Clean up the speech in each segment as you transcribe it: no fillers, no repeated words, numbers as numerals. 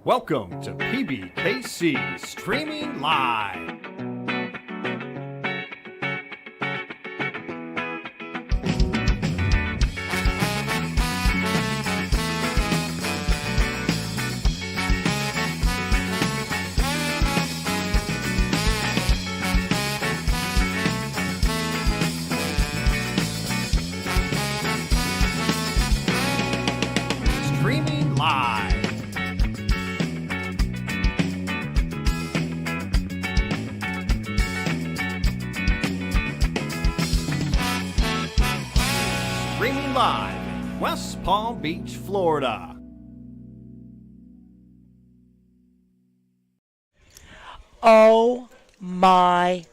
Welcome to PBKC Streaming Live. Streaming Live. Streaming live, West Palm Beach, Florida. Oh my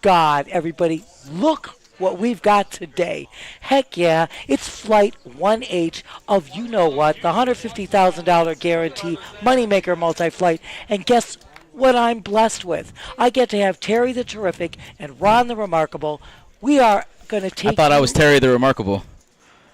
God, everybody, look what we've got today. Heck yeah, it's Flight 1H of you know what, the $150,000 guarantee Moneymaker multi-flight. And guess what I'm blessed with? I get to have Terry the Terrific and Ron the Remarkable. We are going to take I thought I was Terry the Remarkable.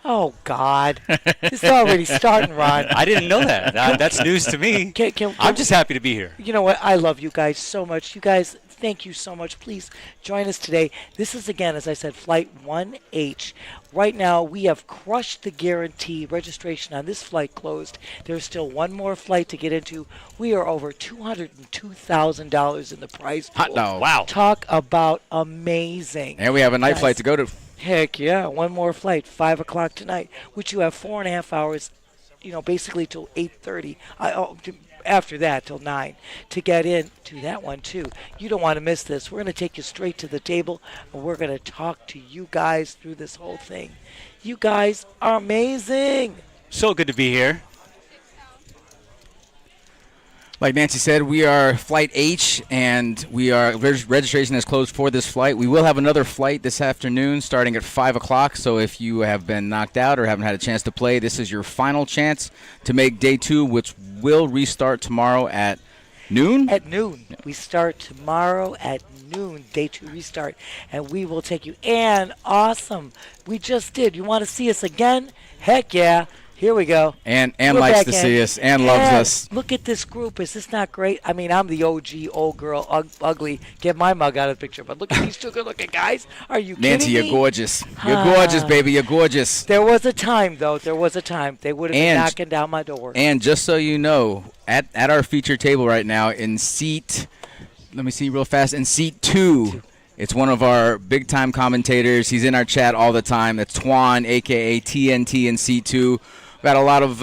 Oh, God. This is already starting, Ron. I didn't know that. That's news to me. I'm just happy to be here. You know what? I love you guys so much. You guys, thank you so much. Please join us today. This is, again, as I said, Flight 1H. Right now, we have crushed the guarantee. Registration on this flight closed. There's still one more flight to get into. We are over $202,000 in the prize pool. Hot dog. Wow. Talk about amazing. And we have a night Guys, flight to go to. Heck yeah, one more flight, 5 o'clock tonight, which you have 4.5 hours, basically till 8:30. After that, till 9, to get in to that one, too. You don't want to miss this. We're going to take you straight to the table, and we're going to talk to you guys through this whole thing. You guys are amazing. So good to be here. Like Nancy said, we are Flight H, and registration is closed for this flight. We will have another flight this afternoon starting at 5 o'clock, so if you have been knocked out or haven't had a chance to play, this is your final chance to make day 2, which will restart tomorrow at noon? At noon. We start tomorrow at noon, day 2 restart, and we will take you. And awesome. We just did. You want to see us again? Heck yeah. Here we go. And We're likes back to in. see us and loves us. Look at this group. Is this not great? I mean, I'm the OG old girl, ugly. Get my mug out of the picture. But look at these two good-looking guys. Are you Nancy, kidding you're me? gorgeous. You're gorgeous, baby. You're gorgeous. There was a time, though. There was a time. They would have been And- knocking down my door. And just so you know, at our feature table right now in seat, let me see real fast, in seat 2, it's one of our big-time commentators. He's in our chat all the time. That's Twan, a.k.a. TNT, in seat 2. Got a lot of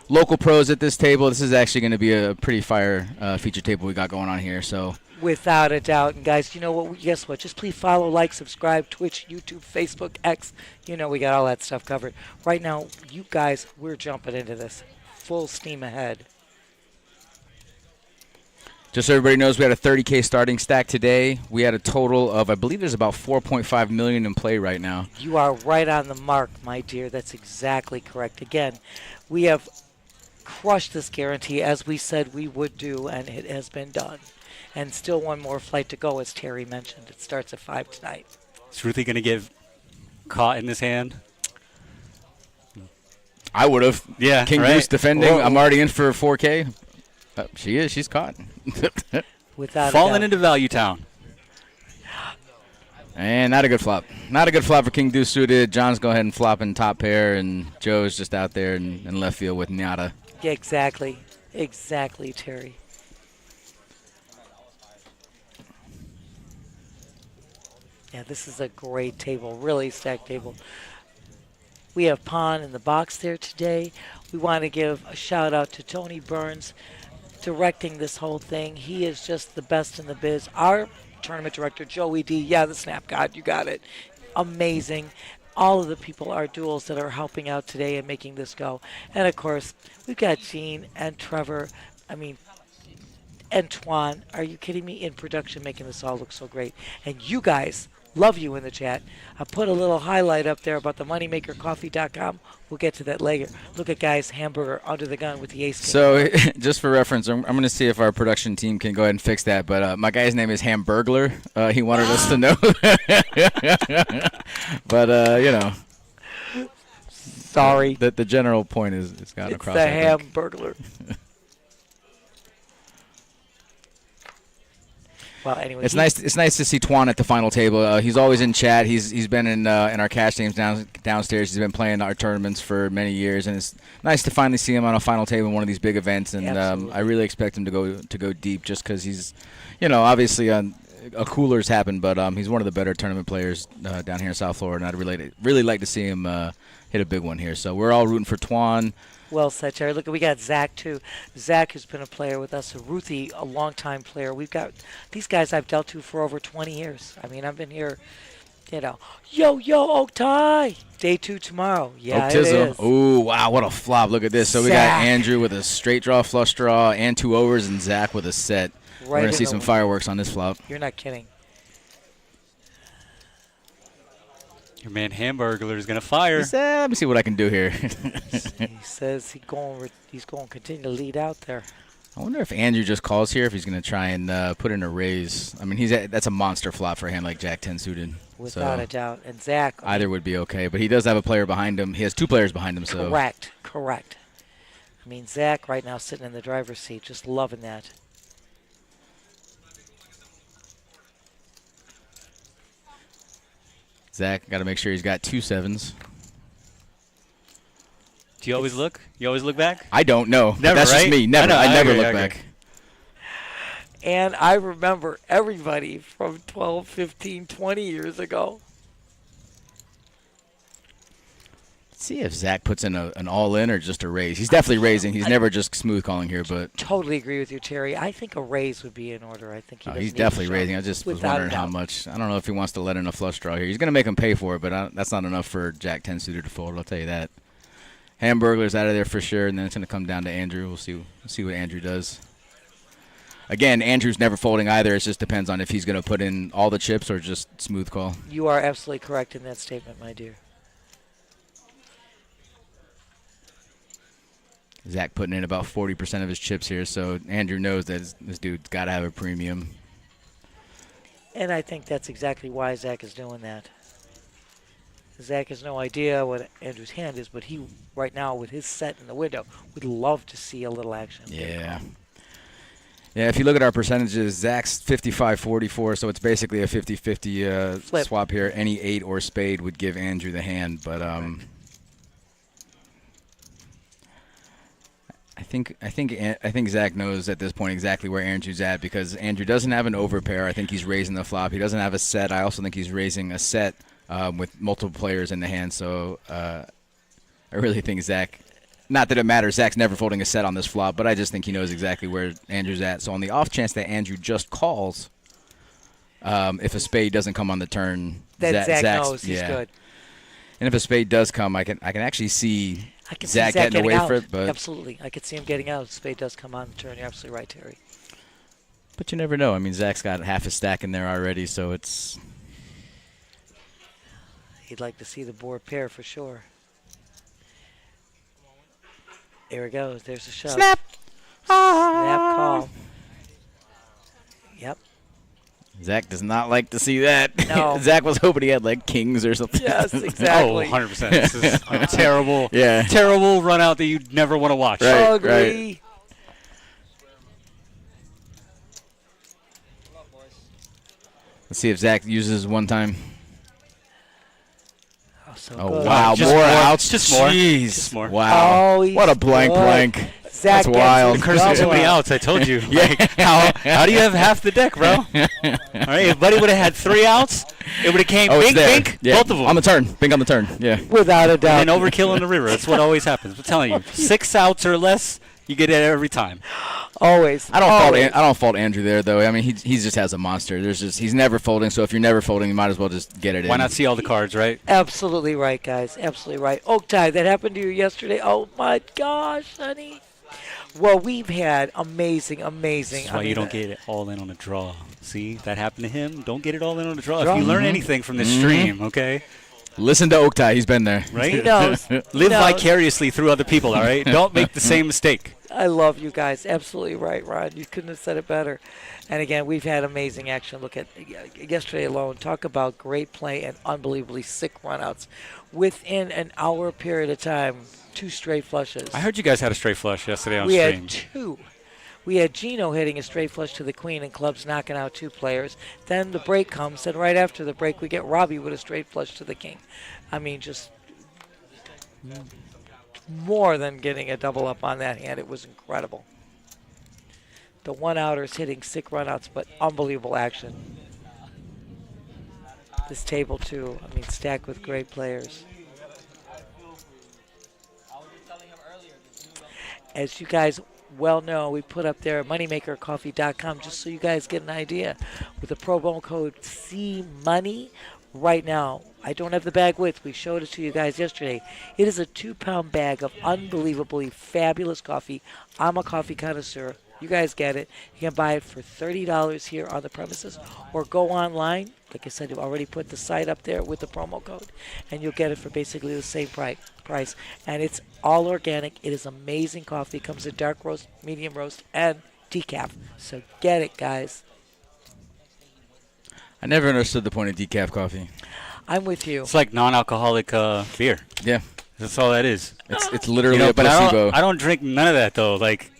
local pros at this table. This is actually going to be a pretty fire feature table we got going on here. So Without a doubt. And, guys, you know what? Guess what? Just please follow, like, subscribe, Twitch, YouTube, Facebook, X. We got all that stuff covered. Right now, you guys, we're jumping into this. Full steam ahead. just so everybody knows, we had a 30K starting stack today. We had a total of, I believe there's about 4.5 million in play right now. You are right on the mark, my dear. That's exactly correct. Again, we have crushed this guarantee as we said we would do, and it has been done. And still one more flight to go, as Terry mentioned. It starts at 5 tonight. Is Ruthie going to get caught in his hand? I would have. Yeah, King right. Goose defending. Whoa. I'm already in for 4K. She is. She's caught. Without Falling a doubt. into Value Town. And not a good flop. Not a good flop for King Deuce suited. John's go ahead and flop in top pair, and Joe's just out there in left field with nada. Yeah, exactly. Exactly, Terry. Yeah, this is a great table, really stacked table. We have Pawn in the box there today. We want to give a shout out to Tony Burns directing this whole thing. He is just the best in the biz. Our tournament director, Joey D, the Snap God, you got it. Amazing. All of the people, our duels that are helping out today and making this go. And, of course, we've got Gene and Trevor, and Twan. Are you kidding me? In production, making this all look so great. And you guys, love you in the chat. I put a little highlight up there about the moneymakercoffee.com. We'll get to that later. Look at guys, hamburger under the gun with the ace king. So just for reference, I'm going to see if our production team can go ahead and fix that. But my guy's name is Hamburglar. He wanted us to know. But, Sorry. The general point is it's gotten It's across. the I think. Hamburglar. Well, anyway, it's nice. It's nice to see Twan at the final table. He's always in chat. He's been in our cash games downstairs. He's been playing our tournaments for many years, and it's nice to finally see him on a final table in one of these big events. And I really expect him to go deep, just because he's, obviously a cooler's happened, but he's one of the better tournament players down here in South Florida, and I'd really like to see him hit a big one here. So we're all rooting for Twan. Well said, Terry. Look, we got Zach, too. Zach has been a player with us, Ruthie, a longtime player. We've got these guys I've dealt to for over 20 years. I mean, I've been here, yo, Oaktie. Day 2 tomorrow. Yeah, it is. Oh, wow, what a flop. Look at this. So we got Andrew with a straight draw, flush draw, and 2 overs, and Zach with a set. We're going to see some fireworks on this flop. You're not kidding. Your man Hamburglar is going to fire. Let me see what I can do here. He says he's going to continue to lead out there. I wonder if Andrew just calls here, if he's going to try and put in a raise. I mean, that's a monster flop for a hand like Jack 10 suited. Without a doubt. And Zach. Either would be okay, but he does have a player behind him. He has 2 players behind him. So Correct. I mean, Zach right now sitting in the driver's seat, just loving that. Zach got to make sure he's got 2 7s. Do you always look? You always look back? I don't know. Never, that's right? just me. Never. I never look back. And I remember everybody from 12, 15, 20 years ago. Let's see if Zach puts in an all-in or just a raise. He's definitely raising. He's never just smooth calling here, but totally agree with you, Terry. I think a raise would be in order. I think he's definitely raising. I just was wondering how much. I don't know if he wants to let in a flush draw here. He's going to make him pay for it, but that's not enough for Jack 10 suited to fold. I'll tell you that. Hamburglar's out of there for sure, and then it's going to come down to Andrew. We'll see what Andrew does. Again, Andrew's never folding either. It just depends on if he's going to put in all the chips or just smooth call. You are absolutely correct in that statement, my dear. Zach putting in about 40% of his chips here, so Andrew knows that this dude's got to have a premium. And I think that's exactly why Zach is doing that. Zach has no idea what Andrew's hand is, but he, right now, with his set in the window, would love to see a little action. Yeah. Yeah, if you look at our percentages, Zach's 55-44, so it's basically a 50-50 swap here. Any 8 or spade would give Andrew the hand, but I think Zach knows at this point exactly where Andrew's at, because Andrew doesn't have an overpair. I think he's raising the flop. He doesn't have a set. I also think he's raising a set with multiple players in the hand. So I really think Zach, not that it matters, Zach's never folding a set on this flop, but I just think he knows exactly where Andrew's at. So on the off chance that Andrew just calls, if a spade doesn't come on the turn, then Zach knows he's good. And if a spade does come, I can actually see Zach getting away for it. But absolutely. I could see him getting out if spade does come on the turn. You're absolutely right, Terry. But you never know. I mean, Zach's got half a stack in there already, so it's... He'd like to see the board pair for sure. There it goes. There's a shove. Snap! Snap call. Yep. Zach does not like to see that. No. Zach was hoping he had, like, kings or something. Yes, exactly. Oh, 100%. This is a terrible run out that you'd never want to watch. Right, Ugly. right. Let's see if Zach uses one time. Oh, wow. Just more more. outs. Just more. Jeez. Just more. Wow. Oh, what a blank. Zach That's wild. The curse of too many outs, I told you. Like, how do you have half the deck, bro? All right, if Buddy would have had 3 outs, it would have came bink, Yeah. both of them. On the turn. Bink on the turn. Yeah. Without a doubt. And overkill in the river. That's what always happens. I'm telling you, 6 outs or less, you get it every time. Always. I don't fault Andrew there, though. I mean, he just has a monster. He's never folding, so if you're never folding, you might as well just get it in. Why not see all the cards, right? Absolutely right, guys. Absolutely right. Oaktie, that happened to you yesterday. Oh, my gosh, honey. Well, we've had amazing. That's why you don't get it all in on a draw. See, that happened to him. Don't get it all in on a draw. If you learn anything from this stream, okay? Listen to Oaktie. He's been there. Right? He knows. Live vicariously through other people, all right? Don't make the same mistake. I love you guys. Absolutely right, Ron. You couldn't have said it better. And again, we've had amazing action. Look at yesterday alone. Talk about great play and unbelievably sick runouts. Within an hour period of time, 2 straight flushes. I heard you guys had a straight flush yesterday on we stream. Had 2. We had Gino hitting a straight flush to the queen and clubs knocking out 2 players. Then the break comes, and right after the break, we get Robbie with a straight flush to the king. I mean, just more than getting a double up on that hand. It was incredible. The one-outers hitting sick run-outs, but unbelievable action. This table, too, I mean, stacked with great players. As you guys well know, we put up there moneymakercoffee.com just so you guys get an idea. With the promo code CMONEY right now, I don't have the bag width. We showed it to you guys yesterday. It is a 2-pound bag of unbelievably fabulous coffee. I'm a coffee connoisseur. You guys get it. You can buy it for $30 here on the premises or go online. Like I said, you've already put the site up there with the promo code, and you'll get it for basically the same price. And it's all organic. It is amazing coffee. It comes in dark roast, medium roast, and decaf. So get it, guys. I never understood the point of decaf coffee. I'm with you. It's like non-alcoholic beer. Yeah. That's all that is. It's literally a But placebo. I don't drink none of that, though. Like,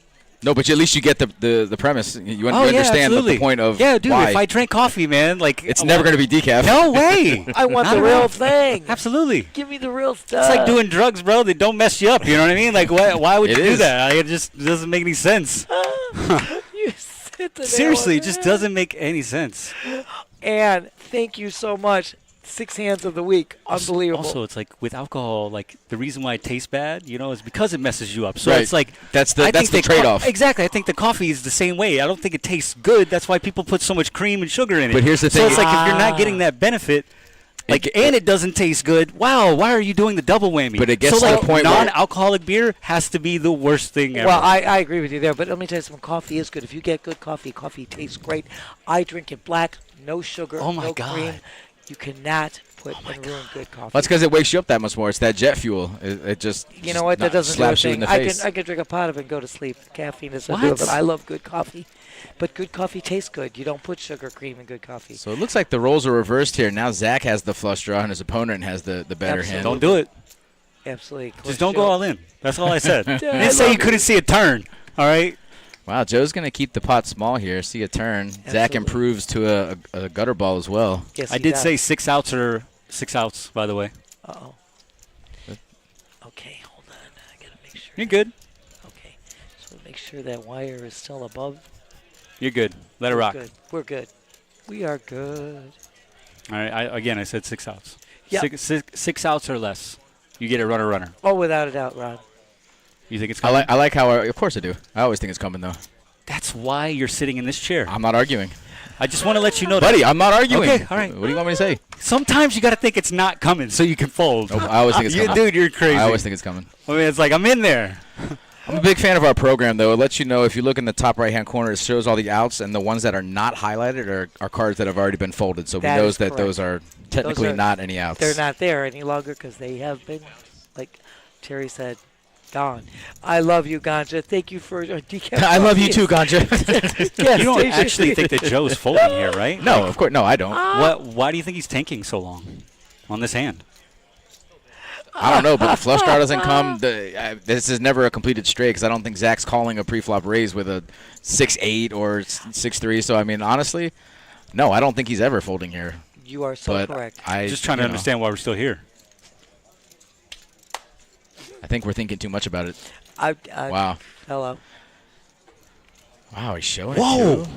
No, but at least you get the premise. You yeah, understand absolutely. the point of Yeah, dude, why. if I drink coffee, man, like... It's never going to be decaf. No way. I want Not the at real all. thing. Absolutely. Give me the real stuff. It's like doing drugs, bro. They don't mess you up. You know what I mean? Like, why would you It do is. that? It just doesn't make any sense. You hit the nail Seriously, on it just the doesn't make any sense. head. And thank you so much. 6 hands of the week. Unbelievable. Also, it's like with alcohol, like the reason why it tastes bad, is because it messes you up. So Right. it's like That's the I think the trade-off. Exactly. I think the coffee is the same way. I don't think it tastes good. That's why people put so much cream and sugar in it. But here's the So thing. it's like if you're not getting that benefit, and it doesn't taste good. Wow, why are you doing the double whammy? But it gets so to the like point where- non-alcoholic beer has to be the worst thing ever. Well, I agree with you there, but let me tell you something. Coffee is good. If you get good coffee, coffee tastes great. I drink it black, no sugar, Oh my no God. cream. You cannot put and ruin good coffee. That's because it wakes you up that much more. It's that jet fuel. It just You know what? That doesn't do a slaps you in thing. the I face. can drink a pot of it and go to sleep. Caffeine is What? do it, but I love good coffee. But good coffee tastes good. You don't put sugar, cream in good coffee. So it looks like the roles are reversed here. Now Zach has the flush draw and his opponent has the better Absolutely. hand. don't do it. Absolutely. Just don't go all in. That's all I said. I I didn't say love you couldn't see a turn. All right. Wow, Joe's going to keep the pot small here. See a turn. Zach Absolutely. improves to a gutter ball as well. Yes, I he did does. say 6 outs or 6 outs, by the way. Uh-oh. Okay, hold on. I got to make sure. You're good. Okay. So make sure that wire is still above. You're good. Let it We're rock. Good. We're good. We are good. All right. I said 6 outs. Yep. Six outs or less. You get a runner. Oh, without a doubt, Ron. You think it's I coming? like how, of course I do. I always think it's coming, though. That's why you're sitting in this chair. I'm not arguing. I just want to let you know Buddy, that. I'm not arguing. Okay, all right. What do you want me to say? Sometimes you got to think it's not coming so you can fold. Nope, I always think it's coming. Dude, you're crazy. I always think it's coming. I mean, it's like I'm in there. I'm a big fan of our program, though. It lets you know if you look in the top right-hand corner, it shows all the outs, and the ones that are not highlighted are cards that have already been folded. So That we know is that correct. those are technically are- not any outs. They're not there any longer because they have been, like Terry said, gone. I love you, Ganja. Thank you for decaf. I love you too, Ganja. Yes, You don't Station. actually think that Joe's folding here, right? No, of course. No, I don't. Why do you think he's tanking so long on this hand? I don't know, but the flush draw doesn't come. This is never a completed straight because I don't think Zach's calling a pre-flop raise with a 6-8 or 6-3. So, I mean, honestly, no, I don't think he's ever folding here. You are so But correct. Just trying to understand why we're still here. I think we're thinking too much about it. Wow. Hello. Wow, he's showing Whoa. it too.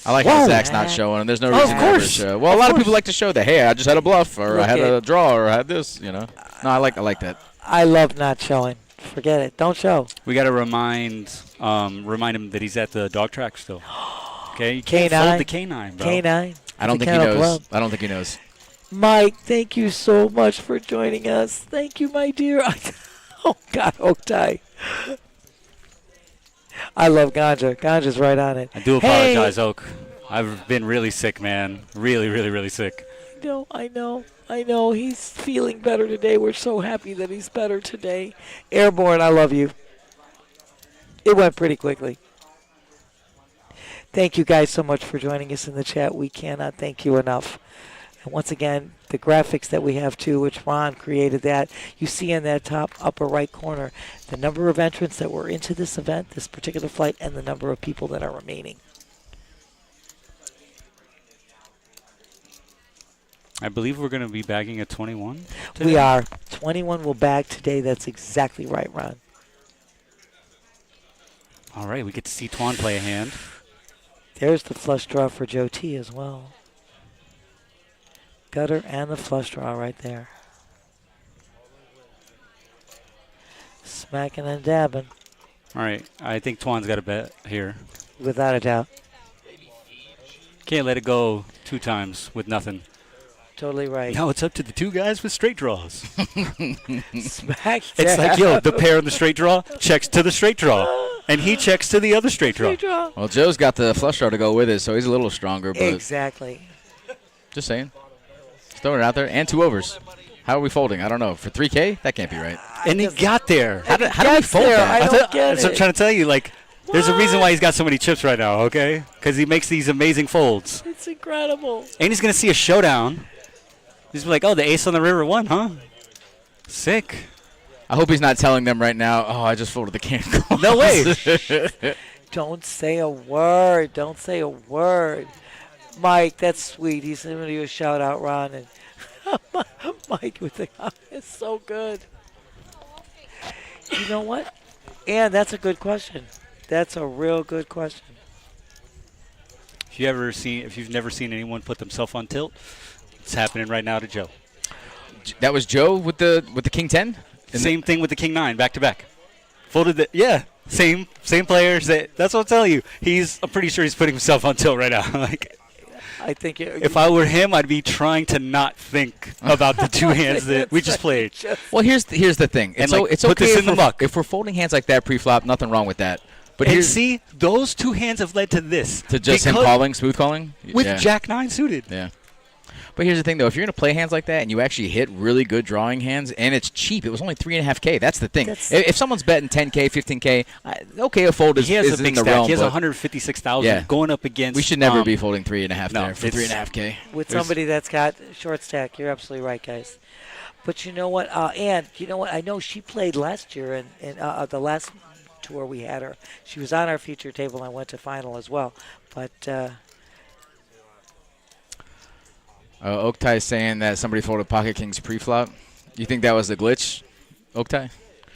I like how Whoa. Zach's not showing, and there's no Of reason to ever course. show. Well, a lot of people like to show that, hey, I just had a bluff, or Look I had a at- draw, or I had this, No, I like that. I love not showing. Forget it. Don't show. We got to remind him that he's at the dog track still. Okay, you can't K9. fold the K9, bro. K9. I don't The think he Kennel knows. Club. I don't think he knows. Mike, thank you so much for joining us. Thank you, my dear. Oh, God, Oaktie. I love Ganja. Ganja's right on it. I do Hey. apologize, Oak. I've been really sick, man. Really, really, really sick. No, I know. He's feeling better today. We're so happy that he's better today. Airborne, I love you. It went pretty quickly. Thank you guys so much for joining us in the chat. We cannot thank you enough. And once again, the graphics that we have too, which Ron created that, you see in that top upper right corner, the number of entrants that were into this event, this particular flight, and the number of people that are remaining. I believe we're going to be bagging a 21 today. We are. 21 will bag today. That's exactly right, Ron. All right, we get to see Twan play a hand. There's the flush draw for Joe T as well. Gutter and the flush draw right there. Smacking and dabbing. All right, I think Twan's got a bet here. Without a doubt. Can't let it go 2 times with nothing. Totally right. Now it's up to the 2 guys with straight draws. Smack It's like, yo, dab. the pair on the straight draw checks to the straight draw. And he checks to the other straight draw. Straight draw. Well, Joe's got the flush draw to go with it, so he's a little stronger. But Exactly. just saying. Just throwing it out there. And 2 overs. How are we folding? I don't know. For 3K? That can't be right. And he got there. How do we Gets fold there. that? I don't get That's what I'm it. trying to tell you. Like, there's a reason why he's got so many chips right now, okay? Because he makes these amazing folds. It's incredible. And he's going to see a showdown. He's like, oh, the ace on the river won, huh? Sick. I hope he's not telling them right now, oh, I just folded the can. No way. Don't say a word. Don't say a word. Mike, that's sweet. He's giving you a shout out, Ron. And Mike with the it's so good. You know what? And that's a good question. That's a real good question. If you've never seen anyone put themselves on tilt, it's happening right now to Joe. That was Joe with the King 10? Same thing with the King 9, back to back. Folded the same players. That's what I'm telling you. I'm pretty sure he's putting himself on tilt right now. Like, I think if I were him, I'd be trying to not think about the 2 hands that we just played. Well, here's the thing. And, It's put okay this if in the we're- muck. If we're folding hands like that pre-flop, nothing wrong with that. But And here's see, those 2 hands have led to this. to just him Because calling, smooth calling. with yeah. Jack 9 suited. Yeah. But here's the thing, though. If you're going to play hands like that and you actually hit really good drawing hands, and it's cheap, it was only 3.5K. That's the thing. If someone's betting 10K, 15K, okay, a fold is, He has is a big in the stack. realm. He has but 156,000 Yeah. going up against. we should never be folding 3.5 no, there for it's- 3.5K. with There's- somebody that's got short stack. You're absolutely right, guys. But you know what? And you know what? I know she played last year in the last tour we had her. She was on our feature table and I went to final as well. But Oaktai is saying that somebody folded Pocket Kings pre-flop. You think that was the glitch, Oaktai?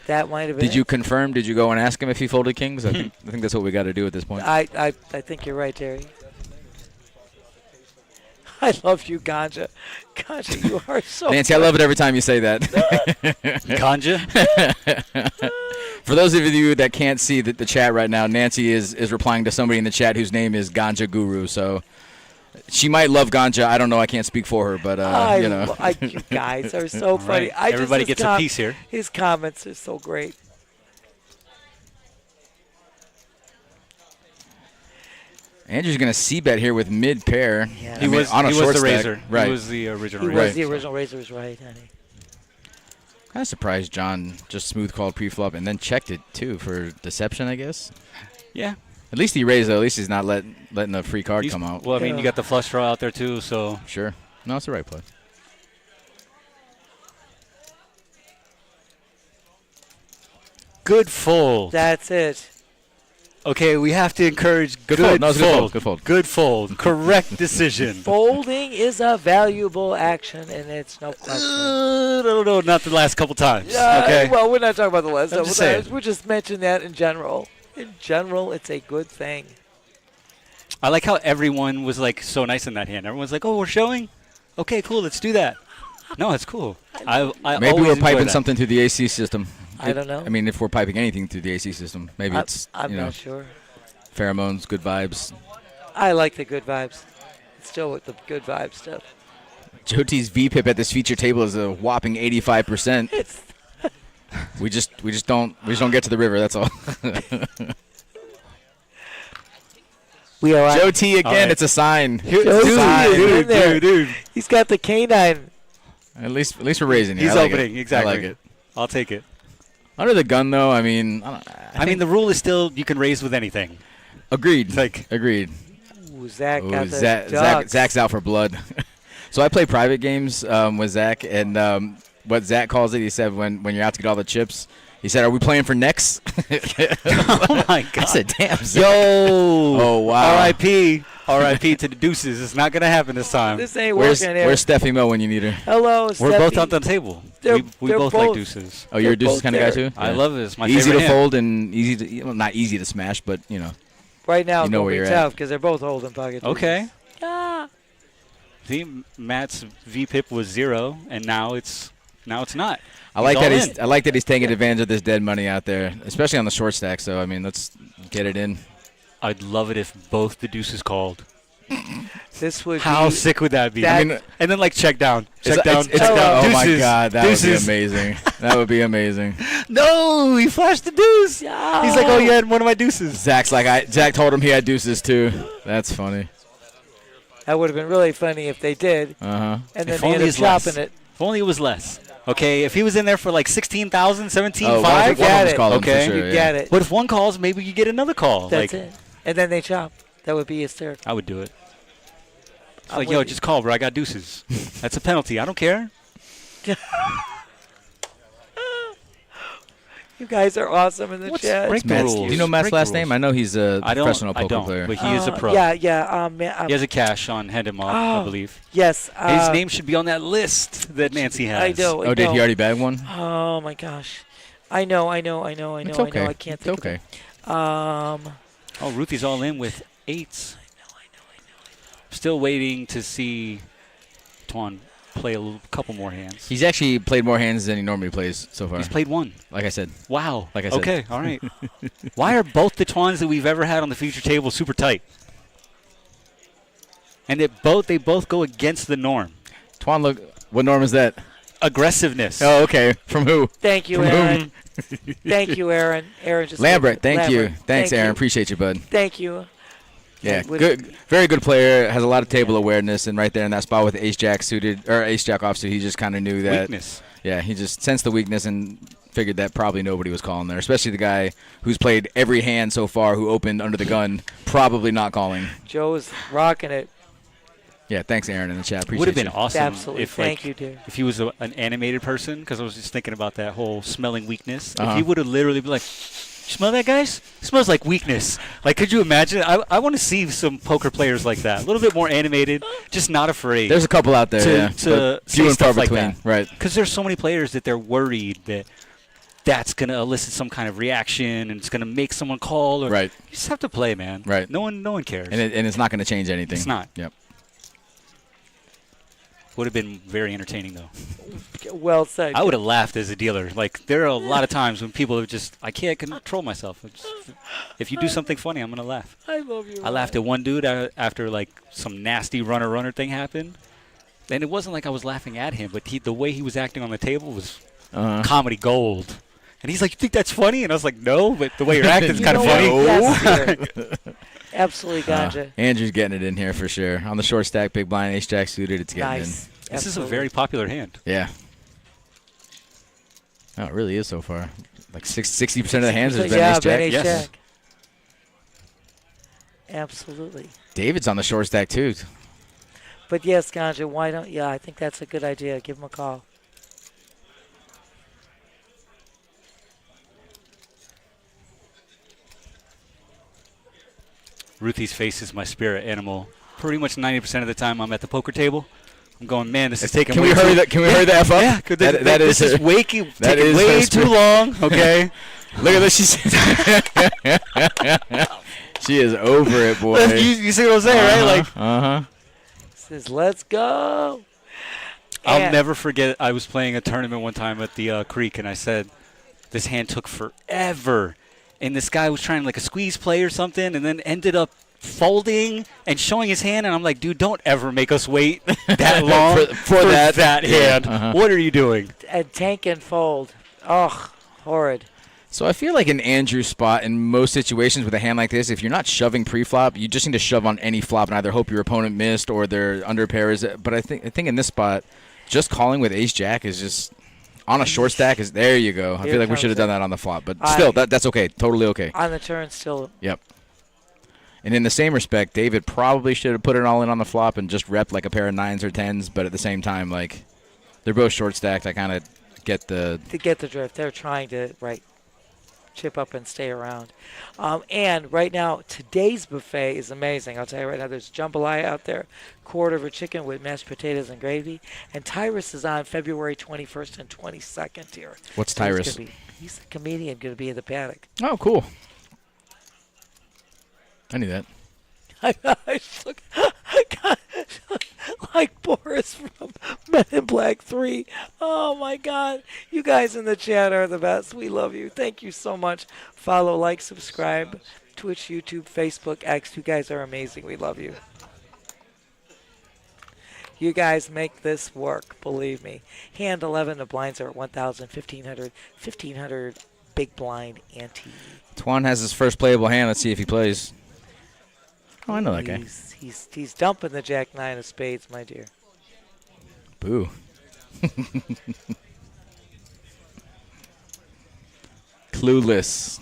that might have been. Did you confirm? Did you go and ask him if he folded kings? I think that's what we got to do at this point. I think you're right, Terry. I love you, Ganja. Ganja, you are so. Nancy, I love it every time you say that. Ganja. For those of you that can't see the chat right now, Nancy is replying to somebody in the chat whose name is Ganja Guru. So she might love Ganja. I don't know. I can't speak for her, but you know. You guys are so funny. Right. Everybody gets a piece here. His comments are so great. Andrew's going to c-bet here with mid-pair. Yeah. He was on a he short was the stack. razor. Right. He was the original He razor. was the original Razor's right, honey. Kind of surprised John just smooth called pre-flop and then checked it, too, for deception, I guess. Yeah. At least he raised, though. At least he's not letting a free card come out. Well, I mean, you got the flush draw out there too, so Sure. No, it's the right play. good fold. That's it. Okay, we have to encourage Good good fold. No, it's a good fold. fold. Good fold. Good fold. Correct decision. Folding is a valuable action, and it's no question. No, not the last couple times. Yeah, Okay. well, we're not talking about the last I'm couple just saying. times. We're just mentioning that in general. In general, it's a good thing. I like how everyone was like so nice in that hand. Everyone's like, "Oh, we're showing. Okay, cool. Let's do that." No, it's cool. I Maybe always we're enjoy piping that. something through the AC system. I don't know. I mean, if we're piping anything through the AC system, maybe it's I'm you know not sure. pheromones, good vibes. I like the good vibes. Still with the good vibe stuff. Joti's VPIP at this feature table is a whopping 85%. It's We just don't get to the river. That's all. we are on. Joe T again. right. It's a sign. Joe It's a T sign. is in there. dude. He's got the canine. At least we're raising it. He's I like opening it. exactly. I like it. I'll take it. Under the gun, though. I mean, I mean, the rule is still you can raise with anything. agreed. It's like- agreed. Ooh, Zach Ooh, got the Zach, ducks. Zach's out for blood. So I play private games with Zach, and what Zach calls it, he said when you're out to get all the chips, he said, "Are we playing for next?" Oh my God! I said, "Damn, Zach." Yo! Oh wow! R.I.P. R.I.P. to the deuces. It's not gonna happen this time. This ain't Where's working here. Steffi Mo when you need her? Hello, We're both Steffi. on the table. They're- We they're both like both- deuces. Oh, you're a They're deuces both kind of guy there. too. I love it. It's my Easy favorite to hand. fold and easy to well, not easy to smash, but you know. Right now, You it's know going where to you're be at. tough because they're both holding pocket deuces. Okay. Ah. See, Matt's VPIP was 0, and now it's not. I like all that in. I like that he's taking advantage of this dead money out there, especially on the short stack. So I mean, let's get it in. I'd love it if both the deuces called. This would How be sick would that be? That- I mean, and then like check down, check it's- down, it's- check down. oh my Deuces, God, that deuces. would be amazing. That would be amazing. No, he flashed the deuce. Yeah. He's like, oh, you had one of my deuces. Zach told him he had deuces too. That's funny. That would have been really funny if they did, Uh-huh. and then If they only ended up it's less. chopping it. If only it was less. Okay, if he was in there for like 16,000, 17,500. one of Get them's it. calling Okay. for sure, You yeah. get it. But if one calls, maybe you get another call. That's like, it. And then they chop. That would be hysterical. I would do it. It's I'm like, with yo, you. just call, bro. I got deuces. That's a penalty. I don't care. You guys are awesome in the chat. break the Matt's, rules? do you know Matt's Break the last rules. name? I know he's a professional I poker don't, player. but he is a pro. Yeah. He has a cash on Hand Him Off, I believe. Yes. His name should be on that list that Nancy has. I know. Oh, did he already bag one? Oh my gosh. I know. It's okay. I can't It's think okay. of it. Oh, Ruthie's all in with 8s. Still waiting to see Tuan play a couple more hands. He's actually played more hands than he normally plays so far. He's played 1. Like I said. Wow. Like I said. Okay, all right. Why are both the Twans that we've ever had on the feature table super tight? And they both go against the norm. Twan, look. What norm is that? Aggressiveness. Oh, okay. From who? Thank you, From Aaron. Thank you, Aaron. Aaron just Lambert. Thank you. Lambert. Thanks, Thank Aaron. you. Appreciate you, bud. Thank you. Yeah, Would- good, very good player. Has a lot of table awareness, and right there in that spot with Ace Jack suited or Ace Jack offsuit, he just kind of knew that. Weakness. Yeah, he just sensed the weakness and figured that probably nobody was calling there, especially the guy who's played every hand so far, who opened under the gun, probably not calling. Joe's rocking it. Yeah, thanks, Aaron, in the chat. Appreciate Would have been you. awesome Absolutely. if Thank like, you, dear. if he was an animated person, because I was just thinking about that whole smelling weakness. If Uh-huh. he would have literally been like, "You smell that, guys? It smells like weakness." Like, could you imagine? I want to see some poker players like that, a little bit more animated, just not afraid. There's a couple out there, to- yeah, to but say few and far stuff like between. that. Right. Because there's so many players that they're worried that that's going to elicit some kind of reaction and it's going to make someone call. Or Right. You just have to play, man. Right. No one cares. And it's not going to change anything. It's not. Yep. Would have been very entertaining, though. Well said. I would have laughed as a dealer. Like, there are a lot of times when people are just, I can't control myself. If you do something funny, I'm going to laugh. I love you. I laughed at one dude after, like, some nasty runner thing happened. And it wasn't like I was laughing at him, but the way he was acting on the table was Uh-huh. comedy gold. And he's like, "You think that's funny?" And I was like, "No, but the way you're acting is You kind of know funny." what? Yes, dear. Absolutely, gotcha. Andrew's getting it in here for sure. On the short stack, big blind, Ace Jack suited, it's getting Nice. This is a Absolutely. very popular hand. in. Yeah. Oh, it really is so far. Like 60% of the hands has been yeah, Ace Jack. Ben Ace Yes. Jack. Absolutely. David's on the short stack too. But yes, Ganja, why don't? Yeah, I think that's a good idea. Give him a call. Ruthie's face is my spirit animal. Pretty much 90% of the time I'm at the poker table. I'm going, man, this is taking Can way we hurry too that? Can we hurry the f up? Yeah, this is her- taking that is way her too spirit. long, okay? Look at this. She is over it, boy. you see what I'm saying, right? Like, Uh-huh. Says, let's go. I'll And- never forget, I was playing a tournament one time at the Creek, and I said, this hand took forever. And this guy was trying like a squeeze play or something, and then ended up folding and showing his hand. And I'm like, dude, don't ever make us wait that long For that. hand. Uh-huh. What are you doing? And tank and fold. Oh, horrid. So I feel like in Andrew's spot, in most situations with a hand like this, if you're not shoving pre-flop, you just need to shove on any flop and either hope your opponent missed or their under pairs. But I think in this spot, just calling with Ace Jack is just on a short stack. Is there you go. I Here feel like we comes should have done it. that on the flop, but still, that's okay. Totally okay. On the turn, still. Yep. And in the same respect, David probably should have put it all in on the flop and just repped like a pair of 9s or 10s. But at the same time, like, they're both short stacked. I kind of get the drift. They're trying to chip up and stay around. And right now, today's buffet is amazing. I'll tell you right now, there's jambalaya out there, quarter of a chicken with mashed potatoes and gravy. And Tyrus is on February 21st and 22nd here. What's So Tyrus? He's a comedian going to be in the paddock. Oh, cool. I knew that. I look like Boris from Men in Black 3. Oh, my God. You guys in the chat are the best. We love you. Thank you so much. Follow, like, subscribe, Twitch, YouTube, Facebook, X. You guys are amazing. We love you. You guys make this work, believe me. Hand 11, the blinds are at 1,000, 1,500 big blind ante. Twan has his first playable hand. Let's see if he plays. Oh, I know that guy. He's dumping the Jack 9 of spades, my dear. Boo. Clueless.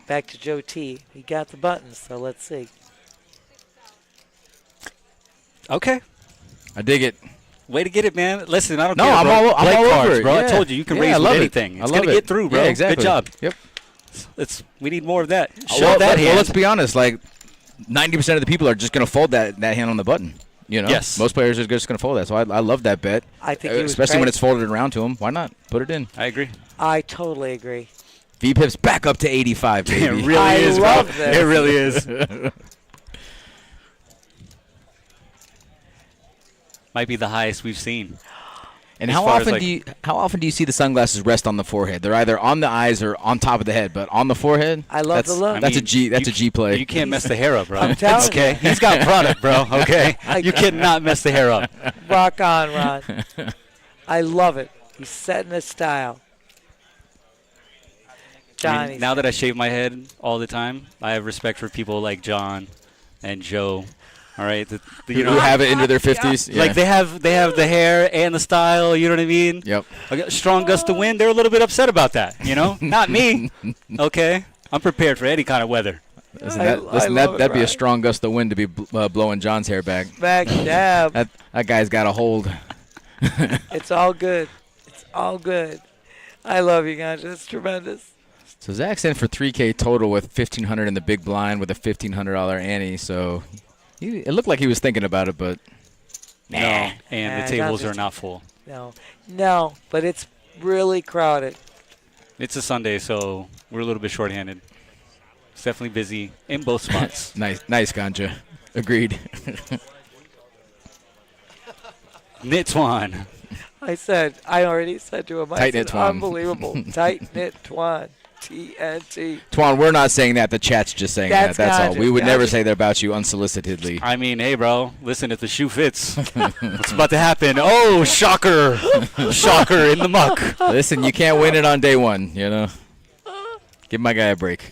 Back to Joe T. He got the buttons, so let's see. Okay. I dig it. Way to get it, man. Listen, I don't No, care, I'm bro. all Play over cards, it. bro. I Yeah. told you, you can Yeah, raise I with love it. anything. I It's love going to it. get through, bro. Yeah, exactly. Good job. Yep. We need more of that. Show Well, that hand. well, let's be honest. Like, 90% of the people are just going to fold that hand on the button. You know, Yes. Most players are just going to fold that. So I love that bet. I think he was especially when great. it's folded around to him. Why not put it in? I agree. I totally agree. V-Pips back up to 85, baby. It really I is, love bro. this. It really is. Might be the highest we've seen. And As how far as, often like- how often do you see the sunglasses rest on the forehead? They're either on the eyes or on top of the head, but on the forehead. I love the look. That's a G play. You can't mess the hair up, bro. I'm telling okay? you. He's got product, bro. Okay? You cannot mess the hair up. Rock on, Ron. I love it. He's setting a style. I Johnny. mean, now that I shave my head all the time, I have respect for people like John and Joe. All right, you know, who have it into their 50s. Yeah. like they have the hair and the style. You know what I mean? Yep. I got strong gust of wind. They're a little bit upset about that. You know, not me. Okay, I'm prepared for any kind of weather. Listen, I love it, that'd be a Ryan. strong gust of wind to be blowing John's hair back. Back dab. That guy's got a hold. It's all good. It's all good. I love you guys. That's tremendous. So Zach's in for $3K total with $1,500 in the big blind with a $1,500 ante. So it looked like he was thinking about it, but No, and Nah, the tables John's are not full. No, but it's really crowded. It's a Sunday, so we're a little bit shorthanded. It's definitely busy in both spots. nice, Ganja. Agreed. Nitwan. I already said to him, I Tight said, knit Twan. unbelievable. Tight knit Twan. TNT. Twan, we're not saying that. The chat's just saying That's that. That's all. Ganja. We would never Ganja. say that about you unsolicitedly. I mean, hey, bro. Listen, if the shoe fits, what's about to happen? Oh, shocker. Shocker in the muck. Listen, you can't win it on day one, you know. Give my guy a break.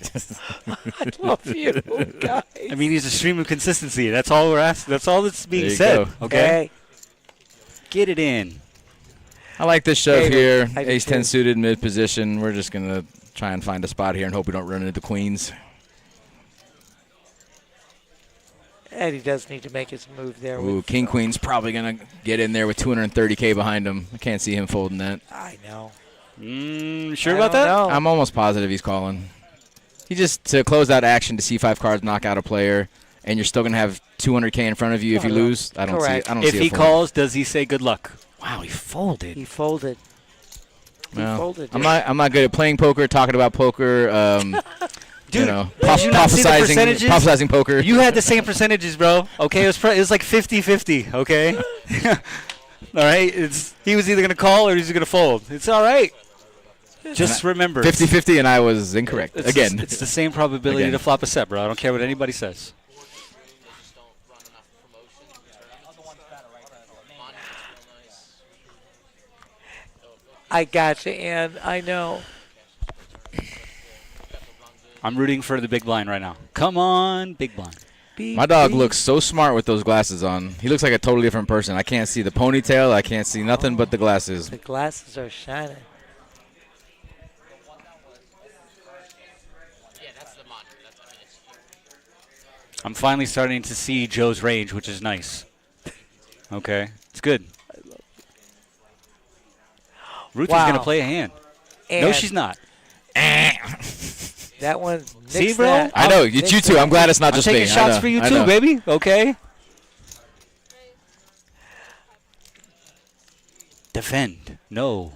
I love you guys. I mean, he's a stream of consistency. That's all we're asking. That's all that's being There you said. go. Okay? Hey, Get it in. I like this shove Hey, here. I do Ace 10 too. suited mid position. We're just going to try and find a spot here and hope we don't run into queens. and he does need to make his move there. Ooh, with, King Queen's probably going to get in there with 230K behind him. I can't see him folding that. I know. Sure I about don't that? know. I'm almost positive he's calling. He just, to close out action, to see 5 cards, knock out a player, and you're still going to have 200K in front of you if you lose. I don't see Correct. it. I don't If see he it folding. calls, does he say good luck? Wow, he folded. He folded. Well, folded, I'm dude. not good at playing poker, talking about poker. Dude, you know, did you not see the percentages? prophesizing poker. You had the same percentages, bro. Okay, it was like 50-50, okay? All right? He was either going to call or he was going to fold. It's all right. Just remember. 50-50, and I was incorrect again. It's the same probability Again. to flop a set, bro. I don't care what anybody says. I got you, and I know. I'm rooting for the big blind right now. Come on, big blind. My dog looks so smart with those glasses on. He looks like a totally different person. I can't see the ponytail. I can't see nothing but the glasses. The glasses are shining. I'm finally starting to see Joe's range, which is nice. Okay, it's good. Ruthie's Wow. gonna play a hand. And No, she's not. that one. See, nix bro? that. I know. Nix You too. that. I'm glad it's not I'm just me. taking I shots know, for you I too, know. baby. Okay. Defend. No.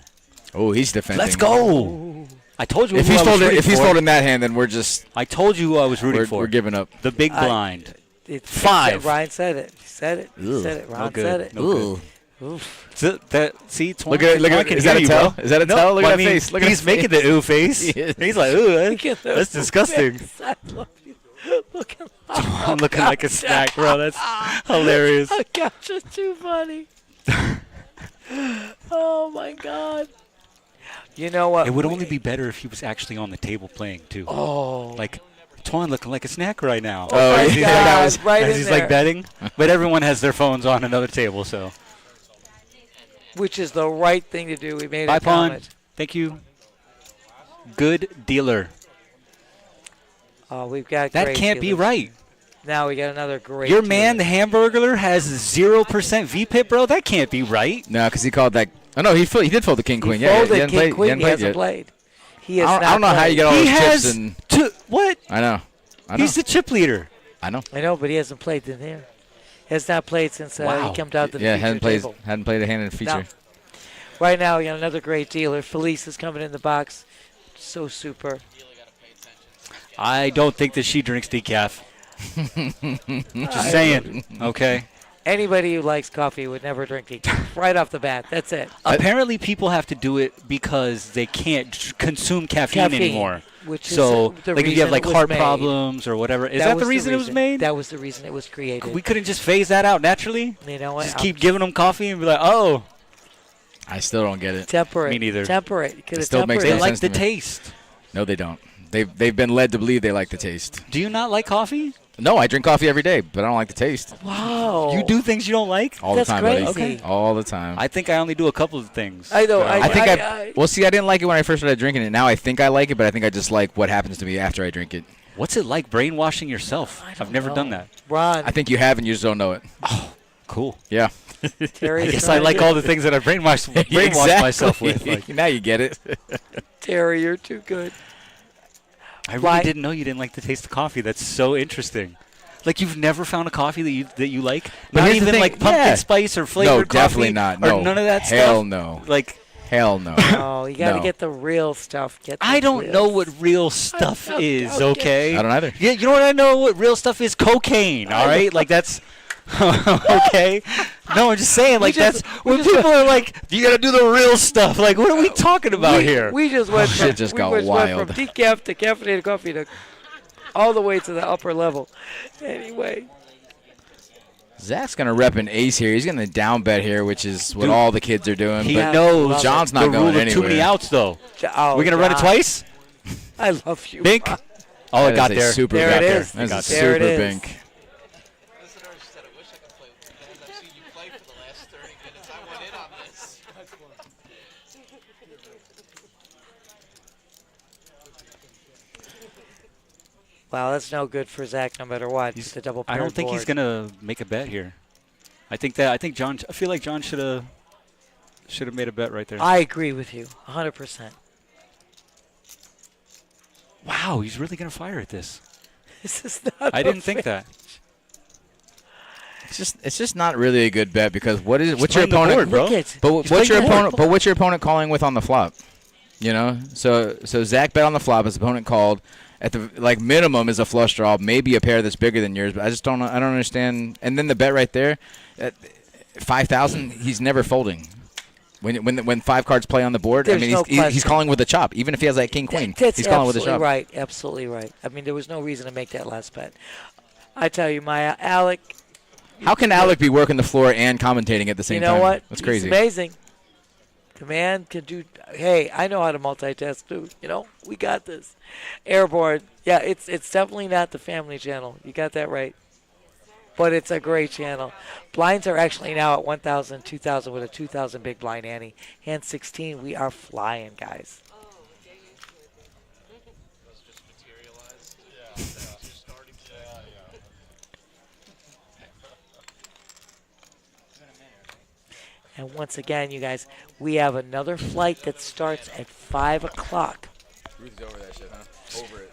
Oh, he's defending. Let's go. I told you If who he's I was folding, rooting if he's for. folding that hand, then we're just I told you who I was rooting for. we're giving up. The big blind. It's 5. Ryan said it. He said it. He Ugh. said it. No Ron good. said it. No good. Oof. See, Twan, Look at it. Look Twan at can it. Is that hear a you, tell? bro. Is that a No, tell? Look well, at I that mean, face. Look at he's his making face. the ooh face. He is. He's like, ooh, Look at those that's disgusting. face. I love you. Looking I'm looking like a snack, bro. That's hilarious. Oh gosh, it's too funny. Oh my God. You know what? It would only be better if he was actually on the table playing too. Oh. Like Twan looking like a snack right now. Oh, my yeah, God, that was- right As in he's there. like betting, but everyone has their phones on another table. So Which is the right thing to do. We made bye, a pawn. comment. Thank you. Good dealer. Oh, we've got That great can't be dealers. right. Now we got another great. Your man, the dealer. Hamburglar, has 0% VPIP, bro. That can't be right. No, because he called that. Oh no, he did fold the king queen. He Yeah, folded he hadn't king played. queen. He hadn't He played hasn't yet. played. He has I not don't know how you played. get all He those has chips and. what? I know. He's the chip leader. I know. I know, but he hasn't played in here. Has not played since Wow. he came down to the Yeah, feature table. hadn't played a hand in the feature. No. Right now, we got another great dealer. Felice is coming in the box. So super. I don't think that she drinks decaf. Just saying. Okay. Anybody who likes coffee would never drink decaf. Right off the bat. That's it. Apparently, people have to do it because they can't consume caffeine anymore. Which So, is the like if you have reason like it was heart made. problems or whatever, is that the reason it was made? That was the reason it was created. We couldn't just phase that out naturally. You know what? Just keep giving them coffee and be like, oh, I still don't get it. temper it. Me neither. Temper it. You could It have still makes tempered they no it. like sense the to me. taste. No, they don't. They've been led to believe they like the taste. Do you not like coffee? No, I drink coffee every day, but I don't like the taste. Wow. You do things you don't like? All That's the time, buddy. crazy. Okay. All the time. I think I only do a couple of things. I know, that I think I- well, see, I didn't like it when I first started drinking it. Now I think I like it, but I think I just like what happens to me after I drink it. What's it like brainwashing yourself? I don't I've never know. done that. Ron, I think you have and you just don't know it. Cool. Yeah. Terry's I guess trying I to like get- all the things that I brainwashed Exactly. myself with. Like, Now you get it. Terry, you're too good. I really Why- didn't know you didn't like the taste of coffee. That's so interesting. Like you've never found a coffee that you like? But Not here's the even thing, like pumpkin yeah. spice or flavored No, definitely coffee? not. No. Or none of that Hell stuff? no. Like Hell no. Oh, you got to No. get the real stuff. Get the I don't real know what real stuff don't- is, okay. okay? I don't either. Yeah, you know what I know what real stuff is? Cocaine, all right? Like that's okay. No, I'm just saying like just- that's we when just- people are like you got to do the real stuff. Like what are we talking about here? We just went from, Shit just got went wild. from decaf to caffeinated coffee to all the way to the upper level. Anyway, Zach's gonna rep an ace here. He's gonna down bet here, which is what Dude, all the kids are doing. he but knows John's the not rule going of too many anywhere. outs though. oh, We're gonna run it God. twice. I love you. Bink. Ron. Oh, it That got is a there. Super There bink. it is. That's Got a there. There it super is. bink. Wow, that's no good for Zach no matter what. He's a double I don't think he's gonna make a bet here. I think John. I feel like John should have made a bet right there. I agree with you 100%. Wow, he's really gonna fire at this. This is not I a didn't think fair- that. It's just not really a good bet because what's your playing the opponent, board, bro. Look at- But He's what's your playing the opponent? But what's your opponent calling with on the flop? You know, so Zach bet on the flop. His opponent called at the minimum is a flush draw, maybe a pair that's bigger than yours. But I don't understand. And then the bet right there, at 5,000, he's never folding. When 5 cards play on the board, There's no he's question. calling with a chop, even if he has like king queen. That's He's calling with a absolutely chop. right. Absolutely right. I mean, there was no reason to make that last bet. I tell you, my Alec. How can Alec be working the floor and commentating at the same You know time? what? That's He's crazy. amazing. The man can do. Hey, I know how to multitask too. You know, we got this. Airborne. Yeah, it's definitely not the family channel. You got that right. But it's a great channel. Blinds are actually now at 1,000, 2,000 with a 2,000 big blind ante. Hand 16, we are flying, guys. And once again, you guys, we have another flight that starts at 5 o'clock.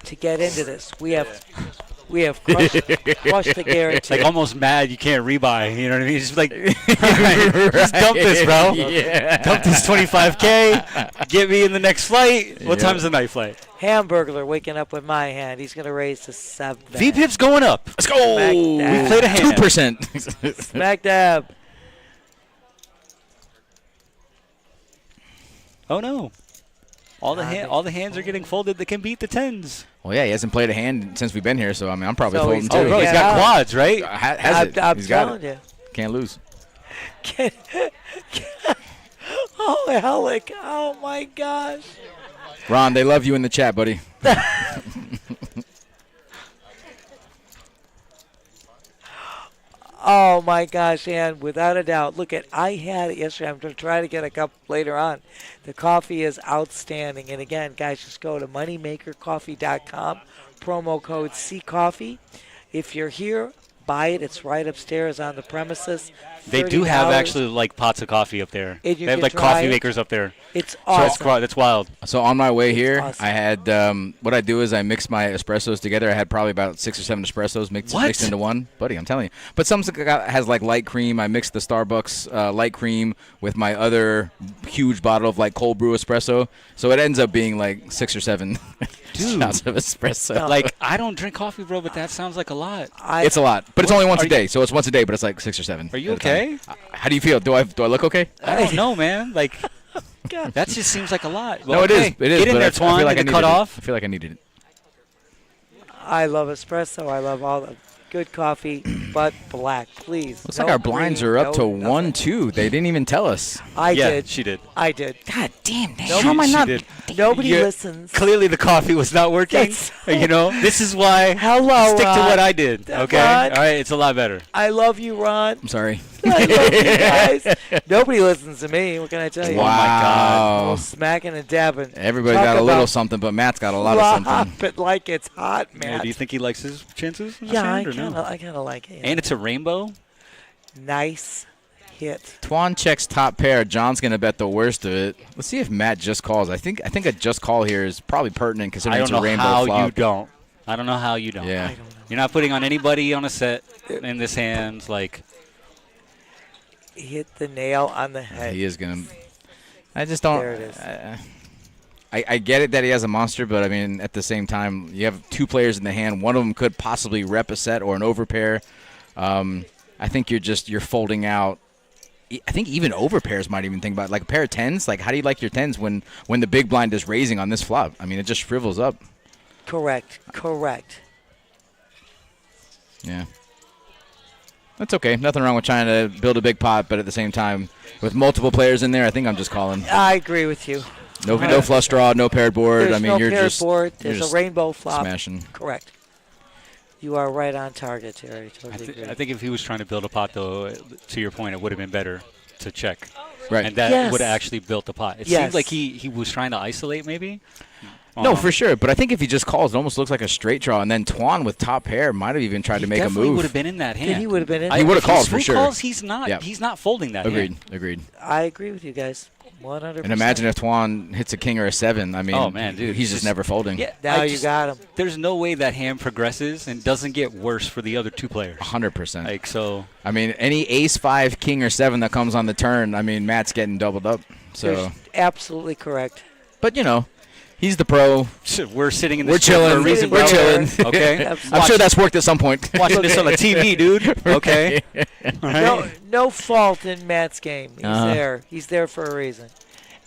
To get into this, we have crushed the guarantee. Like almost mad you can't rebuy. You know what I mean? Just like, just dump this, bro. Yeah. Dump this 25K. Get me in the next flight. What time's the night flight? Hamburglar waking up with my hand. He's going to raise to 7. VPIP's going up. Let's go. Smack We dab. played a hand. 2%. Smack dab. Oh no! All the hands are getting folded that can beat the 10s. Well, yeah, he hasn't played a hand since we've been here, so I mean, I'm probably So folding he's too. Oh, bro, he's Yeah. got quads, right? I'm He's got telling it. you. Can't lose. Oh, Alec. Oh, my gosh. Ron, they love you in the chat, buddy. Oh, my gosh. And without a doubt, look at, I had it yesterday. I'm going to try to get a cup later on. The coffee is outstanding. And again, guys, just go to moneymakercoffee.com, promo code CCoffee. If you're here, buy it. It's right upstairs on the premises. They do have $30. actually like pots of coffee up there. And They you have can like try coffee it. makers up there. It's So awesome. that's wild. So on my way here, Awesome. I had what I do is I mix my espressos together. I had probably about 6 or 7 espressos mixed into one, buddy. I'm telling you. But some has like light cream. I mixed the Starbucks light cream with my other huge bottle of like cold brew espresso. So it ends up being like 6 or 7 shots of espresso. Like I don't drink coffee, bro, but that sounds like a lot. It's a lot, but it's only once Are a day. So it's once a day, but it's like 6 or 7. Are you at a time. okay? How do you feel? Do I look okay? I don't know, man. Like God. that just seems like a lot. No, it is. It is. Get in but there, I Twan. feel like I Get it needed cut it. off. I feel like I needed it. I love espresso. I love all the good coffee, but black, please. Looks No like our blinds cream, are up to no nothing. 1-2. They didn't even tell us. I Yeah, did. she did. I did. God damn! She- How am I she not? did. Nobody You're- listens. Clearly, the coffee was not working. Yes. You know, this is why. Hello, Stick to Ron. what I did. Okay. Ron. All right. It's a lot better. I love you, Ron. I'm sorry. I love you guys. Nobody listens to me. What can I tell you? Wow. Oh, smacking and dabbing. Everybody Talk got a little about something, but Matt's got a lot of something. Drop it like it's hot, Yeah, man. do you think he likes his chances? in this Yeah, I hand, or kind no? of like it. Yeah. And it's a rainbow. Nice hit. Twan checks top pair. John's gonna bet the worst of it. Let's see if Matt just calls. I think a just call here is probably pertinent I considering it's don't a know rainbow how flop. you don't. I don't know how you don't. Yeah. I don't know. You're not putting on anybody on a set in this hand. Like, Hit the nail on the head. He is gonna. I just don't. There it is. I get it that he has a monster, but I mean at the same time you have 2 players in the hand. One of them could possibly rep a set or an overpair. I think you're folding out. I think even overpairs might even think about it. Like a pair of 10s. Like how do you like your 10s when the big blind is raising on this flop? I mean it just shrivels up. Correct. Yeah. That's okay. Nothing wrong with trying to build a big pot, but at the same time, with multiple players in there, I think I'm just calling. I agree with you. No flush draw, no paired board. There's I mean, no you're paired just board. you're There's just a rainbow flop. smashing. Correct. You are right on target, Terry. Totally agree. I think if he was trying to build a pot, though, to your point, it would have been better to check. Right. And that Yes. would have actually built the pot. It Yes. seemed like he was trying to isolate, maybe. No, for sure. But I think if he just calls, it almost looks like a straight draw. And then Twan with top pair might have even tried to make a Definitely move. would have been in that hand. He would have been in. He would have If he's called for smooth sure. Calls, he's not. Yeah. He's not folding that. Agreed. hand. Agreed. I agree with you guys. 100%. And imagine if Twan hits a king or a 7. I mean, Oh, man, dude, he's just never folding. Yeah. Now I you just- got him. There's no way that hand progresses and doesn't get worse for the other 2 players. 100%. Like so. I mean, any ace 5, king or 7 that comes on the turn, I mean, Matt's getting doubled up. So, You're absolutely correct. but you know, he's the pro. We're sitting in We're this chair for a chilling. reason, We're bro. chilling. Okay. I'm sure that's worked at some point. Watching this on the TV, dude. Okay. All right. No fault in Matt's game. He's Uh-huh. there. He's there for a reason.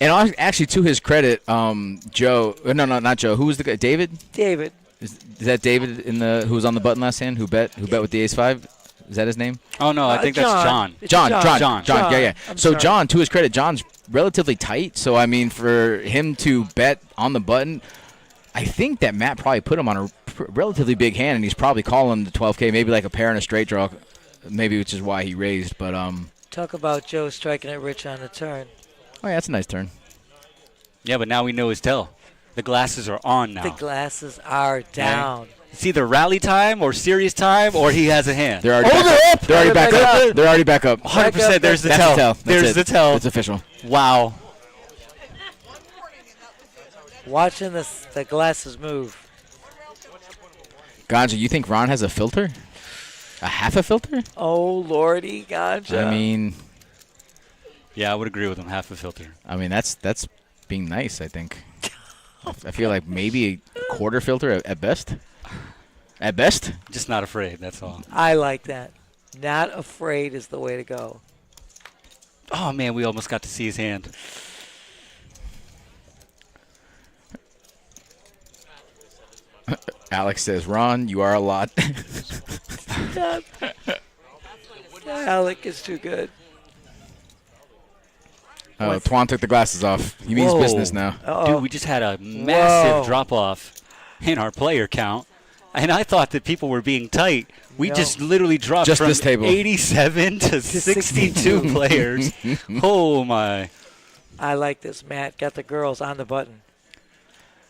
And actually, to his credit, Joe. No, not Joe. Who was the guy? David. David. Is that David who was on the button last hand? Who bet with the ace 5? Is that his name? Oh no, I think that's John. It's John. John. Yeah. I'm So sorry. John, to his credit, John's relatively tight. So I mean, for him to bet on the button, I think that Matt probably put him on a relatively big hand, and he's probably calling the 12K, maybe like a pair and a straight draw, maybe which is why he raised. But Talk about Joe striking it rich on the turn. oh yeah, that's a nice turn. Yeah, but now we know his tell. The glasses are on now. The glasses are down. It's either rally time or serious time, or he has a hand. They're already back up. They're already back up. They're already back up. 100%. There's the That's tell. the tell. There's the tell. It's official. Wow. Watching the glasses move. Ganja, you think Ron has a filter? A half a filter? Oh, Lordy, gotcha. I mean, Yeah, I would agree with him. Half a filter. that's being nice, I think. I feel like maybe a quarter filter at best. At best? Just not afraid. That's all. I like that. Not afraid is the way to go. Oh man, we almost got to see his hand. Alex says, Ron, you are a lot. Alec is too good. Oh, Twan took the glasses off. He means Whoa. business now. Uh-oh. Dude, we just had a massive Whoa. drop-off in our player count. And I thought that people were being tight. We No. just literally dropped Just from this table. 87 to 62 players. Oh, my. I like this, Matt. Got the girls on the button.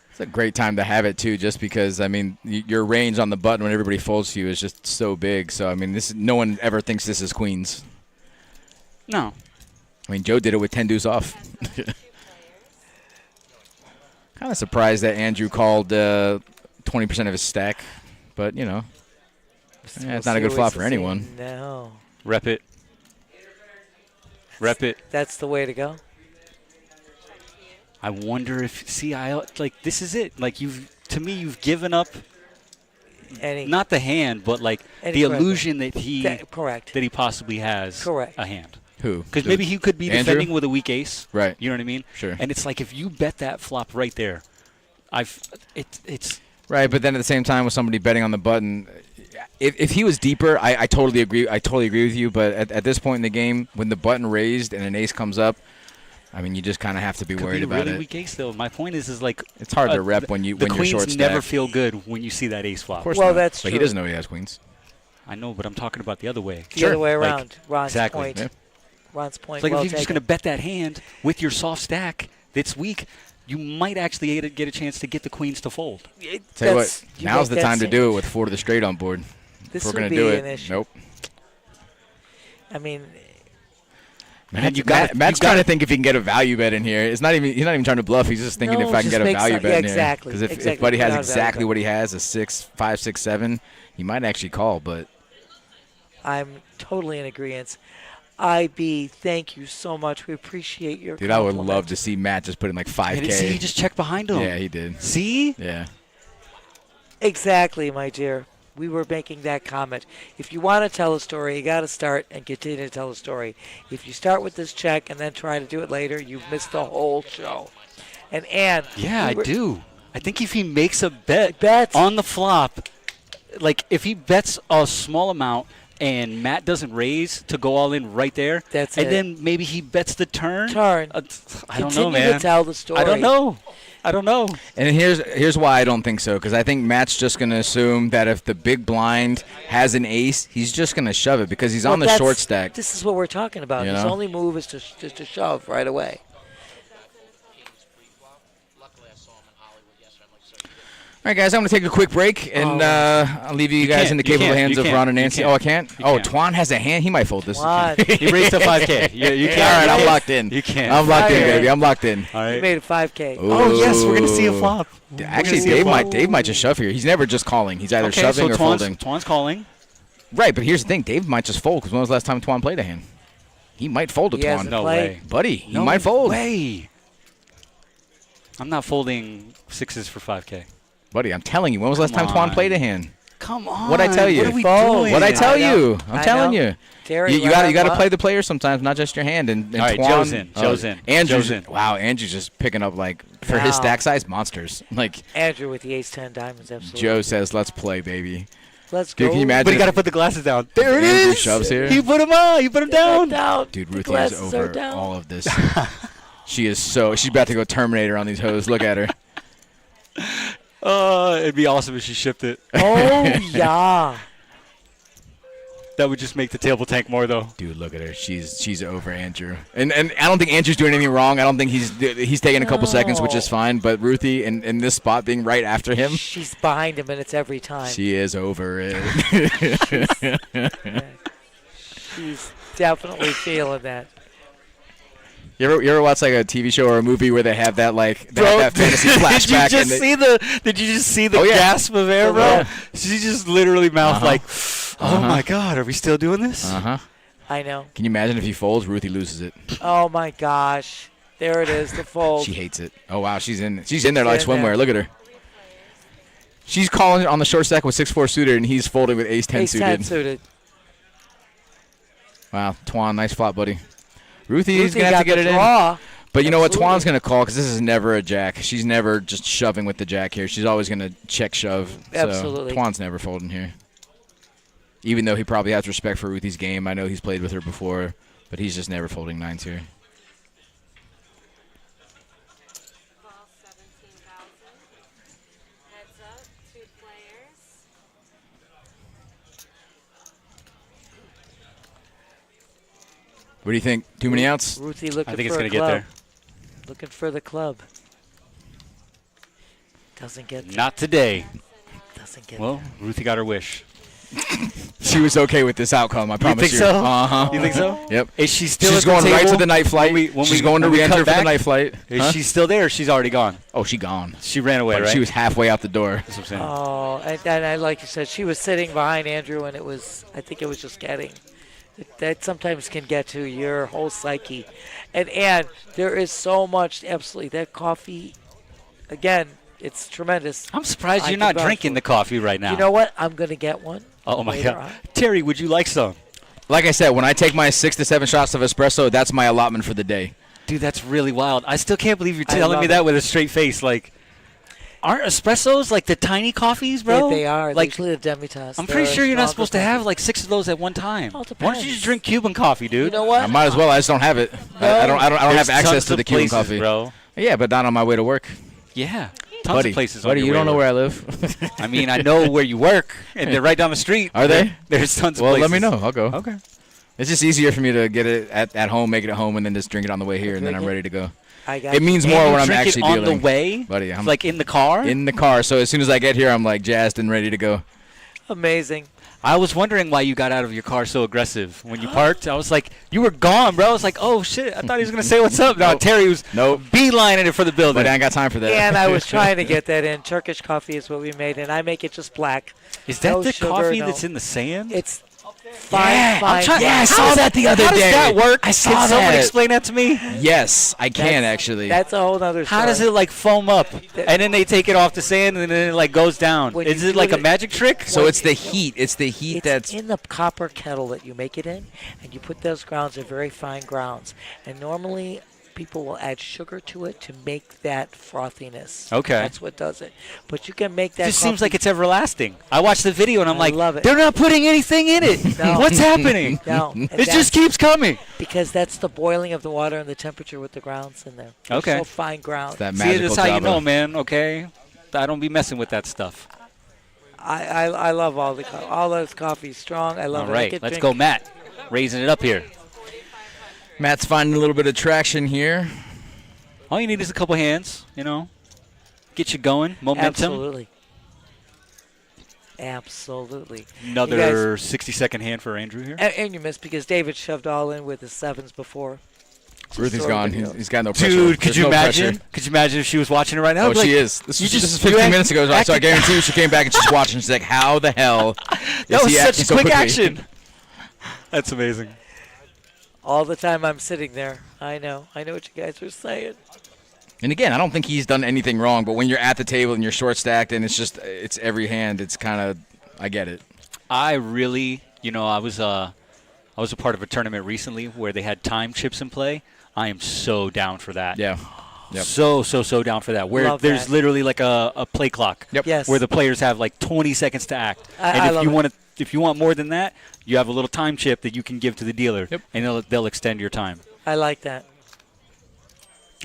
It's a great time to have it, too, just because, I mean, your range on the button when everybody folds to you is just so big. So, I mean, no one ever thinks this is queens. No. I mean, Joe did it with 10 deuce off. Kind of surprised that Andrew called 20% of his stack, but, you know, it's not a good flop for anyone. No. Rep it. Rep it. That's the way to go. I wonder if, this is it. Like, to me, you've given up Any, not the hand, but, like, Any the credit. illusion that correct. he possibly has Correct. a hand. Who? Because maybe he could be Andrew? defending with a weak ace. Right. You know what I mean? Sure. And it's like if you bet that flop right there, it's Right, but then at the same time, with somebody betting on the button, if he was deeper, I totally agree. I totally agree with you. But at this point in the game, when the button raised and an ace comes up, I mean, you just kind of have to be could worried be a about really it. weak ace though. My point is like It's hard to rep when the you're queens short stack. never feel good when you see that ace flop. Of course Well, not. that's But he true. doesn't know he has queens. I know, but I'm talking about the other way. The other way Like, around. Ron's exactly. point. Yeah. Ron's point. It's like well if you're just taken. going to bet that hand with your soft stack that's weak, you might actually get a chance to get the queens to fold. Tell you That's- what, you now's make the that time to same- do it with 4 to the straight on board. This If we're would going be to do an it, issue. nope. I mean, And you gotta- Matt's you trying gotta- to think if he can get a value bet in here. He's not even trying to bluff. He's just thinking No, if I can just get a make value some- bet yeah, in here. exactly, Because if exactly. Buddy Put has out a exactly value what he has, a 6, 5, 6, 7, he might actually call. But I'm totally in agreement. IB, thank you so much. We appreciate your dude, I would compliment. love to see Matt just put in like And 5K. see, he just checked behind him. Yeah, he did. See? Yeah. Exactly, my dear. We were making that comment. If you want to tell a story, you got to start and continue to tell a story. If you start with this check and then try to do it later, you've missed the whole show. And Ann, Yeah, we were- I do. I think if he makes a bet Bet. on the flop, like if he bets a small amount and Matt doesn't raise to go all in right there, That's and it. then maybe he bets the turn. Turn. I don't Continue know, man. to tell the story. I don't know. And here's why I don't think so. Because I think Matt's just going to assume that if the big blind has an ace, he's just going to shove it because he's on the Well, short that's- stack. This is what we're talking about. You His know? only move is to shove right away. All right, guys, I'm going to take a quick break, and I'll leave you guys can't, in the you capable can't, hands you of can't, Ron and you Nancy. can't. Oh, I can't? You Oh, can't. Twan has a hand. He might fold this. Juan, He raised to 5K. You All can't. right, I'm locked in. You can't. I'm locked in, Fire it. baby. I'm locked in. All you right. made a 5K. Oh yes, we're gonna see a Ooh. flop. Actually, see a Dave might just shove here. He's never just calling. He's either Okay, shoving so or folding. Twan's calling. Right, but here's the thing. Dave might just fold because when was the last time Twan played a hand? He might fold a He Twan. hasn't No played. way. Buddy, he No might fold. way. I'm not folding sixes for 5K. Buddy, I'm telling you. When was the last time Come Twan on. played a hand? Come on. What'd I tell you? What are we Fold. doing? What'd I tell I know. you? I'm I telling know. you. Terry, You right got on to what? play the player sometimes, not just your hand. And All right, Twan, Joe's in. Joe's in. Andrew's Joe's in. Wow, Andrew's just picking up like for his Wow. stack size monsters. Like Andrew with the ace-10 diamonds, absolutely. Joe says, "Let's play, baby." Let's Dude, go. can you imagine? But you got to put the glasses down. There it Andrew is. shoves here. He put him on. He put him down. Down. Dude, The Ruthie is glasses are over down. all of this. She's about to go Terminator on these hoes. Look at her. It'd be awesome if she shipped it. Oh, yeah. That would just make the table tank more, though. Dude, look at her. She's over Andrew. And I don't think Andrew's doing anything wrong. I don't think he's taking a couple seconds, which is fine. But Ruthie, in this spot being right after him. She's behind him, and it's every time. She is over it. She's definitely feeling that. You ever watch like a TV show or a movie where they have that that fantasy flashback? Did you just see the gasp of air, bro? Yeah. She just literally mouthed like, "Oh my God, are we still doing this?" I know. Can you imagine if he folds, Ruthie loses it? Oh my gosh. There it is, the fold. She hates it. Oh wow, she's in there like in swimwear. there. Look at her. She's calling on the short stack with 6-4 suited, and he's folding with ace-10 suited. Ace-10 suited. Wow, Twan, nice flop, buddy. Ruthie's going to have to get it draw. in. But you know what? Absolutely. Twan's going to call because this is never a jack. She's never just shoving with the jack here. She's always going to check shove. Absolutely. So Twan's never folding here. Even though he probably has respect for Ruthie's game. I know he's played with her before, but he's just never folding nines here. Ball 17,000. Heads up, 2 players. What do you think? Too many outs? Ruthie looking I think for it's a going to get club. there. Looking for the club. Doesn't get there. Not today. Doesn't get Well, there. Ruthie got her wish. She was okay with this outcome, I promise think so? Uh-huh. You think so? Yep. Is she still She's at the going right table? to the night flight. She's going to when we re-enter cut for the back? night flight. Is Huh? she still there or she's already gone? Oh, she gone. She ran away, Like, right? she was halfway out the door. That's what I'm saying. Oh, and I, like you said, she was sitting behind Andrew, and I think it was just getting. That sometimes can get to your whole psyche. And there is so much, absolutely, that coffee, again, it's tremendous. I'm surprised I you're can not vouch drinking for the it. coffee right now. You know what? I'm going to get one. Oh, my later God. on. Terry, would you like some? Like I said, when I take my 6 to 7 shots of espresso, that's my allotment for the day. Dude, that's really wild. I still can't believe you're I telling love me it. that with a straight face. Like, aren't espressos like the tiny coffees, bro? They are. Like, Usually the demitas. I'm They're pretty sure you're not stronger supposed to coffee. have like 6 of those at one time. Well, it Why don't you depends. just drink Cuban coffee, dude? You know what? I might as well. I just don't have it. I don't have There's access tons to of the Cuban places, coffee. bro. Yeah, but not on my way to work. Yeah. Tons Buddy, of places. buddy, on you your don't know way where I to live. work. I mean, I know where you work, and they're right down the street. Are they? There's tons of Well, places. let me know. I'll go. Okay. It's just easier for me to get it at home, make it at home, and then just drink it on the way here, and then I'm ready to go. I got It means And more you when I'm drink actually it on dealing. the way, Buddy, I'm like in the car. in the car. So as soon as I get here, I'm like jazzed and ready to go. Amazing. I was wondering why you got out of your car so aggressive when you parked. I was like, you were gone, bro. I was like, oh shit, I thought he was gonna say what's up. No, Nope. Terry was Nope. beelining it for the building. But I ain't got time for that. And I was trying to get that in. Turkish coffee is what we made, and I make it just black. Is that No the sugar, coffee no. that's in the sand? It's fine, fine. Yeah, I How saw does- that the other How day. does that work? I saw Can someone that. explain that to me? Yes, I can That's- actually. That's a whole other story. How does it like foam up, and then they take it off the sand, and then it like goes down? When Is you it like do a it- magic trick? So it's the heat. It's the heat It's that's. in the copper kettle that you make it in, and you put those grounds. They're very fine grounds, and normally people will add sugar to it to make that frothiness. Okay. That's what does it. But you can make that. It just seems coffee- like it's everlasting. I watched the video and I'm I like, love it. they're not putting anything in it. No. What's happening? No, and It just that's keeps coming. because that's the boiling of the water and the temperature with the grounds in there. They're Okay. So fine ground. that See, magical that's how you Java. know, man. Okay, I don't be messing with that stuff. I love all those coffees. Strong. I love All it. I right, could let's drink- go, Matt. Raising it up here. Matt's finding a little bit of traction here. All you need is a couple hands, you know, get you going, momentum. Absolutely. Absolutely. Another 60-second hand for Andrew here. And you missed because David shoved all in with his sevens before. Ruthie's Sort of gone. video. He's got no pressure. Dude, could There's you no imagine? pressure. Could you imagine if she was watching it right now? Oh, I'd be she like, is. This you is just- 15 you minutes ago. So I acted- guarantee you she came back and she's watching. She's like, how the hell That is was he such acting so quick quickly? action. That's amazing. All the time I'm sitting there. I know what you guys are saying. And again, I don't think he's done anything wrong, but when you're at the table and you're short stacked and it's every hand, it's kind of, I get it. I really, I was a part of a tournament recently where they had time chips in play. I am so down for that. Yeah. Yep. So down for that. Where Love there's that. literally like a play clock. Yep. Yes. Where the players have like 20 seconds to act. I And if love you it. want to, if you want more than that, you have a little time chip that you can give to the dealer, Yep. and they'll extend your time. I like that.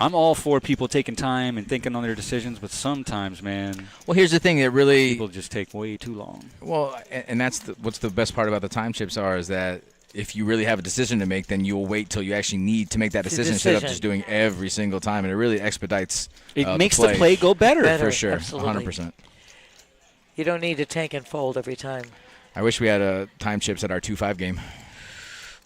I'm all for people taking time and thinking on their decisions, but sometimes, man, Well, here's the thing that really people just take way too long. well, and that's what's the best part about the time chips is that if you really have a decision to make, then you'll wait till you actually need to make that decision instead of just doing every single time, and it really expedites. It makes the play go better. For sure, absolutely. 100%. You don't need to tank and fold every time. I wish we had time chips at our 2-5 game.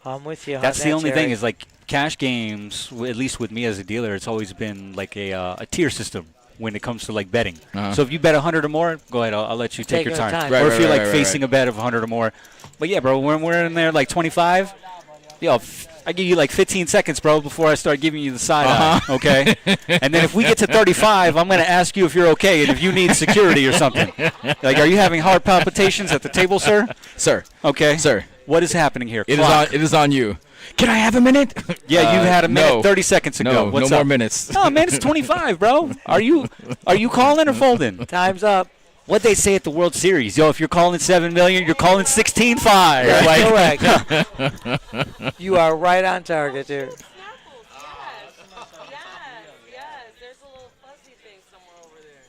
I'm with you. That's on the that, only Jerry. thing is like cash games. At least with me as a dealer, it's always been like a tier system when it comes to like betting. Uh-huh. So if you bet 100 or more, go ahead. I'll let you take your time. Right, or right, if you're right, like right, facing right. a bet of 100 or more. But yeah, bro, when we're in there like 25, I give you like 15 seconds, bro, before I start giving you the side eye, okay? And then if we get to 35, I'm going to ask you if you're okay and if you need security or something. Like, are you having heart palpitations at the table, sir? Sir. Okay. Sir. What is happening here? It Clock. is on you. Can I have a minute? Yeah, you had a minute, no. 30 seconds ago. No, What's no up? more minutes. Oh, man, it's 25, bro. Are you calling or folding? Time's up. What they say at the World Series, yo, if you're calling 7 million, you're calling 16.5. That's Like, correct. You are right on target, dude. Snapples, yes. Yes. There's a little fuzzy thing somewhere over there.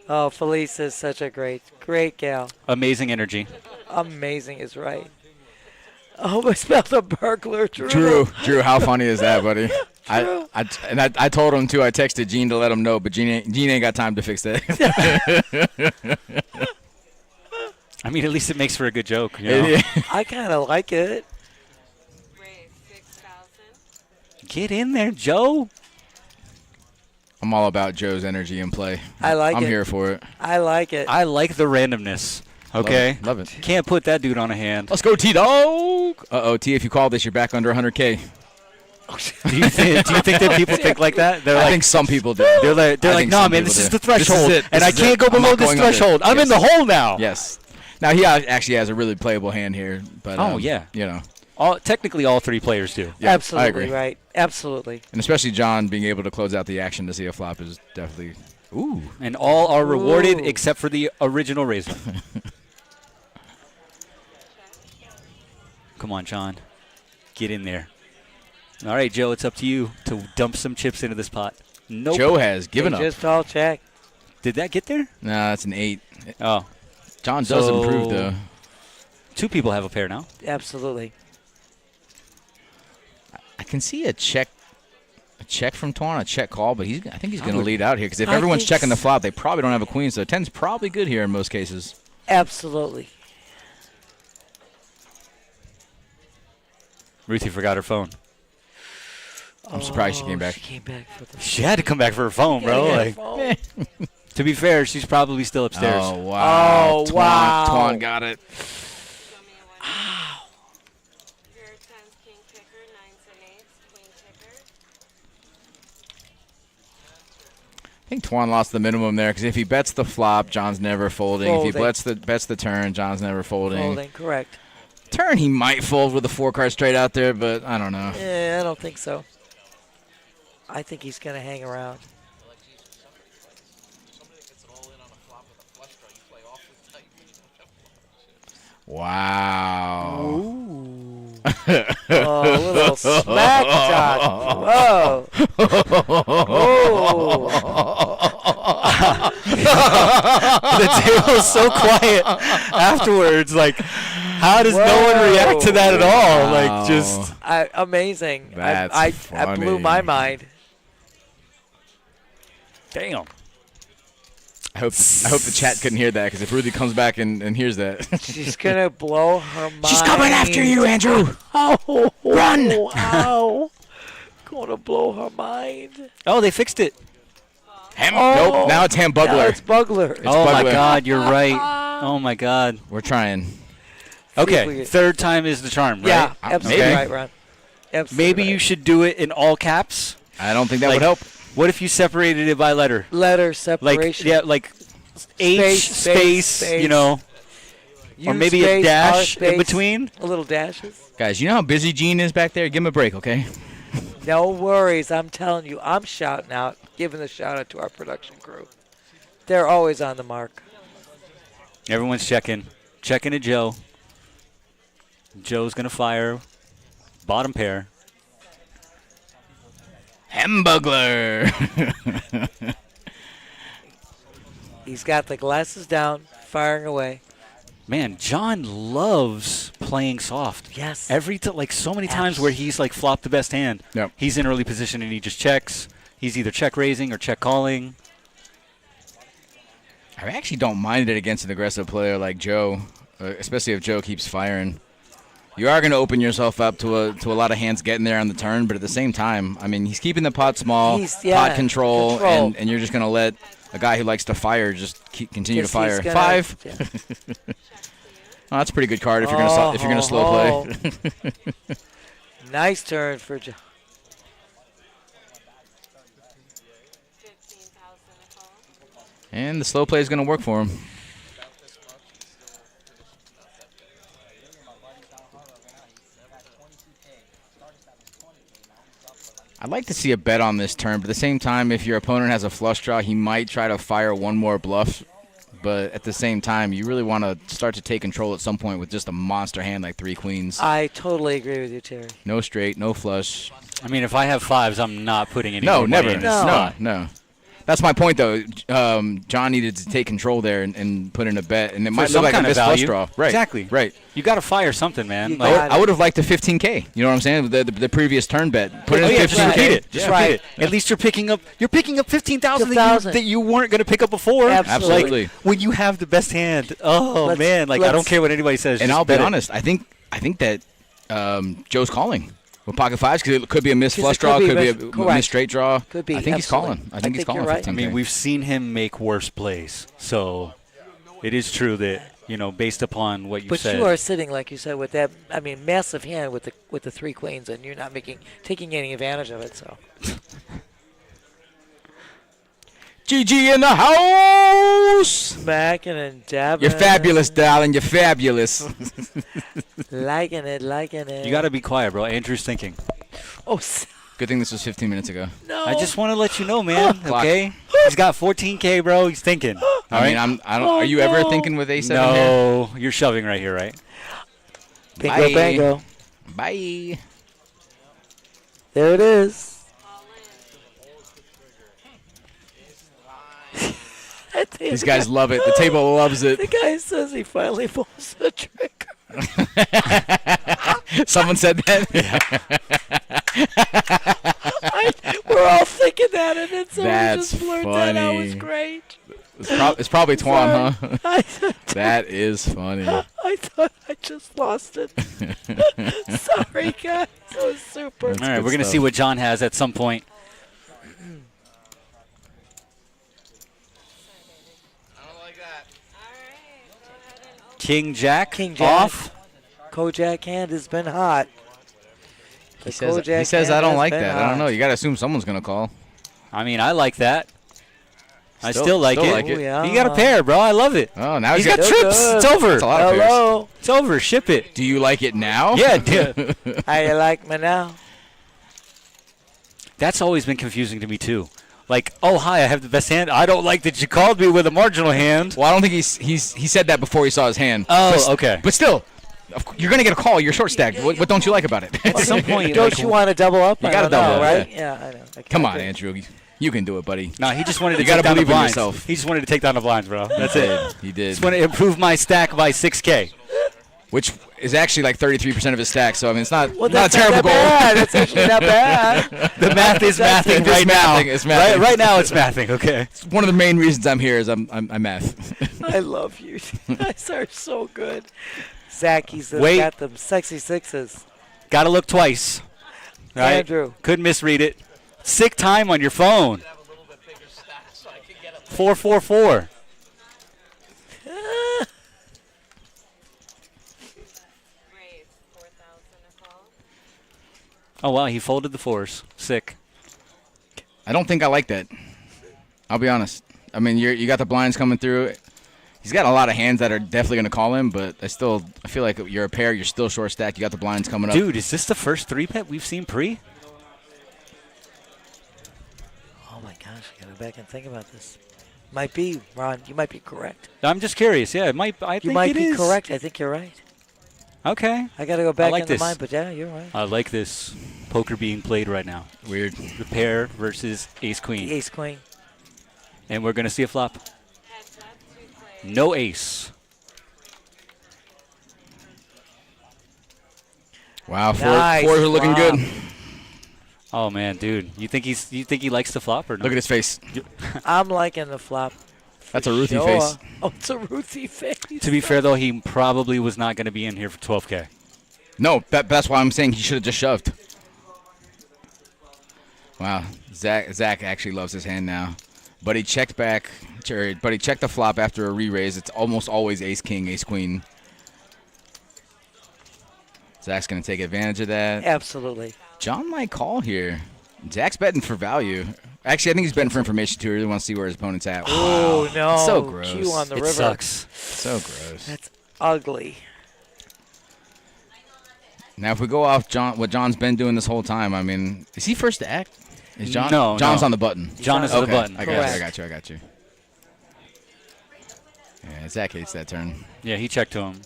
Oh, Felice is such a great gal. amazing energy. Amazing is right. Oh, I smelled a burglar, Drew. Drew, how funny is that, buddy? I told him too. I texted Gene to let him know, but Gene ain't got time to fix that. I mean, at least it makes for a good joke. You know? I kind of like it. Raise 6,000. Get in there, Joe. I'm all about Joe's energy in play. I like I'm it. here for it. I like it. I like the randomness. Okay? Love it. Can't put that dude on a hand. Let's go, T-Dog. Uh-oh, T, if you call this, you're back under 100K. Do you think that people think like that? They're I like, think some people do. they're like, I nah, think some man, people this is do. the threshold, This is it. and This I is can't it. go I'm below not this going under. threshold. I'm in Yes. the hole now. Yes. Now, he actually has a really playable hand here. But, Oh, yeah. You know. Technically, all three players do. Yeah, I Absolutely agree. right. Absolutely. And especially John being able to close out the action to see a flop is definitely. Ooh. And all are rewarded Ooh. except for the original raiser. Come on, John. Get in there. All right, Joe, it's up to you to dump some chips into this pot. Nope. Joe has given They up. just all check. Did that get there? Nah, that's an 8. Oh. John does So- improve, though. Two people have a pair now. Absolutely. I can see a check from Twan, a check call, but I think he's going to would- lead out here because if I everyone's think checking the s- flop, they probably don't have a queen, so 10's probably good here in most cases. Absolutely. Ruthie forgot her phone. I'm surprised she came back. She came back for the She had to come back for her phone, bro. Yeah, Like, phone. to be fair, she's probably still upstairs. Oh, wow. Oh, wow. Twan got it. Show me a weapon. Here are 10s, king kicker, 9s and 8s, queen kicker. I think Twan lost the minimum there because if he bets the flop, John's never folding. If he Folding. bets the turn, John's never folding. Folding, correct. Turn, he might fold with a 4-card straight out there, but I don't know. Yeah, I don't think so. I think he's going to hang around. Wow. Oh, a little smack shot. Whoa. Oh. The table's so quiet afterwards. Like, how does no one react to that at all? Like, just Amazing. That's I blew funny. my mind. damn. I hope the chat couldn't hear that because if Ruthie comes back and hears that. She's going to blow her mind. She's coming after you, Andrew. Oh, Run. Ow. Going to blow her mind. Oh, they fixed it. Nope, now it's Now Hambugler. it's Bugler. Oh my Bugler. God, you're right. Oh my God. We're trying. Okay, third time is the charm, right? Yeah, absolutely Maybe. right, Ron. Absolutely Maybe right. you should do it in all caps. I don't think that Like, would help. What if you separated it by letter? Letter Like, separation. yeah, like H space, you know, or U maybe a space, R dash in space, between. A little dashes. Guys, you know how busy Gene is back there? Give him a break, okay? No worries. I'm telling you, I'm shouting out, giving the shout out to our production crew. They're always on the mark. Everyone's checking at Joe. Joe's gonna fire bottom pair. Hamburglar. He's got the glasses down, firing away. Man, John loves playing soft. Yes. Like so many times where he's like flopped the best hand. Yep. He's in early position and he just checks. He's either check raising or check calling. I actually don't mind it against an aggressive player like Joe, especially if Joe keeps firing. You are going to open yourself up to a lot of hands getting there on the turn, but at the same time, I mean, he's keeping the pot small, pot control. And you're just going to let a guy who likes to fire just continue to fire. 5. Yeah. Oh, that's a pretty good card if you're going to slow play. Nice turn for Joe. 15,000 a call. And the slow play is going to work for him. I'd like to see a bet on this turn, but at the same time, if your opponent has a flush draw, he might try to fire one more bluff. But at the same time, you really want to start to take control at some point with just a monster hand like 3 queens. I totally agree with you, Terry. No straight, no flush. I mean, if I have 5s, I'm not putting any No, more never. money in this No. spot. No. That's my point, though. John needed to take control there and put in a bet, and it might some look like kind a of missed flush value. draw. Right. Exactly. Right. You got to fire something, man. You Like, got I would have liked the 15K. You know what I'm saying? The previous turn bet. Put in oh, yeah, 15K. just repeat it. Just Yeah. repeat it. At least you're picking up 15,000 15,000. that you weren't going to pick up before. Absolutely. Like, when you have the best hand, Let's- man, like I don't care what anybody says. And just I'll be bet it. honest. I think that Joe's calling with pocket 5s because it could be a missed 'Cause flush it could draw, be could be a correct. missed straight draw. Could be, I think he's absolutely. calling. I think he's you're calling right. 15K. I mean, we've seen him make worse plays, so it is true that based upon what you But said. you are sitting, like you said, with that, I mean, massive hand with the 3 queens, and you're not taking any advantage of it, so. GG in the house. Smacking and dabbing. You're fabulous, darling. You're fabulous. Liking it. You got to be quiet, bro. Andrew's thinking. Oh, Good thing this was 15 minutes ago. no. I just want to let you know, man. Clock. Okay, he's got 14K, bro. He's thinking. All I right. mean, are you ever thinking with A7 here? No, you're shoving right here, right? Bingo Bye. bango. Bye. There it is. These guys love it. The table loves it. The guy says he finally pulls the trigger. Someone said that? We're all thinking that, and then someone That's just blurted that out. It was funny. great. It's probably Twan, huh? I, That is funny. I thought I just lost it. Sorry, guys. It was super. All right, good we're gonna stuff. see what John has at some point. All right, go ahead and open. King Jack. King Jack. Off. Kojak hand has been hot. The He says Kojak hand I don't has like been that. I don't hot. know. You got to assume someone's going to call. I mean, I like that. I Still- still like still it. like it. Oh, yeah. You got a pair, bro. I love it. Oh, now He's he's got got Still trips. good. It's over. That's a lot of pairs. Hello. It's over. Ship it. Do you like it now? Yeah, dude. How you like me now? That's always been confusing to me too. Like, oh hi, I have the best hand. I don't like that you called me with a marginal hand. Well, I don't think he said that before he saw his hand. Oh, But okay. But still, you're going to get a call. You're short stacked. What don't you like about it? At some point, Don't like, you want to double up? You I gotta don't know, double up, right? Yeah, I know. I Come can't on, do it. Andrew. You can do it, buddy. No, he just wanted to You gotta take down the believe in blinds. yourself. He just wanted to take down the blinds, bro. That's it. He did. Just want to improve my stack by 6K. Which is actually like 33% of his stack. So, I mean, it's not, Well, not a that's terrible not goal. that bad. That's actually not bad. The math is mathing It's right now. mathing, it's mathing. Right now, it's mathing. Okay. One of the main reasons I'm here is I'm math. I love you. You guys are so good. Zach, he's Wait. got them sexy sixes. Got to look twice. Right? Andrew. Couldn't misread it. Sick time on your phone. 444. Raise 4,000 a call. Oh wow, he folded the fours. Sick. I don't think I like that. I'll be honest. I mean, you got the blinds coming through. He's got a lot of hands that are definitely going to call him, but I feel like you're a pair. You're still short stacked. You got the blinds coming up. Dude, is this the first 3-bet we've seen pre? Oh my gosh, I gotta go back and think about this. Might be, Ron. You might be correct. I'm just curious. Yeah, it might. I You think might it be is. correct. I think you're right. Okay. I got to go back like into this. mine, but yeah, you're right. I like this poker being played right now. Weird. The pair versus ace-queen. Ace queen. And we're going to see a flop. Heads up, 2 players. No ace. Wow, Nice fours are looking flop. good. Oh man, dude. You think he likes to flop or no? Look at his face. I'm liking the flop. That's a Ruthie Sure. face. Oh, it's a Ruthie face. To be fair though, he probably was not going to be in here for 12K. No, that's why I'm saying he should have just shoved. Wow, Zach actually loves his hand now. But he checked back, but he checked the flop after a re-raise. It's almost always ace-king, ace-queen. Zach's going to take advantage of that. Absolutely. John might call here. Zach's betting for value. Actually, I think he's betting for information, too. He really wants to see where his opponent's at. Oh, no. It's so gross. Q on the It river. sucks. So gross. That's ugly. Now, if we go off what John's been doing this whole time, I mean, is he first to act? Is John? No, John's no. on the button. John is on the button. I got you. Yeah, Zach hates that turn. Yeah, he checked to him.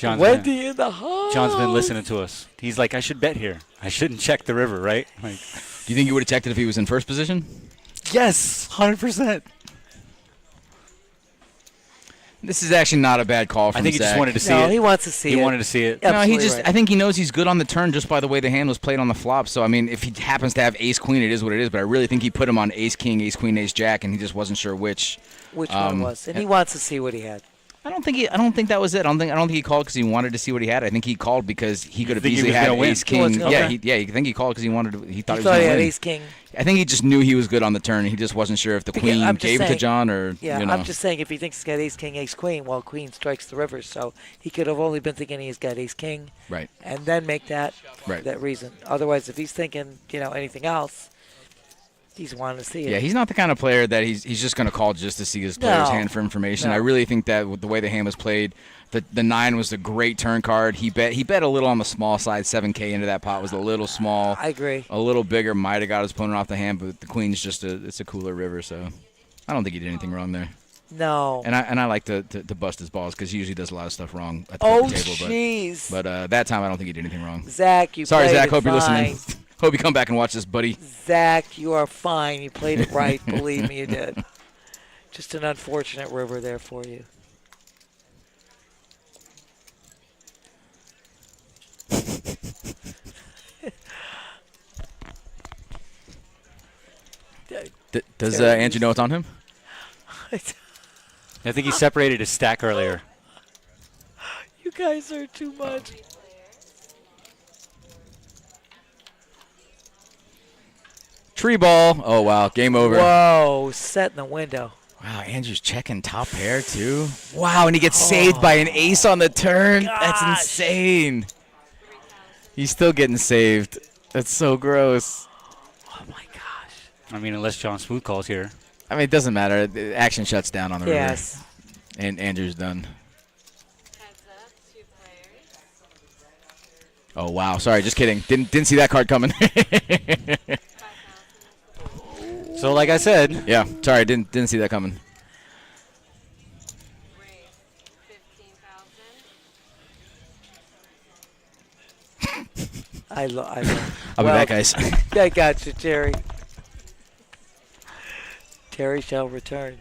Wendy in the house. John's been listening to us. He's like, I should bet here. I shouldn't check the river, right? Like, Do you think he would have checked it if he was in first position? yes, 100%. This is actually not a bad call from I think he Zach. just wanted to see No, it. he wants to see it. He wanted to see it. Yeah. No, he Absolutely just. right. I think he knows he's good on the turn just by the way the hand was played on the flop. So I mean, if he happens to have ace queen, it is what it is. But I really think he put him on ace king, ace queen, ace jack, and he just wasn't sure which. Which one it was. And he wants to see what he had. I don't think that was it. I don't think he called because he wanted to see what he had. I think he called because he could have think he easily was had gonna win? ace He was king. gonna- Yeah, okay. I think he called because he wanted to. He thought He he was thought going he to had win. ace king. I think he just knew he was good on the turn. He just wasn't sure if the queen I'm just gave it to saying- John or Yeah, you know. I'm just saying if he thinks he's got ace king, ace queen, well, queen strikes the river. So he could have only been thinking he's got ace king Right. and then make that Right. that reason. Otherwise, if he's thinking, anything else, he's wanting to see it. Yeah, he's not the kind of player that he's just going to call just to see his player's No. hand for information. No. I really think that with the way the hand was played, the 9 was a great turn card. He bet a little on the small side. 7K into that pot was a little small. I agree. A little bigger might have got his opponent off the hand, but the queen's just it's a cooler river, so I don't think he did anything wrong there. No. And I like to bust his balls because he usually does a lot of stuff wrong at the Oh, poker table. jeez. But that time I don't think he did anything wrong. Zach, you Sorry, played Zach. it Hope you're fine. listening. Hope you come back and watch this, buddy. Zach, you are fine. You played it right. Believe me, you did. Just an unfortunate river there for you. Does Andrew know what's on him? I think he separated his stack earlier. You guys are too much. Tree ball. Oh, wow. Game over. Whoa, set in the window. Wow, Andrew's checking top pair, too. Wow, and he gets saved by an ace on the turn. That's Gosh. insane. He's still getting saved. That's so gross. Oh, my gosh. I mean, unless John Smooth calls here. I mean, it doesn't matter. The action shuts down on the Yes. river. And Andrew's done. Heads up, 2 players. Oh, wow. Sorry, just kidding. Didn't see that card coming. 5,000. So, like I said, Yeah, sorry, didn't see that coming. Raise 15,000. I love. I'll be back, guys. I got you, Terry. Terry shall return.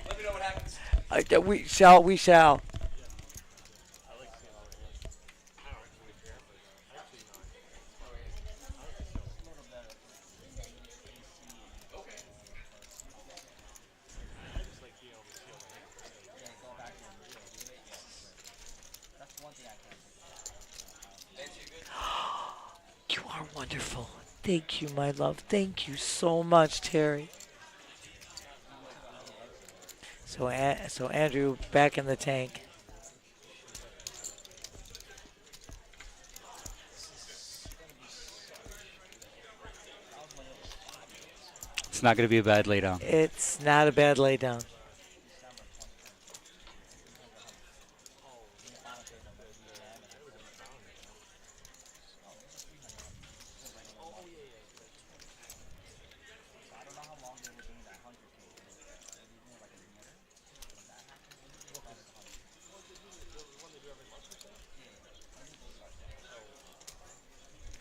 Let me know what happens. We shall. We shall. You are wonderful. Thank you, my love. Thank you so much, Terry. So Andrew back in the tank. it's not going to be a bad laydown. It's not a bad laydown.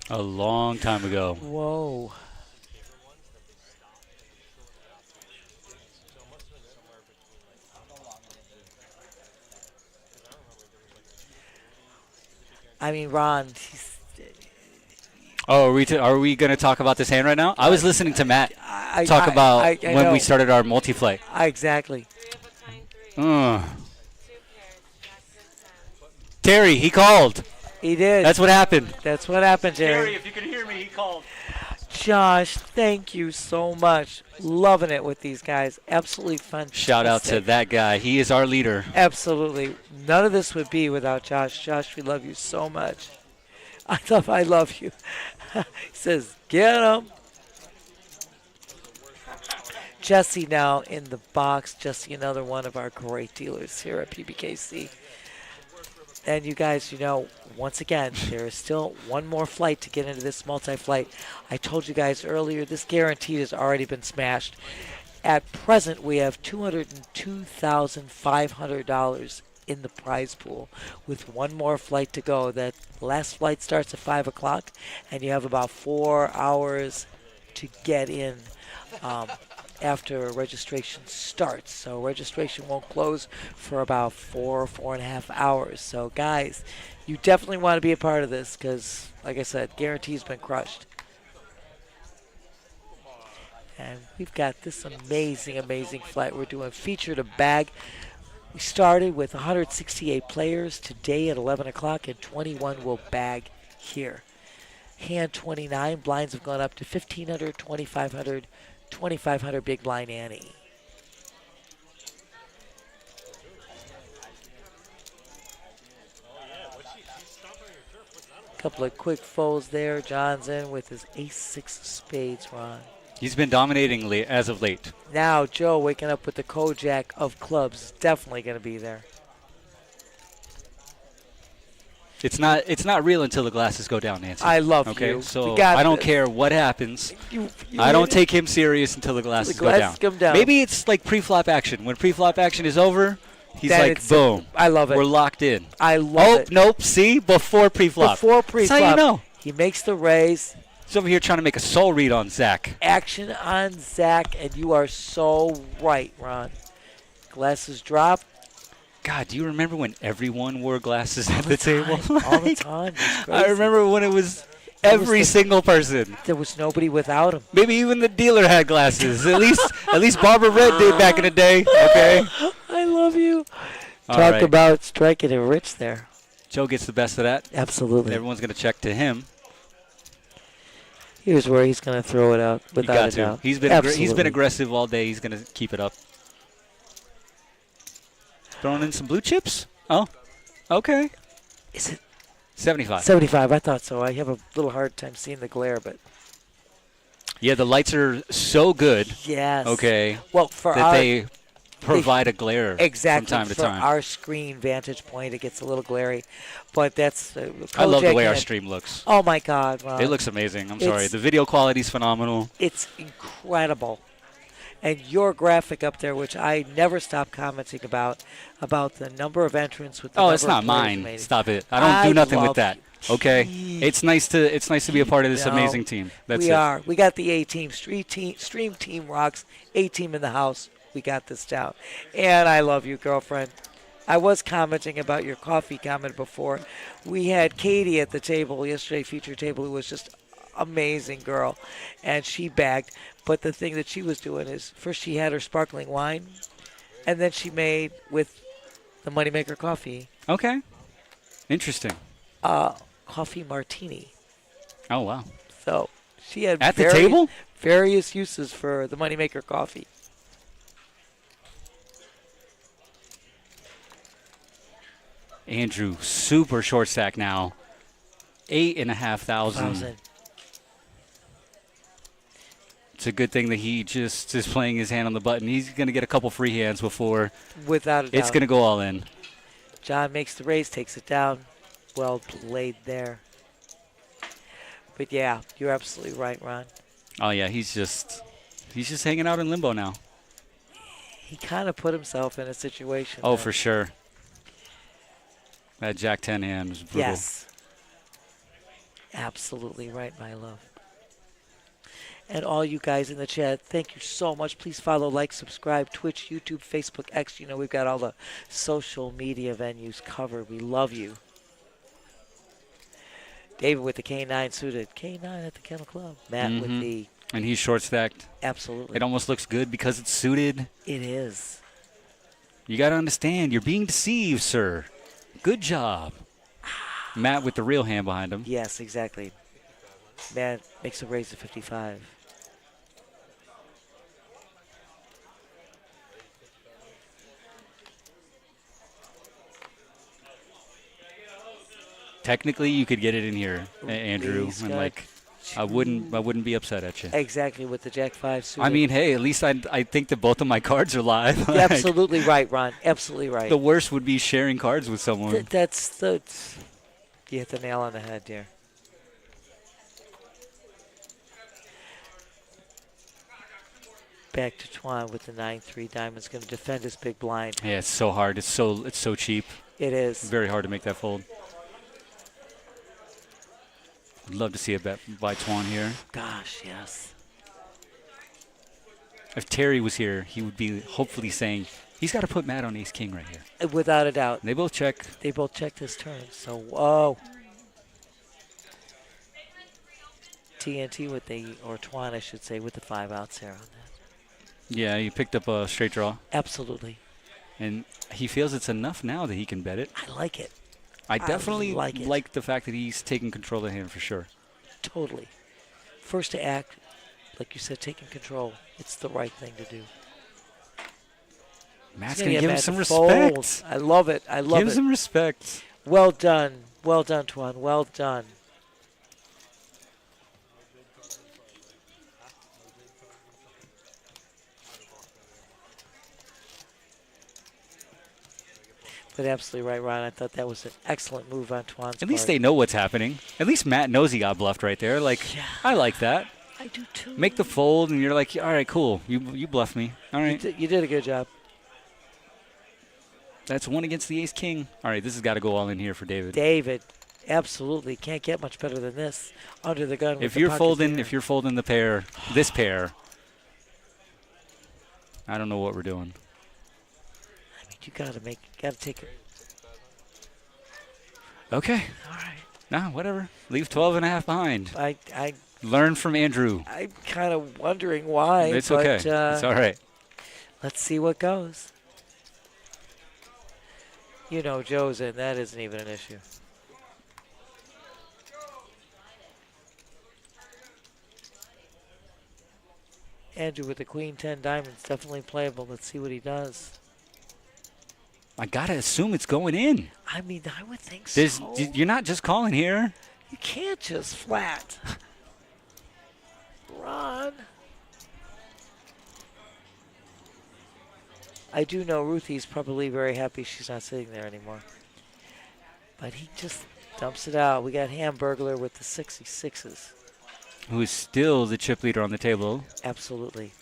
A long time ago. Whoa. I mean, Ron, Oh, are we going to talk about this hand right now? I was listening to Matt talk about I when know. we started our multi-flight. Exactly. 3 of a kind 3. 2 Uh, pairs. Jack 10. Terry, he called. He did. That's what happened. That's what happened, Jerry. if you can hear me, he called. Josh, thank you so much. Loving it with these guys. Absolutely fun. Shout out to that guy. He is our leader. Absolutely. None of this would be without Josh. Josh, we love you so much. I love you. He says, get him. Jesse now in the box. Jesse, another one of our great dealers here at PBKC. And you guys, you know, once again, there is still one more flight to get into this multi-flight. I told you guys earlier, this guaranteed has already been smashed. At present, we have $202,500 in the prize pool with one more flight to go. That last flight starts at 5 o'clock, and you have about 4 hours to get in after registration starts. So registration won't close for about 4.5 hours. So guys, you definitely want to be a part of this because, like I said, guarantee's been crushed. And we've got this amazing, amazing flight. We're doing feature to bag. We started with 168 players today at 11 o'clock, and 21 will bag here. Hand 29, blinds have gone up to 1,500, 2,500, 2,500 big blind Annie. Couple of quick folds there. John's in with his ace-6 spades, Ron. He's been dominating as of late. Now Joe waking up with the Kojak of clubs. Definitely going to be there. It's not real until the glasses go down, Nancy. I love okay? you. So We got I don't this. care what happens. You I don't take him serious until the glasses, come down. Maybe it's like pre-flop action. When pre-flop action is over, he's Then like, it's- boom. I love it. We're locked in. I love it. Nope. See? Before pre-flop. Before pre-flop. That's how you know. He makes the raise. He's over here trying to make a soul read on Zach. Action on Zach, and you are so right, Ron. Glasses drop. God, do you remember when everyone wore glasses at All the table? time, all the time. It's I crazy. remember when it was every single person. There was nobody without him. Maybe even the dealer had glasses. At least Barbara Red did back in the day. Okay. I love you. All Talk right. about striking it rich there. Joe gets the best of that. Absolutely. Everyone's going to check to him. Here's where he's going to throw it out He without got a to. doubt. He's been Absolutely. aggressive all day. He's going to keep it up. Throwing in some blue chips? Oh, okay. Is it 75. 75? I thought so. I have a little hard time seeing the glare, but Yeah, the lights are so good. yes. Okay. Well, for That our they provide a glare exactly from time to for time. our screen vantage point, it gets a little glary, but that's. I love the Kojak way our had- stream looks. Oh my God, Ron! It looks amazing. I'm It's- sorry. The video quality's phenomenal. It's incredible. And your graphic up there, which I never stop commenting about the number of entrants with the Oh, number it's of not players mine. made. Stop it. I don't do nothing love with that. you. Okay. Jeez. It's nice to be a part of this No, amazing team. That's we it. are. We got the A team. Stream team rocks. A team in the house. We got this down. And I love you, girlfriend. I was commenting about your coffee comment before. We had Katie at the table yesterday, feature table, who was just amazing girl, and she bagged. But the thing that she was doing is first she had her sparkling wine, and then she made with the Moneymaker coffee, Okay. Interesting. coffee martini. Oh, wow. So she had At the table? various uses for the Moneymaker coffee. Andrew, super short stack now. 8,500. It's a good thing that he just is playing his hand on the button. He's going to get a couple free hands before Without a doubt. it's going to go all in. John makes the raise, takes it down. Well played there. But yeah, you're absolutely right, Ron. Oh, yeah, he's just hanging out in limbo now. He kind of put himself in a situation. Oh, that- for sure. That Jack 10 hand was brutal. Yes. Absolutely right, my love. And all you guys in the chat, thank you so much. Please follow, like, subscribe, Twitch, YouTube, Facebook, X. You know, we've got all the social media venues covered. We love you. David with the K9 suited. K9 at the Kennel Club. Matt with the... And he's short stacked. Absolutely. It almost looks good because it's suited. It is. You got to understand, you're being deceived, sir. Good job. Matt with the real hand behind him. Yes, exactly. Matt makes a raise to 55. Technically, you could get it in here, Andrew, He's and got like, I wouldn't be upset at you. Exactly, with the Jack 5 suited. I mean, hey, at least I think that both of my cards are live. You're absolutely right, Ron. Absolutely right. The worst would be sharing cards with someone. That's you hit the nail on the head, dear. Back to Twan with the 9-3 diamond's going to defend his big blind. Yeah, it's so hard. It's so cheap. It is. Very hard to make that fold. I'd love to see a bet by Twan here. Gosh, yes. If Terry was here, he would be hopefully saying, he's got to put Matt on ace-king right here. Without a doubt. They both check. They both checked this turn, so whoa. TNT with the, or Twan, I should say, with the 5 outs there on that. Yeah, he picked up a straight draw. Absolutely. And he feels it's enough now that he can bet it. I like it. I definitely like like the fact that he's taking control of the hand for sure. Totally. First to act, like you said, taking control. It's the right thing to do. Matt's He's going to get give him Matt some to fold. respect. I love it. I love Give it. some respect. Well done. Well done, Twan. Well done. But absolutely right, Ron. I thought that was an excellent move on Twan's At least part. they know what's happening. At least Matt knows he got bluffed right there. Like, Yeah. I like that. I do too. Make the fold, and you're like, all right, cool. You bluffed me. All right. You did a good job. That's one against the ace-king. All right, this has got to go all in here for David. David, absolutely. Can't get much better than this. Under the gun with If the you're pocket folding, there. if you're folding the pair, this pair, I don't know what we're doing. I mean, you gotta take it. Okay. All right. Nah, whatever. Leave 12.5 behind. I Learn from Andrew. I'm kind of wondering why. It's but, okay. It's all right. Let's see what goes. You know, Joe's in. That isn't even an issue. Andrew with the Queen 10 diamonds, definitely playable. Let's see what he does. I got to assume it's going in. I mean, I would think There's, so. you're not just calling here. You can't just flat. Ron. I do know Ruthie's probably very happy she's not sitting there anymore. But he just dumps it out. We got Hamburglar with the 66s. Who is still the chip leader on the table. Absolutely.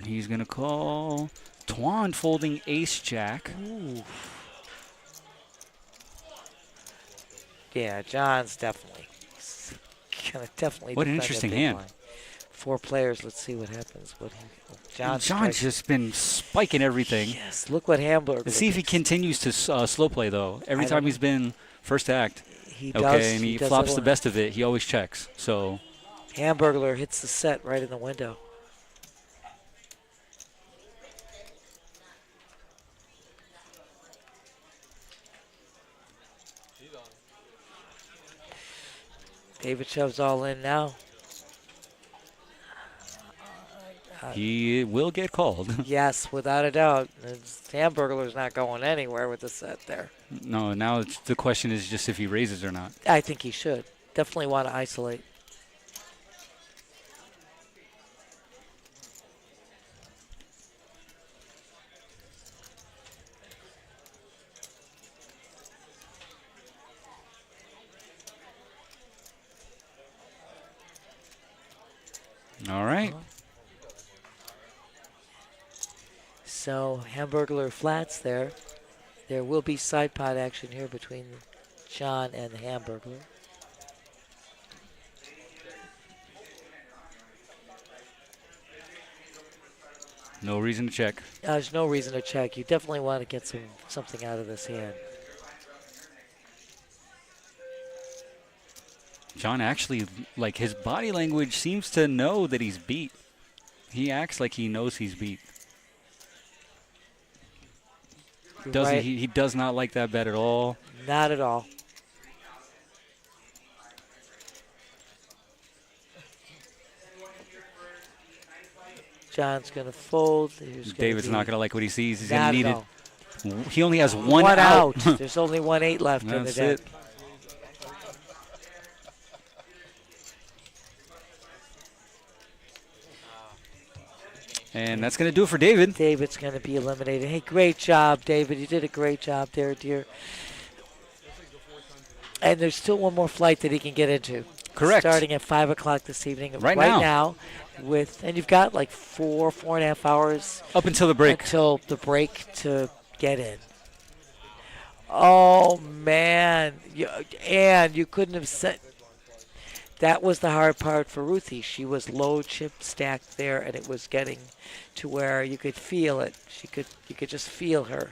He's going to call Twan folding ace-jack. Ooh. Yeah, John's definitely. Gonna definitely. What an defend that interesting big hand. line. 4 players. Let's see what happens. John's strikes. just been spiking everything. Yes, look what Hamburger. Let's see if he continues to slow play, though. Every I time don't- he's been first act. He does. Okay, and he does flops it the a lot. best of it. He always checks. So Hamburglar hits the set right in the window. David shoves all in now. he will get called. Yes, without a doubt. Hamburglar's not going anywhere with the set there. No, now the question is just if he raises or not. I think he should. Definitely want to isolate. All right. So Hamburglar flats there. There will be side pot action here between John and the Hamburglar. No reason to check. There's no reason to check. You definitely want to get something out of this hand. John actually, like, his body language seems to know that he's beat. He acts like he knows he's beat. Does Right. he does not like that bet at all. Not at all. John's going to fold. David's not going to like what he sees. He's going Not to need at it. all. He only has one out. There's only 1-8 left in the That's deck. it. And that's going to do it for David. David's going to be eliminated. Hey, great job, David. You did a great job there, dear. And there's still one more flight that he can get into. Correct. Starting at 5 o'clock this evening. Right now. And you've got like 4.5 hours. Up until the break. Until the break to get in. Oh, man. You couldn't have said. That was the hard part for Ruthie. She was low chip stacked there, and it was getting to where you could feel it. You could just feel her.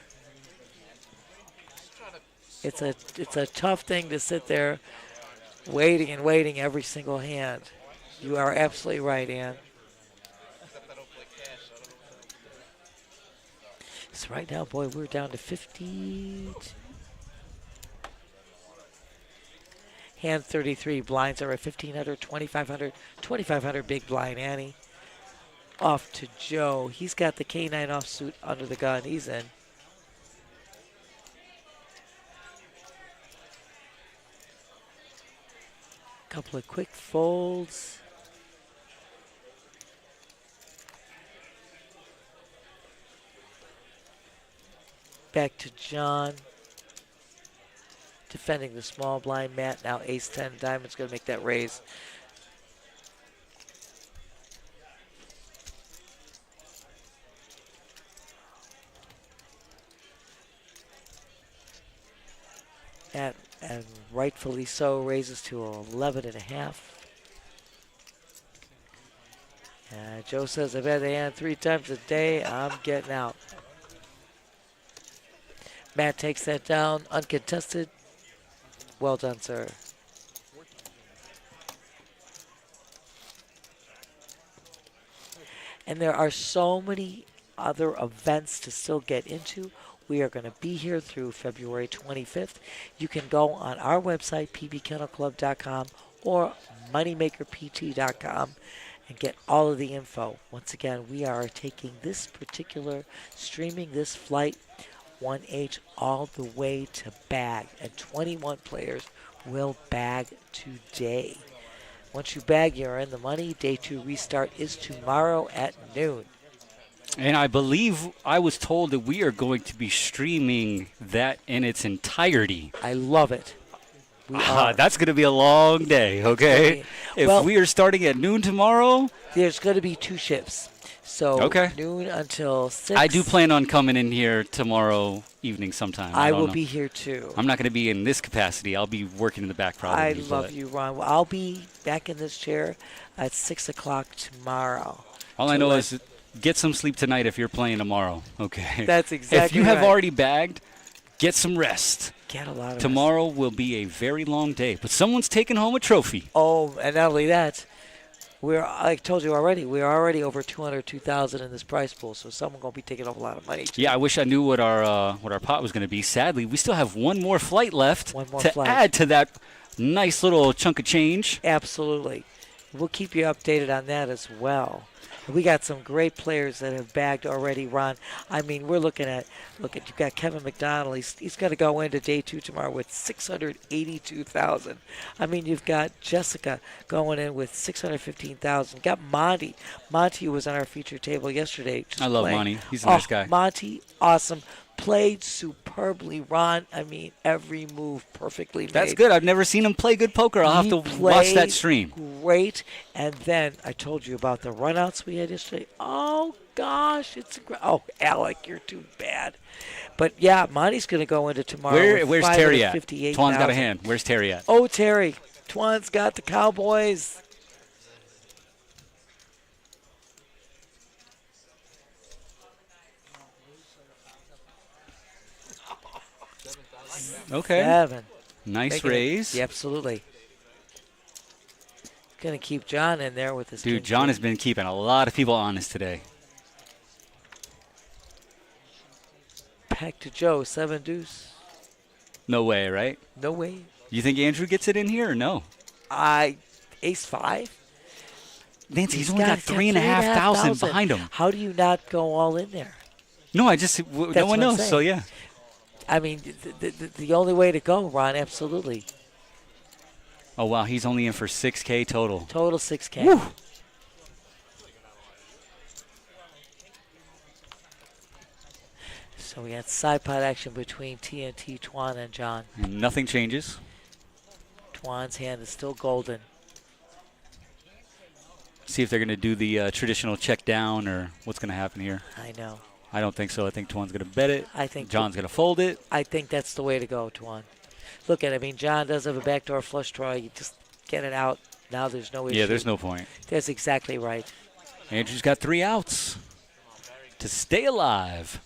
It's a tough thing to sit there waiting and waiting every single hand. You are absolutely right, Ann. So right now, boy, we're down to 50. Hand 33, blinds are at 1,500, 2,500, 2,500 big blind. Annie off to Joe. He's got the K9 offsuit under the gun. He's in. Couple of quick folds. Back to John. Defending the small blind. Matt now ace-10. Diamond's going to make that raise. And rightfully so, raises to 11.5. Joe says, I've had the hand 3 times a day. I'm getting out. Matt takes that down, uncontested. Well done, sir. And there are so many other events to still get into. We are going to be here through February 25th. You can go on our website, pbkennelclub.com or moneymakerpt.com and get all of the info. Once again, we are taking this particular, streaming this flight 1H all the way to bag, and 21 players will bag today. Once you bag, you're in the money. Day 2 restart is tomorrow at noon. And I believe I was told that we are going to be streaming that in its entirety. I love it. We are. That's going to be a long day, okay? If we are starting at noon tomorrow. There's going to be 2 shifts. So noon until 6. I do plan on coming in here tomorrow evening sometime. I will be here too. I'm not going to be in this capacity. I'll be working in the back probably. I love you, Ron. Well, I'll be back in this chair at 6 o'clock tomorrow. All I know is get some sleep tonight if you're playing tomorrow, okay? That's exactly If you have already bagged, get some rest. Get a lot of Tomorrow will be a very long day, but someone's taking home a trophy. Oh, and not only that, I told you already, we're already over 202,000 in this prize pool, so someone's going to be taking home a lot of money. Yeah, I wish I knew what our pot was going to be. Sadly, we still have one more flight left add to that nice little chunk of change. Absolutely. We'll keep you updated on that as well. We got some great players that have bagged already, Ron. I mean, we're looking at you've got Kevin McDonald. He's going to go into day 2 tomorrow with 682,000. I mean, you've got Jessica going in with 615,000. Got Monty. Monty was on our feature table yesterday. I love Monty. He's a nice guy. Monty, awesome. Played superbly, Ron. I mean, every move perfectly made. That's good. I've never seen him play good poker. I'll have to watch that stream. Great. And then I told you about the runouts we had yesterday. Oh, gosh. Oh, Alec, you're too bad. But, yeah, Monty's going to go into tomorrow. Where's Terry at? Twan's got a hand. Where's Terry at? Oh, Terry. Twan's got the Cowboys. Okay. 7. Nice Making it- raise. Yeah, absolutely. Going to keep John in there with his Dude, king John queen. has been keeping a lot of people honest today. Back to Joe, 7 deuce. No way, right? No way. You think Andrew gets it in here or no? Ace 5. Nancy, he's These only got guys got 3,500 behind him. How do you not go all in there? No, no what one I'm knows. saying. So yeah. I mean, the only way to go, Ron, absolutely. Oh wow, he's only in for 6K total. Total 6K. Woo. So we had side pot action between TNT, Twan, and John. And nothing changes. Twan's hand is still golden. See if they're going to do the traditional check down or what's going to happen here. I know. I don't think so. I think Twan's going to bet it. I think John's going to fold it. I think that's the way to go, Twan. Look at it. I mean, John does have a backdoor flush draw. You just get it out. Now there's no issue. Yeah, there's no point. That's exactly right. Andrew's got 3 outs to stay alive.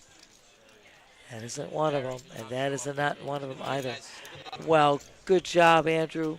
That isn't one of them, and that is not one of them either. Well, good job, Andrew.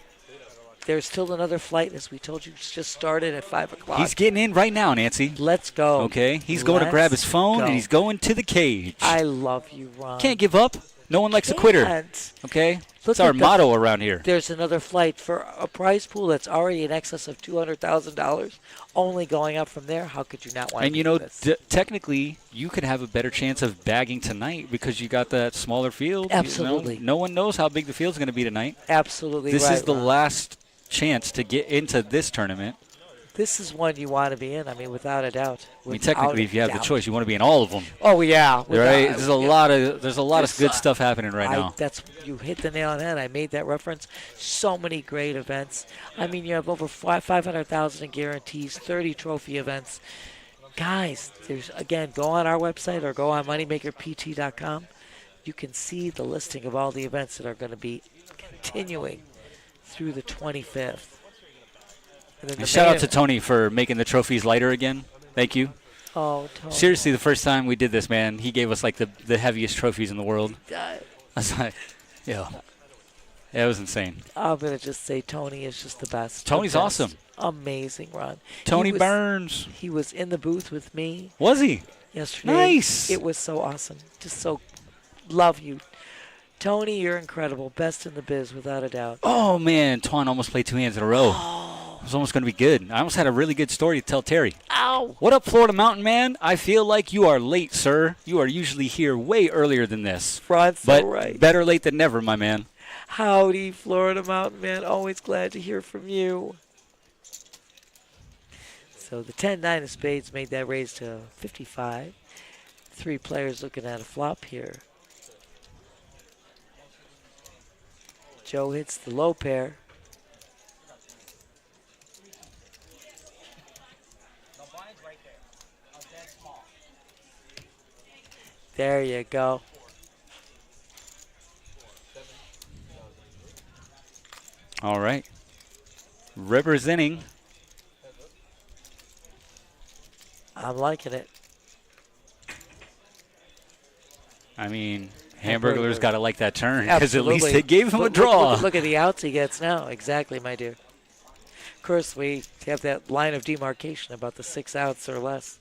There's still another flight, as we told you, just started at 5 o'clock. He's getting in right now, Nancy. Let's go. Okay, he's going to grab his phone, and he's going to the cage. I love you, Ron. Can't give up. No one likes a quitter. Can't. Okay? Look That's our at the- motto around here. There's another flight for a prize pool that's already in excess of $200,000, only going up from there. How could you not want to And, you do know, this? technically, you could have a better chance of bagging tonight because you got that smaller field. Absolutely. You know? No one knows how big the field's going to be tonight. Absolutely This right, is the Ron. last chance to get into this tournament. This is one you want to be in, I mean, without a doubt. I mean, technically, if you have the Without a choice, you want to be in all of them. doubt. Oh, yeah. Right? without- There's a lot of There's, good stuff happening right now. That's you hit the nail on the head. I made that reference. So many great events. I mean, you have over 500,000 in guarantees, 30 trophy events. Guys, there's again, go on our website or go on moneymakerpt.com. You can see the listing of all the events that are going to be continuing through the 25th. And then And the shout main out to Tony for making the trophies lighter again. Thank you. Oh, Tony. Seriously, the first time we did this, man, he gave us like the heaviest trophies in the world. I was like, yeah. Yeah, it was insane. I'm going to just say Tony is just the best. The Tony's best. awesome. Amazing, Ron. Tony He was- Burns. He was in the booth with me Was he? yesterday. Nice. It was so awesome. Just so love you. Tony, you're incredible. Best in the biz, without a doubt. Oh, man. Twan almost played 2 hands in a row. It was almost going to be good. I almost had a really good story to tell Terry. Ow! What up, Florida Mountain Man? I feel like you are late, sir. You are usually here way earlier than this. Ron's so But right. better late than never, my man. Howdy, Florida Mountain Man. Always glad to hear from you. So the 10-9 of spades made that raise to 55. 3 players looking at a flop here. Joe hits the low pair. There you go. All right. Representing. I'm liking it. I mean, Hamburglar's got to like that turn because at Absolutely. least they gave him a Look- draw. Look at the outs he gets now. Exactly, my dear. Of course, we have that line of demarcation about the 6 outs or less.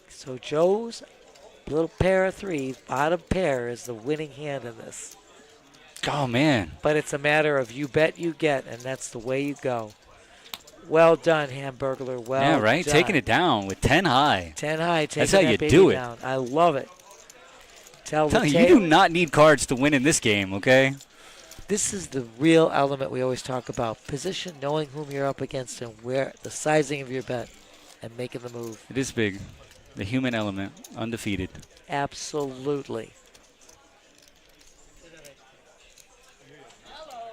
So Joe's little pair of 3s, bottom pair, is the winning hand in this. Oh, man. But it's a matter of you bet, you get, and that's the way you go. Well done, Hamburglar. Well Yeah, right? done. Taking it down with 10 high. 10 high, taking That's how that you baby do it. down. I love it. Tell the Tell you, you tale. do not need cards to win in this game, okay? This is the real element we always talk about. Position, knowing whom you're up against, and where the sizing of your bet, and making the move. It is big. The human element, undefeated. Absolutely.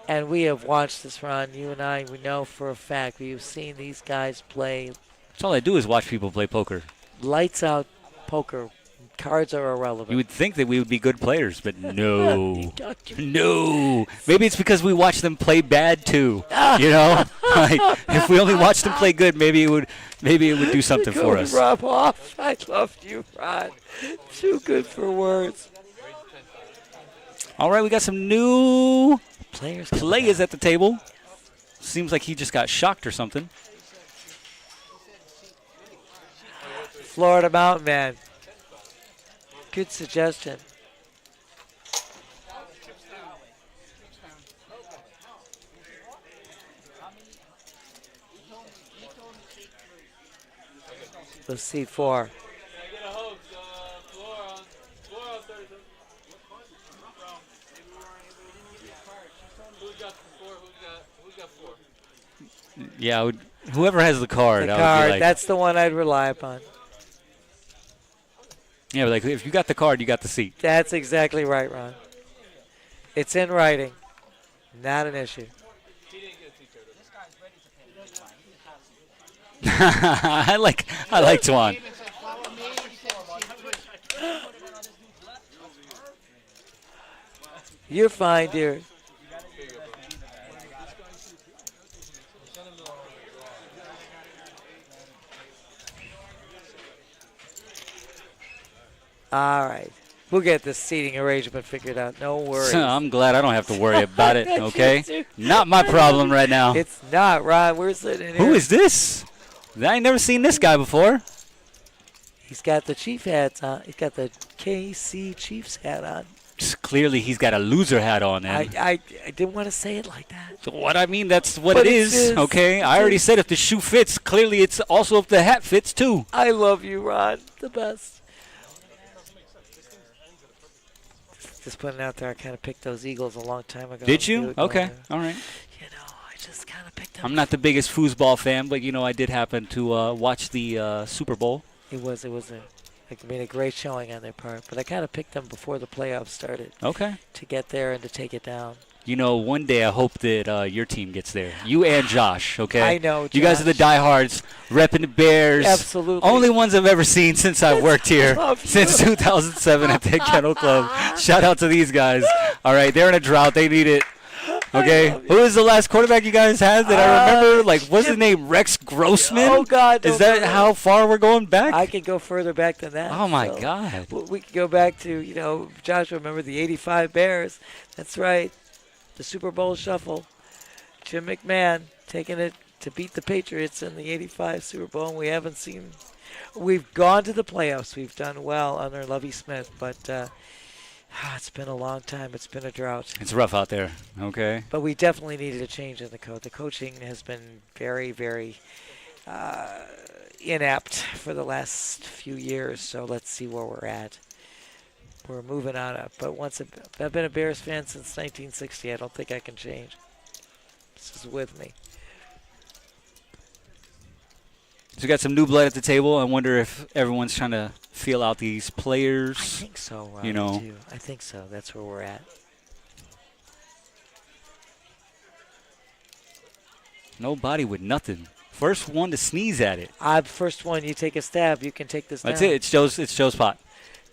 And we have watched this, Ron. You and I, we know for a fact. We've seen these guys play That's all I do is watch people play poker. lights out poker Cards are irrelevant. You would think that we would be good players, but no. No. Maybe it's because we watch them play bad too. You know? Like, if we only watched them play good, maybe it would do something for us. Rub off. I loved you, Ron. Too good for words. All right, we got some new Players at the table. Seems like he just got shocked or something. Florida Mountain Man. Good suggestion. Let's see 4. Yeah, whoever has the card. The I would be card, like, that's the one I'd rely upon. yeah, but like if you got the card, you got the seat. That's exactly right, Ron. It's in writing. Not an issue. I like Tuan. You're fine, dear. All right. We'll get the seating arrangement figured out. No worries. I'm glad I don't have to worry about it, okay? Not my problem right now. It's not, Ron. We're sitting here. Who is this? I ain't never seen this guy before. He's got the Chief hats on. He's got the KC Chiefs hat on. Clearly, he's got a loser hat on. I didn't want to say it like that. So what I mean, that's what But it it is, is. okay? I already said if the shoe fits, clearly it's also if the hat fits, too. I love you, Ron. The best. Just putting it out there, I kind of picked those Eagles a long time ago. Did you? Okay, all right. You know, I just kind of picked them. I'm not the biggest foosball fan, but, I did happen to watch the Super Bowl. It was a great showing on their part, but I kind of picked them before the playoffs started. Okay. To get there and to take it down. One day I hope that your team gets there. You and Josh, okay? I know, You guys are the diehards, repping the Bears. Absolutely. Only ones I've ever seen since I've worked here, love you. since 2007 at the Kennel Club. Shout out to these guys. All right, they're in a drought. They need it. Okay, who is the last quarterback you guys had that I remember? What's his name? Rex Grossman? Oh, God. Is that how far we're going back? I could go further back than that. Oh, my so God. We could go back to, Josh, remember the 85 Bears. That's right. The Super Bowl shuffle. Jim McMahon taking it to beat the Patriots in the 85 Super Bowl. And we've gone to the playoffs. We've done well under Lovie Smith, but it's been a long time. It's been a drought. It's rough out there, okay? But we definitely needed a change in the coach. The coaching has been very, very inept for the last few years, so let's see where we're at. We're moving on up. But I've been a Bears fan since 1960. I don't think I can change. This is with me. So we got some new blood at the table. I wonder if everyone's trying to feel out these players. I think so, Robbie, too. I think so. That's where we're at. Nobody with nothing. First one to sneeze at it. First one, you take a stab. You can take this That's down. it. It's Joe's pot.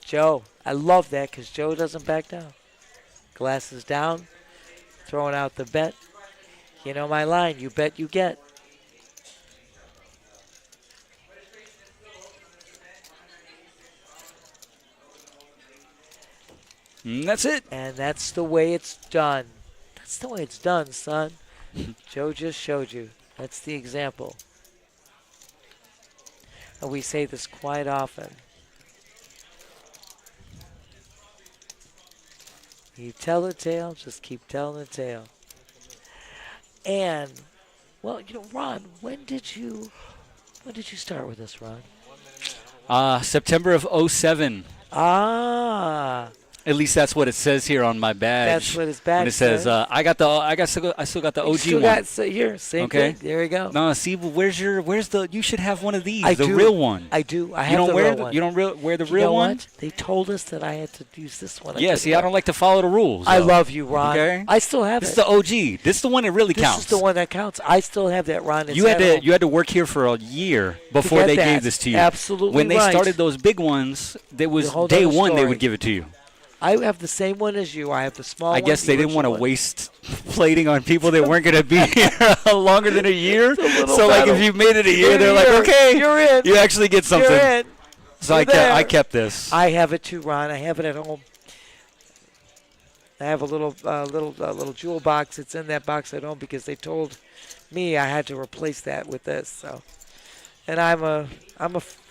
Joe. I love that because Joe doesn't back down. Glasses down. Throwing out the bet. You know my line. You bet, you get. And that's it. And that's the way it's done. That's the way it's done, son. Joe just showed you. That's the example. And we say this quite often. You tell a tale, just keep telling the tale. And, well, Ron, when did you start with us, Ron? September of 07. Ah. At least that's what it says here on my badge. That's what his badge when it says. says. I still got the OG Still one. got, so here, same Okay. thing. There we go. No, see, where's the? You should have one of these, I the do. real one. I do. I You have don't the wear real the, one. you don't wear the You real know one. what? They told us that I had to use this one. Yeah, took see, it I out. don't like to follow the rules. I though. love you, Ron. Okay. I still have This is it. the OG. This is the one that really This counts. is the one that counts. I still have that, Ron. It's You had at home. to work here for a year before get they that. gave this to you. Absolutely When they right. started those big ones, there was The whole day other one they story. would give it to you. I have the same one as you. I have the small one. I guess the they didn't want to original one. waste plating on people that weren't going to be here longer than a year. little So, like, battle. if you made it a year, You're they're like, here. okay, You're in. you actually get something. You're in. So You're there. I kept this. I have it too, Ron. I have it at home. I have a little jewel box. It's in that box at home because they told me I had to replace that with this. So, and I'm a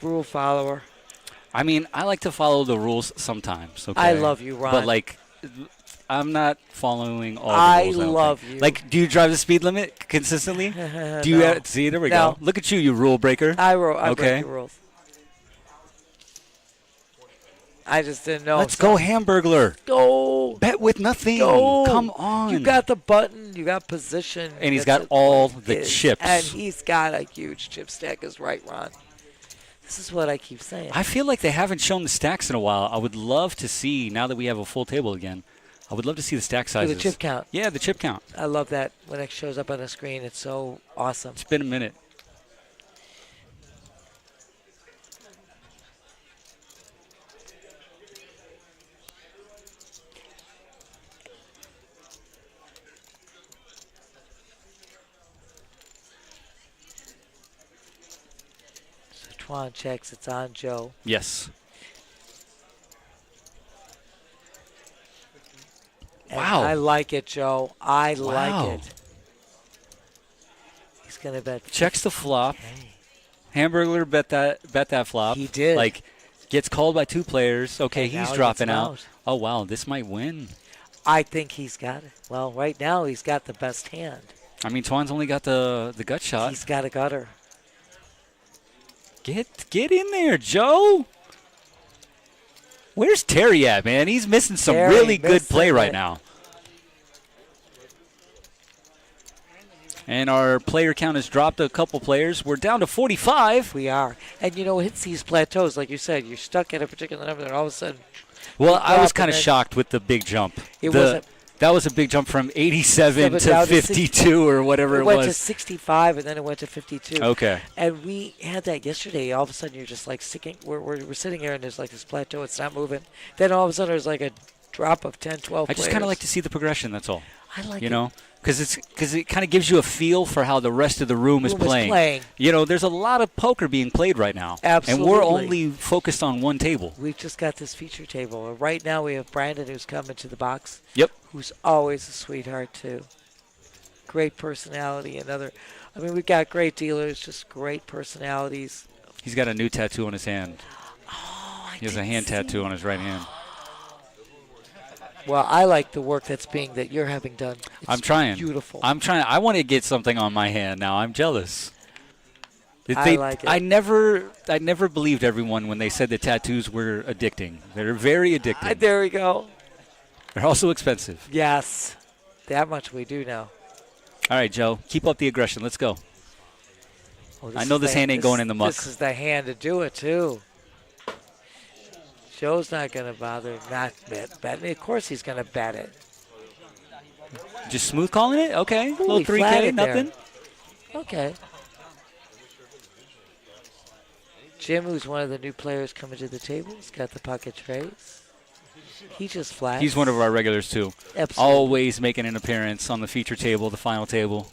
rule follower. I mean, I like to follow the rules sometimes. Okay? I love you, Ron. But, like, I'm not following all the I rules. don't love think. you. Like, do you drive the speed limit consistently? Do you No. see? There we No. go. Look at you rule breaker. I Okay. break the rules. I just didn't know. Let's go, Hamburglar. Go. Bet with nothing. Go. Come on. You got the button. You got position. And he's That's got all what it the is. chips. And he's got a huge chip stack. Is right, Ron. This is what I keep saying. I feel like they haven't shown the stacks in a while. I would love to see, now that we have a full table again, I would love to see the stack For sizes. the chip count. Yeah, the chip count. I love that when it shows up on the screen. It's so awesome. It's been a minute. So Twan checks. It's on Joe. Yes. And Wow. I like it, Joe. I Wow. like it. He's gonna bet. Checks the flop. Hey. Hamburglar bet that flop. He did. Like, gets called by two players. Okay, And now he's he dropping gets him out. out. Oh, wow, this might win. I think he's got it. Well, right now he's got the best hand. I mean, Twan's only got the gut shot. He's got a gutter. Get in there, Joe. Where's Terry at, man? He's missing some Terry really good missing play right it. now. And our player count has dropped a couple players. We're down to 45. We are. And you know, it hits these plateaus, like you said, you're stuck at a particular number, and all of a sudden, Well, you I was drop kind of and then- shocked with the big jump. It wasn't- That was a big jump from 87 down to to 52 or whatever it it went to was. 65, and then it went to 52. Okay. And we had that yesterday. All of a sudden, you're just like sitting. We're sitting here, and there's like this plateau. It's not moving. Then all of a sudden, there's like a drop of 10, 12 I just kind of like to see the progression, that's all. I like You it. know? Because it kind of gives you a feel for how the rest of the room is playing. You know, there's a lot of poker being played right now. And we're Absolutely. only focused on one table. We've just got this feature table. And right now, we have Brandon, who's coming to the box. Yep. Who's always a sweetheart, too. Great personality. I mean, we've got great dealers, just great personalities. He's got a new tattoo on his hand. Oh, He has a hand tattoo on his right hand. Well, I like the work that you're having done. It's I'm trying. Beautiful. I'm trying. I want to get something on my hand now. I'm jealous. I like it. I never believed everyone when they said that tattoos were addicting. They're very addicting. There we go. They're also expensive. Yes, that much we do know. All right, Joe. Keep up the aggression. Let's go. Oh, I know is this the- hand ain't going in the muck. This is the hand to do it, too. Joe's not going to bother not betting. Of course he's going to bet it. Just smooth calling it? Okay. Ooh, Little he 3K, flatted there. nothing? Okay. Jim, who's one of the new players coming to the table, he's got the pocket trays. He just flats. He's one of our regulars, too. Absolutely. Always making an appearance on the feature table, the final table.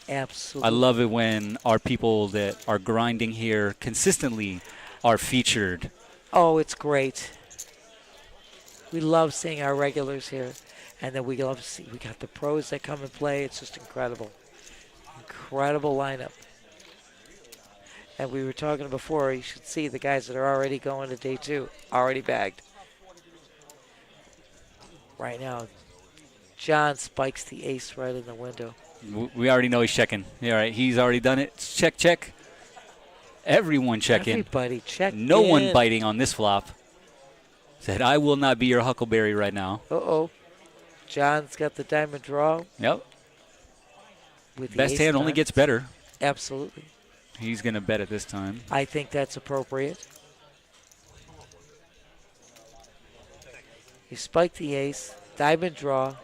Absolutely. I love it when our people that are grinding here consistently are featured. Oh, it's great. We love seeing our regulars here. And then we love to see, we got the pros that come and play. It's just incredible. Incredible lineup. And we were talking before, you should see the guys that are already going to day two, already bagged. Right now, John spikes the ace right in the window. We already know he's checking. All right, he's already done it. Check, check. Everyone checking. Everybody check No in. one biting on this flop. Said, I will not be your huckleberry right now. Uh-oh. John's got the diamond draw. Yep. With the Best ace hand of only diamonds. gets better. Absolutely. He's going to bet it this time. I think that's appropriate. You spike the ace, diamond draw.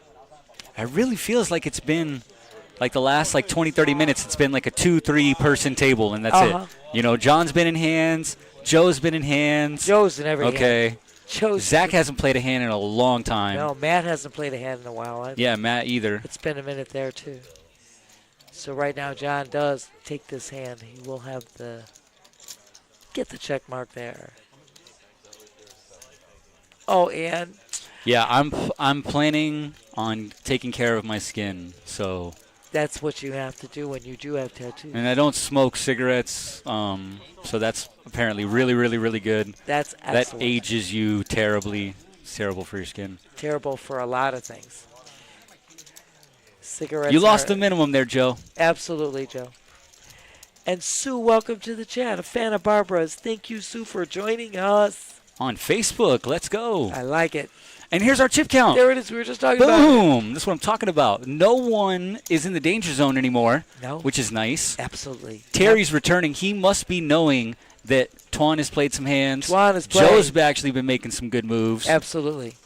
It really feels like it's been like the last 20, 30 minutes. It's been like a 2-3 person table, and that's it. You know, John's been in hands. Joe's been in hands. Joe's in every hand. Okay. Joe's Zach hasn't played a hand in a long time. No, Matt hasn't played a hand in a while either. Yeah, Matt either. It's been a minute there, too. So right now, John does take this hand. He will have get the check mark there. Oh, and Yeah, I'm planning on taking care of my skin, so. that's what you have to do when you do have tattoos. And I don't smoke cigarettes, so that's apparently really, really, really good. That's That excellent. ages you terribly. It's terrible for your skin. Terrible for a lot of things. Cigarettes. You lost are- the minimum there, Joe. Absolutely, Joe. And Sue, welcome to the chat. A fan of Barbara's. Thank you, Sue, for joining us. On Facebook, let's go. I like it. And here's our chip count. There it is. We were just talking about it. Boom! That's what I'm talking about. No one is in the danger zone anymore, No. which is nice. Absolutely. Terry's returning. He must be knowing that Tuan has played some hands. Tuan has played. Joe's actually been making some good moves. Absolutely.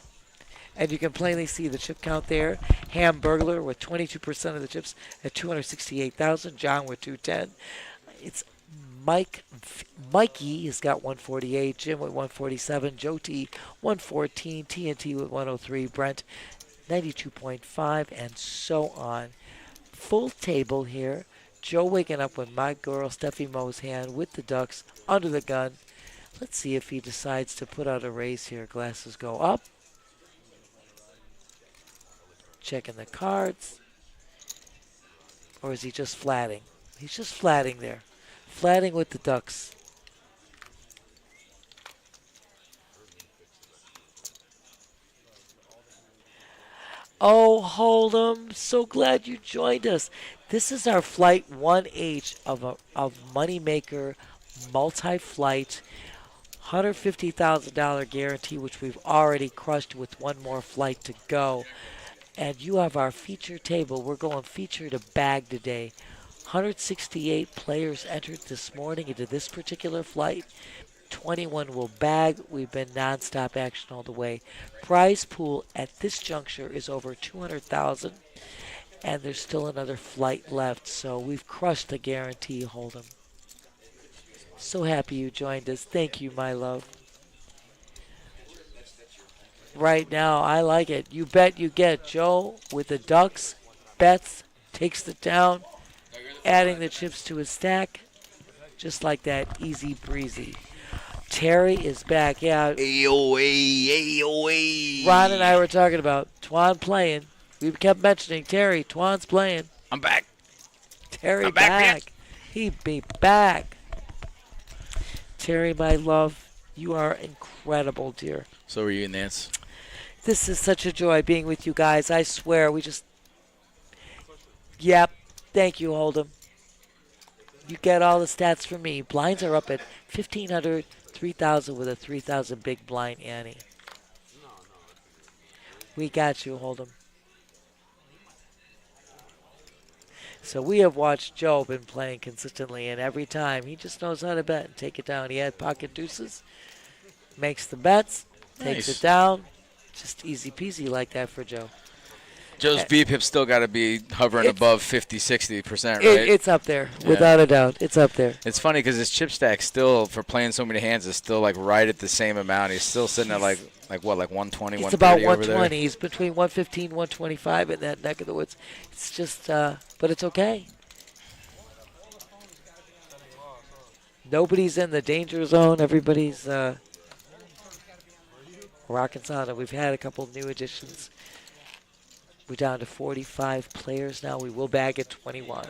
And you can plainly see the chip count there. Hamburglar with 22% of the chips at 268,000. John with 210. It's Mikey has got 148. Jim with 147. Joe T 114. TNT with 103. Brent 92.5, and so on. Full table here. Joe waking up with my girl Steffi Mo's hand with the ducks under the gun. Let's see if he decides to put out a raise here. Glasses go up. Checking the cards. Or is he just flatting? He's just flatting there. Flatting with the ducks. Oh, Hold'em, so glad you joined us. This is our flight 1H of Moneymaker multi-flight $150,000 guarantee, which we've already crushed with one more flight to go. And you have our feature table. We're going feature to bag today. 168 players entered this morning into this particular flight. 21 will bag. We've been nonstop action all the way. Prize pool at this juncture is over 200,000, and there's still another flight left. So we've crushed the guarantee, Hold'em. So happy you joined us. Thank you, my love. Right now, I like it. You bet you get. Joe with the ducks, bets, takes it down, adding the chips to his stack. Just like that, easy breezy. Terry is back. Yeah. AOA. Ron and I were talking about Tuan playing. We kept mentioning Terry. Tuan's playing. I'm back. Terry I'm back, He be back. Terry, my love, you are incredible, dear. So are you, Nance? This is such a joy being with you guys. I swear, we just... Yep. Thank you, Hold'em. You get all the stats from me. Blinds are up at 1,500, 3,000 with a 3,000 big blind Annie. We got you, Hold'em. So we have watched Joe been playing consistently, and every time he just knows how to bet and take it down. He had pocket deuces, makes the bets, takes Nice. it down. Just easy peasy like that for Joe. Joe's VPIP's still got to be hovering It's- above 50-60%, right? It's up there, without a doubt. It's up there. It's funny because his chip stack still, for playing so many hands, is still like right at the same amount. He's still sitting at like 120, It's 130 about over 120. there. He's between 115, 125 in that neck of the woods. It's just, but it's okay. Nobody's in the danger zone. Everybody's rocking solid. We've had a couple new additions. We're down to 45 players now. We will bag at 21.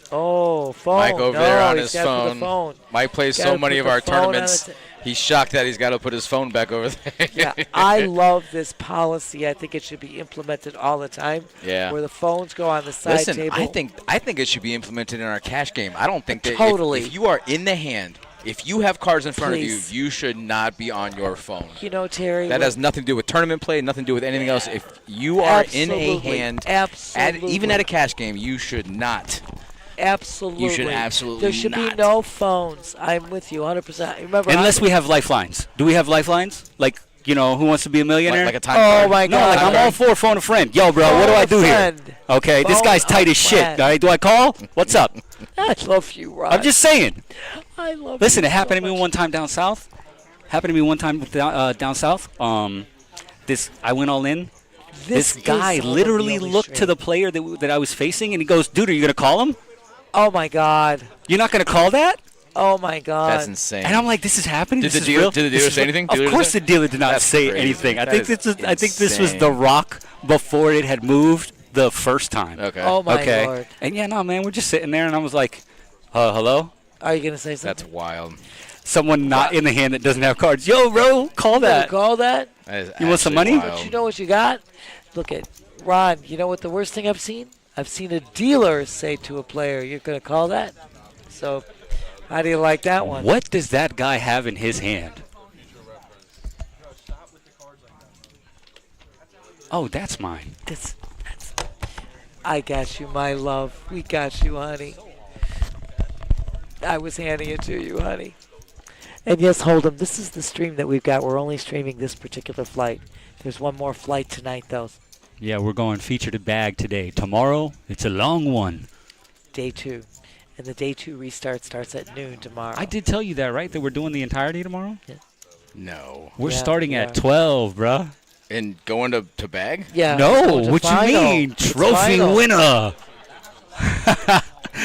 Oh, phone. Mike over no, there on he's his got the phone. phone. Mike plays Gotta so many put of the our phone on tournaments. the He's shocked that he's got to put his phone back over there. Yeah, I love this policy. I think it should be implemented all the time. Yeah. Where the phones go on the side Listen, table. I think it should be implemented in our cash game. I don't think that Totally. if you are in the hand, if you have cards in front Please. of you, you should not be on your phone. You know, Terry. That has nothing to do with tournament play, nothing to do with anything else. If you are in a Absolutely. hand, Absolutely. even at a cash game, you should not. Absolutely. You should absolutely There should be not. no phones. I'm with you 100%. Remember, Unless we have lifelines. Do we have lifelines? Like, Who Wants to Be a Millionaire? Like a time Oh, card. my no, God. like I'm all for phone a friend. Yo, bro, what do I do here? Okay, this Phone guy's tight a as shit. friend. All right, do I call? What's up? I love you, Ron. I'm just saying. I love Listen, you it happened so to me much. one time down south. Down south. I went all in. This guy is literally really looked to strange. the player that I was facing, and he goes, "Dude, are you gonna call him? Oh, my God. You're not gonna call that?" Oh, my God. That's insane. And I'm like, "This is happening." Did This the is real? dealer This is say real." anything? Of Dealer course, say- the dealer did not That's say crazy. anything. I That think is this was insane. the Rock before it had moved the first time. Okay. Oh, my okay. Lord. And yeah, no, man, we're just sitting there, and I was like, "Hello." Are you going to say something? That's wild. Someone not in the hand that doesn't have cards. Yo, bro, call You that. call that? That is You want some actually money? wild. You know what you got? Look at Ron. You know what the worst thing I've seen? I've seen a dealer say to a player, "You're going to call that." So, how do you like that one? What does that guy have in his hand? Oh, that's mine. That's, I got you, my love. We got you, honey. I was handing it to you, honey. And yes, Hold'em, this is the stream that we've got. We're only streaming this particular flight. There's one more flight tonight, though. Yeah, we're going feature to bag today. Tomorrow, it's a long one. Day 2. And the day 2 restart starts at noon tomorrow. I did tell you that, right? That we're doing the entirety tomorrow? No. We're Yeah, starting we at are. 12, bruh. And going to bag? Yeah. No, going to what final. you mean? It's Trophy final. winner.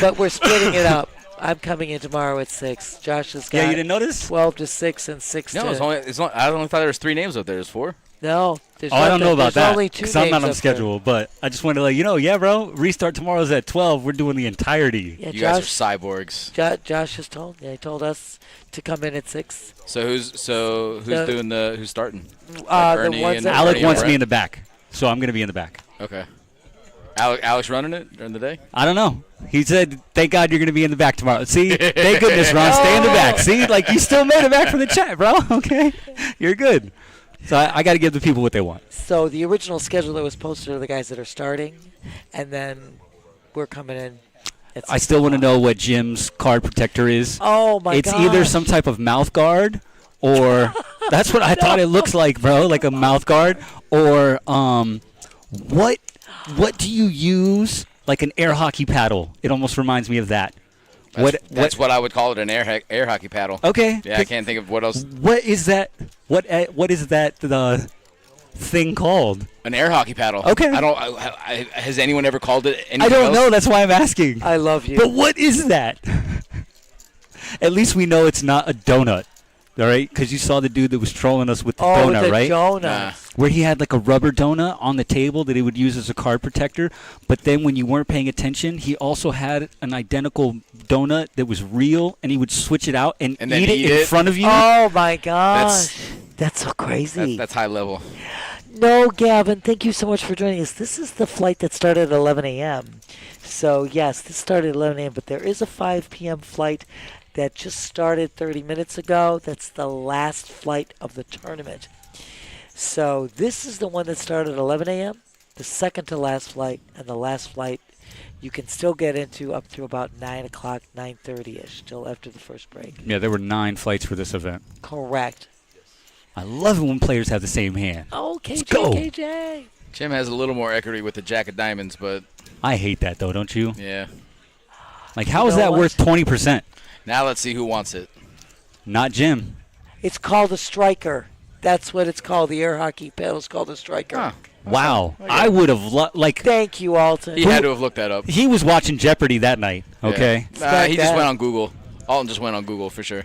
But we're splitting it up. I'm coming in tomorrow at 6. Josh has got Yeah, you didn't notice? 12 to 6 and 6 No, to... I only thought there was 3 names up there. There's 4. No, there's Oh, I don't nothing. know about There's that only 2 because I'm not names on up schedule. But I just wanted to let you know, yeah, bro, restart tomorrow's at 12. We're doing the entirety. there. Yeah, You guys are Josh, cyborgs. Josh has told. Yeah, he told us to come in at 6. So who's The- who's starting? The Ernie ones and that Alec Ernie wants and me in Brett? the back, so I'm going to be in the back. Okay. Alex running it during the day? I don't know. He said, "Thank God you're going to be in the back tomorrow." See, thank goodness, Ron. Stay in the back. See, like you still made it back from the chat, bro. Okay, you're good. So I got to give the people what they want. So the original schedule that was posted are the guys that are starting, and then we're coming in. At I 6 still want to o'clock. know what Jim's card protector is. Oh my It's god! either some type of mouth guard, or that's what I thought it looks like, bro, like a mouth guard, or what do you use? Like an air hockey paddle. It almost reminds me of that. That's what I would call it, an air hockey paddle. Okay. Yeah, I can't think of what else. What is that? What is that? The thing called? An air hockey paddle. Okay. Has anyone ever called it anything I don't else? know. That's why I'm asking. I love you. But what is that? At least we know it's not a donut. All right? Because you saw the dude that was trolling us with the oh, donut, with the right? donut. Nah. Where he had like a rubber donut on the table that he would use as a card protector. But then when you weren't paying attention, he also had an identical donut that was real, and he would switch it out and And then eat it eat in it? front of you. Oh my gosh! That's so crazy. That's high level. No, Gavin, thank you so much for joining us. This is the flight that started at 11 a.m. So, yes, this started at 11 a.m., but there is a 5 p.m. flight that just started 30 minutes ago. That's the last flight of the tournament. So, this is the one that started at 11 a.m., the second to last flight, and the last flight you can still get into up to about 9 o'clock, 9:30-ish, still after the first break. Yeah, there were 9 flights for this event. Correct. I love it when players have the same hand. Oh, Let's KJ, go. KJ. Jim has a little more equity with the Jack of Diamonds, but I hate that, though, don't you? yeah. Like, how is know that what? worth 20%? Now let's see who wants it. Not Jim. It's called a striker. That's what it's called. The air hockey paddle is called a striker. Huh. Wow. I would have, like, Thank you, Alton. He had to have looked that up. he was watching Jeopardy that night, okay? Yeah. He just that. went on Google. Alton just went on Google for sure.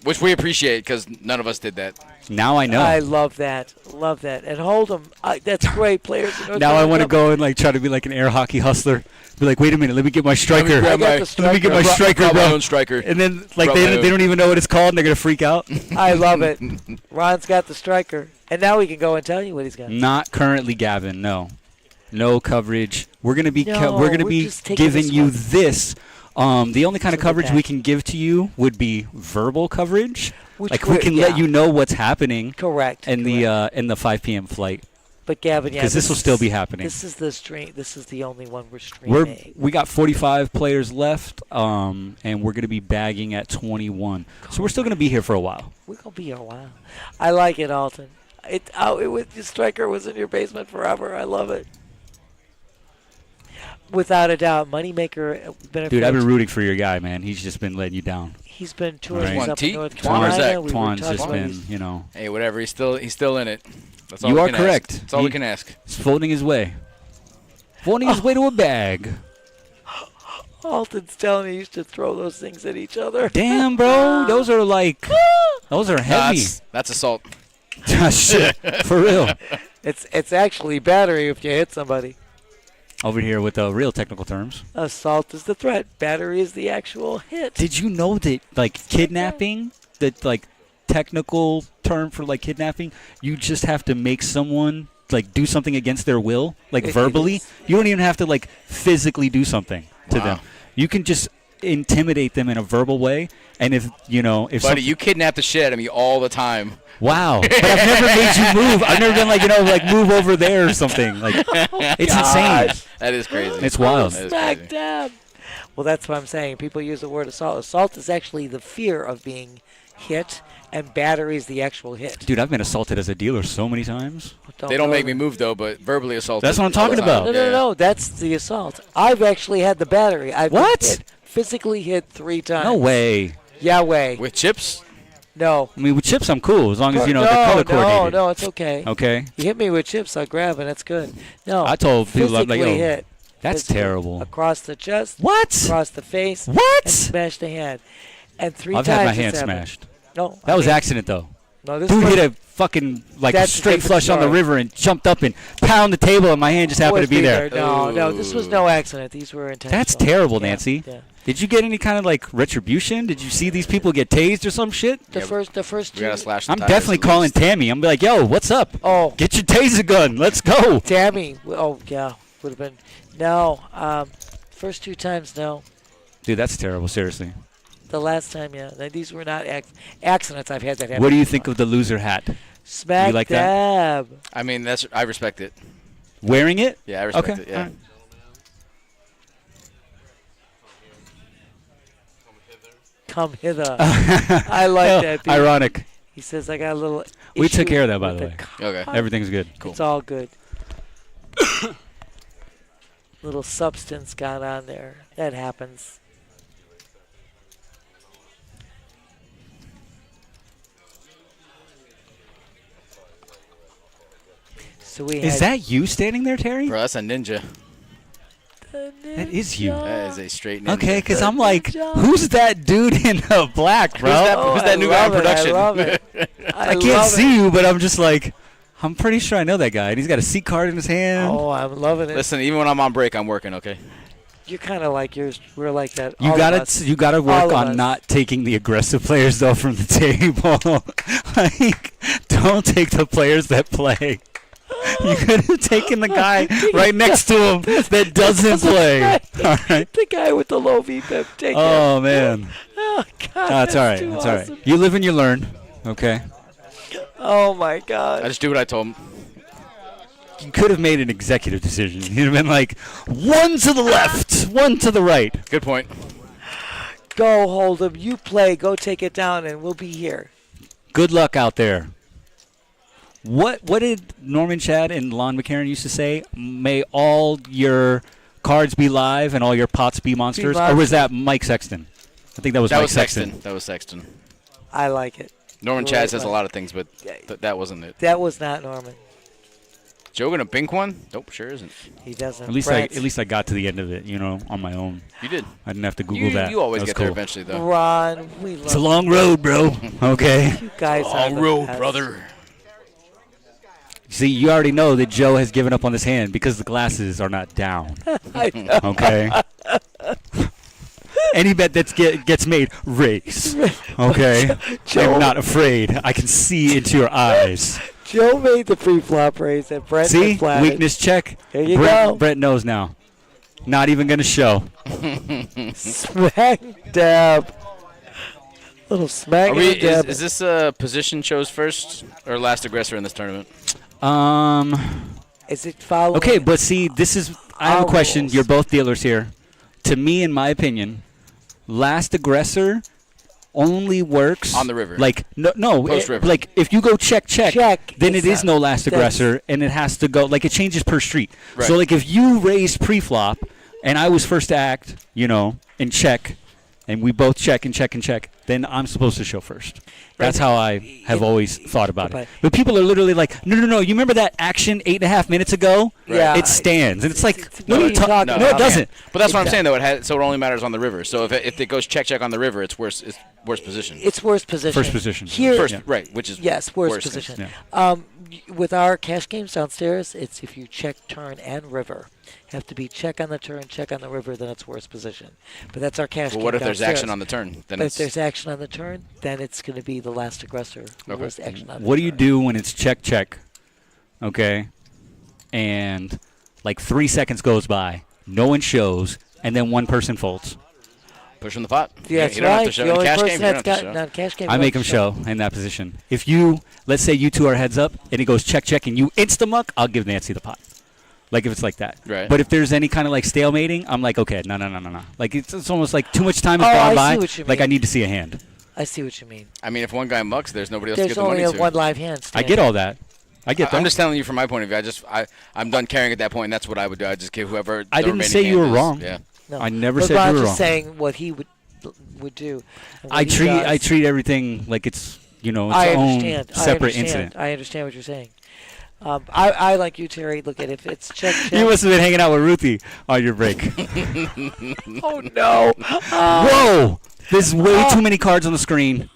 Which we appreciate because none of us did that. Now I know. I love that. Love that. And Hold'em, that's great. Players. Now I want to go and like try to be like an air hockey hustler. Be like, wait a minute, let me get my striker. grab I got my- the Let me get my Brought striker, my bro. own striker. And then like Brought they my they own. don't even know what it's called, and they're gonna freak out. I love it. Ron's got the striker. And now we can go and tell you what he's got. Not currently, Gavin. No coverage. We're gonna be No, we're gonna we're be just taking giving this you one. this. The only kind of Look at coverage that. we can give to you would be verbal coverage. Which Like we can let you know what's happening Correct. in correct. the 5 p.m. flight. But Gavin, yeah. 'Cause this will still be is- happening. This is the stream. This is the only one we're streaming. We got 45 players left, and we're gonna be bagging at 21. So we're still gonna be here for a while. We're going to be here a while. I like it, Alton. It was, the striker was in your basement forever. I love it. Without a doubt, Moneymaker. Dude, I've been rooting for your guy, man. He's just been letting you down. He's been touring Right. up T? in North Twan or Zach? Carolina. We were Twan's talking just about been, he's- you know, Hey, whatever. He's still in it. That's all You we are can correct. Ask. That's all He- we can ask. he's floating his way. Floating his way to a bag. Alton's telling me you should throw those things at each other. Damn, bro. Those are like, those are Nah, heavy. that's assault. Shit, for real. It's actually battery if you hit somebody. Over here with the real technical terms. Assault is the threat. Battery is the actual hit. Did you know that, like, kidnapping, that, like, technical term for, like, kidnapping, you just have to make someone, like, do something against their will, like, It verbally? is. You don't even have to, like, physically do something to Wow. them. You can just intimidate them in a verbal way, and if, you know, if Buddy, you kidnap the shit out of me all the time. Wow. But I've never made you move. I've never been like, you know, like move over there or something. Like, it's insane. That is crazy. It's wild. That is Smack crazy. dab. Well, that's what I'm saying. People use the word assault. Assault is actually the fear of being hit, and battery is the actual hit. Dude, I've been assaulted as a dealer so many times. They don't know make me that. move though, but verbally assaulted. That's what I'm all the talking time. about. No, Yeah. no. That's the assault. I've actually had the battery. I've been What? hit, physically hit 3 times. No way. Yahweh. With chips? No. I mean, with chips, I'm cool as long as, you know, no, they're color no, coordinated. no, it's okay. Okay. You hit me with chips, I'll grab it. That's good. No. I told people, I'm like, physically yo, hit. that's Physically. terrible. Across the chest, What? across the face, What? and smash the hand. And 3 I've times had my it's hand happened. smashed. No. That was accident, though. No, this Dude was- hit a fucking, like, That's a straight different flush on the story. river and jumped up and pounded the table, and my hand just happened to always be there. No, this was no accident. These were intentional. That's terrible, Yeah, Nancy. Yeah. Did you get any kind of, like, retribution? Did you see these people get tased or some shit? The Yeah, first We two. gotta slash the I'm tires definitely at calling least. Tammy. I'm be like, yo, what's up? Oh, Get your taser gun. Let's go. Tammy. Oh, yeah. Would have been. No. First 2 times, no. Dude, that's terrible. Seriously. The last time, yeah. These were not accidents. I've had that happen. What do you think of the loser hat? Smack you like that? dab. I mean, I respect it. Wearing it? Yeah, I respect Okay. it. Yeah. Alright. Come hither. I like that. Pete. Ironic. He says, I got a little. We took issue care of that, by with the way. Okay. Everything's good. It's all good. Little substance got on there. That happens. So we Is had that you standing there, Terry? Bro, that's a ninja. That is you. That is a straight ninja. Okay, because I'm Good like, job. who's that dude in the black, bro? Who's that I new guy in love it, production? I love it. I can't see you, but I'm just like, I'm pretty sure I know that guy. And he's got a seat card in his hand. Oh, I'm loving it. Listen, even when I'm on break, I'm working, okay? You're kind of like yours. We're like that. You all of gotta us. you gotta All work of on us. not taking the aggressive players though from the table. Like, don't take the players that play. You could have taken the guy right next to him that doesn't play. All right. The guy with the low VPIP. Take Oh him. man, Oh God. that's all right. too That's all right. awesome. You live and you learn. Okay. Oh my I God. just do what I told him. You could have made an executive decision. You'd have been like, one to the left, one to the right. Good point. Go hold him. You play. Go take it down, and we'll be here. Good luck out there. What did Norman Chad and Lon McCarron used to say? May all your cards be live and all your pots be monsters. Or was that Mike Sexton? I think that was That Mike was Sexton. That was Sexton. I like it. Norman Right, Chad says a right. lot of things, but that wasn't it. That was not Norman. Joe gonna bink one? Nope, sure isn't. He doesn't. At least Brett. I got to the end of it, on my own. You did. I didn't have to Google that. You always That was get there cool. eventually, though. Ron, we love It's a long road, bro. Okay. you guys. Are the best. See, you already know that Joe has given up on this hand because the glasses are not down. I know. Okay. Any bet that gets made, race. Okay. Joe- I'm not afraid. I can see into your eyes. Joe made the pre-flop raise and Brett See, flatted. weakness check. There you Brett, go. Brett knows now. Not even gonna show. Smack dab. Little smack Are we, dab. is this position chose first or last aggressor in this tournament? Is it following? Okay, but see, I have a Our question. rules. You're both dealers here. To me, in my opinion, last aggressor only works On the river. Like Post-river. like if you go check, Check, then it's it is not- no last that's- aggressor, and it has to go like it changes per street. Right. So like if you raised pre-flop, and I was first to act, and check, and we both check and check and check, then I'm supposed to show first. That's how I have always thought about it. Right. But people are literally like, no. You remember that action 8.5 minutes ago? Yeah. It stands, and it's like, What no, are you it talking no, about? it doesn't. But that's what I'm saying, though. So it only matters on the river. So if it goes check on the river, it's worse position. It's worst position. First position. Here, First, right, which is yes, worst worse. position. Yeah. With our cash games downstairs, it's if you check, turn, and river. Have to be check on the turn, check on the river, then it's worst position. But that's our cash Well, game what if there's downstairs. action on the turn? Then But it's if there's action on the turn, then it's going to be the last aggressor who Okay. was action on the What do you turn. do when it's check, okay, and like 3 seconds goes by, no one shows, and then one person folds? push in the pot. Yeah, you don't have to show the in a only cash person game. You don't that's have to got show. not a cash game. I you make don't them show in that position. If you, let's say you two are heads up, and it goes check, and you insta-muck, I'll give Nancy the pot. Like if it's like that. Right. But if there's any kind of like stalemating, I'm like, okay, no. Like it's almost like too much time has Oh, gone I by. see what you Like I mean. need to see a hand. I see what you mean. I mean, if one guy mucks, there's nobody else to There's give the money only to. one live hand. I Standing. get all that. I get that. I'm just telling you from my point of view. I'm done caring at that point. And that's what I would do. I just give whoever. I the didn't remaining say you hand were is. wrong. Yeah. No. I never but said you Ron's were just wrong. saying what he would do. and what I he treat does. everything like it's its I own understand. separate incident. I understand what you're saying. I like you, Terry. Look at if it's check. You must have been hanging out with Ruthie on your break. Oh no! Whoa! There's way too many cards on the screen.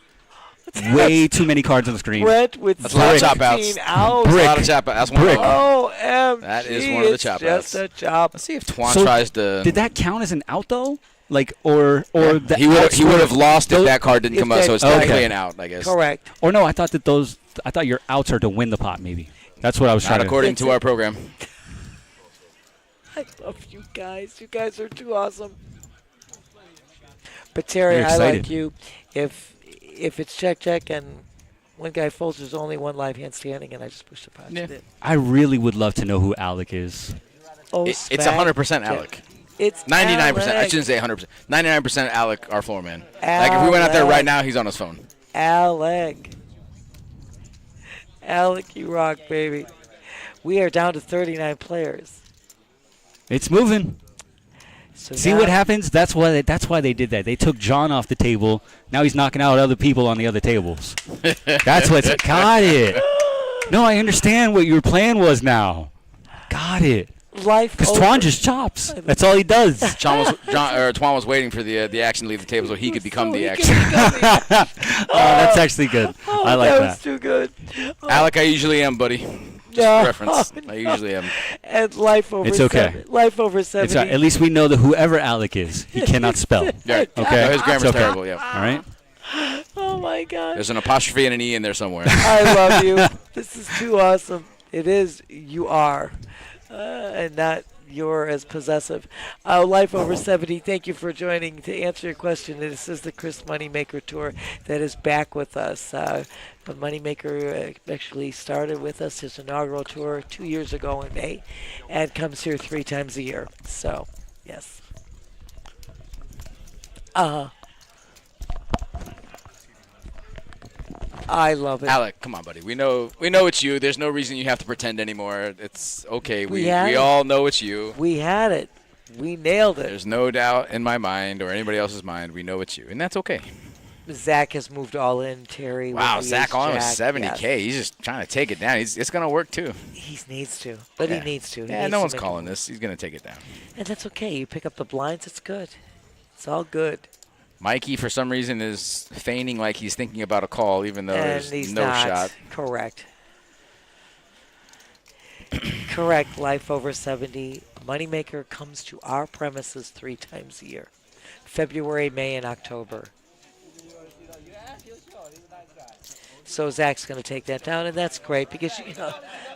Way too many cards on the screen. Brett with That's a lot of 16 chop outs. outs. That's a lot of Brick. chop. That's one Brick. of them. Oh, That is one of the it's chop just outs. a chop. Let's see if Twan So, tries to. Did that count as an out though? Like or the he would outs he would were- have lost if those- that card didn't if come out. So it's that- technically okay. an out, I guess. Correct. Or no, I thought your outs are to win the pot. Maybe that's what I was Not trying to. according That's to it. our program. I love you guys. You guys are too awesome. But Terry, You're I excited. like you. If it's check and one guy folds, there's only one live hand standing, and I just push the pot. Yeah. I really would love to know who Alec is. Oh, It's smack 100% dab. Alec. It's 99%. I Alec. shouldn't say 100%. 99% Alec, our floor man. Like if we went out there right Alec. now, he's on his phone. Alec. Alec, you rock, baby. We are down to 39 players. It's moving. So See now- what happens? That's why they did that. They took John off the table. Now he's knocking out other people on the other tables. That's what's got it. No, I understand what your plan was now. Got it. Life Because over. Twan just chops. That's all he does. Twan was waiting for the action to leave the table so he could become the he action. can become the Oh, that's actually good. Oh, I like that that. was too good. Alec, I usually am, buddy. Just Yeah. for reference. Oh, I usually am. And life over It's okay. Life over 70. It's all right. At least we know that whoever Alec is, he cannot spell. Right. Okay. No, his grammar's It's okay. terrible, yeah. All right. Oh my God. There's an apostrophe and an E in there somewhere. I love you. This is too awesome. It is. You are. And not you're as possessive. Life over 70, thank you for joining. To answer your question, this is the Chris Moneymaker Tour that is back with us. Moneymaker actually started with us his inaugural tour 2 years ago in May and comes here 3 times a year. So, yes. I love it. Alec, come on, buddy. We know it's you. There's no reason you have to pretend anymore. It's okay. We had it. all know it's you. We had it. We nailed it. There's no doubt in my mind or anybody else's mind. We know it's you, and that's okay. Zach has moved all in, Terry. with Wow, the Zach on with ace-jack. 70K. Yes. He's just trying to take it down. It's going to work, too. He needs to, but Yeah. he needs to. He Yeah, needs no to one's make calling it. this. He's going to take it down. And that's okay. You pick up the blinds, it's good. It's all good. Mikey, for some reason, is feigning like he's thinking about a call, even though And there's he's no not. shot. Correct. Correct. Life over 70. Moneymaker comes to our premises 3 times a year. February, May, and October. So Zach's going to take that down, and that's great because,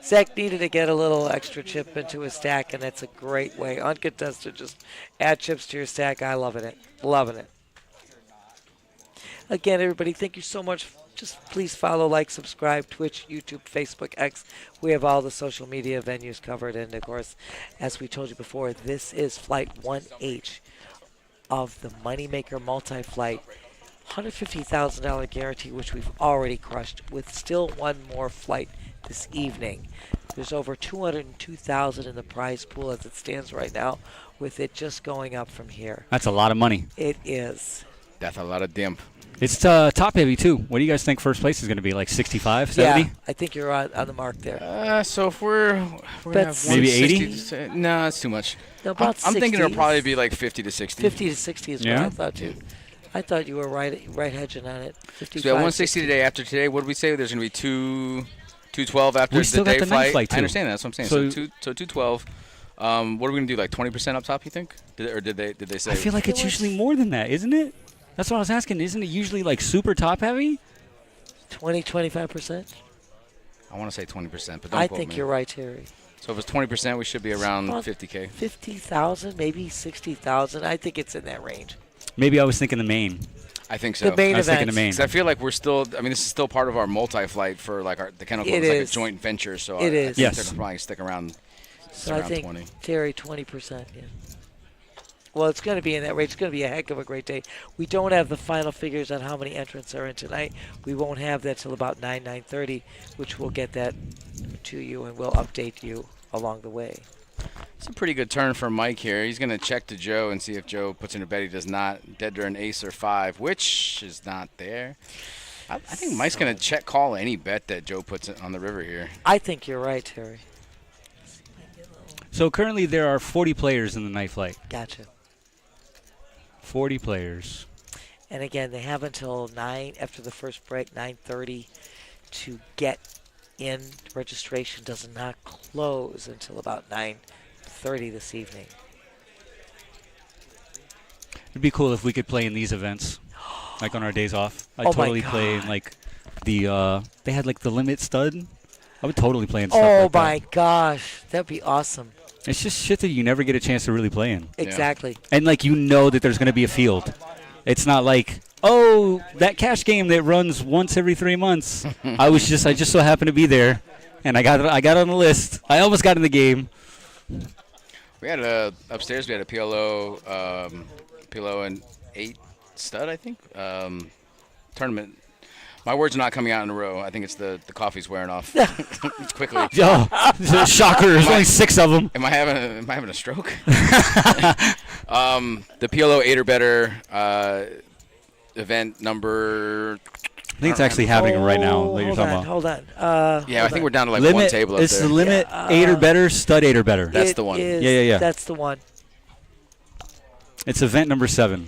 Zach needed to get a little extra chip into his stack, and that's a great way. Uncontested, just add chips to your stack. I loving it. Loving it. Again, everybody, thank you so much. Just please follow, like, subscribe, Twitch, YouTube, Facebook, X. We have all the social media venues covered. And, of course, as we told you before, this is Flight 1H of the Moneymaker multi-flight. $150,000 guarantee, which we've already crushed, with still one more flight this evening. There's over $202,000 in the prize pool as it stands right now, with it just going up from here. That's a lot of money. It is. That's a lot of dimp. It's top heavy, too. What do you guys think first place is going to be? Like 65, 70? Yeah, I think you're on the mark there. So if we're gonna That's have maybe 160 80? No, that's too much. No, about I'm thinking it'll 60. probably be like 50 to 60. 50 to 60 is what Yeah? I thought, too. I thought you were right hedging on it. 55, So we have 160 today. After today, what did we say? There's going to be 212 after We the still got day the night flight. flight, I too. understand that. That's what I'm saying. So 212. What are we going to do? Like 20% up top? You think? Did they say? I feel like it's usually more than that, isn't it? That's what I was asking. Isn't it usually like super top heavy? 20, 25%? I want to say 20%, but don't I quote think me. you're right, Terry. So if it's 20%, we should be around About 50K. 50,000, maybe 60,000. I think it's in that range. Maybe I was thinking the main. I think so. The main I was thinking event. the main. 'Cause I feel like we're still. I mean, this is still part of our multi-flight for like the Kennel Club. It It's like is. a joint venture. So It I is. think Yes. they'll probably stick around. So I around think 20. Terry 20%. Yeah. Well, it's going to be in that range. It's going to be a heck of a great day. We don't have the final figures on how many entrants are in tonight. We won't have that till about 9:30, which we'll get that to you and we'll update you along the way. It's a pretty good turn for Mike here. He's going to check to Joe and see if Joe puts in a bet. He does not. Dead to an ace or 5, which is not there. I think Mike's going to check call any bet that Joe puts on the river here. I think you're right, Terry. So currently there are 40 players in the night flight. Gotcha. 40 players. And again, they have until 9 after the first break, 9:30, to get in. Registration does not close until about 9:30 this evening. It'd be cool if we could play in these events, like on our days off. I'd Oh my totally play in God. like the they had like the limit stud. I would totally play in stuff Oh like my that. gosh, that'd be awesome. It's just shit that you never get a chance to really play in. Exactly. And like you know that there's going to be a field. It's not like, oh, that cash game that runs once every 3 months. I just so happened to be there, and I got on the list. I almost got in the game. We had upstairs. We had a PLO and 8 stud, I think. Tournament. My words are not coming out in a row. I think it's the coffee's wearing off quickly. Oh, shocker! There's only 6 of them. Am I having a stroke? The PLO 8 or better event number. I think it's actually happening right now. That you're talking about. Hold on. Yeah, I think we're down to like Limit. one table up It's there. the limit Yeah, 8 or better, stud 8 or better. That's the one. Yeah. That's the one. It's event number 7.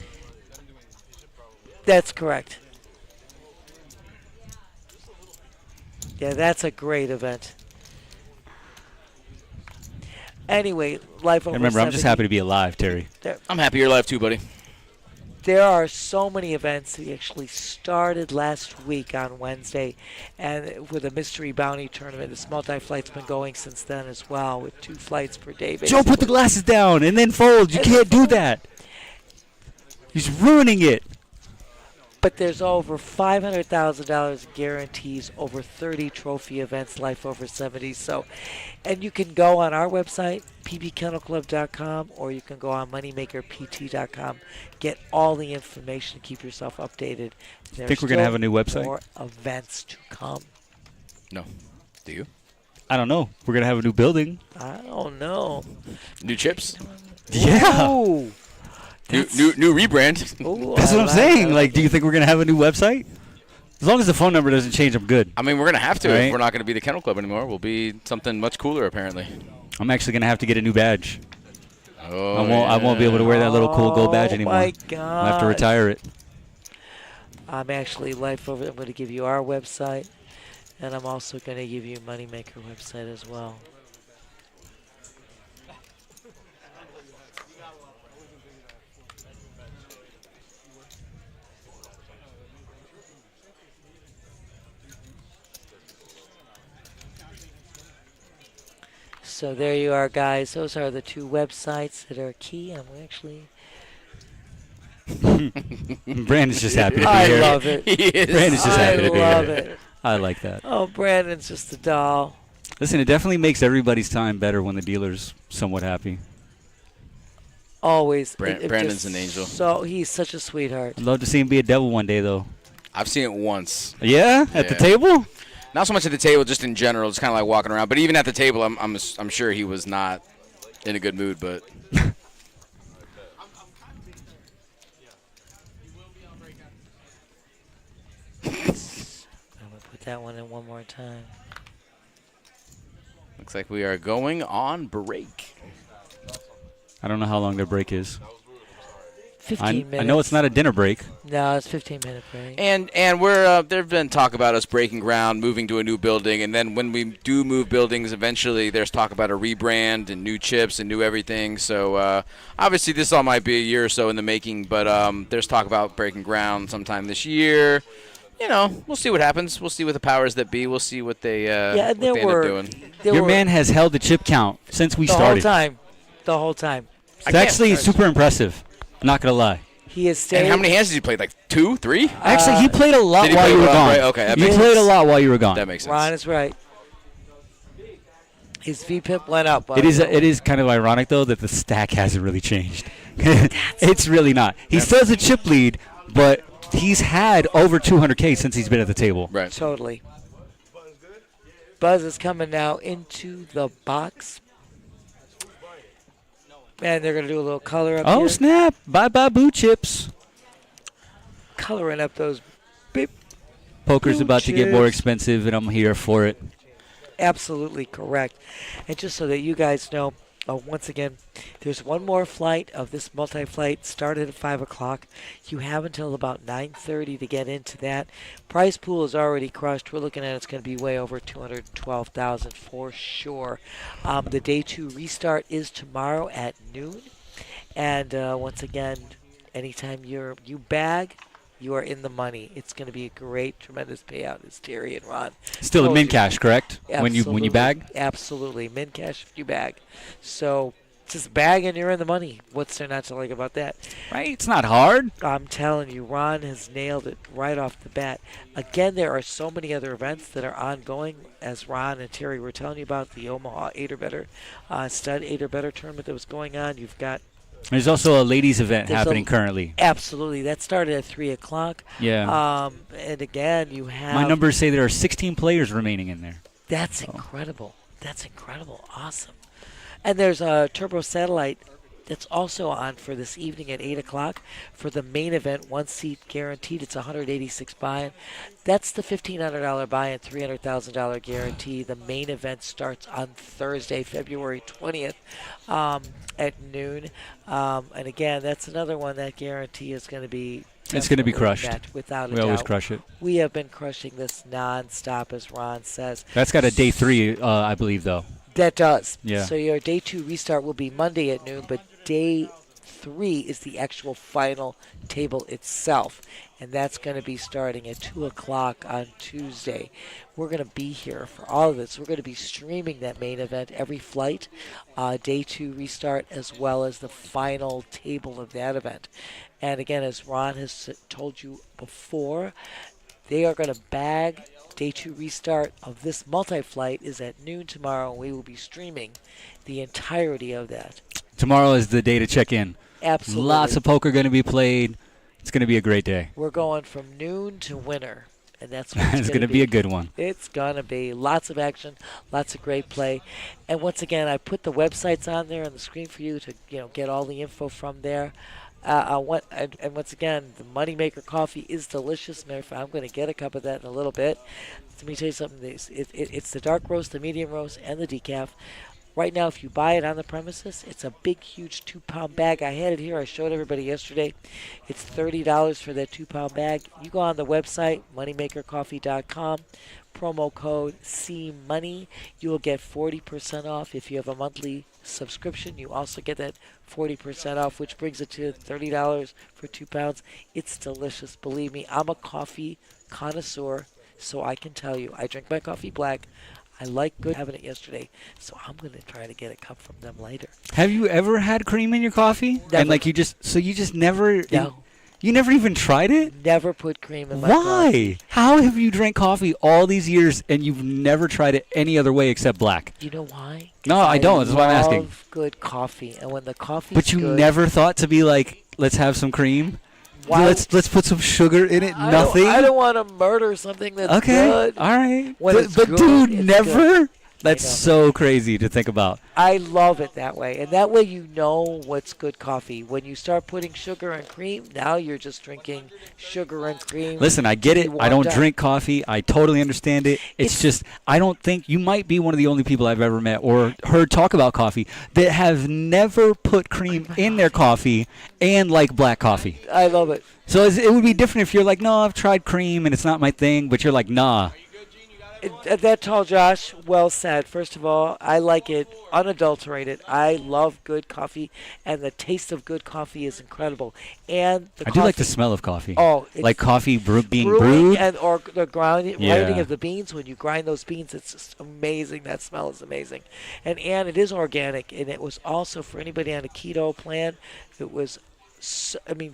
That's correct. Yeah, that's a great event. Anyway, life over And remember, I'm just 70. happy to be alive, Terry. I'm happy you're alive too, buddy. There are so many events. We actually started last week on Wednesday, and with a mystery bounty tournament. This multi-flight's been going since then as well, with 2 flights per day. Joe, put the basically. glasses down and then fold. You And can't do fold. that. He's ruining it. But there's over $500,000 guarantees, over 30 trophy events, life over 70. So, and you can go on our website, pbkennelclub.com, or you can go on moneymakerpt.com. Get all the information. Keep yourself updated. There's Think we're gonna still have a new website? More events to come. No. Do you? I don't know. We're going to have a new building. I don't know. New chips? Yeah. Ooh, New rebrand. Ooh, That's I what I'm like saying. that. Like, do you think we're gonna have a new website? As long as the phone number doesn't change, I'm good. I mean, we're gonna have to. Right. If we're not gonna be the Kennel Club anymore, we'll be something much cooler apparently. I'm actually gonna have to get a new badge. Oh, I won't be able to wear that little cool gold badge anymore. Oh my I'll have to God! retire it. I'm actually life over. I'm going to give you our website, and I'm also going to give you Moneymaker website as well. So there you are, guys. Those are the two websites that are key, and we actually. Brandon's just happy to be I here. love it. He is. Brandon's just happy to be I love here. it. I like that. Oh, Brandon's just a doll. Listen, it definitely makes everybody's time better when the dealer's somewhat happy. Always. Brandon's just an angel. So he's such a sweetheart. I'd love to see him be a devil one day, though. I've seen it once. Yeah? At the Yeah. table? Not so much at the table, just in general. It's kind of like walking around. But even at the table, I'm sure he was not in a good mood. But I'm going to put that one in one more time. looks like we are going on break. I don't know how long their break is. 15 minutes. I know it's not a dinner break. No, it's 15-minute break. And we're there've been talk about us breaking ground, moving to a new building, and then when we do move buildings, eventually there's talk about a rebrand and new chips and new everything. So obviously this all might be a year or so in the making, but there's talk about breaking ground sometime this year. You know, we'll see what happens. We'll see what the powers that be. We'll see what they Yeah, what and there they end up were doing. there Your were man has held the chip count since we the started. whole time. The whole time. I It's can't- actually super impressive. I'm not going to lie. He has stayed. And how many hands did you play? Like 2, 3? Actually, he played a lot Did he while play you were a lot? gone. Right, okay, that You makes played sense. a lot while you were gone. That makes sense. Ron is right. His VPIP went up. It is kind of ironic, though, that the stack hasn't really changed. It's really not. He still has a chip lead, but he's had over 200K since he's been at the table. Right. Totally. Buzz is coming now into the box. Man, they're going to do a little color up Oh, here. snap. Bye-bye, Boo Chips. Coloring up those beep. Poker's Blue about to get more chips. expensive, and I'm here for it. Absolutely correct. And just so that you guys know, once again, there's one more flight of this multi-flight started at 5 o'clock. You have until about 9:30 to get into that. Prize pool is already crushed. We're looking at it's going to be way over 212,000 for sure. The day 2 restart is tomorrow at noon. And once again, anytime you bag, you are in the money. It's going to be a great, tremendous payout, as Terry and Ron Still a told min you. cash, correct? When you Absolutely. bag? Absolutely. Min cash if you bag. So just bag and you're in the money. What's there not to like about that? Right? It's not hard. I'm telling you, Ron has nailed it right off the bat. Again, there are so many other events that are ongoing, as Ron and Terry were telling you about, the Omaha 8 or Better, Stud 8 or Better tournament that was going on. You've got There's also a ladies' event There's happening a- currently. absolutely. That started at 3 o'clock. Yeah. And again, you have... My numbers say there are 16 players remaining in there. That's incredible. That's incredible. Awesome. And there's a Turbo Satellite that's also on for this evening at 8 o'clock for the main event, one seat guaranteed. It's 186 buy-in. That's the $1,500 buy-in, $300,000 guarantee. The main event starts on Thursday, February 20th at noon. And again, that's another one that guarantee is going to be It's going to be definitely crushed. met, without a We always doubt. crush it. We have been crushing this nonstop, as Ron says. That's got a day 3, I believe, though. That does. Yeah. So your day 2 restart will be Monday at noon, but day 3 is the actual final table itself. And that's going to be starting at 2 o'clock on Tuesday. We're going to be here for all of this. We're going to be streaming that main event, every flight, day 2 restart, as well as the final table of that event. And again, as Ron has told you before, they are going to bag day 2 restart of this multi-flight is at noon tomorrow, and we will be streaming the entirety of that. Tomorrow is the day to check in. Absolutely. Lots of poker going to be played. It's going to be a great day. We're going from noon to winter, and that's what It's going to be a good one. It's going to be lots of action, lots of great play. And once again, I put the websites on there on the screen for you to get all the info from there. And once again, the Moneymaker coffee is delicious. Matter of fact, I'm going to get a cup of that in a little bit. Let me tell you something. It's the dark roast, the medium roast, and the decaf. Right now, if you buy it on the premises, it's a big, huge 2-pound bag. I had it here. I showed everybody yesterday. It's $30 for that 2-pound bag. You go on the website, moneymakercoffee.com, promo code CMoney. You will get 40% off if you have a monthly subscription. You also get that 40% off, which brings it to $30 for 2 pounds. It's delicious. Believe me, I'm a coffee connoisseur, so I can tell you. I drink my coffee black. I like good having it yesterday, so I'm going to try to get a cup from them later. Have you ever had cream in your coffee? Never. And like you just never. No. You never even tried it? Never put cream in my coffee. Why? How have you drank coffee all these years and you've never tried it any other way except black? You know why? No, I don't. That's why I'm asking. I love good coffee, and when the coffee's But you good, never thought to be like, let's have some cream? Why- Let's put some sugar in it? I Nothing? I don't want to murder something that's Okay. good. All right. When it's But good, dude, it's never? good. That's know. so crazy to think about. I love it that way, and that way you know what's good coffee. When you start putting sugar and cream, now you're just drinking sugar and cream. Listen, I get it. You I don't want that. drink coffee. I totally understand it. It's just, I don't think, you might be one of the only people I've ever met or heard talk about coffee that have never put cream in their coffee and like black coffee. I love it. So it would be different if you're like, no, I've tried cream and it's not my thing, but you're like, nah. That tall Josh, well said. First of all, I like it unadulterated. I love good coffee, and the taste of good coffee is incredible. And the I coffee, do like the smell of coffee. Oh, it's like coffee being brewing brewed. and or the grinding Yeah. of the beans. When you grind those beans, it's just amazing. That smell is amazing. And it is organic, and it was also for anybody on a keto plan. It was,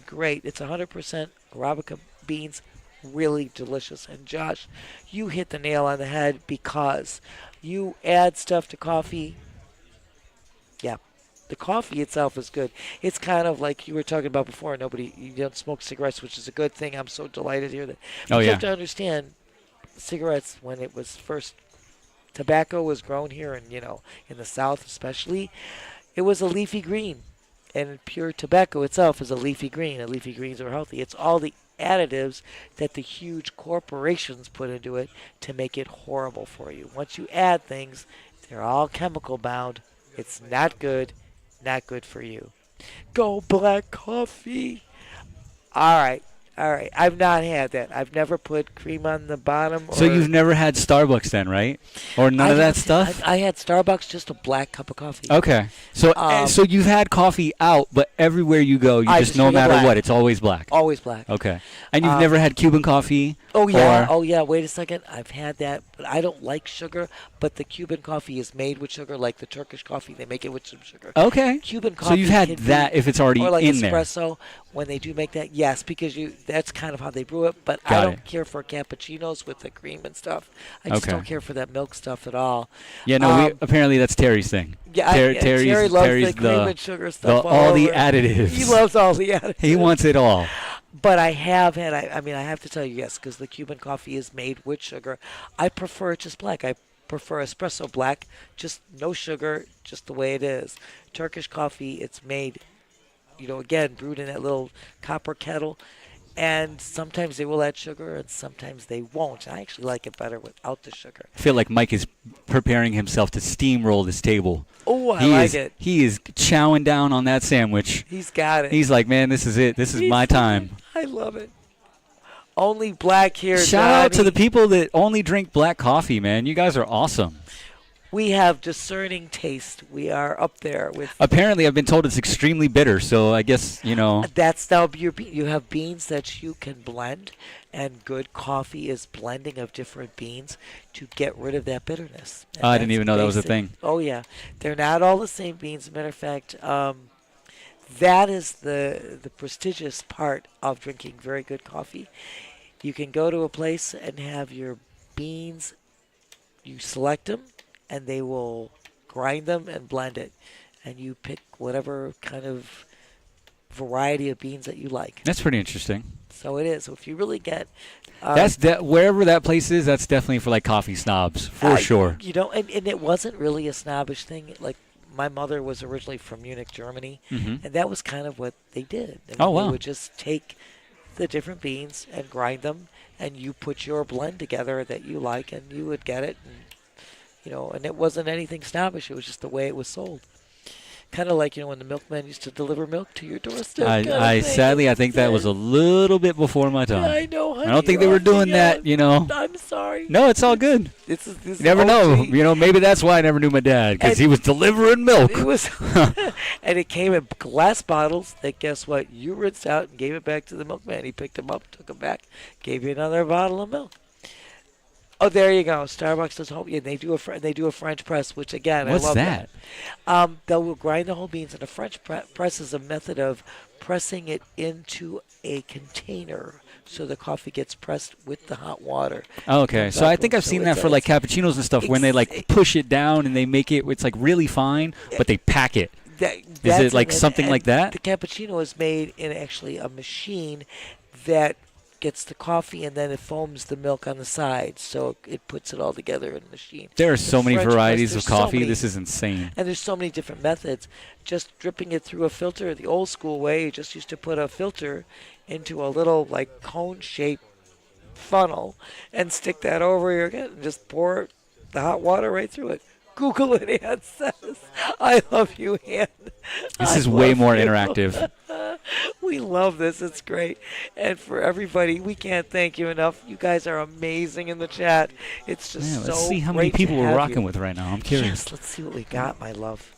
great. It's 100% Arabica beans. Really delicious. And Josh, you hit the nail on the head because you add stuff to coffee. Yeah, the coffee itself is good. It's kind of like you were talking about before. You don't smoke cigarettes, which is a good thing. I'm so delighted to hear that. But you have to understand, cigarettes, when it was first, tobacco was grown here, and in the South especially, it was a leafy green, and pure tobacco itself is a leafy green. And leafy greens are healthy. It's all the additives that the huge corporations put into it to make it horrible for you. Once you add things, they're all chemical bound. It's not good for you. Go black coffee. All right. I've not had that. I've never put cream on the bottom. So you've never had Starbucks then, right? Or none of that stuff? I had Starbucks, just a black cup of coffee. Okay. So so you've had coffee out, but everywhere you go, you I just just no drink it matter black. what, it's always black. Always black. Okay. And you've never had Cuban coffee? Oh yeah. Or, Oh yeah. Wait a second. I've had that, but I don't like sugar. But the Cuban coffee is made with sugar, like the Turkish coffee. They make it with some sugar. okay. Cuban coffee. So you've had can that be, if it's already or like in there. espresso when they do make that. Yes, because that's kind of how they brew it. But I Got don't it. care for cappuccinos with the cream and stuff. I just Okay. don't care for that milk stuff at all. Yeah, no, apparently that's Terry's thing. Yeah, Terry loves the cream and sugar stuff. all the over. additives. He loves all the additives. He wants it all. But I have had, I have to tell you, yes, because the Cuban coffee is made with sugar. I prefer it just black. I prefer espresso black, just no sugar, just the way it is. Turkish coffee, it's made, again, brewed in that little copper kettle. And sometimes they will add sugar, and sometimes they won't. I actually like it better without the sugar. I feel like Mike is preparing himself to steamroll this table. Oh, I like it. He is chowing down on that sandwich. He's got it. He's like, man, this is it. This is my time. I love it. Only black here, Shout out to Johnny. the people that only drink black coffee, man. You guys are awesome. We have discerning taste. We are up there with. Apparently, I've been told it's extremely bitter, so I guess, That's now you have beans that you can blend, and good coffee is blending of different beans to get rid of that bitterness. And I didn't that's even know that was a basic. thing. Oh yeah, they're not all the same beans. As a matter of fact, that is the prestigious part of drinking very good coffee. You can go to a place and have your beans. You select them, and they will grind them and blend it. And you pick whatever kind of variety of beans that you like. That's pretty interesting. So it is. So if you really get... Wherever that place is, that's definitely for like coffee snobs, for sure. And it wasn't really a snobbish thing. Like my mother was originally from Munich, Germany, Mm-hmm. and that was kind of what they did. I mean, Oh, wow. They would just take the different beans and grind them, and you put your blend together that you like, and you would get it. And it wasn't anything snobbish. It was just the way it was sold. Kind of like, when the milkman used to deliver milk to your doorstep. I sadly, I think that was a little bit before my time. I know, honey. I don't think they were doing that, I'm sorry. No, it's all good. This is You never know. OG. Maybe that's why I never knew my dad, because And- he was delivering milk. It was, and it came in glass bottles that, guess what? You rinsed out and gave it back to the milkman. He picked them up, took them back, gave you another bottle of milk. Oh, there you go. Starbucks does whole. Yeah, they do a French press, which again What's I love that? They'll grind the whole beans, and a French press is a method of pressing it into a container so the coffee gets pressed with the hot water. Oh, okay, so I think I've seen that for like cappuccinos and stuff when they like push it down and they make it's like really fine, but they pack it. Is it like something like that? The cappuccino is made in actually a machine that gets the coffee and then it foams the milk on the side, so it puts it all together in a machine. There are so many French varieties press, of there's so coffee. many. This is insane. And there's so many different methods. Just dripping it through a filter, the old school way, you just used to put a filter into a little like cone-shaped funnel and stick that over your head and just pour the hot water right through it. Google it, Ann says. I love you, Ann. This I is way love more you. interactive. We love this. It's great. And for everybody, we can't thank you enough. You guys are amazing in the chat. It's just Yeah, so let's see how many great to people we're have rocking you. with right now. I'm curious. Yes, let's see what we got, my love.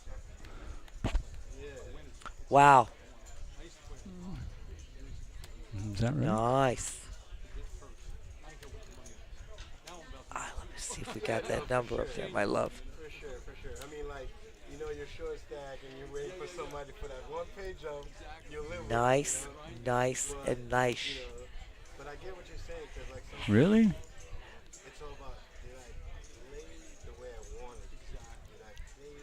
Wow. Is that right? Nice. Let me see if we got that number up there, my love. For sure. I mean, like, you're short stack and you're waiting for somebody for that one page jump. You'll live with it, Nice, you know what I mean? nice, and nice. But I get what you're saying, because, like, sometimes Really? it's all about, you're like, play the way I want it. You're like, play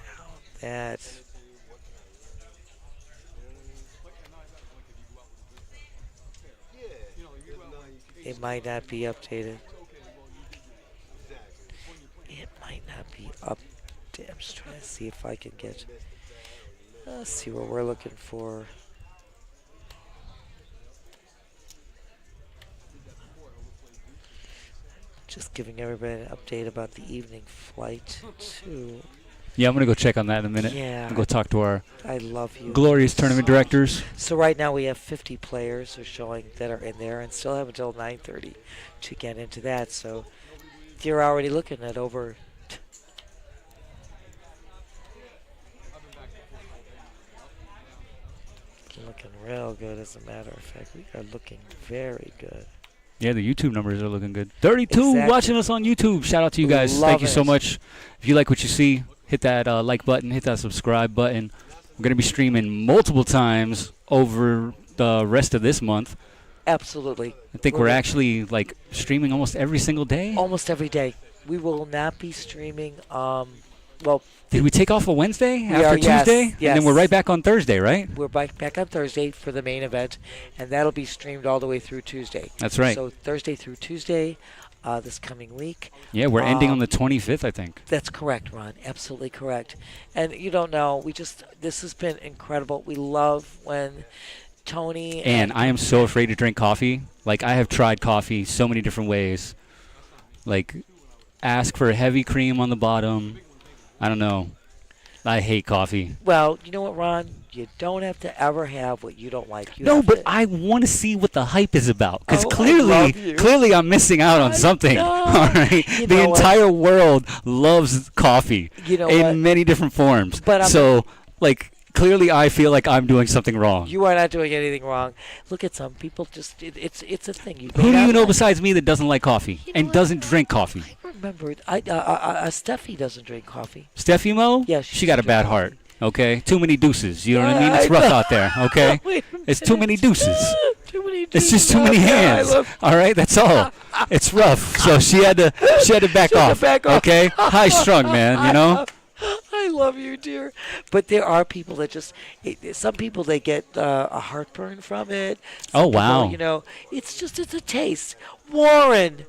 how I want it. That. What can I learn? You know what I mean? Yeah. There's nothing you can It might not be updated. exactly. It might not be up. I'm just trying to see if I can get. Let's see what we're looking for. Just giving everybody an update about the evening flight too. Yeah, I'm gonna go check on that in a minute. Yeah. I'll go talk to our I love you. glorious tournament directors. So right now we have 50 players who are showing that are in there, and still have until 9:30 to get into that. So you're already looking at over. Looking real good, as a matter of fact. We are looking very good. Yeah, the YouTube numbers are looking good. 32 Exactly. watching us on YouTube. Shout out to you guys. Thank you so Love it. much. If you like what you see, hit that like button, hit that subscribe button. We're going to be streaming multiple times over the rest of this month. Absolutely. I think we're actually like streaming almost every single day. Almost every day. We will not be streaming. Well, Did we take off a Wednesday We after are, yes, Tuesday? And yes. then we're right back on Thursday, right? we're back on Thursday for the main event, and that'll be streamed all the way through Tuesday. That's right. So Thursday through Tuesday, this coming week. Yeah, we're ending on Um, the 25th, I think. That's correct, Ron. Absolutely correct. And you don't know, this has been incredible. We love when Tony And I am so afraid to drink coffee. Like, I have tried coffee so many different ways. Like, ask for heavy cream on the bottom. I don't know. I hate coffee. Well, you know what, Ron? You don't have to ever have what you don't like. You No, have but to, I want to see what the hype is about. Because Oh, I love you. clearly I'm missing out on something. know. All right? You The know what? entire world loves coffee You know in what? many different forms. But I'm- so, like, clearly I feel like I'm doing something wrong. You are not doing anything wrong. Look at some people. Just it's a thing. You Who may do you not know like. besides me that doesn't like coffee You know and what? doesn't drink coffee? I remember. Steffi doesn't drink coffee. Steffi Mo? Yeah, she got a doesn't bad drink heart. Okay, too many deuces. You know what I mean? Yeah, It's I rough know. out there. Okay, Wait a it's too many deuces. Too many. It's just dudes too many out there. I hands. love- All right, that's all. It's rough. So she had to back She had to off. back off. Okay, high strung, man. You know. I love you, dear. But there are people that just. Some people they get a heartburn from it. Some Oh, people, wow. You know, it's a taste. Warren.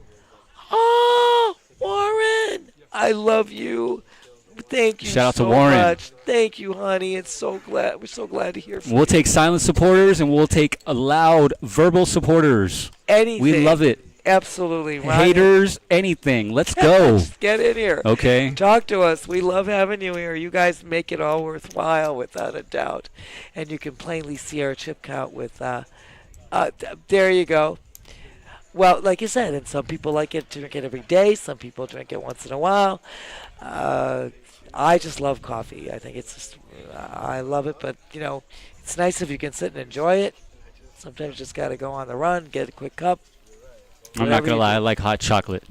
Oh, Warren. I love you. Thank you Shout out to so Warren. much. Thank you, honey. It's so glad. We're so glad to hear from We'll you. take silent supporters and we'll take loud verbal supporters. Anything. We love it. Absolutely. Ron, Haters, anything. Let's go. just get in here. Okay. Talk to us. We love having you here. You guys make it all worthwhile, without a doubt. And you can plainly see our chip count with, there you go. Well, like you said, and some people like it to drink it every day. Some people drink it once in a while. I just love coffee. I think it's just, I love it. But, you know, it's nice if you can sit and enjoy it. Sometimes you just got to go on the run, get a quick cup. I'm not Whatever going to you lie. do. I like hot chocolate.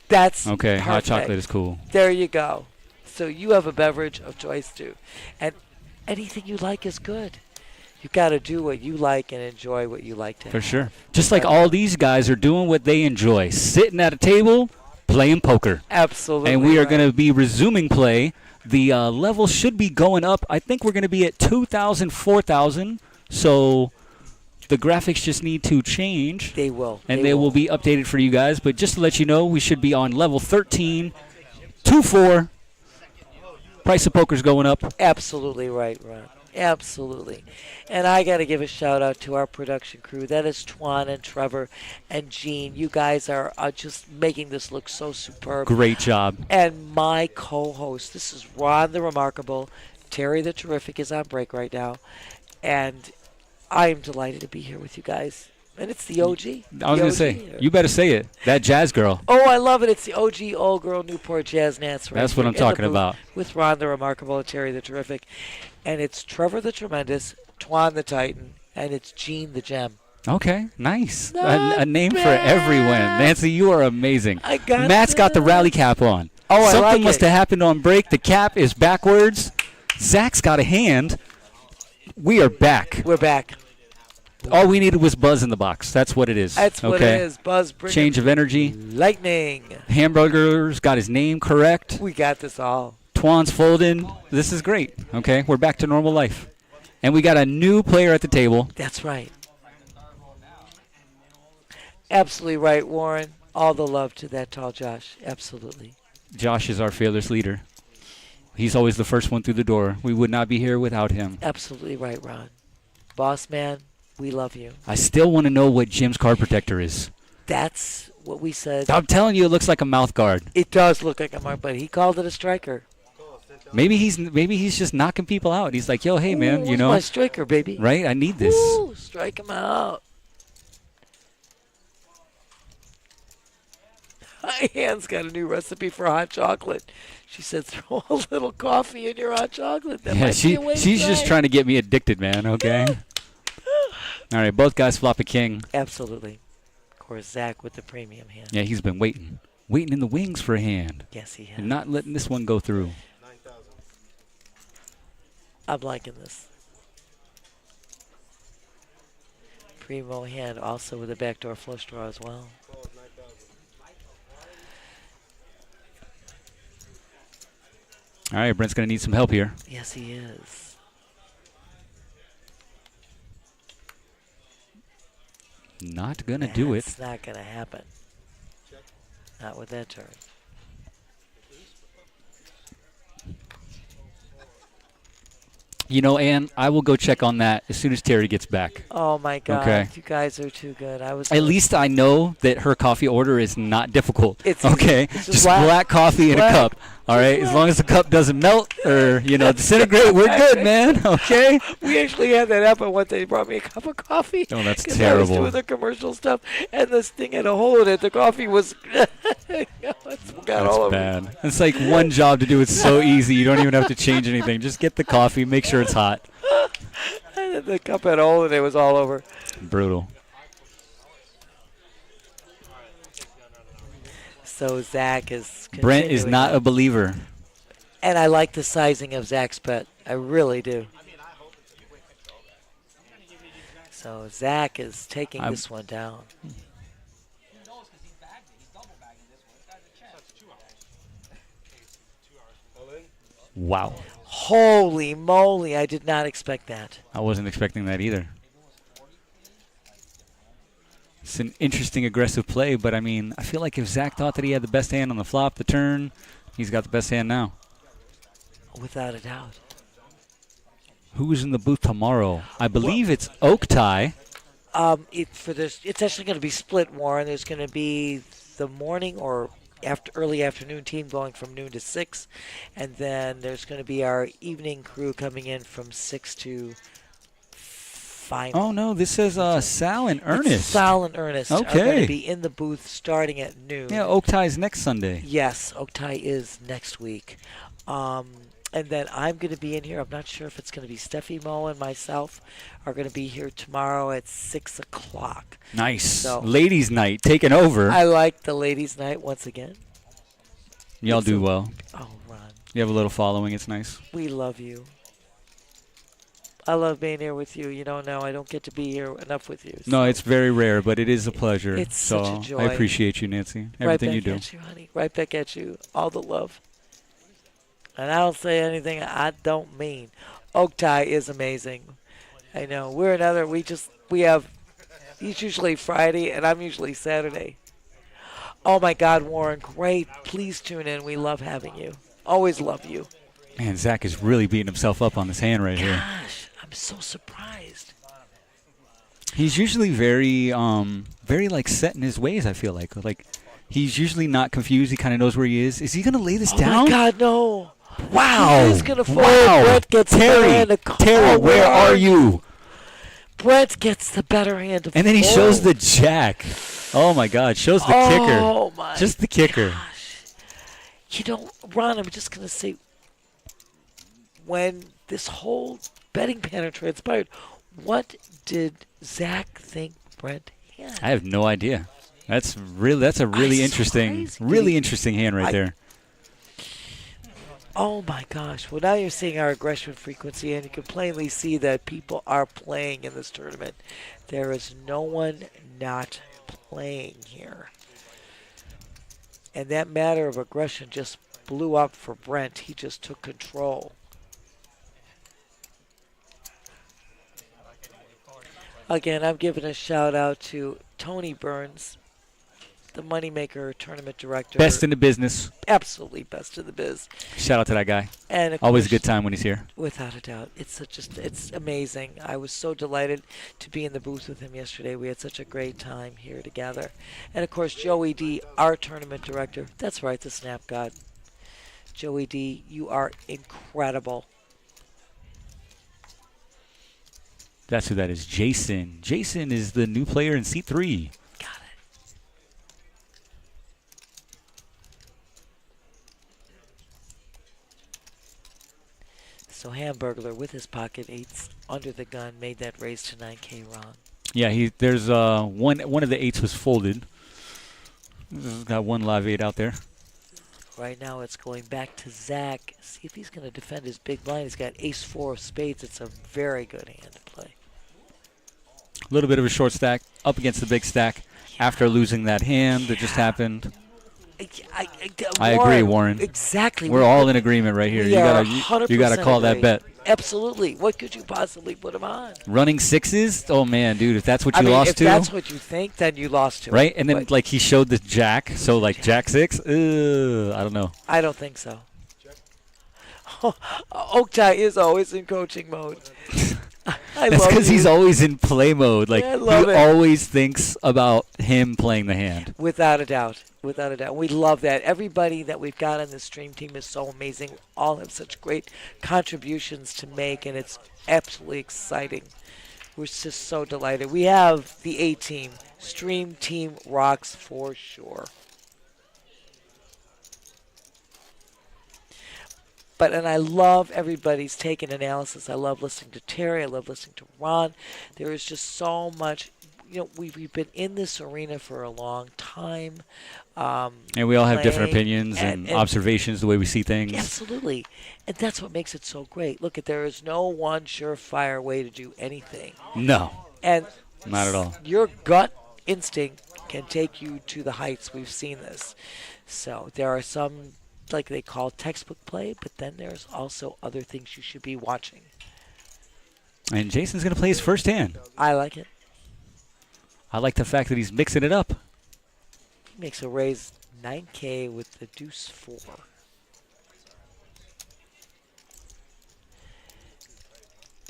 That's Okay. Hot perfect. chocolate is cool. There you go. So you have a beverage of choice too, and anything you like is good. You got to do what you like and enjoy what you like to. For have. sure. Just like all these guys are doing what they enjoy. Sitting at a table, playing poker. Absolutely. And we are right. going to be resuming play. The level should be going up. I think we're going to be at 2,000, 4,000. So the graphics just need to change. They will. And they will be updated for you guys. But just to let you know, we should be on level 13, 2-4. Price of poker's going up. Absolutely right, Ron. Absolutely. And I got to give a shout out to our production crew. That is Twan and Trevor and Gene. You guys are just making this look so superb. Great job. And my co-host, this is Ron the Remarkable. Terry the Terrific is on break right now. And I am delighted to be here with you guys. And it's the OG. I was going to say, you better say it. That jazz girl. Oh, I love it. It's the OG Old Girl Newport Jazz Nats. Right That's what here I'm in the talking booth about. With Ron the Remarkable and Terry the Terrific. And it's Trevor the Tremendous, Twan the Titan, and it's Gene the Gem. Okay, nice. Not A name for bad. everyone. Nancy, you are amazing. I got Matt's got the that. rally cap on. Oh, I Something like must it. have happened on break. The cap is backwards. Zach's got a hand. We are back. We're back. All we needed was buzz in the box. That's what it is. That's what okay? it is. Buzz, bring Change of energy. lightning. Hamburger's got his name correct. We got this all. Twan's folding. This is great. Okay, we're back to normal life. And we got a new player at the table. That's right. Absolutely right, Warren. All the love to that tall Josh. Absolutely. Josh is our fearless leader. He's always the first one through the door. We would not be here without him. Absolutely right, Ron. Boss man, we love you. I still want to know what Jim's card protector is. That's what we said. I'm telling you, it looks like a mouth guard. It does look like a mark, but he called it a striker. Maybe he's just knocking people out. He's like, yo, hey man, Ooh, you where's know, my striker, baby. right? I need this. Ooh, strike him out. Anne's got a new recipe for hot chocolate. She said, throw a little coffee in your hot chocolate. That Yeah, might be a way to she's just try. trying to get me addicted, man. Okay. All right, both guys flop a king. Absolutely. Of course, Zach with the premium hand. Yeah, he's been waiting in the wings for a hand, Yes, he has. and not letting this one go through. 9,000. I'm liking this. Primo hand also with a backdoor flush draw as well. Calls 9,000. All right, Brent's gonna need some help here. Yes, he is. Not gonna do it. It's not going to happen. Not with that turn. You know, Ann, I will go check on that as soon as Terry gets back. Oh my God! Okay. You guys are too good. I was At least I know that her coffee order is not difficult. It's easy. okay. It's Just black. black coffee in a Black. cup. All right. As long as the cup doesn't melt or disintegrate, we're good, man. Okay. We actually had that happen one day. They brought me a cup of coffee. Oh, that's 'cause I was terrible. doing the commercial stuff, and this thing had a hole in it. The coffee was it's got all over. Bad. It's like one job to do. It's so easy. You don't even have to change anything. Just get the coffee. Make sure it's hot. And then the cup had a hole in it. It was all over. Brutal. So Zach is. Brent is continuing not on. a believer. And I like the sizing of Zach's bet. I really do. So Zach is taking this one down. Wow. Holy moly! I did not expect that. I wasn't expecting that either. It's an interesting, aggressive play, but I mean, I feel like if Zach thought that he had the best hand on the flop, the turn, he's got the best hand now. Without a doubt. Who is in the booth tomorrow? I believe it's Oaktai. It's actually going to be split, Warren. There's going to be the morning or early afternoon team going from noon to 6, and then there's going to be our evening crew coming in from 6 to 5. Oh, no, this says Sal and It's Ernest. Sal and Ernest are going Okay. to be in the booth starting at noon. Yeah, Oaktai's next Sunday. Yes, Oaktai is next week. And then I'm going to be in here. I'm not sure if it's going to be Steffi Mo and myself are going to be here tomorrow at 6 o'clock. Nice. So- Ladies' night taking over. I like the ladies' night once again. Y'all it's do a- well. Oh, Ron, You have a little following. It's nice. we love you. I love being here with you. You don't know. I don't get to be here enough with you. No, so- it's very rare, but it is a pleasure. It's so such a joy. I appreciate you, Nancy. right Everything back you do. at you, honey. Right back at you. All the love. And I don't say anything I don't mean. Oaktai is amazing. I know. We have, he's usually Friday and I'm usually Saturday. Oh my God, Warren, great. Please tune in. We love having you. Always love you. Man, Zach is really beating himself up on this hand right here. Gosh, I'm so surprised. He's usually very like set in his ways, I feel like he's usually not confused. He kind of knows where he is. Is he going to lay this Oh down? my God, no. Wow. He's gonna fall. Wow. Brett gets the better hand of Terry, call. where are you? Brett gets the better hand of And then he shows fold. the jack. Oh, my God. Shows the Oh kicker. my Just the kicker. gosh. You know, Ron, I'm just going to say, when this whole betting pattern transpired, what did Zach think Brent had? I have no idea. That's a really interesting, surprised really he- interesting hand right there. Oh my gosh. Well, now you're seeing our aggression frequency, and you can plainly see that people are playing in this tournament. There is no one not playing here. And that matter of aggression just blew up for Brent. He just took control. Again, I'm giving a shout out to Tony Burns, the Moneymaker tournament director. Best in the business. Absolutely best in the biz. Shout out to that guy. And of Always a course, good time when he's here. without a doubt. It's amazing. I was so delighted to be in the booth with him yesterday. We had such a great time here together. And of course, Joey D, our tournament director. That's right, the Snap God. Joey D, you are incredible. That's who that is. Jason. Jason is the new player in seat 3. Got it. So Hamburglar with his pocket eights under the gun made that raise to 9K Ron. Yeah, there's one of the 8s was folded. Got one live 8 out there. Right now it's going back to Zach. See if he's going to defend his big blind. He's got ace-4 of spades. It's a very good hand to play. A little bit of a short stack up against the big stack after losing that hand that just happened. I agree, Warren. Exactly. We're all in agreement right here. We You are gotta you gotta 100% call that agree. bet. Absolutely. What could you possibly put him on? Running 6s? Oh man, dude, if that's what you I mean, lost if to, that's what you think, then you lost to right? it. And then But like he showed the jack, so like jack 6. I don't know. I don't think so. Oaktai is always in coaching mode. I That's love because he's you. always in play mode. Like I love he it. always thinks about him playing the hand. Without a doubt. Without a doubt. We love that. Everybody that we've got on the stream team is so amazing. All have such great contributions to make, and it's absolutely exciting. We're just so delighted. We have the A team. Stream team rocks for sure. And I love everybody's take and analysis. I love listening to Terry. I love listening to Ron. There is just so much. You know, we've been in this arena for a long time. And we all have different playing opinions and and observations, the way we see things. absolutely. And that's what makes it so great. Look, there is no one surefire way to do anything. No, And not at all. your gut instinct can take you to the heights. We've seen this. So there are some, like they call textbook play, but then there's also other things you should be watching. And Jason's going to play his first hand. I like it. I like the fact that he's mixing it up. He makes a raise 9K with the deuce 4.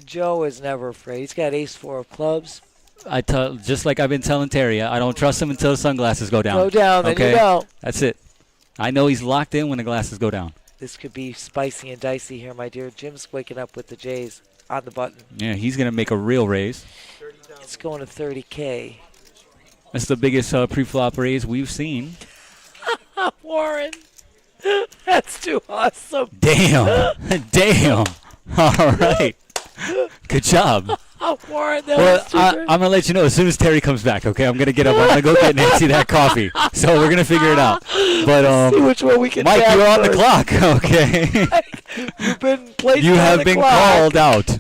Joe is never afraid. He's got ace-4 of clubs. Just like I've been telling Terry, I don't trust him until the sunglasses go down. Go down, then okay? you know. That's it. I know he's locked in when the glasses go down. This could be spicy and dicey here, my dear. Jim's waking up with the J's on the button. Yeah, he's going to make a real raise. It's going to 30K. That's the biggest pre-flop raise we've seen. Warren, that's too awesome. Damn. Damn. All right. Good job. Warren, that Well, was too I'm good. going to let you know as soon as Terry comes back, okay? I'm going to get up. I'm going to go get Nancy that coffee. So we're going to figure it out. But, See which one we can Mike, tap you're on the first. clock, okay? You've been placed You on have the been clock. called out.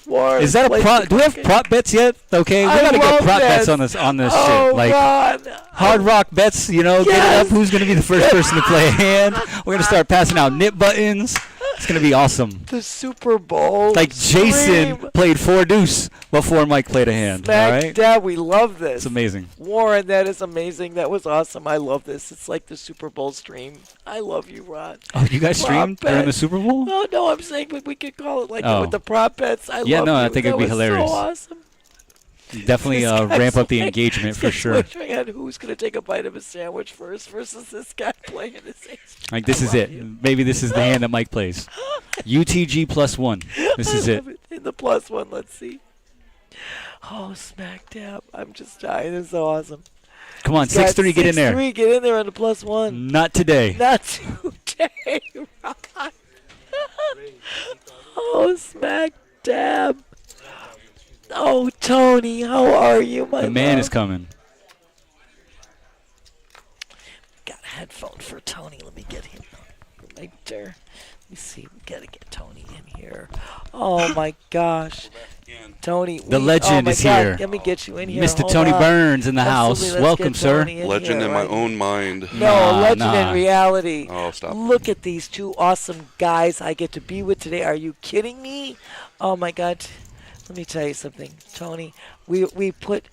Warren, Is that a placed prop? the Do we have clock. prop bets yet? Okay, we I got to get love prop bets this. on this Oh, shit. Like God. Hard Rock bets, you know, get it Yes. up. Who's going to be the first person to play a hand? We're going to start passing out nip buttons. It's going to be awesome. The Super Bowl. Like Jason Scream. played 4 deuce before Mike played a hand. All Smack right? dab, we love this. It's amazing. Warren, that is amazing. That was awesome. I love this. It's like the Super Bowl stream. I love you, Ron. Oh, you guys Prop streamed during the bet. Super Bowl? Oh, no, I'm saying we could call it like Oh. with the prop bets. I Yeah, love no, you. I think that it'd be was hilarious. So awesome. Definitely This guy's ramp up the like- engagement for this sure. guy's wondering on who's going to take a bite of a sandwich first versus this guy playing his ace. Like, this I is love it. you. Maybe this is the hand that Mike plays. UTG +1. This is I it. love In the +1, let's see. Oh, smack dab. I'm just dying. This is so awesome. Come on, He's got 6-3, get in there. 6-3, get in there on the +1. Not today. Not today, Ron. Oh, smack dab. Oh, Tony, how are you, my The man love? is coming. Got a headphone for Tony. Let me get him right there. Let me see. We got to get Tony in here. Oh, my gosh. Tony. The oh legend my is God. here. Let me get you in here. Mr. Hold Tony on. Burns in the Absolutely, house. let's Welcome, get sir. Tony in Legend here, in my right? own mind. No, Nah, legend nah. in reality. Oh, stop. Look at these two awesome guys I get to be with today. Are you kidding me? Oh my God. Let me tell you something, Tony. We put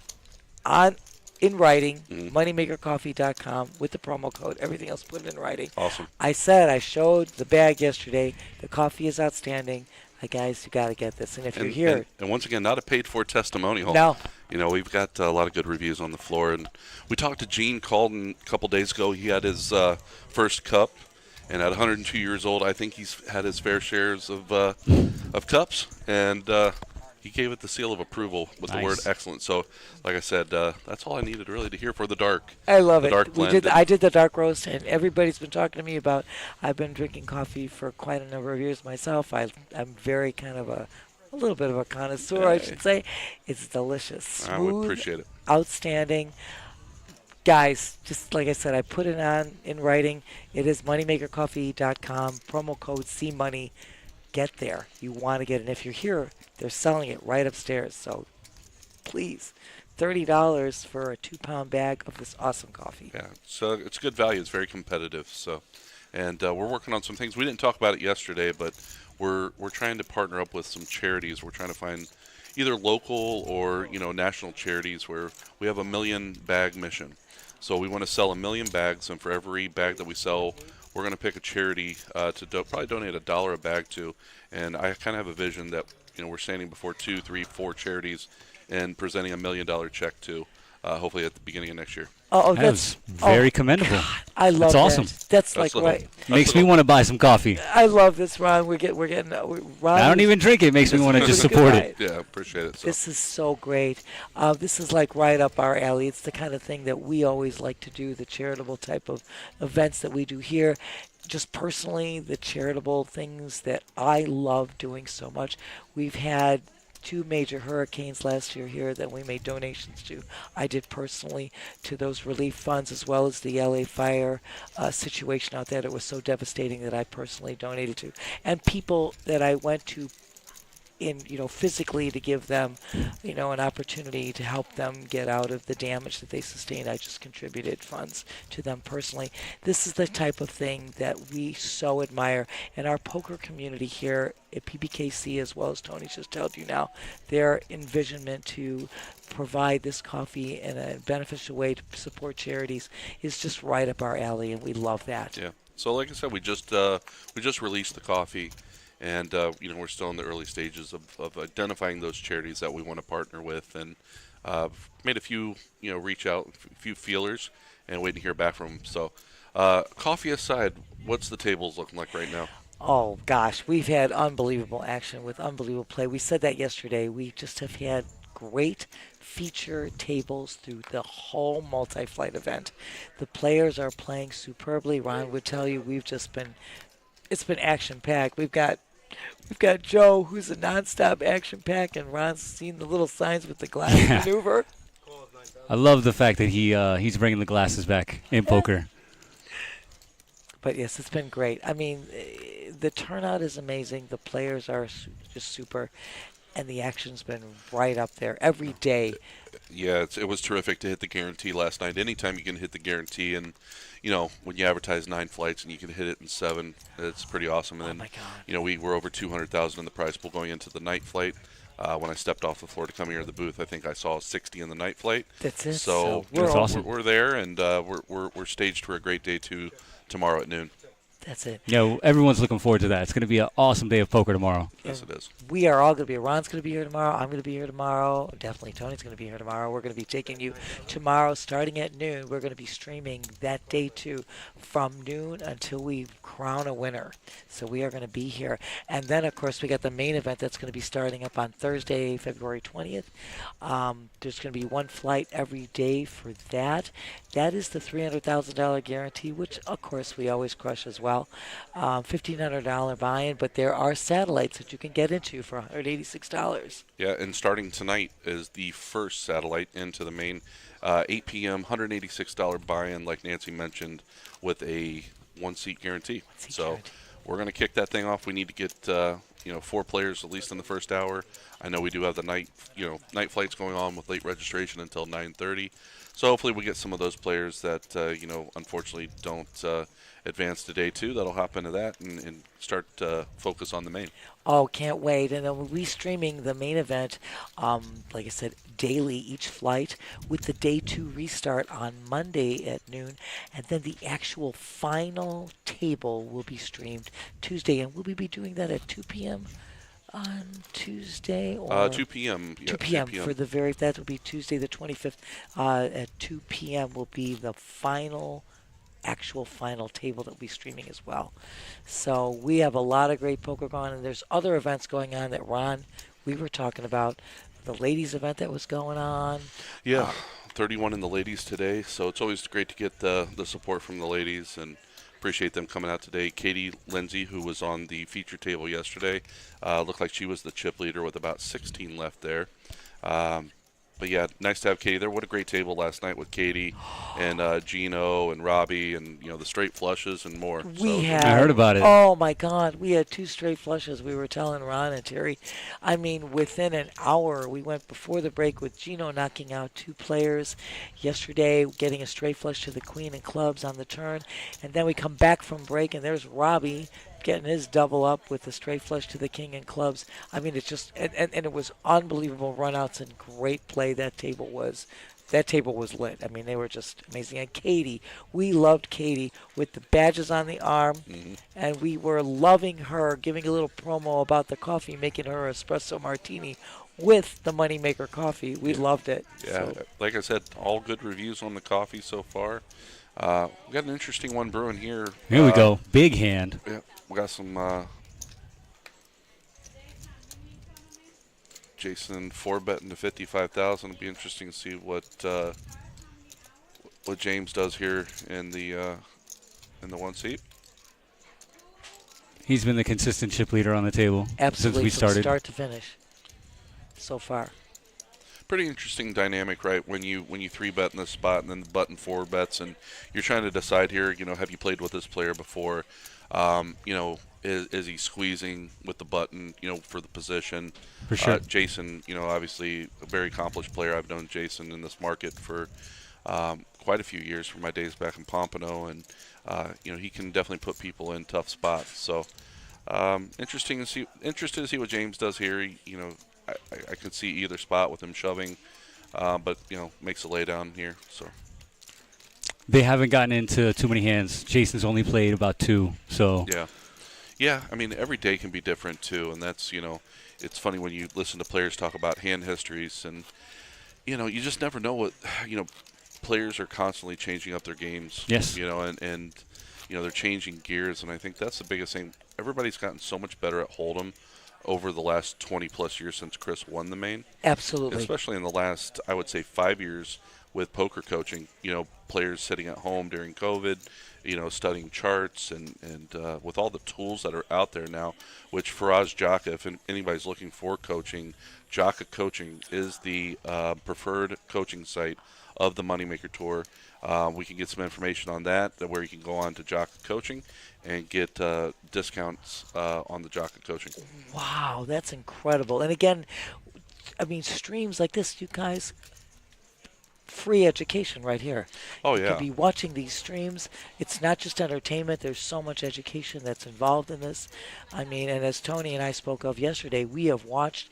on in writing moneymakercoffee.com with the promo code. Everything else put it in writing. Awesome. I showed the bag yesterday. The coffee is outstanding. Guys, you got to get this. And if you're here, And once again, not a paid-for testimonial. no. You know, we've got a lot of good reviews on the floor. And we talked to Gene Calden a couple days ago. He had his first cup. And at 102 years old, I think he's had his fair shares of cups. And he gave it the seal of approval with the word Nice. excellent. So, like I said, that's all I needed really to hear for the dark. I love The it. dark blend. I did the dark roast, and everybody's been talking to me about. I've been drinking coffee for quite a number of years myself. I'm very kind of a little bit of a connoisseur, I should say. It's delicious, I would smooth, appreciate it. outstanding. Guys, just like I said, I put it on in writing. It is moneymakercoffee.com, promo code CMoney. Get there. You want to get it. And if you're here, they're selling it right upstairs. So please, $30 for a 2-pound bag of this awesome coffee. Yeah, so it's good value. It's very competitive. So, and we're working on some things. We didn't talk about it yesterday, but we're trying to partner up with some charities. We're trying to find either local or national charities where we have a 1 million bag mission. So we want to sell 1 million bags, and for every bag that we sell, we're going to pick a charity to probably donate $1 a bag to. And I kind of have a vision that we're standing before 2, 3, 4 charities and presenting $1 million check to, hopefully at the beginning of next year. Oh, That that's was very commendable. I love That's awesome. that. That's like the right. hope. Makes me want to buy some coffee. I love this, Ron. We're getting Ron. I don't even drink it. It makes me want to just Good support guy. it. Yeah, appreciate it. So. This is so great. This is like right up our alley. It's the kind of thing that we always like to do, the charitable type of events that we do here. Just personally, the charitable things that I love doing so much. We've had 2 major hurricanes last year here that we made donations to. I did personally to those relief funds, as well as the LA fire situation out there that was so devastating that I personally donated to. And people that I went to physically to give them, an opportunity to help them get out of the damage that they sustained. I just contributed funds to them personally. This is the type of thing that we so admire. And our poker community here at PBKC, as well as Tony just told you now, their envisionment to provide this coffee in a beneficial way to support charities is just right up our alley, and we love that. Yeah. So like I said, we just released the coffee, And we're still in the early stages of identifying those charities that we want to partner with, and made a few reach out, a few feelers, and waiting to hear back from them. So, coffee aside, what's the tables looking like right now? Oh gosh, we've had unbelievable action with unbelievable play. We said that yesterday. We just have had great feature tables through the whole multi-flight event. The players are playing superbly. Ron would tell you it's been action packed. We've got Joe, who's a nonstop action pack, and Ron's seen the little signs with the glass Yeah. maneuver. I love the fact that he's bringing the glasses back in poker. But yes, it's been great. I mean, the turnout is amazing. The players are just super, and the action's been right up there every day. Yeah, it was terrific to hit the guarantee last night. Anytime you can hit the guarantee, and when you advertise 9 flights and you can hit it in 7, it's pretty awesome. And Oh then, my God. we were over 200,000 in the prize pool going into the night flight. When I stepped off the floor to come here to the booth, I think I saw 60 in the night flight. That's it. So we're That's all- awesome. we're there, and we're staged for a great day tomorrow at noon. That's it. Everyone's looking forward to that. It's going to be an awesome day of poker tomorrow. Yes, it is. We are all going to be here. Ron's going to be here tomorrow. I'm going to be here tomorrow. Definitely Tony's going to be here tomorrow. We're going to be taking you tomorrow starting at noon. We're going to be streaming that day too from noon until we crown a winner. So we are going to be here. And then, of course, we got the main event that's going to be starting up on Thursday, February 20th. There's going to be one flight every day for that. That is the $300,000 guarantee, which, of course, we always crush as well. $1,500 buy-in, but there are satellites that you can get into for $186. Yeah, and starting tonight is the first satellite into the main 8 p.m. $186 buy-in, like Nancy mentioned, with a one-seat guarantee. One-seat So guarantee. we're going to kick that thing off. We need to get 4 players at least in the first hour. I know we do have the night flights going on with late registration until 9:30. So hopefully we get some of those players that unfortunately don't advance to day 2. That'll hop into that and start focus on the main. Oh, can't wait. And then we'll be streaming the main event, like I said, daily, each flight, with the day 2 restart on Monday at noon. And then the actual final table will be streamed Tuesday. And will we be doing that at 2 p.m. on Tuesday? Or 2 p.m. Yeah, 2 p.m. for the that will be Tuesday the 25th. At 2 p.m. will be the actual final table that we'll be streaming as well. So we have a lot of great poker going on, and there's other events going on that Ron, we were talking about, the ladies event that was going on. Yeah, 31 in the ladies today, so it's always great to get the support from the ladies, and appreciate them coming out today. Katie Lindsay, who was on the feature table yesterday, looked like she was the chip leader with about 16 left there. But yeah, nice to have Katie there. What a great table last night with Katie and Gino and Robbie and the straight flushes and more. We had, I heard about it. Oh my God, we had 2 straight flushes. We were telling Ron and Terry. I mean, within an hour, we went before the break with Gino knocking out 2 players yesterday, getting a straight flush to the queen and clubs on the turn, and then we come back from break and there's Robbie getting his double up with the straight flush to the king and clubs. I mean, it's just and it was unbelievable runouts and great play. That table was lit. I mean, they were just amazing. And Katie, we loved Katie with the badges on the arm, and we were loving her, giving a little promo about the coffee, making her espresso martini with the Moneymaker coffee. We loved it. Yeah, So, like I said, all good reviews on the coffee so far. We got an interesting one brewing here. Here we go. Big hand. Yeah, we got some Jason 4-betting to 55,000. It'll be interesting to see what James does here in the one seat. He's been the consistent chip leader on the table absolutely, since we from started. start to finish so far. Pretty interesting dynamic, right? When you 3-bet in this spot and then the button 4-bets, and you're trying to decide here, have you played with this player before? Is he squeezing with the button, for the position? For sure. Jason, obviously a very accomplished player. I've known Jason in this market for quite a few years from my days back in Pompano, and he can definitely put people in tough spots. So interested to see what James does here. I can see either spot with him shoving, but makes a laydown here. So They haven't gotten into too many hands. Jason's only played about 2, so yeah, Yeah, I mean, every day can be different too, and that's, it's funny when you listen to players talk about hand histories, and you just never know what, players are constantly changing up their games. Yes. And they're changing gears, and I think that's the biggest thing. Everybody's gotten so much better at Hold'em over the last 20 plus years since Chris won the main. Absolutely. Especially in the last, I would say, 5 years with poker coaching. Players sitting at home during COVID, studying charts, and with all the tools that are out there now, which Faraz Jaka, if anybody's looking for coaching, Jaka Coaching is the preferred coaching site of the Moneymaker Tour. We can get some information on that, where you can go on to Jaka Coaching and get discounts on the Jaka Coaching. Wow, that's incredible. And again, I mean, streams like this, you guys, free education right here. Oh, You yeah. could be watching these streams. It's not just entertainment. There's so much education that's involved in this. I mean, and as Tony and I spoke of yesterday, we have watched,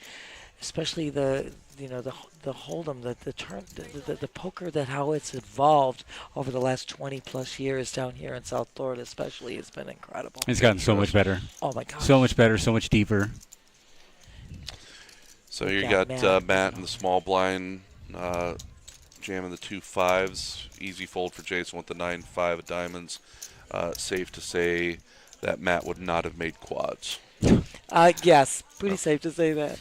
especially the Hold'em, the poker, that how it's evolved over the last 20 plus years down here in South Florida, especially, has been incredible. It's gotten so much better. Oh my gosh. So much better, so much deeper. So you got got Matt in the small blind, jamming the 2 5s. Easy fold for Jason with the 9-5 of diamonds. Safe to say that Matt would not have made quads. Yes, pretty safe to say that.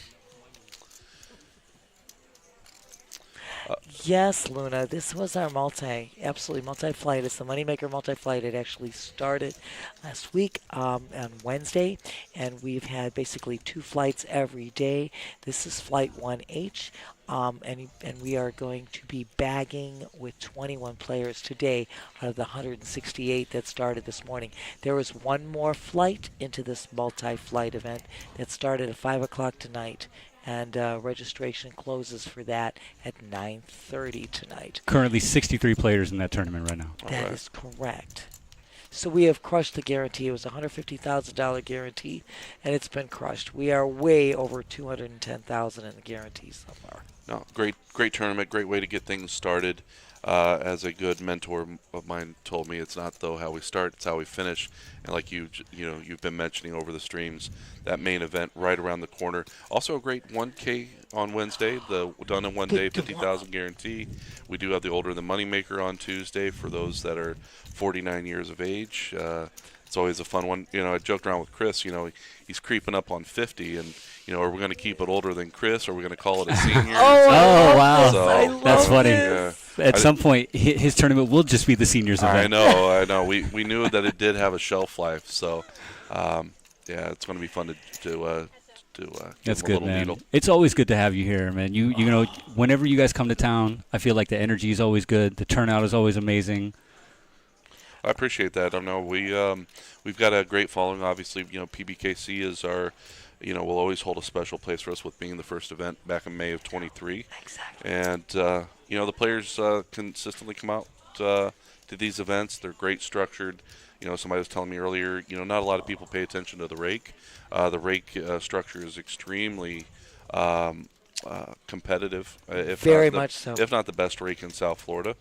Yes, Luna, this was our absolutely multi-flight. It's the Moneymaker multi-flight. It actually started last week on Wednesday, and we've had basically 2 flights every day. This is flight 1H, and we are going to be bagging with 21 players today out of the 168 that started this morning. There was one more flight into this multi-flight event that started at 5 o'clock tonight. And registration closes for that at 9:30 tonight. Currently 63 players in that tournament right now. That is correct. So we have crushed the guarantee. It was a $150,000 guarantee, and it's been crushed. We are way over $210,000 in the guarantee so far. No, great tournament, great way to get things started. As a good mentor of mine told me, it's not though how we start, it's how we finish. And like you've been mentioning over the streams, that main event right around the corner. Also a great 1K on Wednesday, the done in one day, 50,000 guarantee. We do have the Older Than Moneymaker on Tuesday for those that are 49 years of age. It's always a fun one. I joked around with Chris, he's creeping up on 50, and are we going to keep it older than Chris, or are we going to call it a senior? Oh, wow. So, That's funny. Yeah. At some point, his tournament will just be the seniors event. I know. We knew that it did have a shelf life, so it's going to be fun to That's give good, a little man. needle. It's always good to have you here, man. You know, whenever you guys come to town, I feel like the energy is always good. The turnout is always amazing. I appreciate that. I know we've got a great following. Obviously, PBKC is our, will always hold a special place for us with being the first event back in May of 23. Exactly. And the players consistently come out to these events. They're great structured. Somebody was telling me earlier, not a lot of people pay attention to the rake. The rake structure is extremely competitive, Very much so. if not the best rake in South Florida.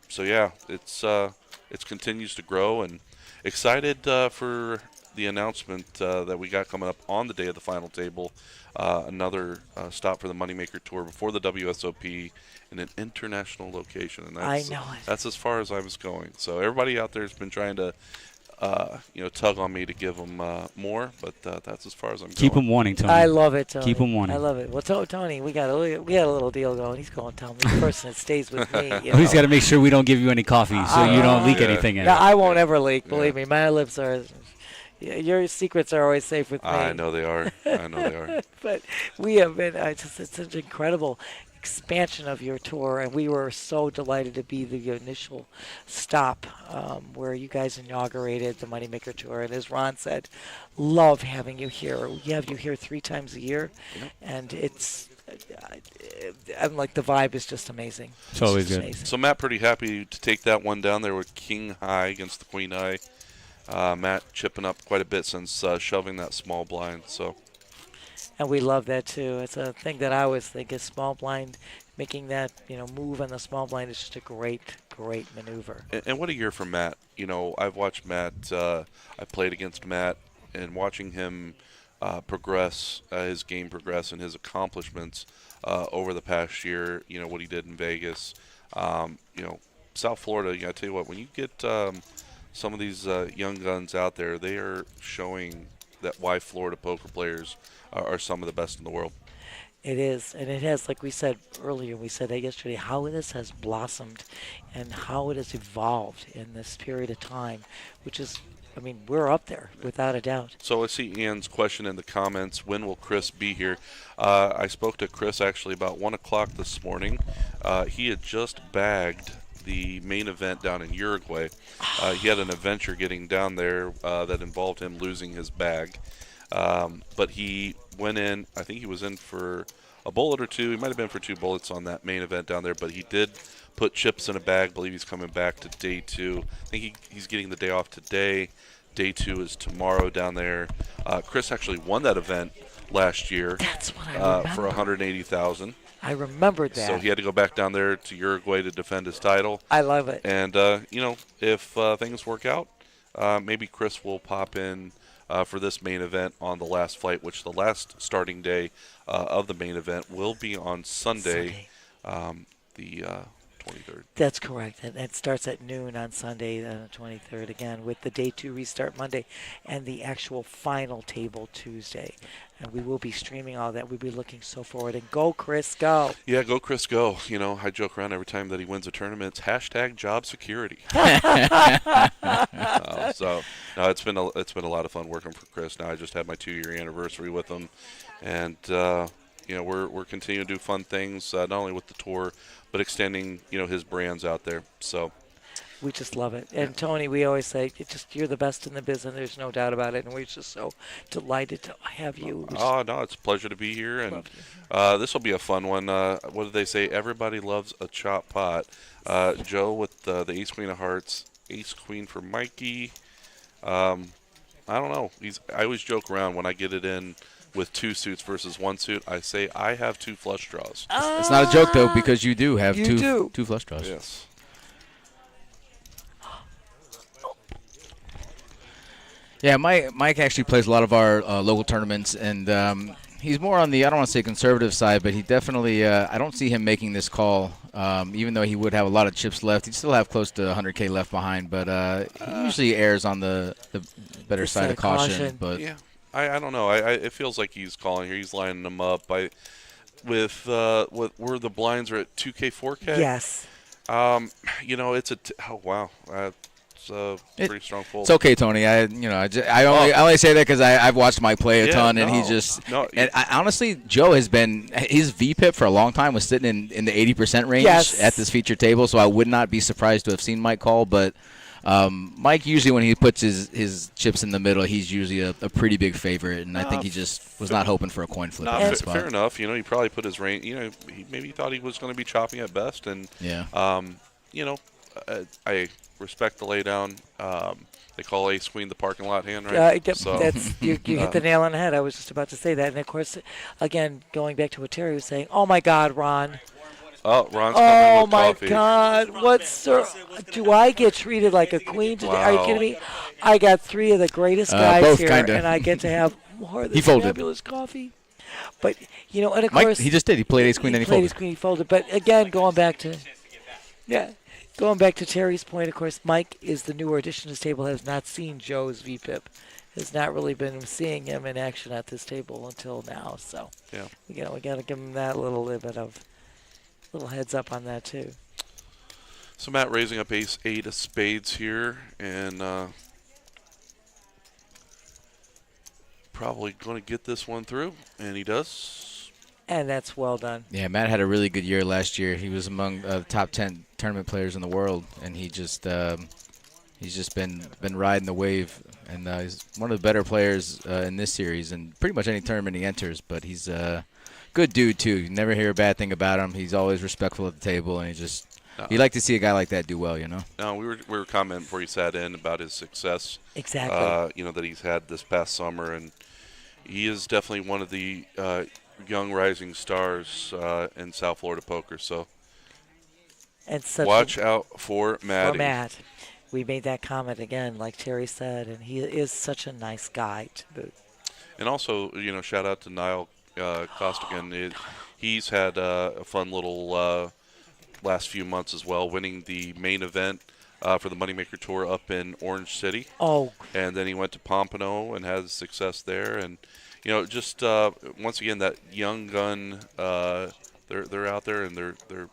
So yeah, it continues to grow, and excited for the announcement that we got coming up on the day of the final table. Another stop for the Moneymaker Tour before the WSOP in an international location, and that's, I know it. that's as far as I was going. So everybody out there has been trying to tug on me to give them more, but that's as far as I'm Keep going. them wanting, Tony. I love it, Tony. Keep 'em wanting. I love it. Well, Tony, we got a little deal going. He's going to tell me the person that stays with me. He's got to make sure we don't give you any coffee so you don't leak Yeah. anything in. No, I won't ever leak. Believe me, my lips are. Your secrets are always safe with me. I know they are. But we have been. It's such an incredible expansion of your tour, and we were so delighted to be the initial stop where you guys inaugurated the Moneymaker Tour. And as Ron said, love having you here. We have you here 3 times a year, and it's. I'm like, the vibe is just amazing. It's always just good. amazing. So Matt, pretty happy to take that one down there with King High against the Queen High. Matt chipping up quite a bit since shoving that small blind. So And we love that too. It's a thing that I always think is small blind, making that move on the small blind is just a great great maneuver. And what a year for Matt. You know, I've watched Matt. I played against Matt, and watching him progress, his game progress, and his accomplishments over the past year. You know what he did in Vegas. You know, South Florida. I tell you what, when you get some of these young guns out there, they are showing that why Florida poker players are some of the best in the world. It is, and it has, like we said earlier, we said that yesterday, how this has blossomed and how it has evolved in this period of time, which is, I mean, we're up there without a doubt. So I see Ian's question in the comments, when will Chris be here? I spoke to Chris actually about 1 o'clock this morning. He had just bagged the main event down in Uruguay. He had an adventure getting down there that involved him losing his bag. But he went in, I think he was in for a bullet or two. He might have been for 2 bullets on that main event down there, but he did put chips in a bag. I believe he's coming back to day 2. I think he's getting the day off today. Day 2 is tomorrow down there. Chris actually won that event last year. That's what I remember. For $180,000. I remembered that. So he had to go back down there to Uruguay to defend his title. I love it. And, you know, if things work out, maybe Chris will pop in for this main event on the last flight, which the last starting day of the main event will be on Sunday. The 23rd. That's correct. And it starts at noon on Sunday, the 23rd, again, with the day 2 restart Monday and the actual final table Tuesday. And we will be streaming all that. We'll be looking so forward. And go, Chris, go. Yeah, go, Chris, go. You know, I joke around every time that he wins a tournament. It's hashtag job security. So, no, it's been a lot of fun working for Chris. Now I just had my 2-year anniversary with him. And, you know, we're continuing to do fun things, not only with the tour, but extending, you know, his brands out there. So we just love it. And Tony, we always say, you're the best in the business. There's no doubt about it. And we're just so delighted to have you. Oh, no, it's a pleasure to be here. And this will be a fun one. What do they say? Everybody loves a chop pot. Joe with the ace queen of hearts, ace queen for Mikey. I don't know. I always joke around when I get it in with 2 suits versus 1 suit. I say I have 2 flush draws. It's not a joke, though, because you do have you two flush draws. Yes. Yeah, Mike actually plays a lot of our local tournaments, and he's more on the, I don't want to say conservative side, but he definitely, I don't see him making this call, even though he would have a lot of chips left. He'd still have close to 100K left behind, but he usually errs on the better side of caution. But yeah, I don't know. It feels like he's calling here. He's lining them up. With where the blinds are at 2K, 4K. Yes. You know, it's oh wow. It's a pretty strong fold. It's okay, Tony. I only say that because I've watched Mike play a ton, and he just. And honestly, Joe has been his VPIP for a long time was sitting in the 80% range at this feature table, so I would not be surprised to have seen Mike call. But Mike usually when he puts his chips in the middle, he's usually a pretty big favorite, and I think he just was not hoping for a coin flip. Fair enough. You know, he probably put his range. You know, maybe he thought he was going to be chopping at best, and you know, I respect the laydown. They call ace queen the parking lot hand, right? You hit the nail on the head. I was just about to say that. And, of course, again, going back to what Terry was saying, oh, my God, Ron. Oh, Ron's coming with my coffee. God. Do I get treated like a queen today? Are you kidding me? I got 3 of the greatest guys both, here, kinda. and I get to have more of this folded. fabulous coffee. But, you know, and of Mike, course. he just did. He played ace queen, then he played folded. Ace queen, he folded. But, again, going back to Terry's point, of course, Mike is the newer addition to this table, has not seen Joe's VPIP, has not really been seeing him in action at this table until now. So, we got to give him that little bit of little heads up on that too. So Matt raising up ace 8 of spades here, and probably going to get this one through, and he does. And that's well done. Yeah, Matt had a really good year last year. He was among the top 10 tournament players in the world, and he's just been riding the wave, and he's one of the better players in this series and pretty much any tournament he enters. But he's a good dude too. You never hear a bad thing about him. He's always respectful at the table, and you like to see a guy like that do well, you know. No, we were commenting before he sat in about his success. Exactly. You know, that he's had this past summer, and he is definitely one of the young rising stars in South Florida poker. So And such Watch a, out for Maddie. for Matt. We made that comment again, like Terry said, and he is such a nice guy to boot. And also, shout out to Niall Costigan. He's had a fun little last few months as well, winning the main event for the Moneymaker Tour up in Orange City. Oh, And then he went to Pompano and had success there. And, just once again, that young gun, they're out there and they're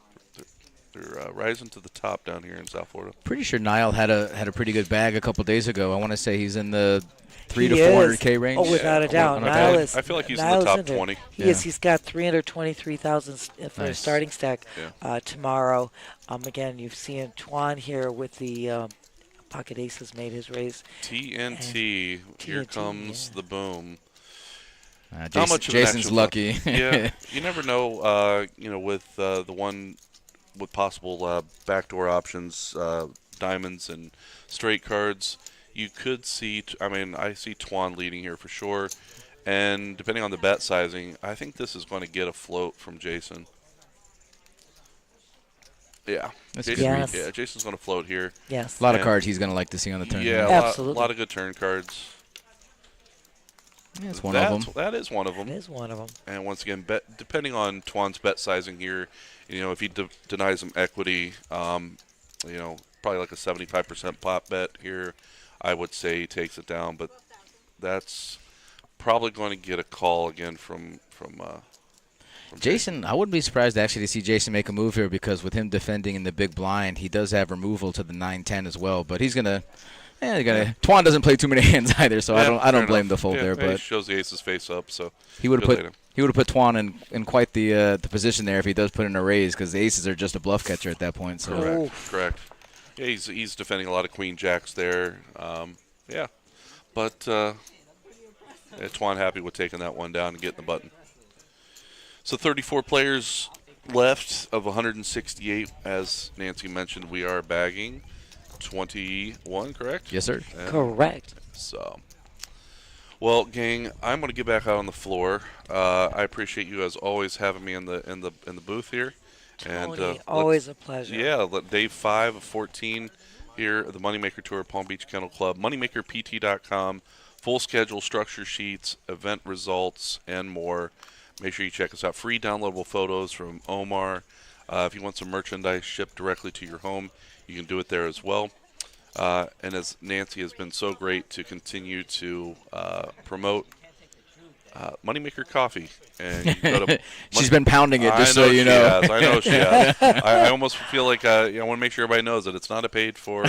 rising to the top down here in South Florida. Pretty sure Niall had a pretty good bag a couple days ago. I want to say he's in the 3 to he 400K is. range. Oh, without a doubt. Okay. Niall is, I feel like he's in Niall's the top there. 20. He Yeah. is. He's got 323,000 for a Nice. starting stack Yeah. tomorrow. Again, you've seen Tuan here with the Pocket Aces made his raise. TNT, here TNT, comes yeah. the boom. Jason, much of an Jason's actual- lucky. Yeah, you never know. With the one with possible backdoor options, diamonds and straight cards, you could see. I see Tuan leading here for sure, and depending on the bet sizing, I think this is going to get a float from Jason. Yeah, That's Jason, good. Yes. yeah, Jason's going to float here. Yes. A lot of Yeah. cards he's going to like to see on the turn. Yeah, Absolutely. a lot of good turn cards. Yeah, it's one of them. That is one of That them. is one of them. And once again, depending on Tuan's bet sizing here, if he denies him equity, probably like a 75% pop bet here, I would say he takes it down. But that's probably going to get a call again from Jason, I wouldn't be surprised actually to see Jason make a move here because with him defending in the big blind, he does have removal to the 9-10 as well. But he's gonna. Tuan doesn't play too many hands either, so I fair don't blame enough. the fold there. He But shows the aces face up, so he would good have put Tuan in quite the position there if he does put in a raise because the aces are just a bluff catcher at that point. So Correct. Correct. Yeah, he's defending a lot of queen jacks there. Yeah, but Tuan happy with taking that one down and getting the button. So 34 players left of 168. As Nancy mentioned, we are bagging 21, correct? yes, sir. And Correct. So, well, gang, I'm going to get back out on the floor. I appreciate you as always having me in the booth here. Tony, always a pleasure. Yeah, day 5 of 14 here at the Moneymaker Tour, Palm Beach Kennel Club. MoneymakerPT.com. Full schedule, structure sheets, event results, and more. Make sure you check us out. Free downloadable photos from Omar. If you want some merchandise shipped directly to your home, you can do it there as well. And as Nancy has been so great to continue to promote Moneymaker Coffee. And you can go to She's been pounding it, just so you she know. has. I know she has. I almost feel like I want to make sure everybody knows that it's not a paid for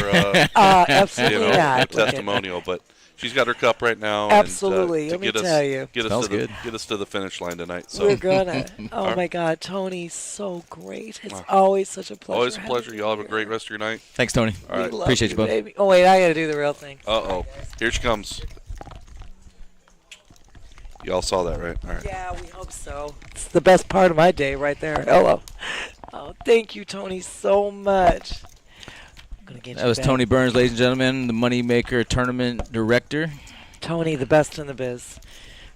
Absolutely not. Look at- testimonial, but she's got her cup right now. Absolutely. And, Let me tell you. Get Smells us to good. get us to the finish line tonight. So We're gonna. Oh right. my God, Tony's so great. It's always such a pleasure. always a pleasure. having Y'all have you a great here. rest of your night. Thanks, Tony. All right. We love Appreciate you both. baby. Oh wait, I gotta do the real thing. Uh-oh. Here she comes. Y'all saw that, right? All right. Yeah, we hope so. It's the best part of my day right there. Hello. Oh, thank you, Tony, so much. I'm gonna get That you was back. Tony Burns, ladies and gentlemen, the Moneymaker Tournament Director. Tony, the best in the biz.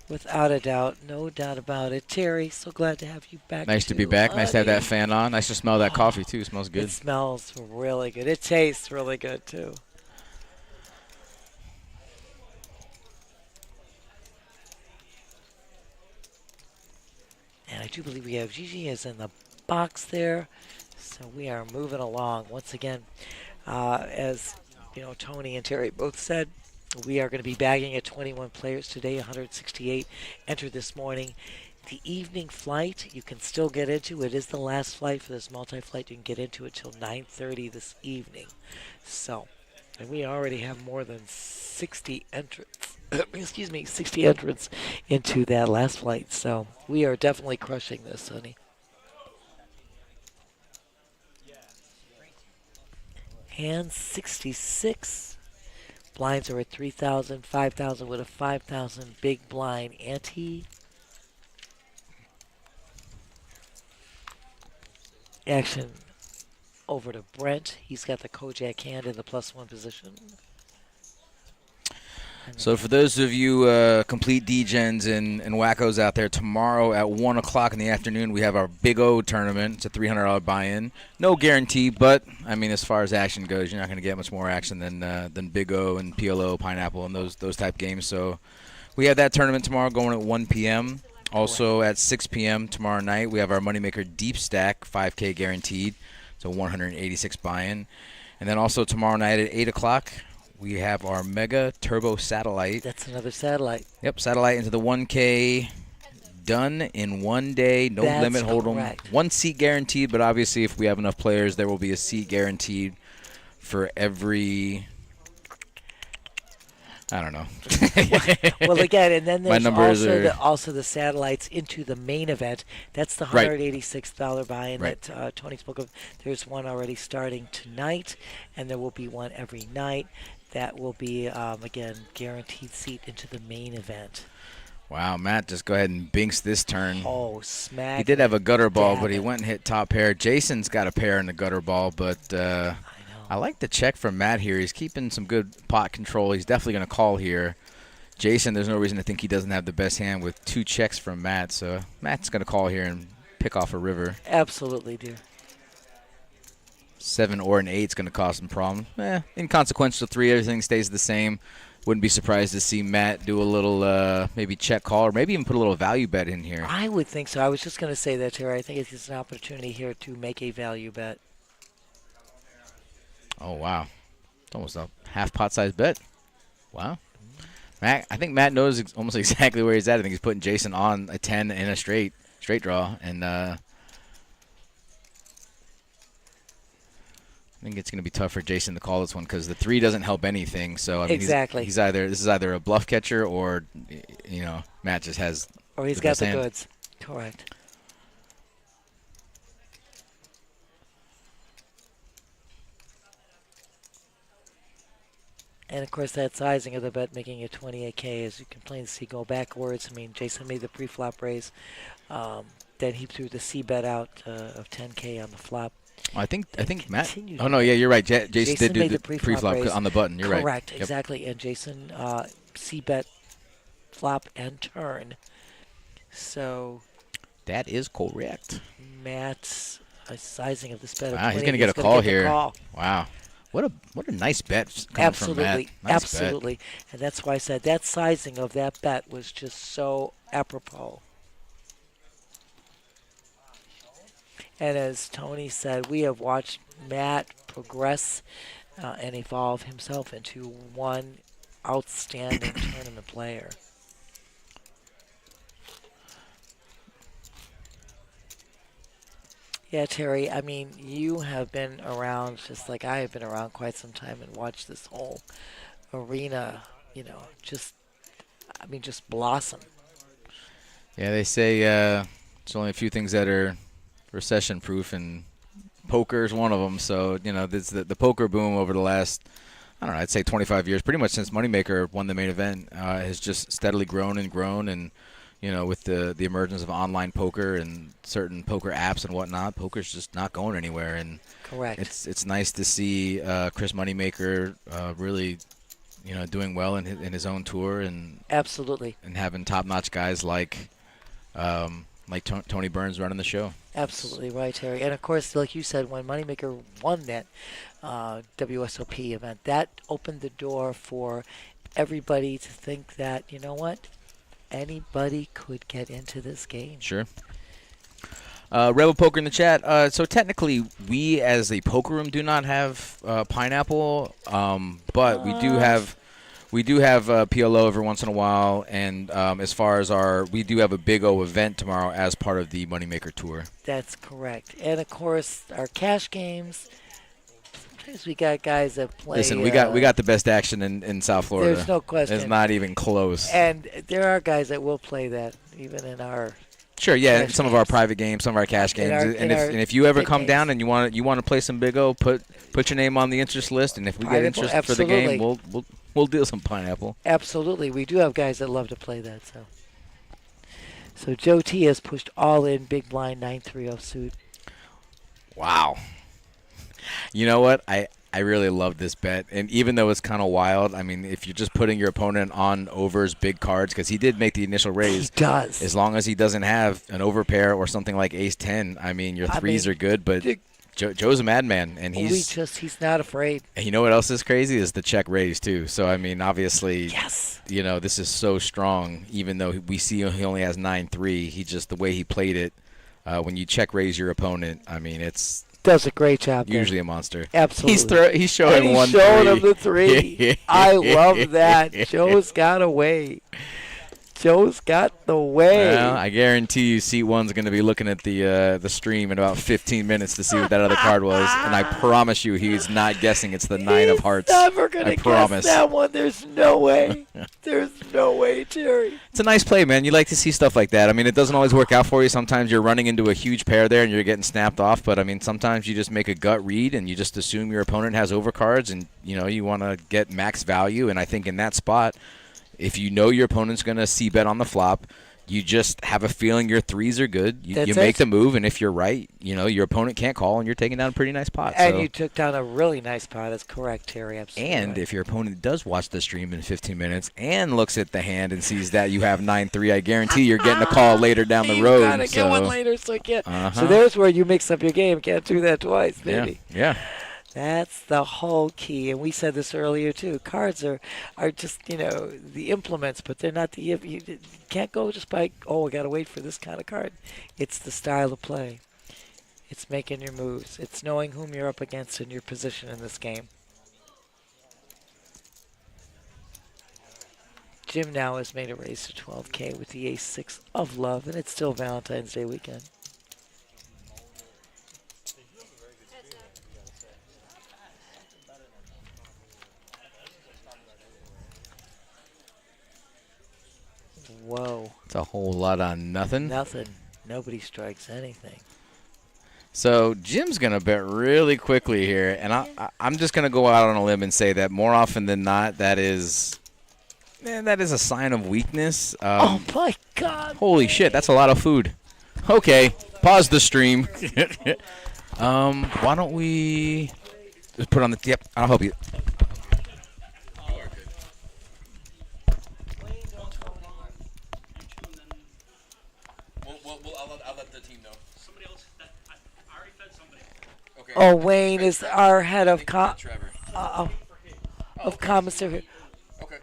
Without a doubt. No doubt about it. Terry, so glad to have you back. Nice to be too, back. Nice to have that honey. fan on. Nice to smell that coffee, too. Smells good. It smells really good. It tastes really good, too. And I do believe we have Gigi is in the box there. So we are moving along. Once again, as you know, Tony and Terry both said, we are going to be bagging at 21 players today, 168 entered this morning. The evening flight you can still get into. It is the last flight for this multi-flight. You can get into it till 9:30 this evening. So, and we already have more than 60 entrants. Excuse me, 60 entrants into that last flight. So we are definitely crushing this, honey. Hand 66. Blinds are at 3,000, 5,000 with a 5,000 big blind ante. Action over to Brent. He's got the Kojak hand in the +1 position. So for those of you complete degens and wackos out there, tomorrow at 1 o'clock in the afternoon, we have our Big O tournament. It's a $300 buy-in. No guarantee, but, I mean, as far as action goes, you're not going to get much more action than Big O and PLO, Pineapple, and those type games. So we have that tournament tomorrow going at 1 p.m. Also at 6 p.m. tomorrow night, we have our Moneymaker Deep Stack 5K guaranteed. So 186 buy-in. And then also tomorrow night at 8 o'clock, we have our Mega Turbo Satellite. That's another satellite. Yep, satellite into the 1K, done in 1 day, no That's limit hold'em. correct. 1 seat guaranteed, but obviously if we have enough players, there will be a seat guaranteed for every, I don't know. Well, again, and then My there's numbers also the satellites into the main event. That's the Right. $186 buy-in Right. that Tony spoke of. There's one already starting tonight, and there will be one every night. That will be, again, guaranteed seat into the main event. Wow, Matt, just go ahead and binks this turn. Oh, smack. He did have a gutter ball, dab but he it. went and hit top pair. Jason's got a pair in the gutter ball, but I know. I like the check from Matt here. He's keeping some good pot control. He's definitely going to call here. Jason, there's no reason to think he doesn't have the best hand with 2 checks from Matt. So Matt's going to call here and pick off a river. Absolutely, dear. 7 or an 8 is going to cause some problem. Inconsequential 3, everything stays the same. Wouldn't be surprised to see Matt do a little maybe check call or maybe even put a little value bet in here. I would think so. I was just going to say that, Terry. I think it's an opportunity here to make a value bet. Oh, wow. It's almost a half pot size bet. Wow. Matt, I think Matt knows almost exactly where he's at. I think he's putting Jason on a 10 in a straight draw. And I think it's going to be tough for Jason to call this one because the 3 doesn't help anything. So I mean, Exactly. This is either a bluff catcher or, Matt just has Or he's the got best the hand. goods. Correct. And, of course, that sizing of the bet making it 28K, as you can plainly see, go backwards. I mean, Jason made the pre-flop raise. Then he threw the C bet out of 10K on the flop. I think Matt. continued Oh, no, yeah, you're right. Jason did Jason do made the the pre-flop pre-flop raise. on the button. You're right. Correct, Yep. exactly. And Jason C bet flop and turn. So That is correct. Matt's sizing of this bet. Wow, of he's 20, going to get a gonna call the here. call. Wow. What a nice bet coming from Matt. Absolutely, Nice absolutely. And that's why I said that sizing of that bet was just so apropos. And as Tony said, we have watched Matt progress and evolve himself into one outstanding tournament player. Yeah, Terry, I mean, you have been around just like I have been around quite some time and watched this whole arena, just blossom. Yeah, they say there's only a few things that are recession-proof, and poker is one of them. So, this, the poker boom over the last, I don't know, I'd say 25 years, pretty much since Moneymaker won the main event, has just steadily grown and grown. And, with the emergence of online poker and certain poker apps and whatnot, poker's just not going anywhere. And Correct. it's nice to see Chris Moneymaker really, doing well in his own tour and Absolutely. and having top-notch guys like Tony Burns running the show. Absolutely right, Terry. And of course, like you said, when Moneymaker won that WSOP event, that opened the door for everybody to think that, you know what, anybody could get into this game. Sure. Rebel Poker in the chat. So technically, we as a poker room do not have Pineapple, but we do have PLO every once in a while. And as far as we do have a Big O event tomorrow as part of the Moneymaker tour. That's correct. And of course, our cash games. Sometimes we got guys that play. Listen, we got the best action in South Florida. There's no question. It's not even close. And there are guys that will play that, even in our. Sure, yeah, cash some of our games. private games, some of our cash In games, our- and in if our and if you ever big come down games. and you want to play some Big O, put your name on the interest list, and if we get Pineapple, interest for the game, absolutely. we'll deal some Pineapple. Absolutely. We do have guys that love to play that. So Joe T has pushed all in big blind 9-3 suit. Wow. You know what? I really love this bet, and even though it's kind of wild, I mean, if you're just putting your opponent on overs, big cards, because he did make the initial raise. He does. As long as he doesn't have an overpair or something like ace 10, I mean, your threes are good, but Joe's a madman, and he's not afraid. And you know what else is crazy is the check raise too. So I mean, obviously, yes, this is so strong. Even though we see he only has 9-3, he just the way he played it. When you check raise your opponent, I mean, it's does a great job. Usually there. a monster. Absolutely. He's showing and one. He's showing him the 3. I love that. Joe's got away. Joe's got the way. Well, I guarantee you, Seat 1's going to be looking at the stream in about 15 minutes to see what that other card was, and I promise you, he's not guessing it's the 9 of hearts. Never gonna guess that one. There's no way. There's no way, Jerry. It's a nice play, man. You like to see stuff like that. I mean, it doesn't always work out for you. Sometimes you're running into a huge pair there and you're getting snapped off. But I mean, sometimes you just make a gut read and you just assume your opponent has overcards, and you want to get max value. And I think in that spot, if you know your opponent's going to c-bet on the flop, you just have a feeling your threes are good. You make the move, and if you're right, your opponent can't call, and you're taking down a pretty nice pot. And you took down a really nice pot. That's correct, Terry. Absolutely. And if your opponent does watch the stream in 15 minutes and looks at the hand and sees that you have 9-3, I guarantee you're getting a call later down the road. Gotta get one later, so So there's where you mix up your game. Can't do that twice, baby. Yeah. That's the whole key, and we said this earlier too. Cards are just the implements, but they're not the. You can't go just by I got to wait for this kind of card. It's the style of play. It's making your moves. It's knowing whom you're up against and your position in this game. Jim now has made a raise to 12K with the ace-6 of love, and it's still Valentine's Day weekend. Whoa. It's a whole lot on nothing. Nothing. Nobody strikes anything. So Jim's going to bet really quickly here, and I'm just going to go out on a limb and say that more often than not, that is a sign of weakness. Oh, my God. Holy shit, that's a lot of food. Okay, pause the stream. Why don't we just put on the... Yep, I'll help you. I'll let the team know. Somebody else. I already fed somebody. Okay. Oh, Wayne is our head of commissary. Okay.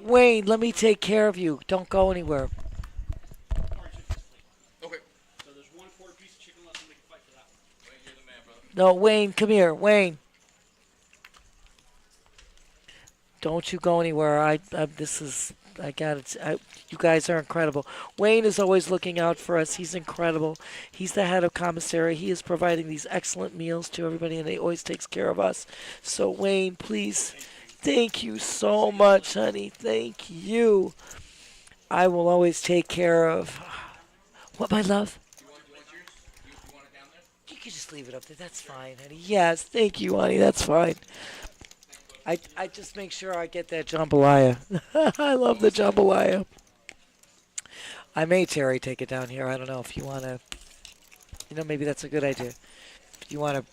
Wayne, let me take care of you. Don't go anywhere. Okay. So there's 1 quarter piece of chicken left, and we can fight for that one. Wayne, you're the man, brother. No, Wayne, come here. Wayne. Don't you go anywhere. I got it. You guys are incredible. Wayne is always looking out for us. He's incredible. He's the head of commissary. He is providing these excellent meals to everybody, and he always takes care of us. So, Wayne, please, thank you so much, honey. Thank you. I will always take care of... What, my love? You want yours? You want it down there? You can just leave it up there. That's fine, honey. Yes, thank you, honey. That's fine. I just make sure I get that jambalaya. I love the jambalaya. I may, Terry, take it down here. I don't know if you want to. Maybe that's a good idea. If you want to,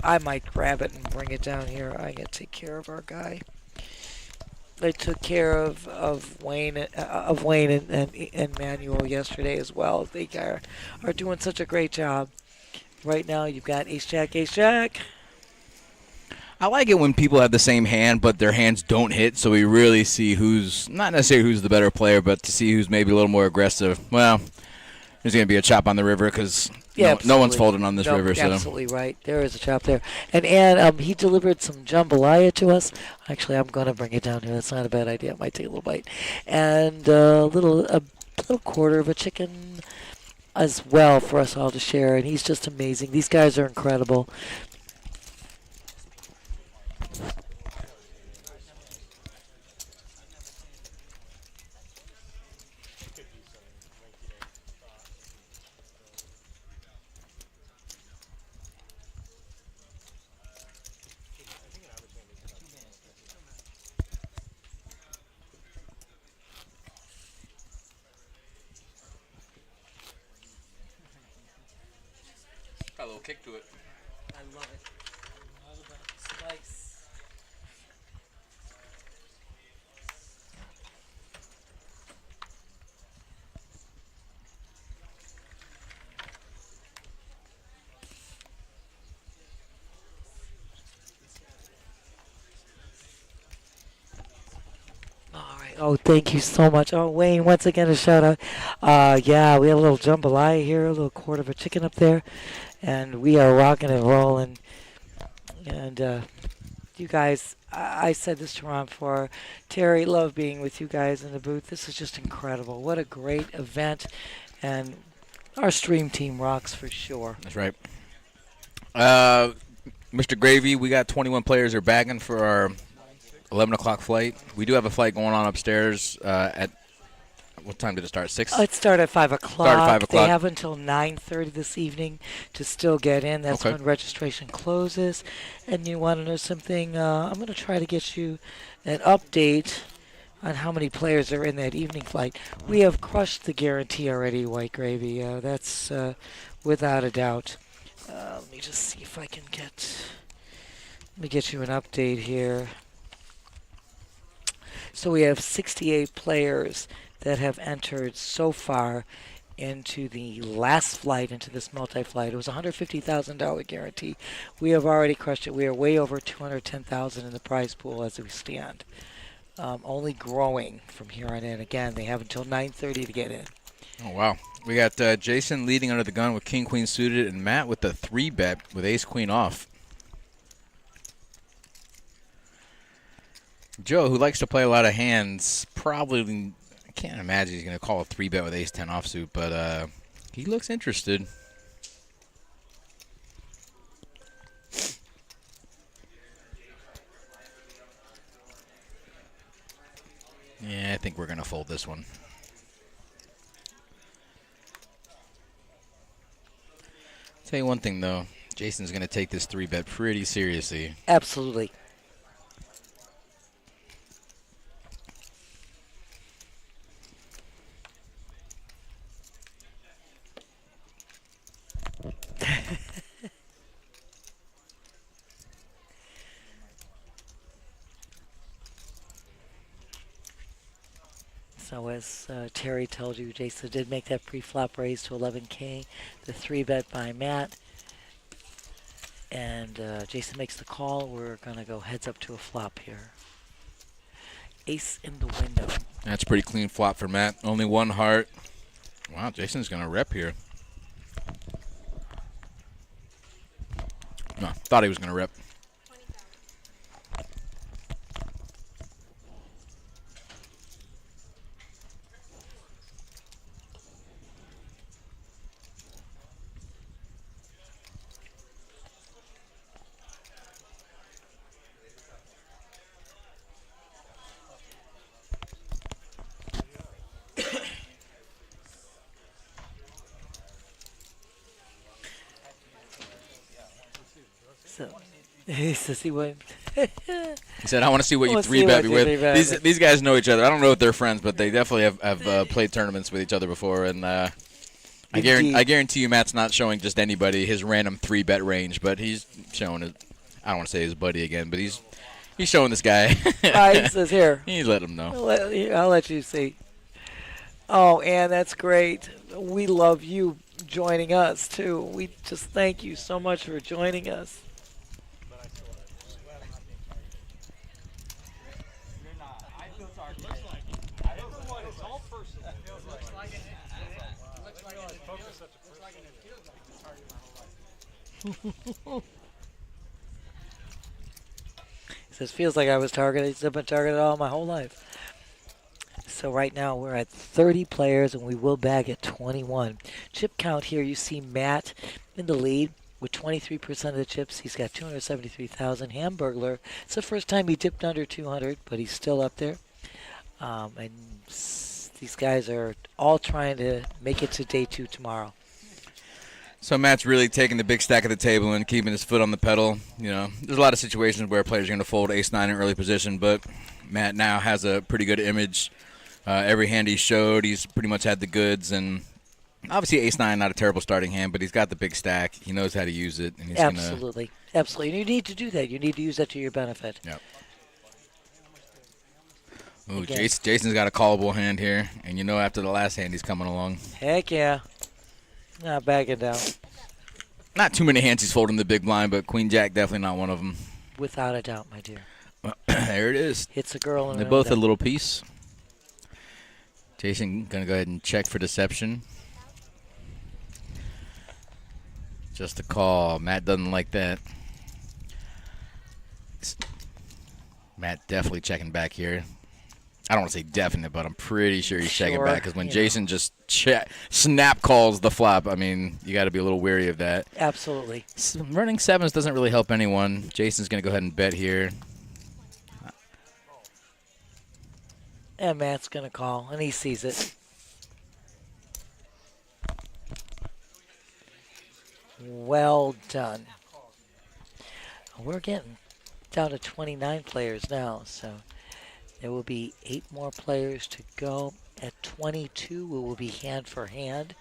I might grab it and bring it down here. I got to take care of our guy. I took care of Wayne and Manuel yesterday as well. They are doing such a great job. Right now, you've got ace jack, ace jack. I like it when people have the same hand, but their hands don't hit, so we really see who's, not necessarily who's the better player, but to see who's maybe a little more aggressive. Well, there's going to be a chop on the river because no one's folding on this river. So. Absolutely right. There is a chop there. And Ann, he delivered some jambalaya to us. Actually, I'm going to bring it down here. That's not a bad idea. It might take a little bite. And a little quarter of a chicken as well for us all to share. And he's just amazing. These guys are incredible. Got a little kick to it. I love it. All right. Oh, thank you so much. Oh, Wayne, once again, a shout out. Yeah, we had a little jambalaya here, a little quarter of a chicken up there, and we are rocking and rolling. And you guys, I said this to Ron before. Terry, love being with you guys in the booth. This is just incredible. What a great event, and our stream team rocks for sure. That's right. Mr. Gravy, we got 21 players are bagging for our 11 o'clock flight. We do have a flight going on upstairs at what time did it start? 6? It started at 5 o'clock. Start at 5 o'clock. They have until 9:30 this evening to still get in. That's Okay. when registration closes. And you want to know something? I'm going to try to get you an update on how many players are in that evening flight. We have crushed the guarantee already, White Gravy. That's without a doubt. Let me just see if I can get. Let me get you an update here. So we have 68 players that have entered so far into the last flight, into this multi-flight. It was a $150,000 guarantee. We have already crushed it. We are way over $210,000 in the prize pool as we stand. Only growing from here on in. Again, they have until 9:30 to get in. Oh, wow. We got Jason leading under the gun with King Queen suited, and Matt with the 3-bet with Ace Queen off. Joe, who likes to play a lot of hands, probably, I can't imagine he's going to call a 3-bet with Ace 10 offsuit, but he looks interested. Yeah, I think we're going to fold this one. Tell you one thing, though. Jason's going to take this 3-bet pretty seriously. Absolutely. So as Terry told you, Jason did make that pre-flop raise to 11K, the 3-bet by Matt. And Jason makes the call. We're going to go heads up to a flop here. Ace in the window. That's a pretty clean flop for Matt. Only one heart. Wow, Jason's going to rep here. No, thought he was going to rep. So he says he went. He said, I want to see what you Let's see 3-bet what me you with. 3-bet me. These guys know each other. I don't know if they're friends, but they definitely have played tournaments with each other before. And I guarantee you Matt's not showing just anybody his random 3-bet range, but he's showing it. I don't want to say his buddy again, but he's showing this guy. He says, here. He's letting him know. I'll let you see. Oh, and that's great. We love you joining us, too. We just thank you so much for joining us. He says, feels like I was targeted. I've been targeted all my whole life. So right now we're at 30 players, and we will bag at 21. Chip count here, you see Matt in the lead with 23% of the chips. He's got 273,000. Hamburglar, it's the first time he dipped under 200, but he's still up there. And these guys are all trying to make it to day 2 tomorrow. So Matt's really taking the big stack at the table and keeping his foot on the pedal. You know, there's a lot of situations where players are going to fold ace-9 in early position, but Matt now has a pretty good image. Every hand he showed, he's pretty much had the goods, and Obviously, ace-9, not a terrible starting hand, but he's got the big stack. He knows how to use it. And he's Absolutely. Absolutely. And you need to do that. You need to use that to your benefit. Yep. Ooh, Again. Jason's got a callable hand here, and you know after the last hand he's coming along. Heck yeah. Not backing down. Not too many hands he's folding the big blind, but Queen Jack definitely not one of them. Without a doubt, my dear. There it is. Hits a girl in They're the both a window. little piece. Jason gonna go ahead and check for deception. Just a call. Matt doesn't like that. Matt definitely checking back here. I don't want to say definite, but I'm pretty sure he's checking Sure, back because when you Jason just snap calls the flop, I mean, you got to be a little wary of that. Absolutely. Running sevens doesn't really help anyone. Jason's going to go ahead and bet here. And Matt's going to call, and he sees it. Well done. We're getting down to 29 players now, so there will be 8 more players to go. At 22, we will be hand for hand,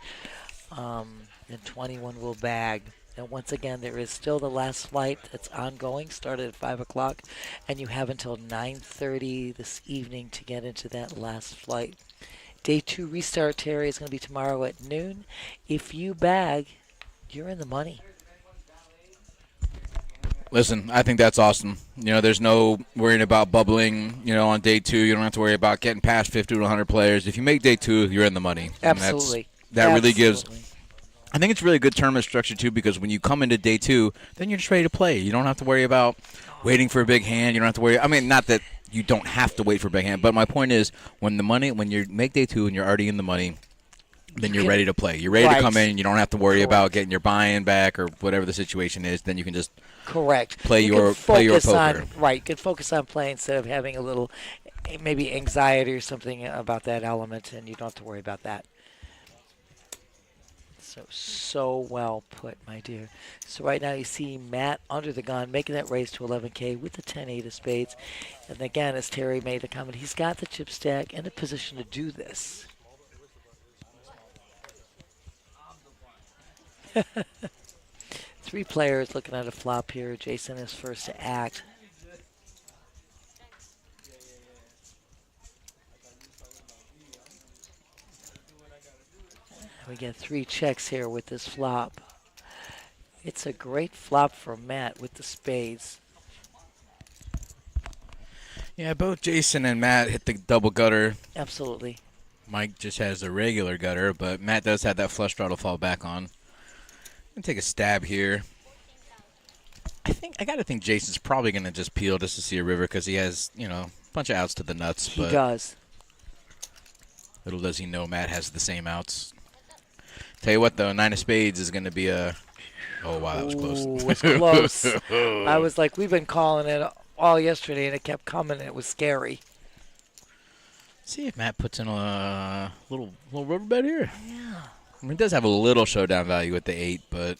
and 21 will bag. And once again, there is still the last flight that's ongoing, started at 5 o'clock, and you have until 9:30 this evening to get into that last flight. Day 2 restart, Terry, is going to be tomorrow at noon. If you bag, you're in the money. Listen, I think that's awesome. You know, there's no worrying about bubbling, you know, on day 2. You don't have to worry about getting past 50 to 100 players. If you make day 2, you're in the money. And Absolutely. that really gives Absolutely. I think it's really good tournament structure, too, because when you come into day 2, then you're just ready to play. You don't have to worry about waiting for a big hand. You don't have to worry. I mean, not that you don't have to wait for a big hand, but my point is when you make day 2 and you're already in the money, then you're ready to play. You're ready to come in. You don't have to worry about getting your buy-in back or whatever the situation is. Then you can just play your poker. Right. You can focus on playing instead of having a little maybe anxiety or something about that element, and you don't have to worry about that. So well put, my dear. So right now you see Matt under the gun making that raise to 11K with the 10-8 of spades. And again, as Terry made the comment, he's got the chip stack in a position to do this. 3 players looking at a flop here. Jason is first to act. We get 3 checks here with this flop. It's a great flop for Matt with the spades. Yeah, both Jason and Matt hit the double gutter. Absolutely. Mike just has a regular gutter, but Matt does have that flush draw to fall back on. I'm going to take a stab here. I got to think Jason's probably going to just peel just to see a river because he has, you know, a bunch of outs to the nuts. He does. Little does he know Matt has the same outs. Tell you what, though, 9 of spades is going to be a... Oh, wow, that was close. Ooh, it was close. I was like, we've been calling it all yesterday, and it kept coming, and it was scary. See if Matt puts in a little rubber bet here. Yeah. I mean, it does have a little showdown value with the 8, but...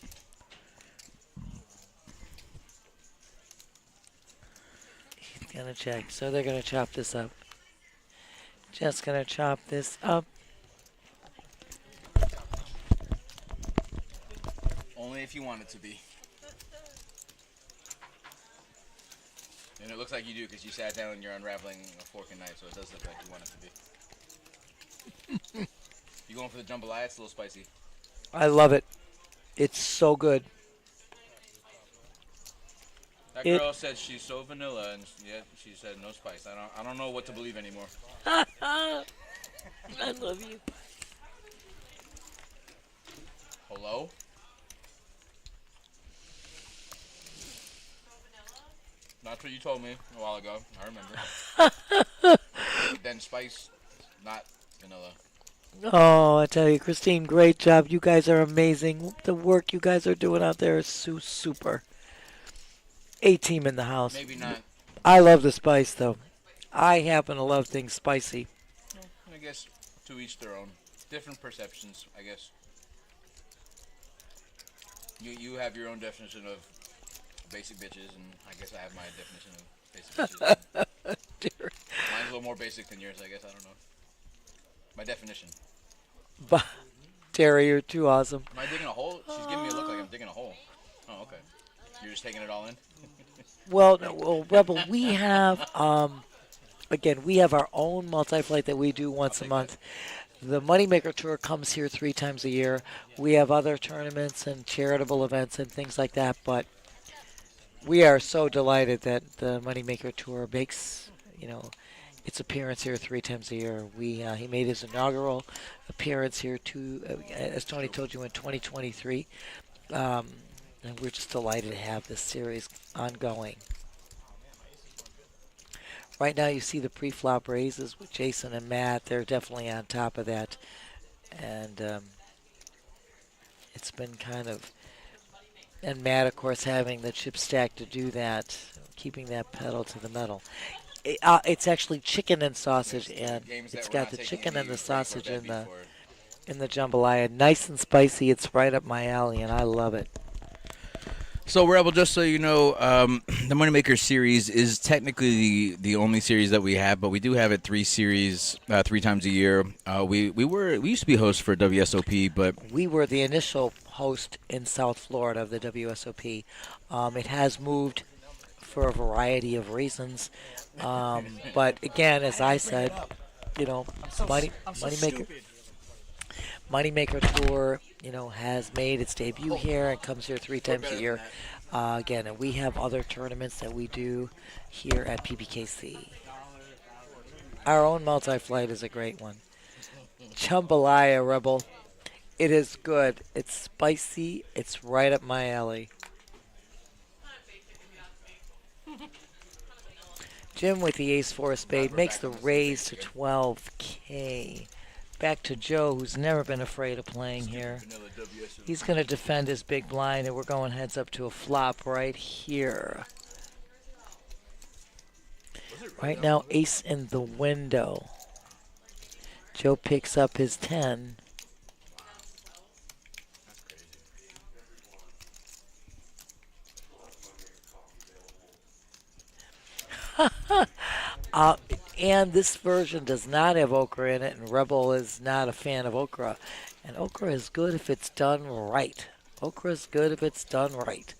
He's going to check. So they're going to chop this up. Just going to chop this up. Only if you want it to be. And it looks like you do because you sat down and you're unraveling a fork and knife, so it does look like you want it to be. You going for the jambalaya? It's a little spicy. I love it. It's so good. That girl said she's so vanilla, and yet she said no spice. I don't know what to believe anymore. I love you. Hello? That's what you told me a while ago. I remember. Then spice, not vanilla. Oh, I tell you, Christine, great job. You guys are amazing. The work you guys are doing out there is so super. A-team in the house. Maybe not. I love the spice, though. I happen to love things spicy. I guess to each their own. Different perceptions, I guess. You have your own definition of basic bitches, and I guess I have my definition of basic bitches. Mine's a little more basic than yours, I guess. I don't know. My definition. Terry, you're too awesome. Am I digging a hole? She's giving me a look like I'm digging a hole. Oh, okay. You're just taking it all in? Well, no, well, Rebel, we have, again, we have our own multi-flight that we do once a month. The Moneymaker Tour comes here 3 times a year. We have other tournaments and charitable events and things like that, but we are so delighted that the Moneymaker Tour makes, its appearance here 3 times a year. He made his inaugural appearance here, as Tony told you, in 2023. And we're just delighted to have this series ongoing. Right now you see the pre-flop raises with Jason and Matt. They're definitely on top of that. And it's been kind of... And Matt, of course, having the chip stack to do that, keeping that pedal to the metal. It's actually chicken and sausage, and it's got the chicken and the sausage in the jambalaya. Nice and spicy. It's right up my alley, and I love it. So, Rebel, just so you know, the Moneymaker series is technically the only series that we have, but we do have it 3 times a year. We used to be hosts for WSOP, but we were the initial host in South Florida of the WSOP. It has moved for a variety of reasons, but again, as I said, Moneymaker Tour, has made its debut here and comes here 3 times a year. Again, and we have other tournaments that we do here at PBKC. Our own multi-flight is a great one. Jambalaya, Rebel. It is good. It's spicy. It's right up my alley. Jim with the ace-4 spade makes the raise to 12K. Back to Joe, who's never been afraid of playing here. He's going to defend his big blind, and we're going heads up to a flop right here. Right now, ace in the window. Joe picks up his 10. And this version does not have okra in it, and Rebel is not a fan of okra. And okra is good if it's done right. Okra is good if it's done right.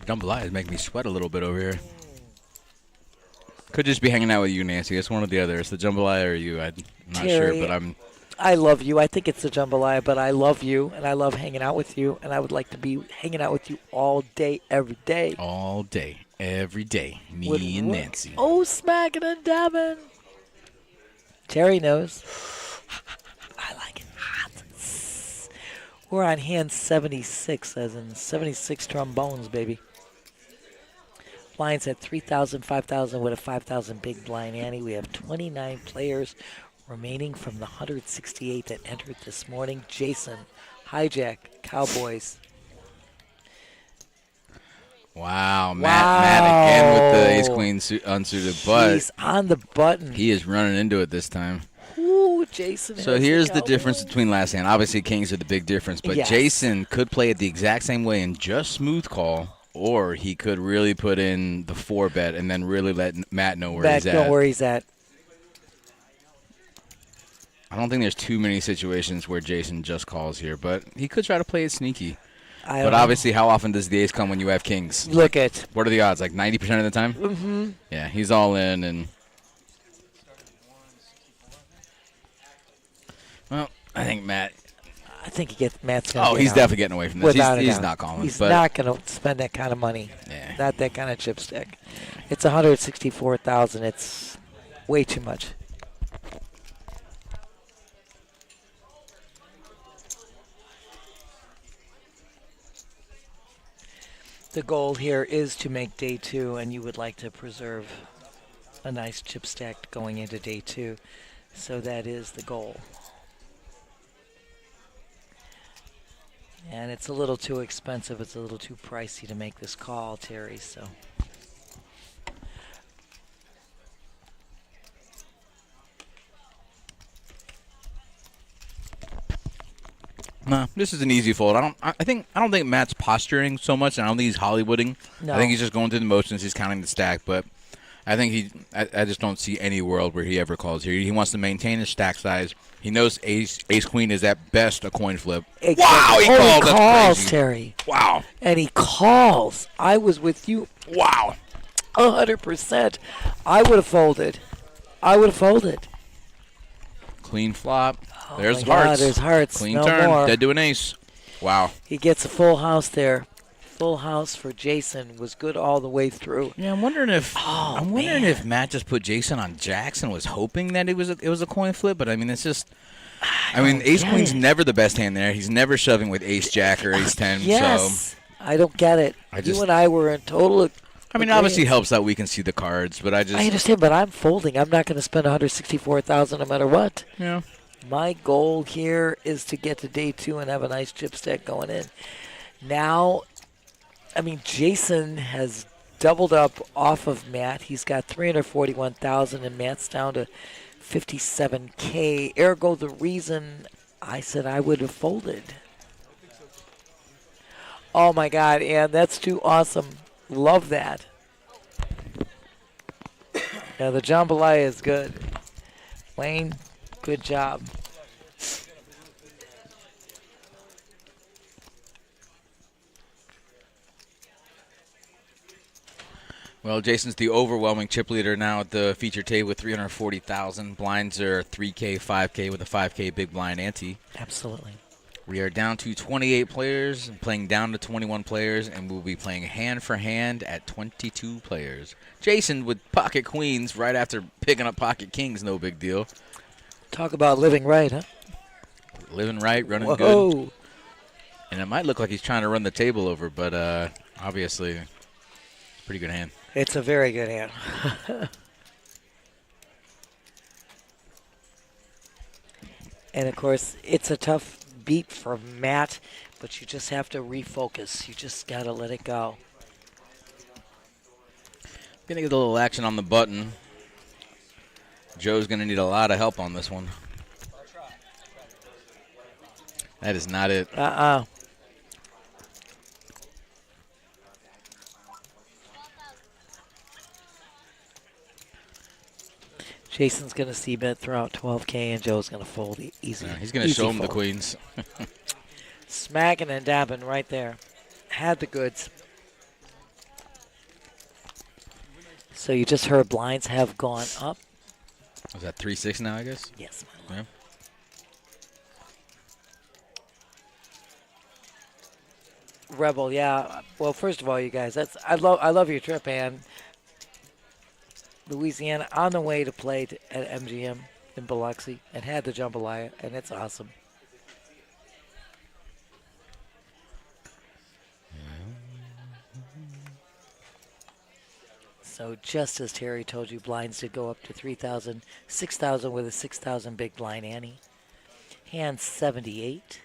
jambalaya is making me sweat a little bit over here. Could just be hanging out with you, Nancy. It's one or the other. It's the jambalaya or you. I'm not Terry, sure, but I love you. I think it's the jambalaya, but I love you, and I love hanging out with you, and I would like to be hanging out with you all day, every day. All day, every day. Me and Nancy. Oh, smacking and dabbing. Terry knows. I like it hot. We're on hand 76, as in 76 trombones, baby. Blinds at 3,000, 5,000 with a 5,000 big blind ante. We have 29 players remaining from the 168 that entered this morning. Jason, hijack, Cowboys. Wow, Matt again with the ace-queen unsuited, but he's on the button. He is running into it this time. Ooh, Jason. So here's the difference between last hand. Obviously, kings are the big difference, but yes. Jason could play it the exact same way and just smooth call, or he could really put in the 4-bet and then really let Matt know where he's at. Matt know where he's at. I don't think there's too many situations where Jason just calls here, but he could try to play it sneaky. But obviously, how often does the ace come when you have kings? Look at. What are the odds? Like 90% of the time? Mm-hmm. Yeah, he's all in. And well, I think Matt's going to he's definitely getting away from this. He's not calling. He's not going to spend that kind of money. Yeah. Not that kind of chipstick. It's $164,000. It's way too much. The goal here is to make day 2, and you would like to preserve a nice chip stack going into day 2. So that is the goal. And it's a little too expensive. It's a little too pricey to make this call, Terry. So. No, this is an easy fold. I don't think Matt's posturing so much, and I don't think he's Hollywooding. No. I think he's just going through the motions. He's counting the stack, but I think I just don't see any world where he ever calls here. He wants to maintain his stack size. He knows ace queen is at best a coin flip. Exactly. Wow, he Oh, called. he That's calls, crazy. Terry. Wow. And he calls. I was with you Wow. 100%. I would have folded. Clean flop. Oh There's my God, hearts. there's hearts. Clean No turn. more. Dead to an ace. Wow. He gets a full house there. Full house for Jason. Was good all the way through. Yeah, I'm wondering if man. if Matt just put Jason on jacks and was hoping that it was a coin flip. But I mean, it's just. I mean, ace get queen's it. never the best hand there. He's never shoving with ace jack or ace 10. Yes. So I don't get it. You and I were in total. I mean, obviously helps that we can see the cards, but I understand, but I'm folding. I'm not going to spend $164,000 no matter what. Yeah. My goal here is to get to day 2 and have a nice chip stack going in. Now, I mean, Jason has doubled up off of Matt. He's got 341,000, and Matt's down to 57K. Ergo, the reason I said I would have folded. Oh my God, Ann, that's too awesome. Love that. Now the jambalaya is good. Wayne, good job. Well, Jason's the overwhelming chip leader now at the feature table with 340,000. Blinds are 3K, 5K with a 5K big blind ante. Absolutely. We are down to 28 players, playing down to 21 players, and we'll be playing hand for hand at 22 players. Jason with pocket queens right after picking up pocket kings, no big deal. Talk about living right, huh? Living right, running Whoa. good. And it might look like he's trying to run the table over, but obviously, pretty good hand. It's a very good hand. And, of course, it's a tough beat for Matt, but you just have to refocus. You just got to let it go. Gonna get a little action on the button. Joe's gonna need a lot of help on this one. That is not it. Jason's going to C-bet throughout 12K, and Joe's going to fold easy. Yeah, he's gonna show him the queens. Smacking and dabbing right there. Had the goods. So you just heard blinds have gone up. Was that 3-6 now, I guess? Yes, my lord. Yeah. Rebel, yeah. Well, first of all, you guys, I love your trip, Ann. Louisiana on the way to play at MGM in Biloxi and had the jambalaya, and it's awesome. So just as Terry told you, blinds did go up to 3,000, 6,000 with a 6,000 big blind ante. Hand 78.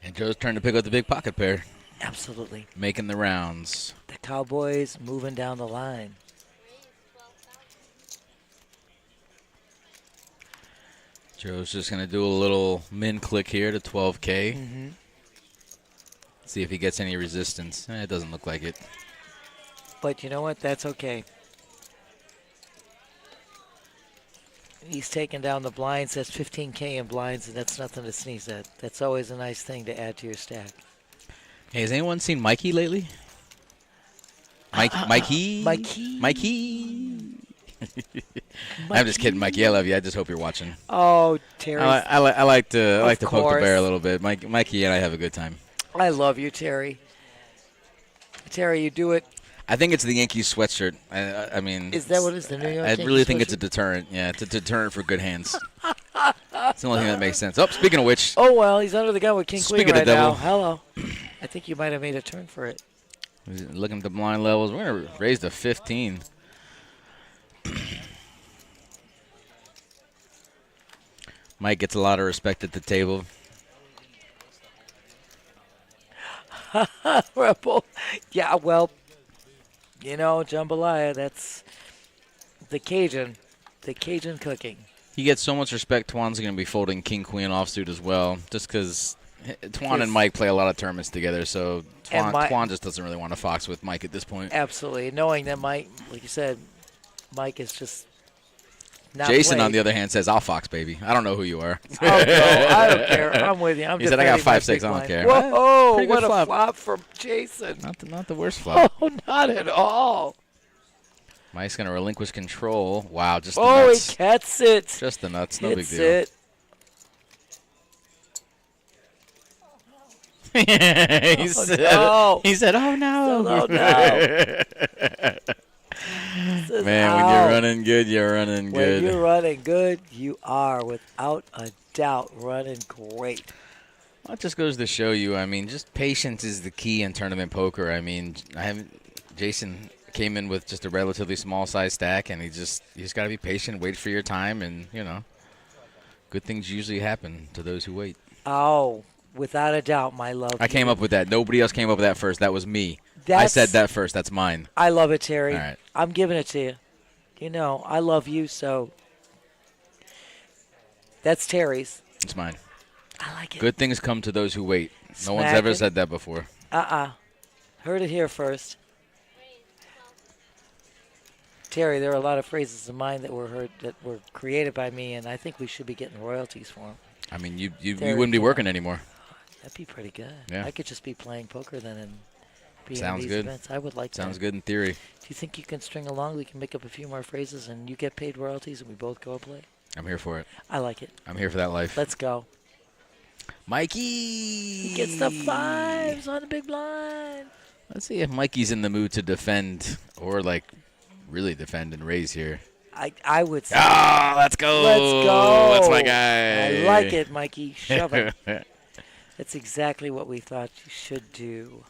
And Joe's turn to pick up the big pocket pair. Absolutely. Making the rounds. The Cowboys moving down the line. Joe's just going to do a little min click here to 12K. Mm-hmm. See if he gets any resistance. It doesn't look like it. But you know what? That's okay. He's taking down the blinds. That's 15K in blinds, and that's nothing to sneeze at. That's always a nice thing to add to your stack. Hey, has anyone seen Mikey lately? Mikey? I'm just kidding, Mikey. I love you. I just hope you're watching. Oh, Terry. I like to poke the course. bear a little bit. Mikey and I have a good time. I love you, Terry. Terry, you do it. I think it's the Yankees sweatshirt. I mean, Is that what it is, the New York I Yankees really think it's a sweatshirt? deterrent. Yeah, it's a deterrent for good hands. It's the only thing that makes sense. Oh, speaking of which. Oh, well, he's under the gun with King Queen Speaking of right devil. now. Hello. I think you might have made a turn for it. Looking at the blind levels, we're going to raise to 15. Mike gets a lot of respect at the table. Rebel. Yeah, well, you know, jambalaya, that's the Cajun cooking. He gets so much respect. Twan's going to be folding king queen offsuit as well, just because Twan and Mike play a lot of tournaments together, so And Twan just doesn't really want to fox with Mike at this point. Absolutely. Knowing that Mike, like you said, Mike is just not Jason, played. on the other hand, says, I'll fox, baby. I don't know who you are. I'll go. I don't care. I'm with you. I'm He said, I got defending 5-6. my big I don't line. care. Whoa, Pretty what good a flop. flop from Jason. Not the worst flop. Oh, not at all. Mike's going to relinquish control. Wow, just the Oh, nuts. he gets it. Just the nuts. No big Hits deal. it. he, said, no. he said, oh, no. Oh, no. Says, Man, when "Ow." you're running good, you're running When good. you're running good, you are, without a doubt, running great. Well, it just goes to show you, I mean, just patience is the key in tournament poker. I mean, Jason came in with just a relatively small size stack, and you just got to be patient, wait for your time, and, good things usually happen to those who wait. Oh, without a doubt, my love. I came up with that. Nobody else came up with that first. That was me. I That's- said that first. That's mine. I love it, Terry. All right. I'm giving it to you. I love you, so that's Terry's. It's mine. I like it. Good things come to those who wait. No one's ever said that before. Heard it here first. Terry, there are a lot of phrases of mine that were created by me, and I think we should be getting royalties for them. I mean, you There wouldn't be you go. working anymore. That'd be pretty good. Yeah. I could just be playing poker then and being Sounds in these good. events. I would like that. Sounds good in theory. Do you think you can string along? We can make up a few more phrases, and you get paid royalties, and we both go play? I'm here for it. I like it. I'm here for that life. Let's go. Mikey! He gets the fives on the big blind. Let's see if Mikey's in the mood to defend or, really defend and raise here. I would say. Ah, let's go. Let's go. That's my guy. I like it, Mikey. Shove it. That's exactly what we thought you should do.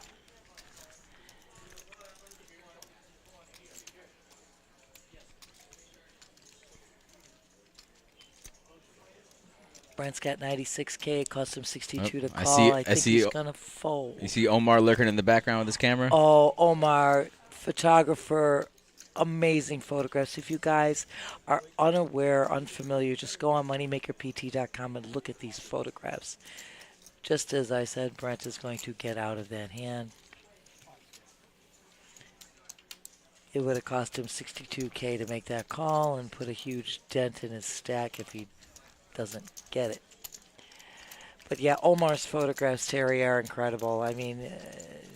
Brent's got 96K. It cost him 62 to call. I think he's going to fold. You see Omar lurking in the background with his camera? Oh, Omar, photographer, amazing photographs. If you guys are unaware, unfamiliar, just go on moneymakerpt.com and look at these photographs. Just as I said, Brent is going to get out of that hand. It would have cost him 62K to make that call and put a huge dent in his stack if he doesn't get it. But yeah, Omar's photographs, Terry, are incredible. I mean,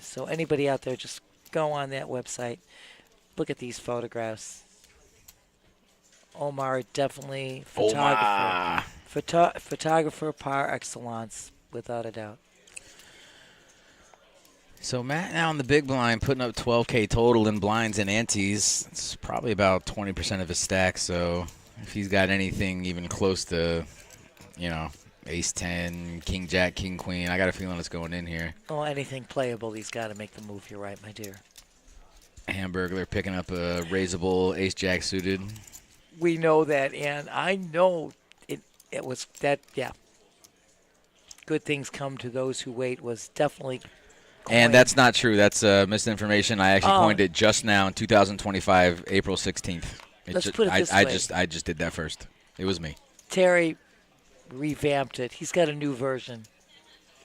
so anybody out there, just go on that website. Look at these photographs. Omar, definitely photographer. Photographer par excellence, without a doubt. So Matt now in the big blind, putting up 12K total in blinds and antes. It's probably about 20% of his stack. So if he's got anything even close to, ace 10, king jack, king queen, I got a feeling it's going in here. Oh, anything playable, he's got to make the move. You're right, my dear. Hamburglar picking up a raisable ace jack suited. We know that, and I know it was that, yeah. Good things come to those who wait was definitely coined. And that's not true. That's misinformation. I actually coined it just now in 2025, April 16th. Let's put it this way. I just did that first. It was me. Terry revamped it. He's got a new version.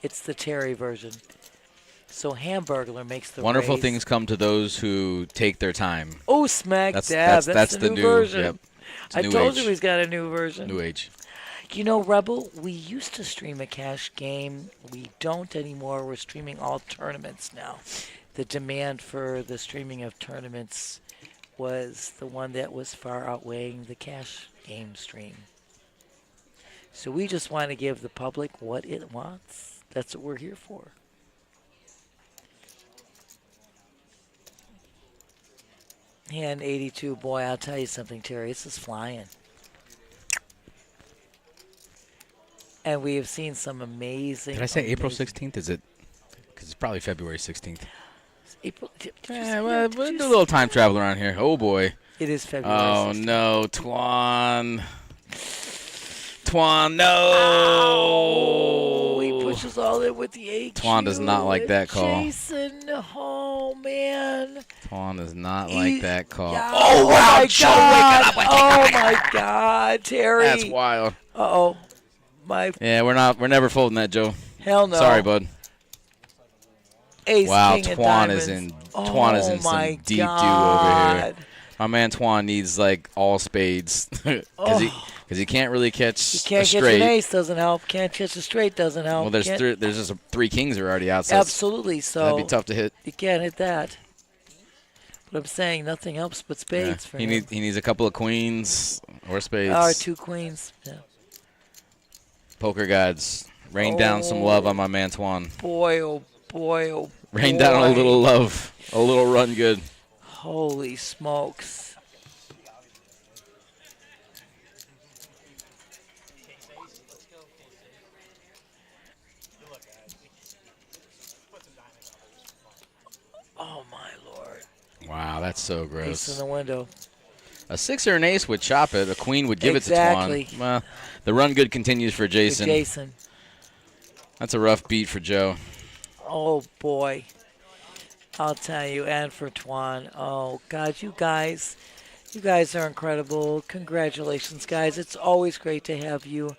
It's the Terry version. So Hamburglar makes the Wonderful raise. things come to those who take their time. Oh, smack That's dab. That's the the new new version. Yep. It's I new told age. you he's got a new version. New age. Rebel, we used to stream a cash game. We don't anymore. We're streaming all tournaments now. The demand for the streaming of tournaments was the one that was far outweighing the cash game stream. So we just want to give the public what it wants. That's what we're here for. Hand 82, boy, I'll tell you something, Terry. This is flying. And we have seen some amazing. Did I say April amazing- 16th? Is it? Because it's probably February 16th. April. Did you Yeah, say- well, did we'll you do a say- little time travel around here. Oh, boy. It is February. Oh, 16th. no. Twan, no. Oh, he pushes all in with the AQ. Twan does not like that call. Jason, oh man. Twan does not like that call. Yeah. Oh, wow, my Joe, God. Oh my God, Terry. That's wild. Uh-oh. Yeah, we're never folding that, Joe. Hell no. Sorry, bud. Ace, Wow, king of Twan is diamonds. Twan is in Oh my some deep God. dew over here. My man Twan needs like all spades because he can't really catch You a can't catch straight. an ace, doesn't help. Can't catch a straight, doesn't help. Well, there's Can't- just three kings are already out, so Absolutely. So that'd be tough to hit. you can't hit that. But I'm saying nothing helps but Yeah. spades for He him. needs a couple of queens or spades. Or 2 queens. Yeah. Poker gods, rain down some love on my man Twan. Boy, oh boy, oh Rain boy. down a little love, a little run good. Holy smokes. Oh my lord. Wow, that's so Ace in gross. the window. A 6 or an ace would chop it. A queen would give Exactly. it to Twan. Well, the run good continues for Good Jason. Jason. That's a rough beat for Joe. Oh boy. I'll tell you, and for Twan. Oh God, you guys are incredible. Congratulations, guys. It's always great to have you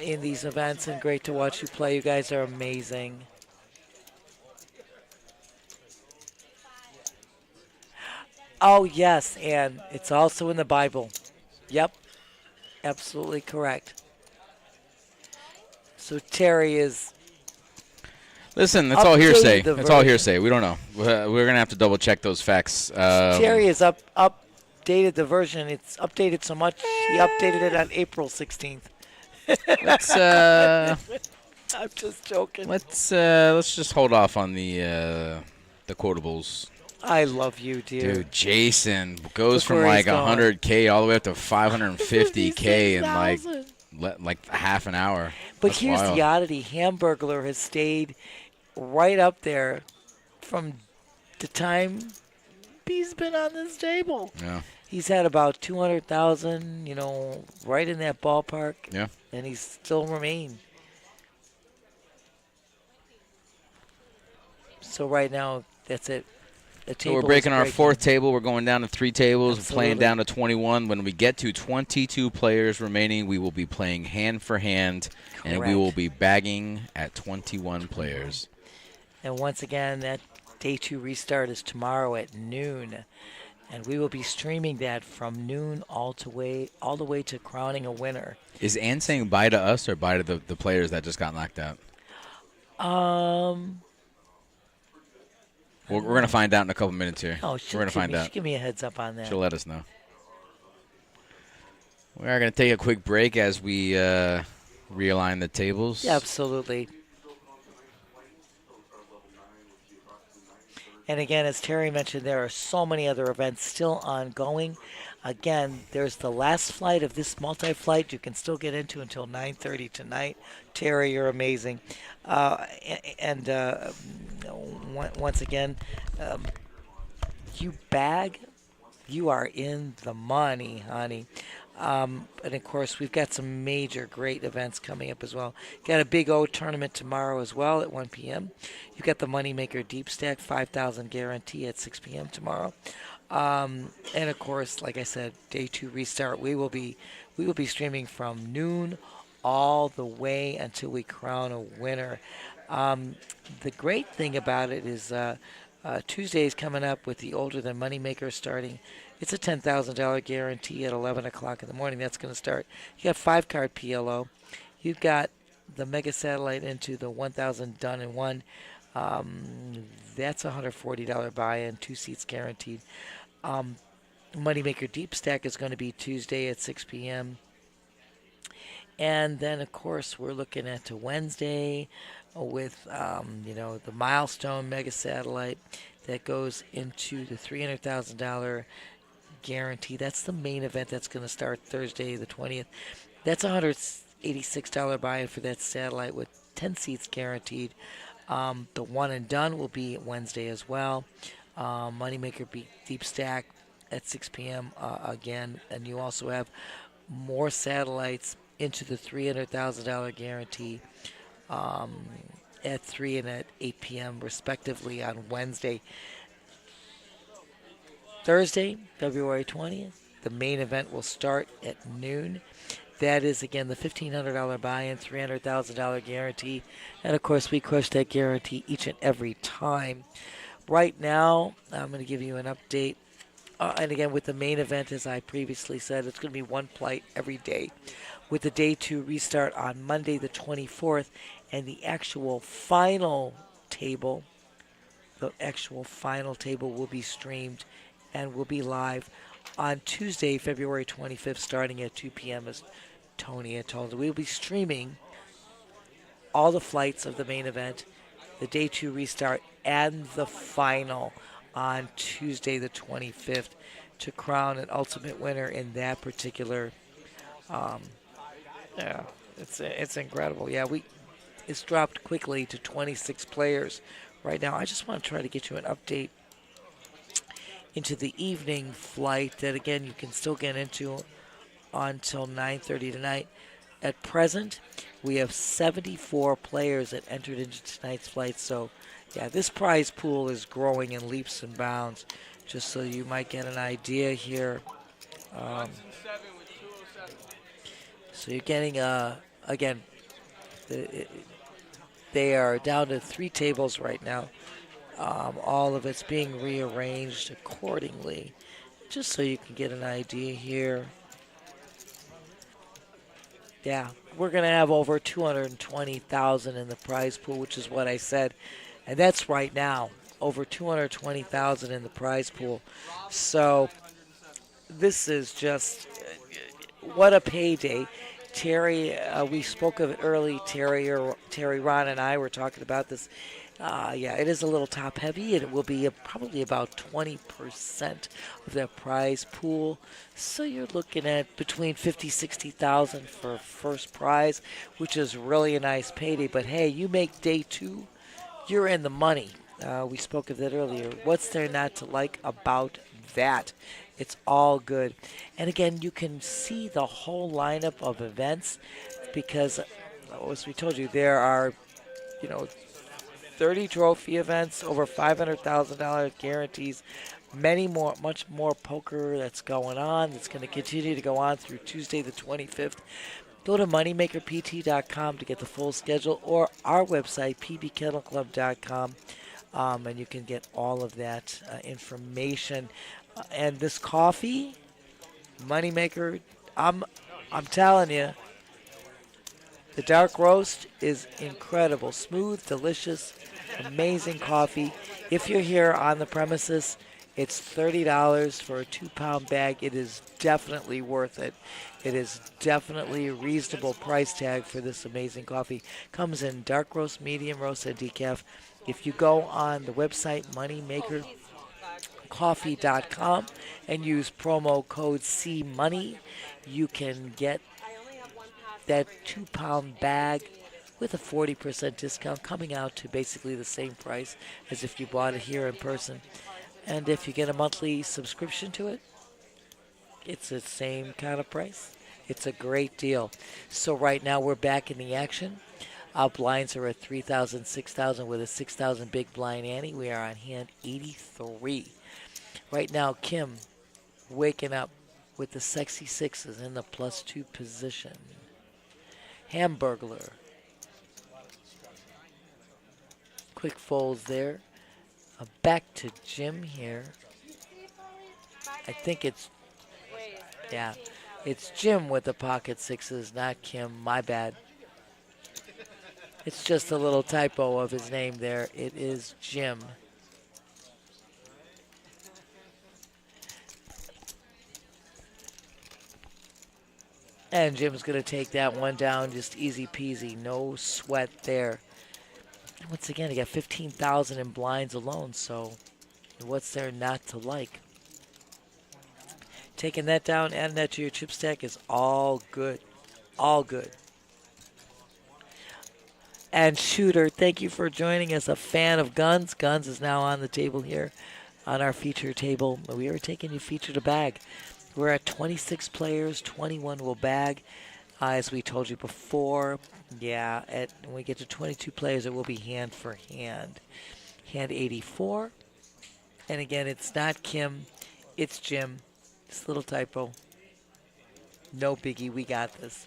in these events and great to watch you play. You guys are amazing. Oh yes, and it's also in the Bible. Yep, absolutely correct. So Terry is Listen, that's all hearsay. Update the That's all version. hearsay. We don't know. We're going to have to double check those facts. Terry has updated the version. It's updated so much he updated it on April 16th. Let's I'm just joking. let's just hold off on the quotables. I love you, dear. Dude, Jason goes Look from where like he's going. 100K all the way up to 550K in like half an hour. But That's here's wild. the oddity: Hamburglar has stayed right up there from the time he's been on this table. Yeah. He's had about 200,000, right in that ballpark. Yeah. And he's still remained. So right now, that's it. The So table we're is breaking our breaking. fourth table. We're going down to 3 tables. We're playing Absolutely. down to 21. When we get to 22 players remaining, we will be playing hand for hand, and we Correct. will be bagging at 21 players. And once again, that day 2 restart is tomorrow at noon. And we will be streaming that from noon all the way to crowning a winner. Is Ann saying bye to us or bye to the players that just got knocked out? We're going to find out in a couple minutes here. Oh, We're going to find out. Give me a heads up on that. She'll let us know. We are going to take a quick break as we realign the tables. Yeah, absolutely. And again, as Terry mentioned, there are so many other events still ongoing. Again, there's the last flight of this multi-flight you can still get into until 9:30 tonight. Terry, you're amazing. Once again, you bag, you are in the money, honey. And of course, we've got some major great events coming up as well. Got a Big O tournament tomorrow as well at 1 p.m. You've got the Moneymaker Deep Stack 5,000 guarantee at 6 p.m. tomorrow. And of course, like I said, day 2 restart. We will be streaming from noon all the way until we crown a winner. The great thing about it is Tuesday is coming up with the Older Than Moneymaker starting. It's a $10,000 guarantee at 11 o'clock in the morning. That's going to start. You got 5-card PLO. You've got the Mega Satellite into the 1,000 done in one. That's a $140 buy-in, 2 seats guaranteed. Moneymaker Deep Stack is going to be Tuesday at 6 p.m. And then, of course, we're looking at Wednesday with, the Milestone Mega Satellite that goes into the $300,000 guarantee. That's the main event that's going to start Thursday the 20th. That's a $186 buy-in for that satellite with 10 seats guaranteed. The one and done will be Wednesday as well. Moneymaker Deep Stack at 6 p.m. Again. And you also have more satellites into the $300,000 guarantee at 3 and at 8 p.m. respectively on Wednesday. Thursday, February 20th, the main event will start at noon. That is, again, the $1,500 buy-in, $300,000 guarantee. And, of course, we crush that guarantee each and every time. Right now, I'm going to give you an update. And, again, with the main event, as I previously said, it's going to be one flight every day, with the day 2 restart on Monday the 24th. And the actual final table will be streamed and will be live on Tuesday, February 25th, starting at 2 p.m. as Tony had told us. We'll be streaming all the flights of the main event, the day 2 restart, and the final on Tuesday the 25th to crown an ultimate winner in that particular. Yeah, it's incredible. Yeah, it's dropped quickly to 26 players right now. I just want to try to get you an update into the evening flight that, again, you can still get into until 9:30 tonight. At present, we have 74 players that entered into tonight's flight. So, yeah, this prize pool is growing in leaps and bounds. Just so you might get an idea here. So you're getting, again, they are down to 3 tables right now. All of it's being rearranged accordingly, just so you can get an idea here. Yeah, we're going to have over 220,000 in the prize pool, which is what I said. And that's right now, over 220,000 in the prize pool. So this is just, what a payday. Terry, we spoke of it early. Terry, Ron, and I were talking about this. Yeah, it is a little top heavy, and it will be probably about 20% of that prize pool. So you're looking at between 50, 60,000 for first prize, which is really a nice payday. But hey, you make day 2, you're in the money. We spoke of that earlier. What's there not to like about that? It's all good. And again, you can see the whole lineup of events because, as we told you, there are, 30 trophy events, over $500,000 guarantees, much more poker that's going on. That's going to continue to go on through Tuesday the 25th. Go to moneymakerpt.com to get the full schedule, or our website, pbkennelclub.com, and you can get all of that information. And this coffee, Moneymaker, I'm telling you, the dark roast is incredible. Smooth, delicious, amazing coffee. If you're here on the premises, it's $30 for a 2-pound bag. It is definitely worth it. It is definitely a reasonable price tag for this amazing coffee. Comes in dark roast, medium roast, and decaf. If you go on the website, moneymakercoffee.com, and use promo code CMONEY, you can get that 2-pound bag with a 40% discount, coming out to basically the same price as if you bought it here in person. And if you get a monthly subscription to it, it's the same kind of price. It's a great deal. So right now we're back in the action. Our blinds are at 3,000, 6,000 with a 6,000 big blind ante. We are on hand 83. Right now, Kim waking up with the sexy sixes in the +2 position. Hamburglar. Quick folds there. Back to Jim here. I think it's Jim with the pocket sixes, not Kim. My bad. It's just a little typo of his name there. It is Jim. And Jim's going to take that one down just easy peasy. No sweat there. Once again, he got 15,000 in blinds alone, so what's there not to like? Taking that down, adding that to your chip stack is all good. All good. And Shooter, thank you for joining us, a fan of Guns. Guns is now on the table here on our feature table. We are taking you feature to bag. We're at 26 players, 21 will bag. As we told you before, yeah, when we get to 22 players, it will be hand for hand. Hand 84. And again, it's not Kim, it's Jim. It's a little typo. No biggie, we got this.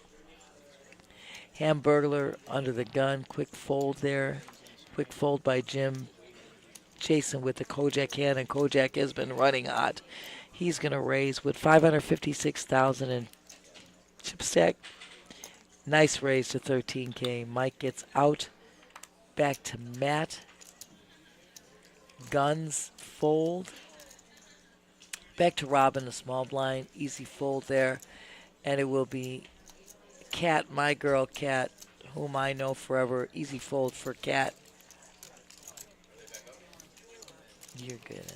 Hamburglar under the gun, quick fold there. Quick fold by Jim. Jason with the Kojak hand, and Kojak has been running hot. He's going to raise with 556,000 in chip stack. Nice raise to 13K. Mike gets out. Back to Matt. Guns fold. Back to Robin, the small blind. Easy fold there. And it will be Kat, my girl Kat, whom I know forever. Easy fold for Kat. You're good.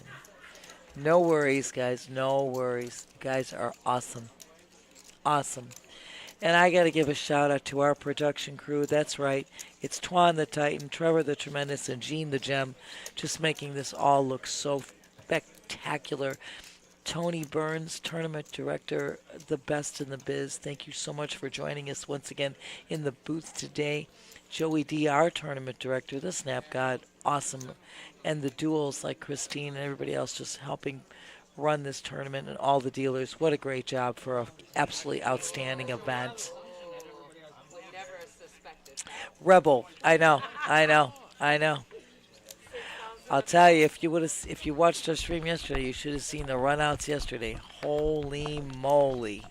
No worries, guys. No worries. You guys are awesome. Awesome. And I got to give a shout out to our production crew. That's right. It's Twan the Titan, Trevor the Tremendous, and Gene the Gem, just making this all look so spectacular. Tony Burns, tournament director, the best in the biz. Thank you so much for joining us once again in the booth today. Joey D, our tournament director, the Snap God, awesome. And the duels like Christine and everybody else just helping run this tournament, and all the dealers. What a great job for an absolutely outstanding event. Rebel, I know. I'll tell you, if you watched our stream yesterday, you should have seen the runouts yesterday. Holy moly.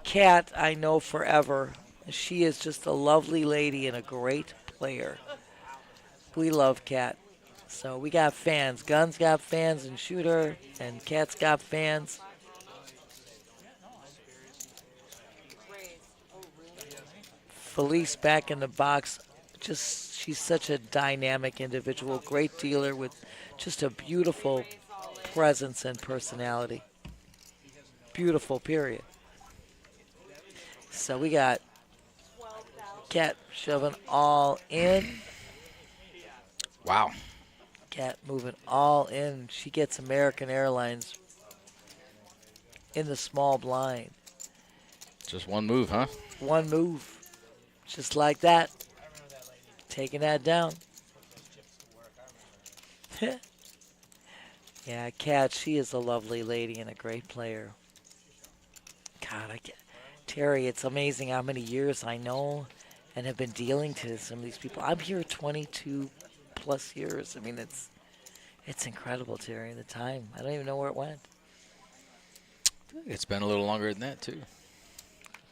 Kat, I know forever. She is just a lovely lady and a great player. We love Kat. So we got fans. Guns got fans and Shooter, and Kat's got fans. Felice back in the box. Just, she's such a dynamic individual. Great dealer with just a beautiful presence and personality. Beautiful, period. So we got Kat shoving all in. Wow. Kat moving all in. She gets American Airlines in the small blind. Just one move, huh? One move. Just like that. Taking that down. Yeah, Kat, she is a lovely lady and a great player. God, Terry, it's amazing how many years I know and have been dealing to some of these people. I'm here 22 plus years. I mean, it's incredible, Terry, the time. I don't even know where it went. It's been a little longer than that, too.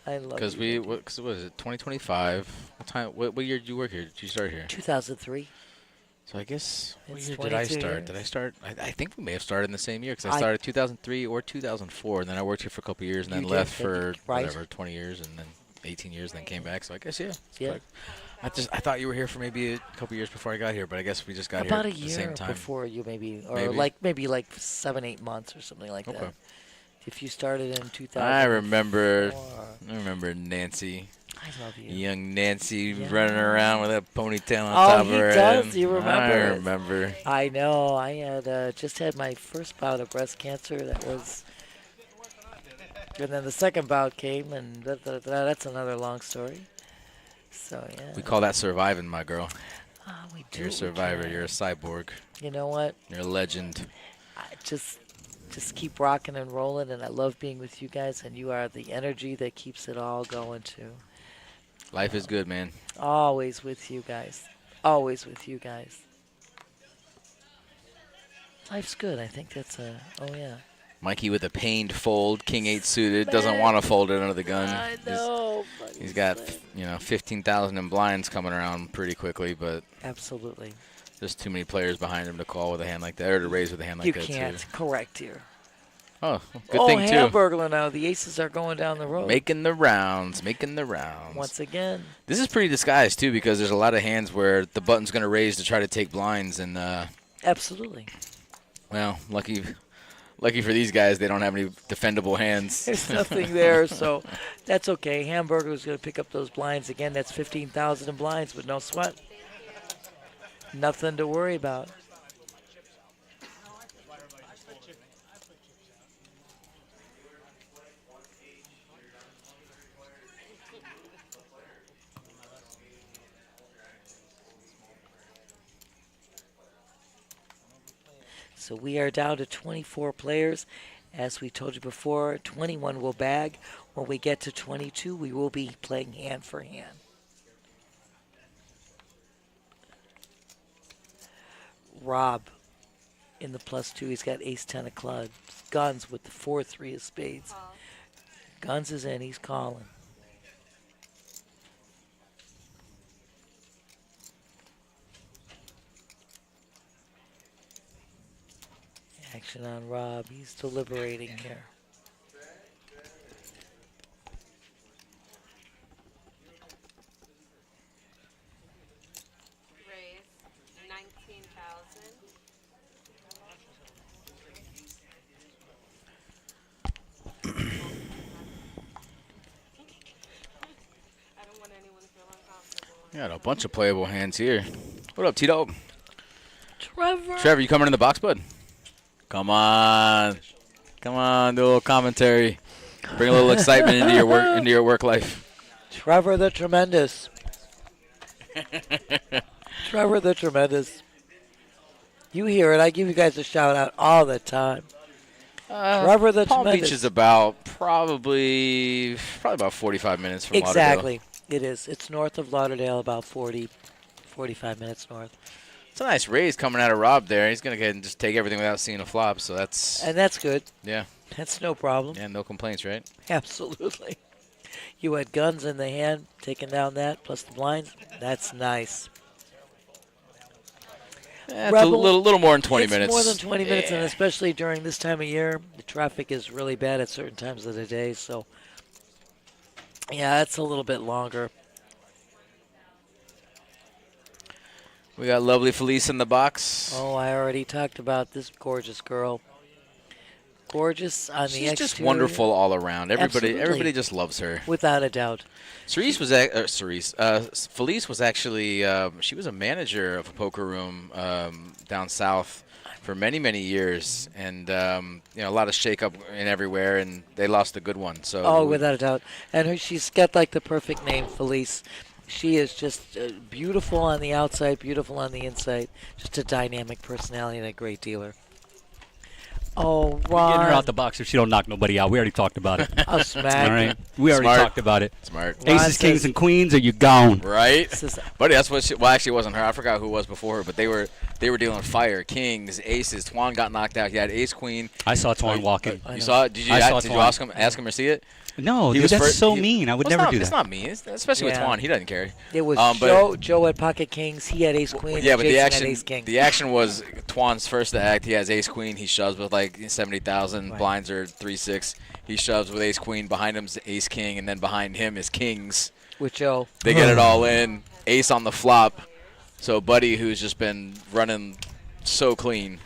I love Because what was it, 2025? What year did you work here? Did you start here? 2003. So I guess, what It's year did I 22 start? years. Did I start? I think we may have started in the same year, because I started 2003 or 2004, and then I worked here for a couple years, and then You left did, for right. whatever, 20 years, and then 18 years, and then came back. So I guess, yeah. it's Yeah. correct. I thought you were here for maybe a couple years before I got here, but I guess we just got About here a at the same year time. before you maybe, or Maybe. maybe like 7-8 months or something like Okay. that. If you started in 2000. I remember Nancy. I love you. Young Nancy Yeah. running around with that ponytail on Oh, top he of her does. head. You remember I it. remember. I know. I had just had my first bout of breast cancer. That was, and then the second bout came, and that's another long story. So yeah. We call that surviving, my girl. We do. You're a what we survivor. can. You're a cyborg. You know what? You're a legend. I just keep rocking and rolling, and I love being with you guys, and you are the energy that keeps it all going too. Life is good, man. Always with you guys. Always with you guys. Life's good. I think that's oh yeah. Mikey with a pained fold, King 8 suited, doesn't want to fold it under the gun. I know. He's got 15,000 in blinds coming around pretty quickly, but Absolutely. there's too many players behind him to call with a hand like that, or to raise with a hand like You that can't. too. Correct here. Oh, good thing too. Hamburglar now. The aces are going down the road. Making the rounds, making the rounds. Once again. This is pretty disguised too, because there's a lot of hands where the button's going to raise to try to take blinds, and Absolutely. well, lucky for these guys, they don't have any defendable hands. There's nothing there, so that's okay. Hamburglar's going to pick up those blinds again. That's 15,000 in blinds with no sweat. Nothing to worry about. So we are down to 24 players, As we told you before, 21 will bag. When we get to 22, we will be playing hand for hand. Rob in the +2. He's got ace-10 of clubs. Guns with the 4-3 of spades. Call. Guns is in. He's calling. Action on Rob. He's deliberating here. Raise 19,000. I don't want anyone to feel uncomfortable. Got a bunch of playable hands here. What up, Tito? Trevor. You coming in the box, bud? Come on. Come on, do a little commentary. Bring a little excitement into your work life. Trevor the Tremendous. Trevor the Tremendous. You hear it. I give you guys a shout out all the time. Trevor the Palm Tremendous. Beach is about probably about 45 minutes from Lauderdale. Exactly. It is. It's north of Lauderdale, about 45 minutes north. It's a nice raise coming out of Rob there. He's going to go ahead and just take everything without seeing a flop, so that's... And that's good. Yeah. That's no problem. Yeah, no complaints, right? Absolutely. You had guns in the hand, taking down that, plus the blinds. That's nice. Yeah, it's a little more than 20 it's minutes. More than 20 minutes, and Yeah. especially during this time of year, the traffic is really bad at certain times of the day. So, yeah, it's a little bit longer. We got lovely Felice in the box. Oh, I already talked about this gorgeous girl. Gorgeous on the She's exterior. just wonderful all around. Absolutely. Everybody just loves her. Without a doubt. Felice was actually she was a manager of a poker room down south for many, many years, and a lot of shakeup in everywhere, and they lost a good one. So Oh, without a doubt. And she's got like the perfect name, Felice. She is just beautiful on the outside, beautiful on the inside. Just a dynamic personality and a great dealer. Oh, Ron. Getting her out the box if she don't knock nobody out. We already talked about it. A smack. All right. We already Smart. talked about it. Smart. Ron Aces, kings, says- and queens, or you gone. Right? Says- Buddy, that's what well, actually, it wasn't her. I forgot who it was before her, but they were dealing fire, kings, aces. Twan got knocked out. He had ace, queen. I saw Twan walking. I You know. saw it? Did you I saw did you Twan. ask him or see it? No, He dude, was that's first- so he- mean. I would Well, never it's not, do that. It's not mean, especially Yeah. with Twan. He doesn't care. It was but- Joe at pocket kings. He had ace queen. Yeah, and but Jason had ace king. the action was Twan's first act. He has ace queen. He shoves with like 70,000. Right. Blinds are 3-6. He shoves with ace queen. Behind him's ace king, and then behind him is kings. With Joe. They get it all in. Ace on the flop. So Buddy, who's just been running so clean.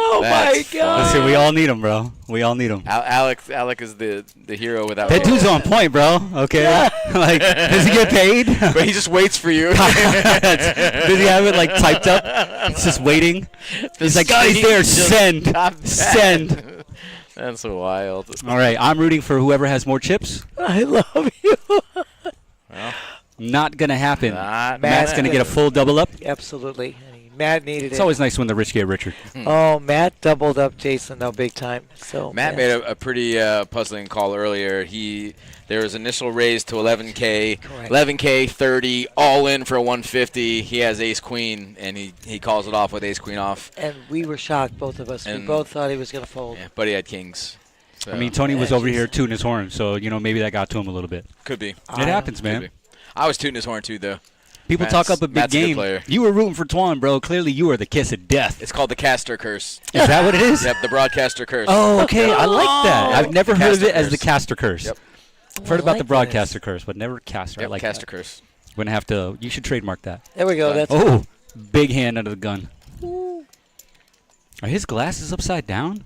Oh, my God. Listen, we all need him, bro. We all need him. Alec is the hero without. That dude's on point, bro. Okay. Like, does he get paid? But he just waits for you. Does he have it like typed up? It's just waiting. He's like, guys, screen there, just send, got bad. send. That's so wild. All right, I'm rooting for whoever has more chips. I love you. Well, Not gonna happen. not Matt's gonna get a full double up. Absolutely. Matt needed It's it. always nice when the rich get richer. Oh, Matt doubled up Jason, though, big time. So Matt made a pretty puzzling call earlier. There was initial raise to 11K, Correct. 11K, 30, all in for 150. He has ace queen, and he calls it off with ace queen off. And we were shocked, both of us. We And- both thought he was going to fold. Yeah, but he had kings. So I mean, Tony was Yeah, over jeez. here tooting his horn, so maybe that got to him a little bit. could be. It I- happens, Could man. be. I was tooting his horn too, though. People Matt's- talk up a big Matt's a good game. player. You were rooting for Twan, bro. Clearly, you are the kiss of death. It's called the caster curse. Is that what it is? Yep, the broadcaster curse. Oh, okay. I like that. Yep. I've never heard of Caster it as the curse. caster curse. Yep. I've heard I about like the this. broadcaster curse, but never caster. Yep, I like caster that. curse. We're gonna have to. You should trademark that. There we go. That's Oh, big hand under the gun. Are his glasses upside down?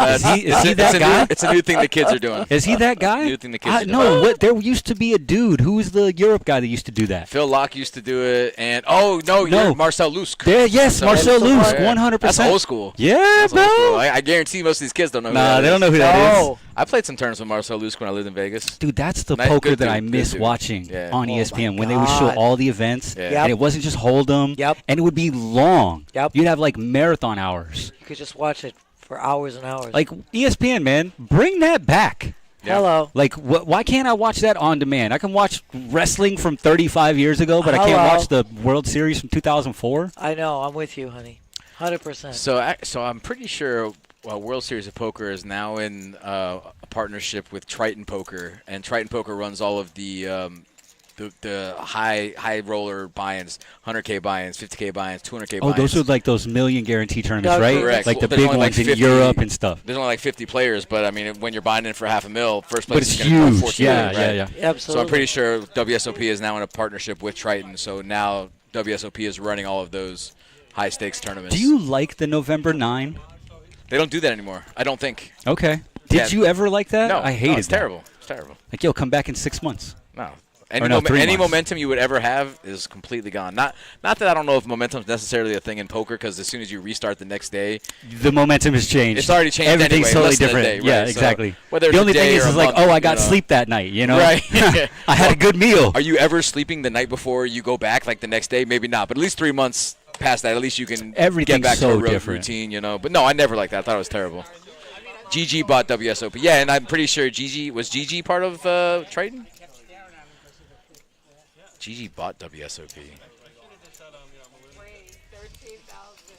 Is he that guy? It's a new thing the kids are doing. Is he that guy? New thing the kids are doing. No, what? There used to be a dude. Who was the Europe guy that used to do that? Phil Locke used to do it, and you're Marcel Lusk. Yes, Marcel Lusk, Yeah. 100%. That's old school. Yeah, That's bro. old school. I guarantee most of these kids don't know. Nah, they don't know who that is. I played some tournaments with Marcel Lusk when I lived in Vegas. Dude, that's the Nice, poker good that I dude, miss good dude. watching Yeah. on Oh ESPN my when they would show God. all the events, Yeah. Yep. and it wasn't just Hold'em, Yep. and it would be long. Yep. You'd have like marathon hours. You could just watch it for hours and hours. Like ESPN, man, bring that back. Yeah. Hello. Like, why can't I watch that on demand? I can watch wrestling from 35 years ago, but I can't Hello. watch the World Series from 2004. I know. I'm with you, honey. 100%. So I'm pretty sure World Series of Poker is now in a partnership with Triton Poker, and Triton Poker runs all of the high roller buy-ins, 100K buy-ins, 50K buy-ins, 200K buy-ins. Oh, those are like those million guarantee tournaments, Yeah, right? correct. Like the There's big only like ones in 50 Europe and stuff. There's only like 50 players, but I mean, when you're buying in for $500,000, first place But it's is going to go huge. 14 Yeah, million, yeah, right? yeah. Absolutely. So I'm pretty sure WSOP is now in a partnership with Triton. So now WSOP is running all of those high stakes tournaments. Do you like the November 9? They don't do that anymore. I don't think. Okay. Did Yeah. you ever like that? No, I hated it's that. terrible. It's terrible. Like, yo, come back in 6 months. No. Or no, 3 Any months. momentum you would ever have is completely gone. Not that I don't know if momentum's necessarily a thing in poker, because as soon as you restart the next day, The momentum has changed. it's already changed Everything's anyway, totally less than a different. day, Yeah, right? So exactly. whether it's The a only day thing or is a like, month, oh, I got you know. sleep that night, you know? Right. I had a good meal. Are you ever sleeping the night before you go back, like the next day? Maybe not, but at least 3 months past that, at least you can Everything's get back so to a different. routine, you know. But no, I never liked that. I thought it was terrible. GG bought WSOP. Yeah, and I'm pretty sure GG part of Triton? GG bought WSOP. Wait, 13,000.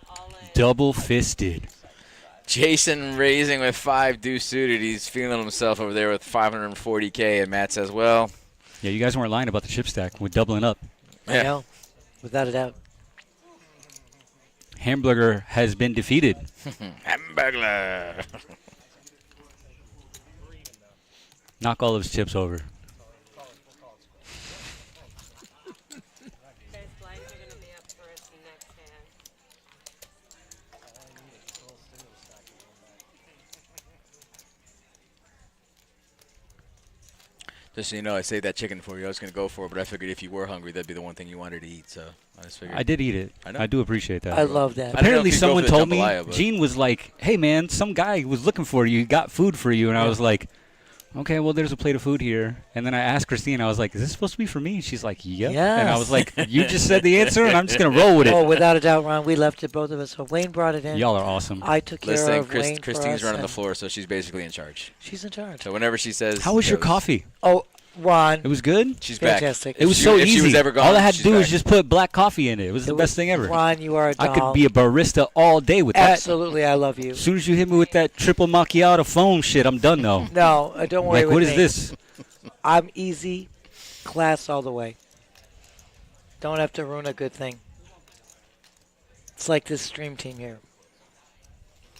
All in. Double fisted. Jason raising with 5 deuce suited. He's feeling himself over there with 540K, and Matt says, well, Yeah, you guys weren't lying about the chip stack. We're doubling up. I yeah. know. Without a doubt. Hamburger has been defeated. Hamburglar. Knock all of his chips over. Guys, blinds are going to be up first and next hand. Just so you know, I saved that chicken for you. I was going to go for it, but I figured if you were hungry, that'd be the one thing you wanted to eat. So I just figured. I did eat it. I know. I do appreciate that. I love that. I didn't know Apparently if you'd go someone for the told me, jambalaya, but- Gene was like, hey, man, some guy was looking for you. He got food for you. And I was like, okay, well, there's a plate of food here. And then I asked Christine, I was like, is this supposed to be for me? And she's like, yep. And I was like, you just said the answer, and I'm just going to roll with it. Oh, without a doubt, Ron. We left it, both of us. So Wayne brought it in. Y'all are awesome. I took care Listen, of Wayne for Christine's us, running the and floor, so she's basically in charge. She's in charge. So whenever she says, How was your goes, coffee? Oh, Ron. It was good? She's Fantastic. back. It was If so she- if easy. She was ever gone, All I had to she's do was back. just put black coffee in it. It was the best thing ever. Ron, you are a I doll. could be a barista all day with that. Absolutely, I love you. As soon as you hit me with that triple macchiato foam shit, I'm done though. No, don't worry Like, with what is me. this? I'm easy, class all the way. Don't have to ruin a good thing. It's like this stream team here.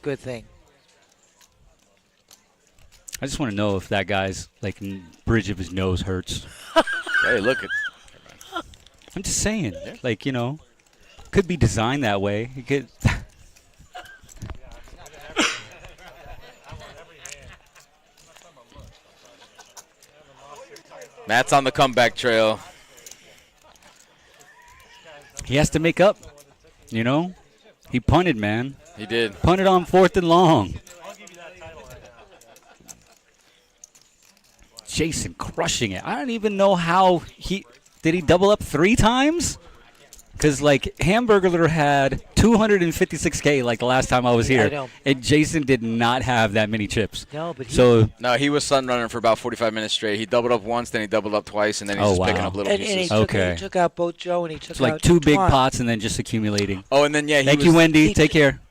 Good thing. I just want to know if that guy's like bridge of his nose hurts. Hey, look at. I'm just saying, like, you know, could be designed that way. You could. Matt's on the comeback trail. He has to make up. You know, he punted, man. He did. Punted on 4th and long. Jason crushing it. I don't even know how he did. He double up 3 times? Because, like, Hamburglar had 256K, like, the last time I was here. I know. And Jason did not have that many chips. No, but he, So, No, he was sun running for about 45 minutes straight. He doubled up once, then he doubled up twice, and then he's Oh, just picking wow. up little and he, pieces. Okay. took out both Joe and he took it's like out 2 big Twan. pots and then just accumulating. Oh, and then, yeah, he Thank was, you, Wendy. he- Take care.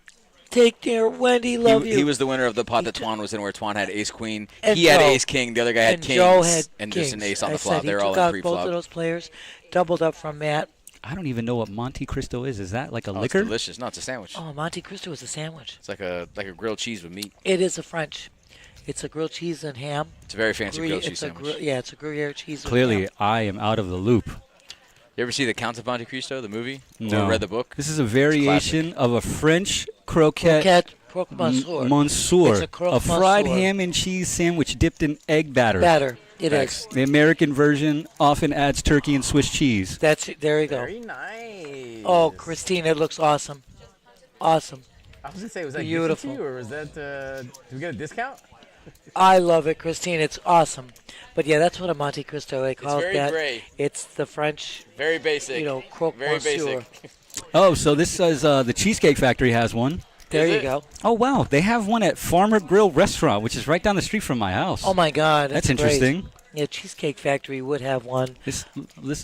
Take care, Wendy. Love you. He was the winner of the pot that He Twan was in, where Twan had ace queen. And He had Joe. ace king. The other guy had and kings, Joe had and kings. just an ace on I the flop. said he They were all took in out pre both of flop. those players, doubled up from Matt. I don't even know what Monte Cristo is. Is that like a Oh, it's liquor? delicious. No, it's a sandwich. Oh, Monte Cristo is a sandwich. It's like a grilled cheese with meat. It is a French. It's a grilled cheese and ham. It's a very fancy grilled cheese it's a sandwich. yeah, it's a Gruyere cheese. with Clearly, ham. I am out of the loop. You ever see The Count of Monte Cristo, the movie? No. Or read the book? This is a variation of a French croquette Croque monsieur. monsieur, It's a croque a fried monsieur. ham and cheese sandwich dipped in egg batter. Batter. It Thanks. is. The American version often adds turkey and Swiss cheese. That's it. There you go. Very nice. Oh, Christine, it looks awesome. Awesome. I was gonna say, was that Beautiful. gifted to you, or was that? Did we get a discount? I love it, Christine. It's awesome. But yeah, that's what a Monte Cristo they call very it. That. gray. It's the French, Very basic. you know, croque Very monsieur. basic. Oh, so this says the Cheesecake Factory has one. There Is you it? go. Oh, wow. They have one at Farmer Grill Restaurant, which is right down the street from my house. Oh my God, That's great. interesting. Yeah, Cheesecake Factory would have one. This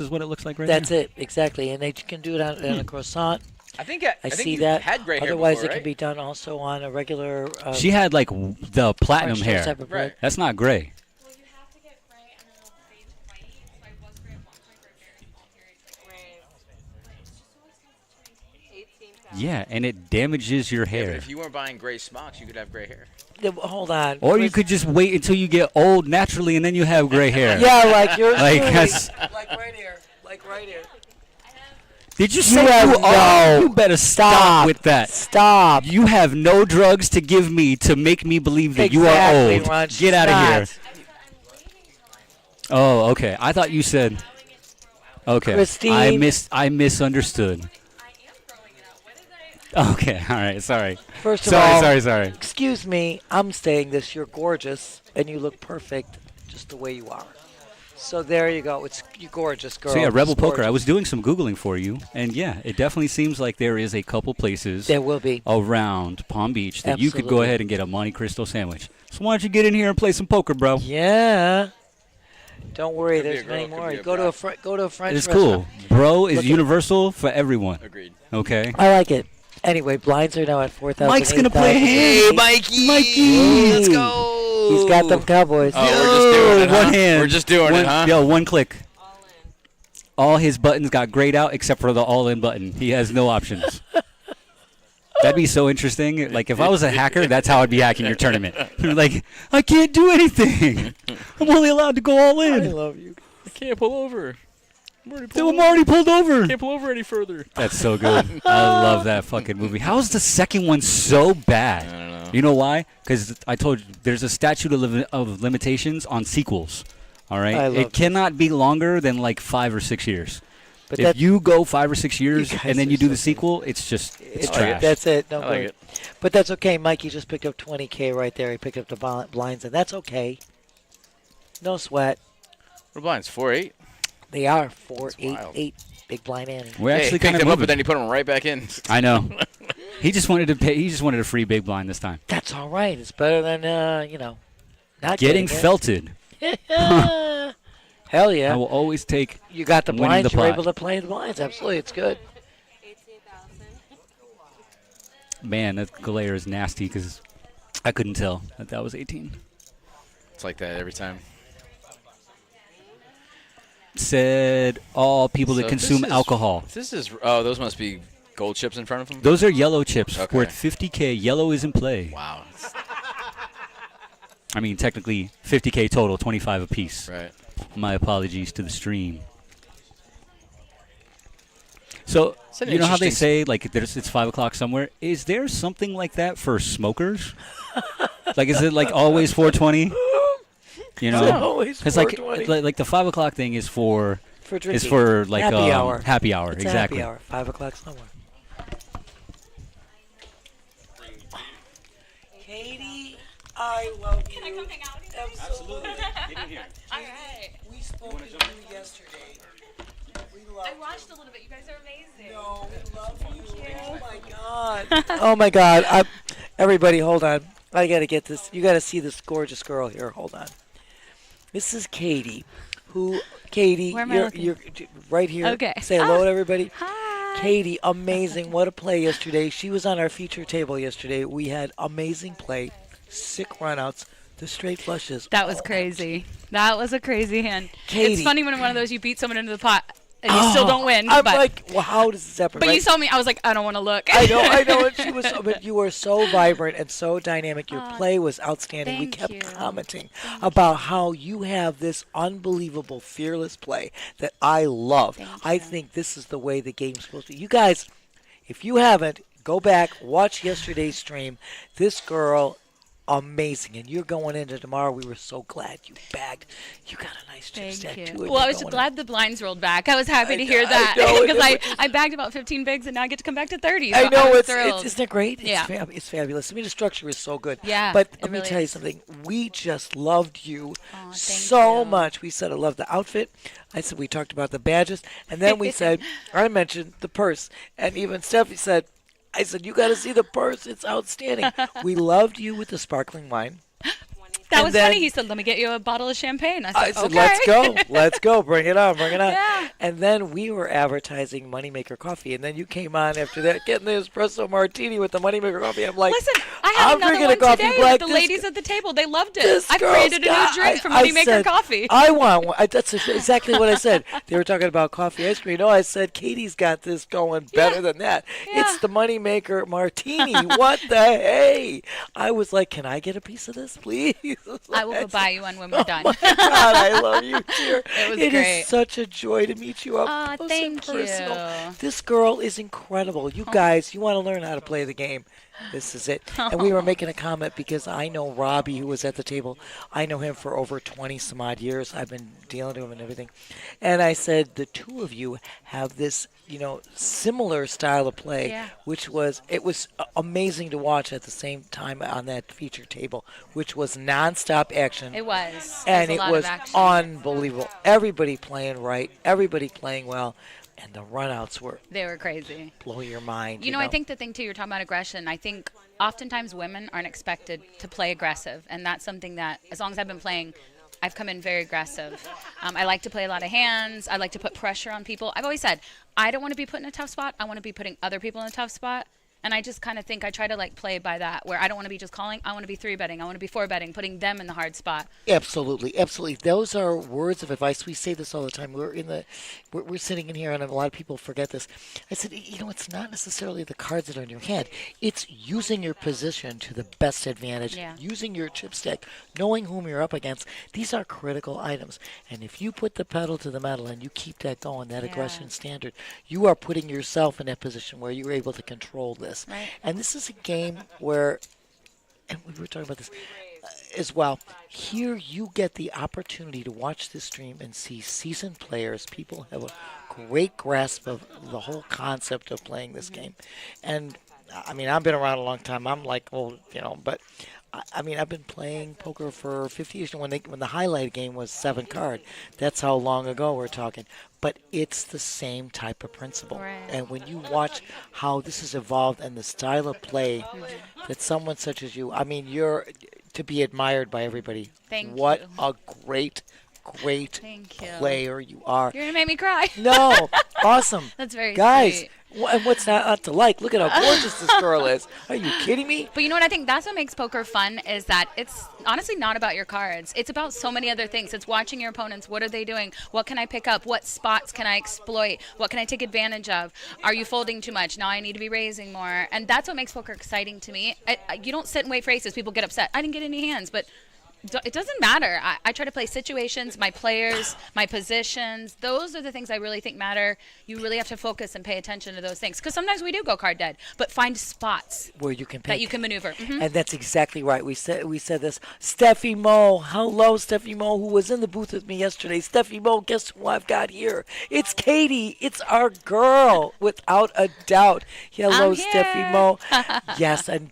is what it looks like right That's there. it, exactly. And they can do it on a croissant. I think I think see you that. had gray hair Otherwise, before, it can right? be done also on a regular. She had like the platinum French toast hair. type of bread. Right. That's not gray. Well, you have to get gray and then it'll fade to white. So I was gray at one point for a very small period. But it's just so expensive to maintain. 18,000. Yeah, and it damages your Yeah, but hair. if you weren't buying gray smocks, you could have gray hair. Hold on. Or you could just wait until you get old naturally and then you have gray hair. Yeah, like yours. Like, truly. that's- Like right here. Like right here. Did you say have you are? no- You better stop with that. Stop. You have no drugs to give me to make me believe that you are Exactly, old. Ron, Get out of not. here. Oh, okay. I thought you said. Okay. Christine. I misunderstood. Okay. All right. Sorry. First of all, Sorry. excuse me. I'm saying this. You're gorgeous and you look perfect, just the way you are. So there you go. You're gorgeous, girl. So yeah, Rebel It's Poker. I gorgeous. was doing some Googling for you, and yeah, it definitely seems like there is a couple places There will be. around Palm Beach that you could go Absolutely. ahead and get a Monte Cristo sandwich. So why don't you get in here and play some poker, bro? Yeah. Don't worry. Could be a There's girl, many could more. be a Go to bride. go to a French It's restaurant. cool. Bro is Look at- universal for everyone. Agreed. Okay. I like it. Anyway, blinds are now at 4,000. Mike's gonna play 8,000. Hey, Mikey! Let's go! He's got them Cowboys. Oh, we're just doing it, One huh? hand. We're just doing it, huh? Yo, one click. All in. All his buttons got grayed out except for the all-in button. He has no options. That'd be so interesting. Like, if I was a hacker, that's how I'd be hacking your tournament. Like, I can't do anything. I'm only allowed to go all I in. love you. I can't pull over. I'm already pulled over. Can't pull over any further. That's so good. I love that fucking movie. How is the second one so bad? I don't know. You know why? Because I told you, there's a statute of limitations on sequels. All right? I love It cannot be longer than like 5 or 6 years. But If you go 5 or 6 years guys and then are you do so the good. sequel, it's just it's It's trash. That's it. No I like good. it. But that's okay. Mikey just picked up 20K right there. He picked up the blinds, and that's okay. No sweat. What blinds? 4-8. They are 4-8-8. wild. Big blind Annie. We're Hey, actually picked kind of them up, moving. but then you put them right back in. I know. He just wanted to pay. He just wanted a free big blind this time. That's all right. It's better than not Getting it. felted. Hell yeah. I will always take. You got the winning blinds. the You're pot. able to play the blinds. Absolutely, it's good. 18,000. Man, that glare is nasty because I couldn't tell that was 18. It's like that every time. Said all people that So consume this is- alcohol. This is. Oh, those must be gold chips in front of them. Those are yellow chips Okay. worth 50K. Yellow is in play. Wow. I mean, technically 50K total, 25 apiece. Right. My apologies to the stream. So, It's an you know how they interesting- say, like, it's 5 o'clock somewhere? Is there something like that for smokers? Like, is it, like, always 420? You Is it know? always Because, like, 420? like, the 5 o'clock thing is for drinking. is for, like, happy hour. Happy hour, It's exactly. a happy hour. 5 o'clock somewhere. Katie, I love you. Can I come hang out with you? Absolutely. Get in here. All right. We spoke to you yesterday. We love I watched a little bit. You guys are amazing. No, we love you. Oh my god. Oh my god. Everybody, hold on. I gotta get this. You gotta see this gorgeous girl here. Hold on. This is Katie. Katie, Where am I looking? you're right here. Okay. Say hello to everybody. Hi. Katie, amazing. What a play yesterday. She was on our feature table yesterday. We had amazing play, sick runouts, the straight flushes. That was crazy. That was a crazy hand. Katie. It's funny when one of those you beat someone into the pot and you still don't win. I'm but, like, well, how does this happen? but right? you saw me. I was like, I don't want to look. I know. And she was, but you were so vibrant and so dynamic. Your play was outstanding. We thank kept you. commenting about how you have this unbelievable, fearless play that I love. I think this is the way the game's supposed to. You guys, if you haven't, go back, watch yesterday's stream. This girl, amazing. And you're going into tomorrow. We were so glad you bagged. You got a nice chip stack, Thank too. you. and Well, I you're was going glad the blinds rolled back. I was happy to hear I that know, because and I bagged about 15 bigs and now I get to come back to 30. So I know, was it's thrilled. isn't it great? Yeah. It's fabulous. I mean, the structure is so good. Yeah, But it let me really tell you is. something. We just loved you Thank so you. much. We said I love the outfit. I said we talked about the badges, and then we said I mentioned the purse, and even Steffi said, I said you got to see the purse. It's outstanding. We loved you with the sparkling wine. That And was then- funny. He said, "Let me get you a bottle of champagne." I said, said, "Okay." let's go, bring it on. Yeah. And then we were advertising Moneymaker coffee, and then you came on after that, getting the espresso martini with the Moneymaker coffee. I'm like, Listen, I had I'm another drinking one a coffee today black. with the ladies at the table. They loved it. This I girl's created a got- new drink for I Moneymaker said, coffee. I want one. That's exactly what I said. They were talking about coffee ice cream. No, I said Katie's got this going better than that. Yeah. It's the Moneymaker martini. What the hey? I was like, can I get a piece of this, please? I will go buy you one when we're done. God, I love you, dear. It was It great. is such a joy to meet you up Aw, close thank and personal. you. This girl is incredible. You guys, you want to learn how to play the game. This is it. And we were making a comment because I know Robbie, who was at the table. I know him for over 20 some odd years. I've been dealing to him and everything. And I said, the two of you have this, similar style of play, Yeah. it was amazing to watch at the same time on that feature table, which was nonstop action. It was. And a it lot was of action. unbelievable. Everybody playing right, everybody playing well, and the runouts were They were crazy. blow your mind. You know, I think the thing too, you're talking about aggression. I think oftentimes women aren't expected to play aggressive, and that's something that, as long as I've been playing, I've come in very aggressive. I like to play a lot of hands. I like to put pressure on people. I've always said, I don't want to be put in a tough spot. I want to be putting other people in a tough spot. And I just kind of think I try to play by that, where I don't want to be just calling. I want to be 3-betting. I want to be 4-betting, putting them in the hard spot. Absolutely. Those are words of advice. We say this all the time. We're sitting in here, and a lot of people forget this. I said, it's not necessarily the cards that are in your hand. It's using your position to the best advantage, Yeah. using your chip stack, knowing whom you're up against. These are critical items. And if you put the pedal to the metal and you keep that going, that aggression standard, you are putting yourself in that position where you're able to control this. Right. And this is a game where, and we were talking about this as well, here you get the opportunity to watch this stream and see seasoned players. People have a great grasp of the whole concept of playing this game. And, I mean, I've been around a long time. I'm like, but I mean, I've been playing poker for 50 years. When the highlight game was 7 card, that's how long ago we're talking. But it's the same type of principle. Right. And when you watch how this has evolved and the style of play that someone such as you, I mean, you're to be admired by everybody. Thank what you. a great Thank you. player you are. You're going to make me cry. No, awesome. That's very Guys, sweet. and what's not to like? Look at how gorgeous this girl is. Are you kidding me? But you know what? I think that's what makes poker fun is that it's honestly not about your cards. It's about so many other things. It's watching your opponents. What are they doing? What can I pick up? What spots can I exploit? What can I take advantage of? Are you folding too much? Now I need to be raising more. And that's what makes poker exciting to me. You don't sit and wait for aces. People get upset. I didn't get any hands, but it doesn't matter. I try to play situations, my players, my positions. Those are the things I really think matter. You really have to focus and pay attention to those things. Because sometimes we do go card dead. But find spots Where you can pick. that you can maneuver. Mhm. And that's exactly right. We said this. Steffi Mo, hello, Steffi Mo, who was in the booth with me yesterday. Steffi Mo, guess who I've got here? It's Katie. It's our girl, without a doubt. Hello, I'm Steffi here. Mo. Yes, and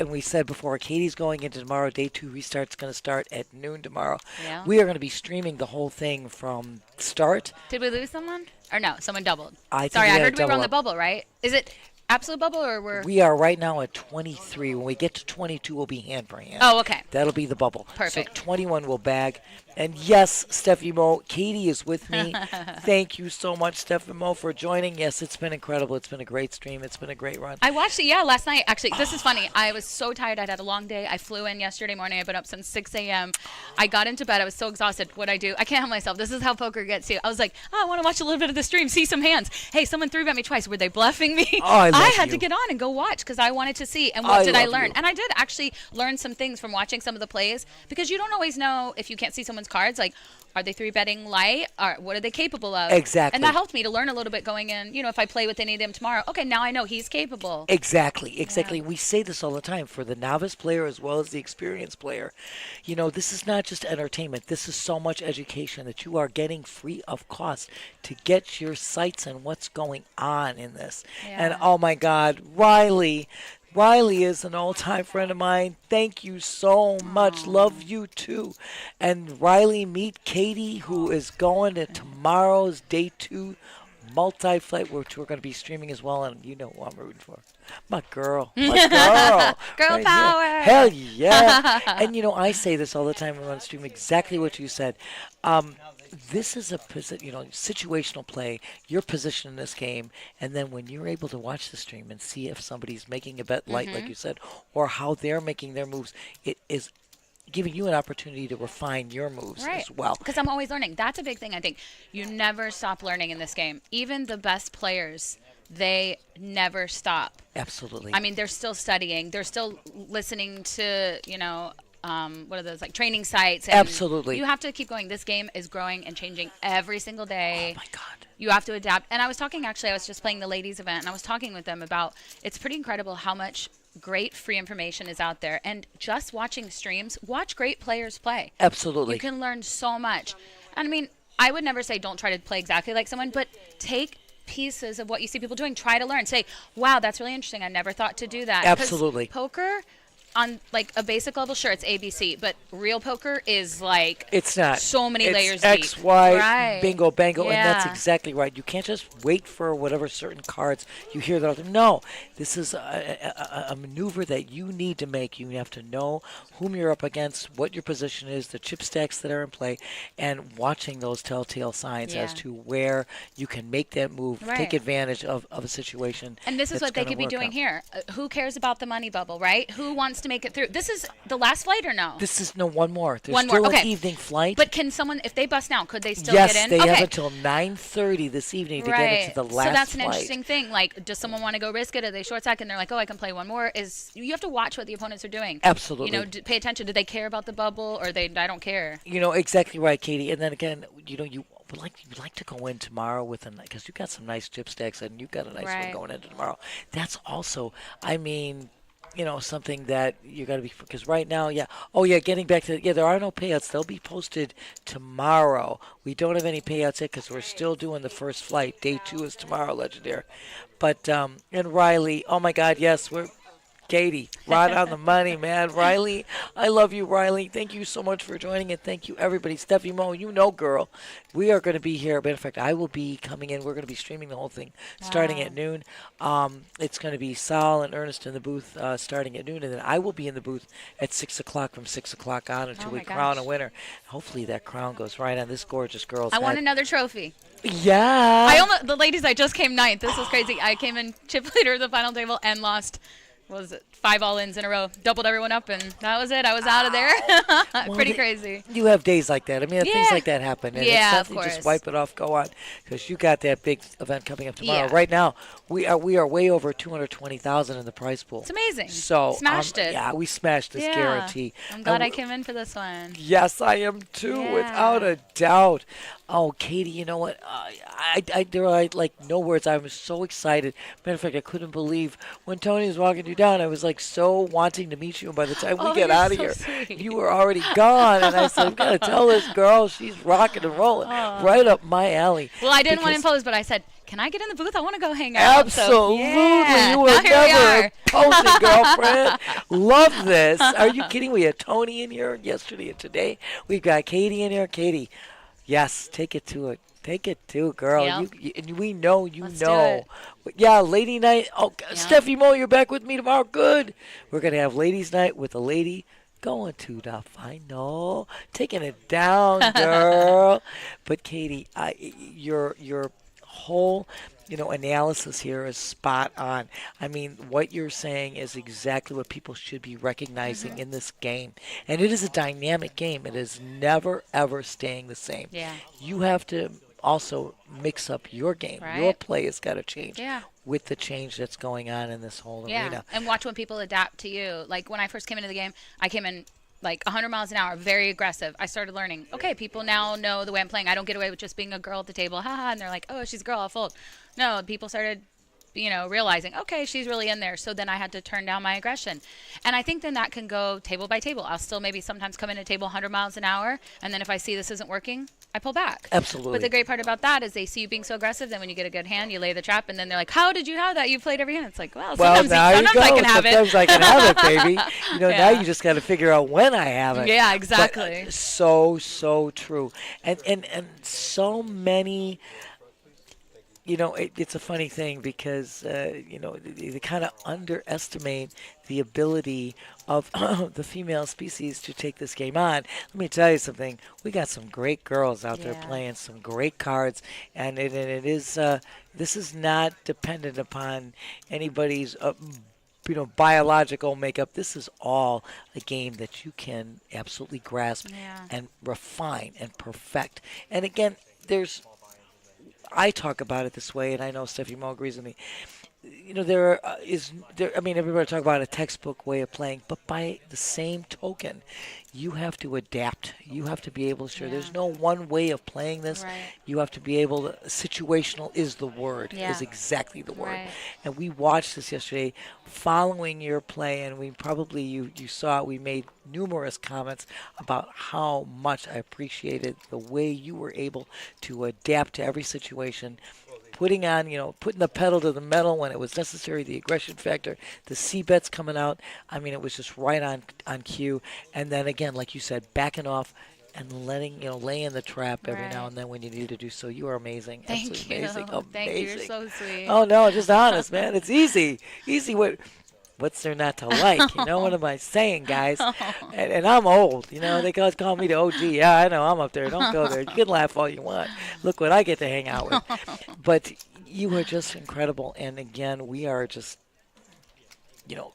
we said before, Katie's going into tomorrow. Day 2 restart's going to start at noon tomorrow. Yeah. We are going to be streaming the whole thing from start. Did we lose someone? Or no, someone doubled. I think Sorry, we I had a heard we were on double the up. bubble, right? Is it absolute bubble, or we're? We are right now at 23. When we get to 22, we'll be hand for hand. Oh, okay. That'll be the bubble. Perfect. So 21 will bag. And yes, Steffi Mo, Katie is with me. Thank you so much, Steffi Mo, for joining. Yes, it's been incredible. It's been a great stream. It's been a great run. I watched it, last night. Actually, this is funny. I was so tired. I'd had a long day. I flew in yesterday morning. I've been up since 6 a.m. I got into bed. I was so exhausted. What'd I do? I can't help myself. This is how poker gets you. I was like, I want to watch a little bit of the stream, see some hands. Hey, someone threw at me twice. Were they bluffing me? Oh, I love had you. to get on and go watch because I wanted to see. And what did I love learn? you. And I did actually learn some things from watching some of the plays because you don't always know if you can't see someone's cards. Like, are they three betting light? Or what are they capable of? Exactly. And that helped me to learn a little bit going in. If I play with any of them tomorrow, okay, now I know he's capable. Exactly. We say this all the time for the novice player as well as the experienced player. This is not just entertainment. This is so much education that you are getting free of cost to get your sights on what's going on in this. Yeah. And oh my God, Riley is an all-time friend of mine. Thank you so much. Love you too. And Riley, meet Katie, who is going to tomorrow's day 2 multi-flight, which we're going to be streaming as well. And you know who I'm rooting for. My girl. Girl Right power. here. Hell yeah. And I say this all the time when I'm streaming, exactly what you said. This is a situational play, your position in this game, and then when you're able to watch the stream and see if somebody's making a bet light, like you said, or how they're making their moves, it is giving you an opportunity to refine your moves as well. Because I'm always learning. That's a big thing, I think. You never stop learning in this game. Even the best players, they never stop. Absolutely. I mean, they're still studying. They're still listening to, what are those, like training sites? And Absolutely. You have to keep going. This game is growing and changing every single day. Oh, my God. You have to adapt. And I was just playing the ladies event, and I was talking with them about, it's pretty incredible how much great free information is out there. And just watching streams, watch great players play. Absolutely. You can learn so much. And I mean, I would never say don't try to play exactly like someone, but take pieces of what you see people doing. Try to learn. Say, wow, that's really interesting. I never thought to do that. 'Cause Absolutely. poker, on like a basic level, sure, it's ABC, but real poker is like It's not. so many It's layers X, deep. Y, Right. bingo, bango, and that's Yeah. exactly right. You can't just wait for whatever certain cards you hear that. No, this is a maneuver that you need to make. You have to know whom you're up against, what your position is, the chip stacks that are in play, and watching those telltale signs as to where you can make that move, Right. take advantage of a situation. And this is that's what they gonna could be work doing out. here. Who cares about the money bubble, right? Who wants to make it through? This is the last flight or no? This is one more. There's One more, still okay. an evening flight. But can someone, if they bust now, could they still yes, get in? they Okay. have until 9:30 this evening to get into the last So that's an flight. interesting thing. Like, does someone want to go risk it? Are they short stack and they're like, oh, I can play one more? You have to watch what the opponents are doing. Absolutely. Pay attention. Do they care about the bubble or I don't care? Exactly right, Katie. And then again, you would like to go in tomorrow because you got some nice chip stacks and you got a nice one Right. going into tomorrow. That's also, something that you got to be, because right now, getting back to, there are no payouts. They'll be posted tomorrow. We don't have any payouts yet because we're still doing the first flight. Day 2 is tomorrow, Legendary. But, and Riley, oh my God, yes, Katie, right on the money, man. Riley, I love you, Riley. Thank you so much for joining, and thank you, everybody. Steffi Mo, girl, we are going to be here. Matter of fact, I will be coming in. We're going to be streaming the whole thing starting at noon. It's going to be Sal and Ernest in the booth starting at noon, and then I will be in the booth at 6 o'clock from 6 o'clock on until we crown a winner. Hopefully that crown goes right on this gorgeous girl's head. I want another trophy. Yeah. The ladies, I just came ninth. This was crazy. I came in chip leader of the final table and lost. What was it? 5 all-ins in a row. Doubled everyone up, and that was it. I was out of there. Pretty crazy. You have days like that. I mean, things like that happen. And Yeah, it's of something, course. just wipe it off, go on, because you got that big event coming up tomorrow. Yeah. Right now, we are way over 220,000 in the prize pool. It's amazing. So Smashed it. Yeah, we smashed this guarantee. I'm glad And I came in for this one. Yes, I am too, Yeah. without a doubt. Oh, Katie, you know what? There are like no words. I was so excited. Matter of fact, I couldn't believe when Tony was walking you down. I was like so wanting to meet you. And by the time we get you're out of so here, sweet. you were already gone. And I said, I've got to tell this girl she's rocking and rolling right up my alley. Well, I didn't want to Because- impose, but I said, can I get in the booth? I want to go hang out. Absolutely. So, yeah. You were Now here we never are. imposing, girlfriend. Love this. Are you kidding? We had Tony in here yesterday and today. We've got Katie in here. Katie, yes, take it to it. Take it too, girl. Yep. And we know you Let's do know. Yeah, lady night. Oh, Steffi Mo, you're back with me tomorrow. Good. We're gonna have ladies night with a lady going to the final, taking it down, girl. But Katie, your whole analysis here is spot on. I mean, what you're saying is exactly what people should be recognizing in this game. And it is a dynamic game. It is never, ever staying the same. Yeah. You have to also mix up your game. Your Right. play has got to change Yeah. with the change that's going on in this whole arena. And watch when people adapt to you. Like when I first came into the game, I came in like 100 miles an hour, very aggressive. I started learning, okay, people now know the way I'm playing. I don't get away with just being a girl at the table, haha, and they're like, oh, she's a girl, I'll fold. No, people started, realizing, okay, she's really in there. So then I had to turn down my aggression. And I think then that can go table by table. I'll still maybe sometimes come in a table 100 miles an hour, and then if I see this isn't working, I pull back. Absolutely. But the great part about that is they see you being so aggressive, then when you get a good hand, you lay the trap, and then they're like, how did you have that? You played every hand. It's like, well, sometimes, now sometimes you go. I can have Sometimes it. I can have it, baby. Now Yeah. you just got to figure out when I have it. Yeah, But, exactly. so true. And so many, it's a funny thing because, they kind of underestimate the ability of the female species to take this game on. Let me tell you something. We got some great girls out there Yeah. playing some great cards, and it is this is not dependent upon anybody's biological makeup. This is all a game that you can absolutely grasp Yeah. and refine and perfect. And again, I talk about it this way, and I know Steffi Mo agrees with me. Everybody talk about a textbook way of playing, but by the same token, you have to adapt. You have to be able to share. There's no one way of playing this. Right. You have to be able to, situational is the word, Yeah. is exactly the word. Right. And we watched this yesterday following your play, and we probably, you saw it, we made numerous comments about how much I appreciated the way you were able to adapt to every situation, putting the pedal to the metal when it was necessary, the aggression factor, the C-bets coming out. I mean, it was just right on cue. And then again, like you said, backing off and laying the trap every now Right. and then when you need to do so. You are amazing. Thank Absolutely you. amazing. Thank you. You're Amazing. so sweet. Oh, no, just honest, man. It's easy. Easy. What's there not to like? What am I saying, guys? And I'm old. They call me the OG. Yeah, I know. I'm up there. Don't go there. You can laugh all you want. Look what I get to hang out with. But you are just incredible. And again, we are just,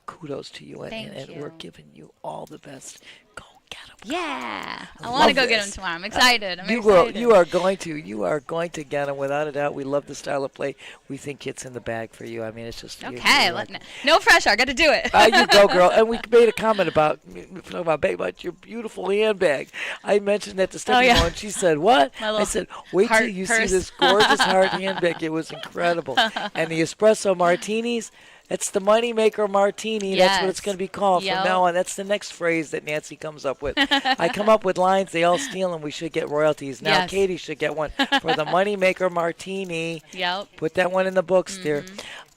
kudos to you. Thank And we're you. giving you all the best. Go get them. Yeah. I love want to go get this. him tomorrow. I'm excited. I'm You excited. will. You are going to. You are going to get them without a doubt. We love the style of play. We think it's in the bag for you. I mean, it's just Okay. No pressure. I got to do it. You go, girl. And we made a comment about your beautiful handbag. I mentioned that to Stephanie, yeah. and she said, "What?" My I little said, "Wait till heart you purse. see this gorgeous heart handbag. It was incredible." And the espresso martinis. It's the Moneymaker Martini. That's what it's Yes. going to be called Yep. from now on. That's the next phrase that Nancy comes up with. I come up with lines. They all steal them. We should get royalties. Now Yes. Katie should get one for the Moneymaker Martini. Yep. Put that one in the books, dear.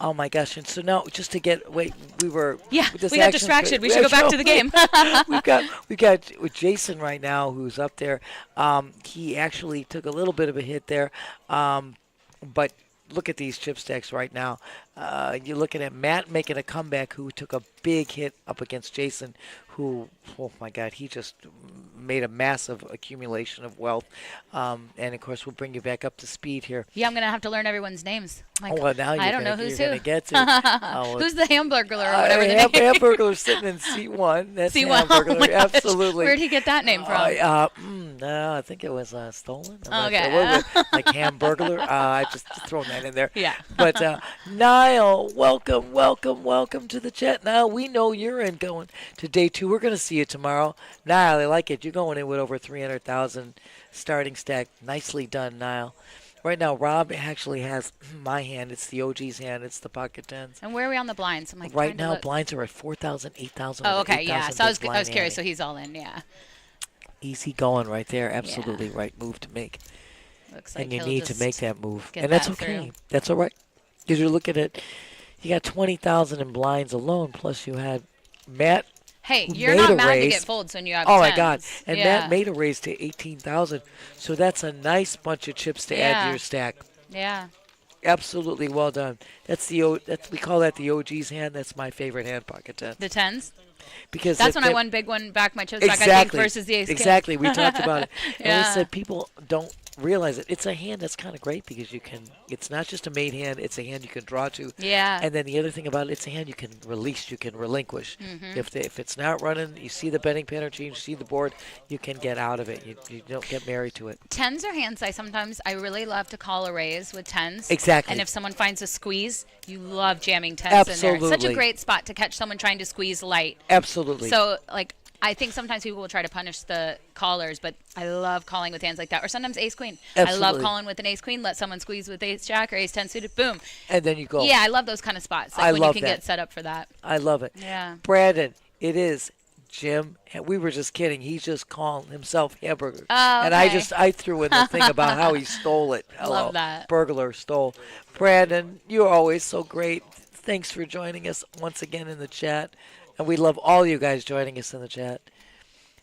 Oh, my gosh. And so now, just to we were... Yeah. with this We got action distracted. We sp- should go back to the game. we got with Jason right now, who's up there. He actually took a little bit of a hit there, but look at these chip stacks right now. You're looking at Matt making a comeback, who took a big hit up against Jason, who, oh my God, he just made a massive accumulation of wealth. And of course, we'll bring you back up to speed here. Yeah, I'm going to have to learn everyone's names. Like, Oh, well, now I you're don't know gonna- who's you're who. gonna get to. Who's the Hamburglar or whatever the name Hamburglar sitting in C1. That's C1. Hamburglar. Oh my gosh. Absolutely. Where'd he get that name from? No, I think it was stolen. I'm not Okay. sure. Like Hamburglar. I just thrown that in there. Yeah. But Niall, welcome to the chat. Niall, we know you're in going to day 2. We're going to see you tomorrow. Niall, I like it. You're going in with over 300,000 starting stack. Nicely done, Niall. Right now, Rob actually has my hand. It's the OG's hand. It's the pocket tens. And where are we on the blinds? I'm like, Right trying to now, look. blinds are at 4,000, 8,000. Oh, over okay, yeah. 8,000 So I was big blind curious. ante. So he's all in, yeah. Easy going right there. Absolutely right move to make. Looks like And you he'll need to just make that move. get And that's that okay. through. That's all right. Because you're looking at, you got 20,000 in blinds alone, plus you had Matt Hey, who you're made not a mad to raise. get folds when you have Oh my tens. God! And yeah. Matt made a raise to 18,000, so that's a nice bunch of chips to add to Yeah. your stack. Yeah. Absolutely well done. That's we call that the OG's hand. That's my favorite hand, pocket 10. The tens. Because That's it- when I that- won big one back my chips back, I think, Exactly. versus the ace king. Exactly. We talked about it. And we Yeah. said people don't realize it. It's a hand that's kind of great because it's not just a made hand, it's a hand you can draw to. Yeah. And then the other thing about it, it's a hand you can release, you can relinquish. Mm-hmm. If it's not running, you see the betting pattern change, you see the board, you can get out of it. You don't get married to it. Tens are hands I really love to call a raise with tens. Exactly. And if someone finds a squeeze, you love jamming tens in there. It's such Absolutely. a great spot to catch someone trying to squeeze light. Absolutely. So, like, I think sometimes people will try to punish the callers, but I love calling with hands like that. Or sometimes ace queen. I love Absolutely. calling with an ace queen, let someone squeeze with ace jack or ace 10 suited, boom. And then you go. Yeah, I love those kind of spots. Like I when love you can that. get set up for that. I love it. Yeah. Brandon, it is Jim, and we were just kidding. He's just calling himself hamburger. Oh, And okay. I threw in the thing about how he stole it. Love that. Burglar stole. Brandon, you're always so great. Thanks for joining us once again in the chat. And we love all you guys joining us in the chat.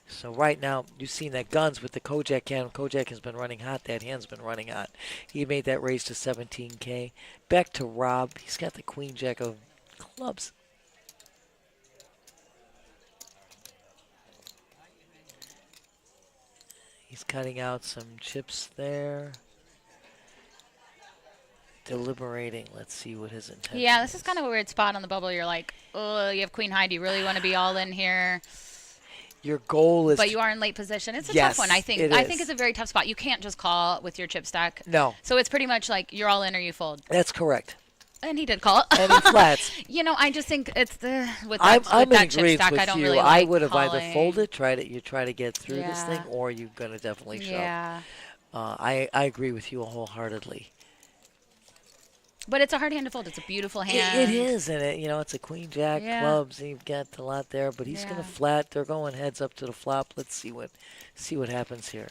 So right now, you've seen that guns with the Kojak hand. Kojak has been running hot. That hand's been running hot. He made that raise to 17K. Back to Rob. He's got the queen jack of clubs. He's cutting out some chips there. Deliberating. Let's see what his intention Yeah, this is kind of a weird spot on the bubble. You're like, oh, you have queen high. Do you really want to be all in here? Your goal is But to- you are in late position. It's a Yes, tough one, I think. it I is. think it's a very tough spot. You can't just call with your chip stack. No. So it's pretty much like you're all in or you fold. That's correct. And he did call. And he flats. You know, I just think it's the with I'm that, in with that chip agreement stack. with I don't you. really I like would have either calling. folded, you try to get through this Yeah. thing, or you're gonna definitely shove. Yeah. I agree with you wholeheartedly. But it's a hard hand to fold. It's a beautiful It hand. is, and it's a queen jack Yeah. clubs. And you've got a lot there, but he's Yeah. gonna flat. They're going heads up to the flop. Let's see what happens here.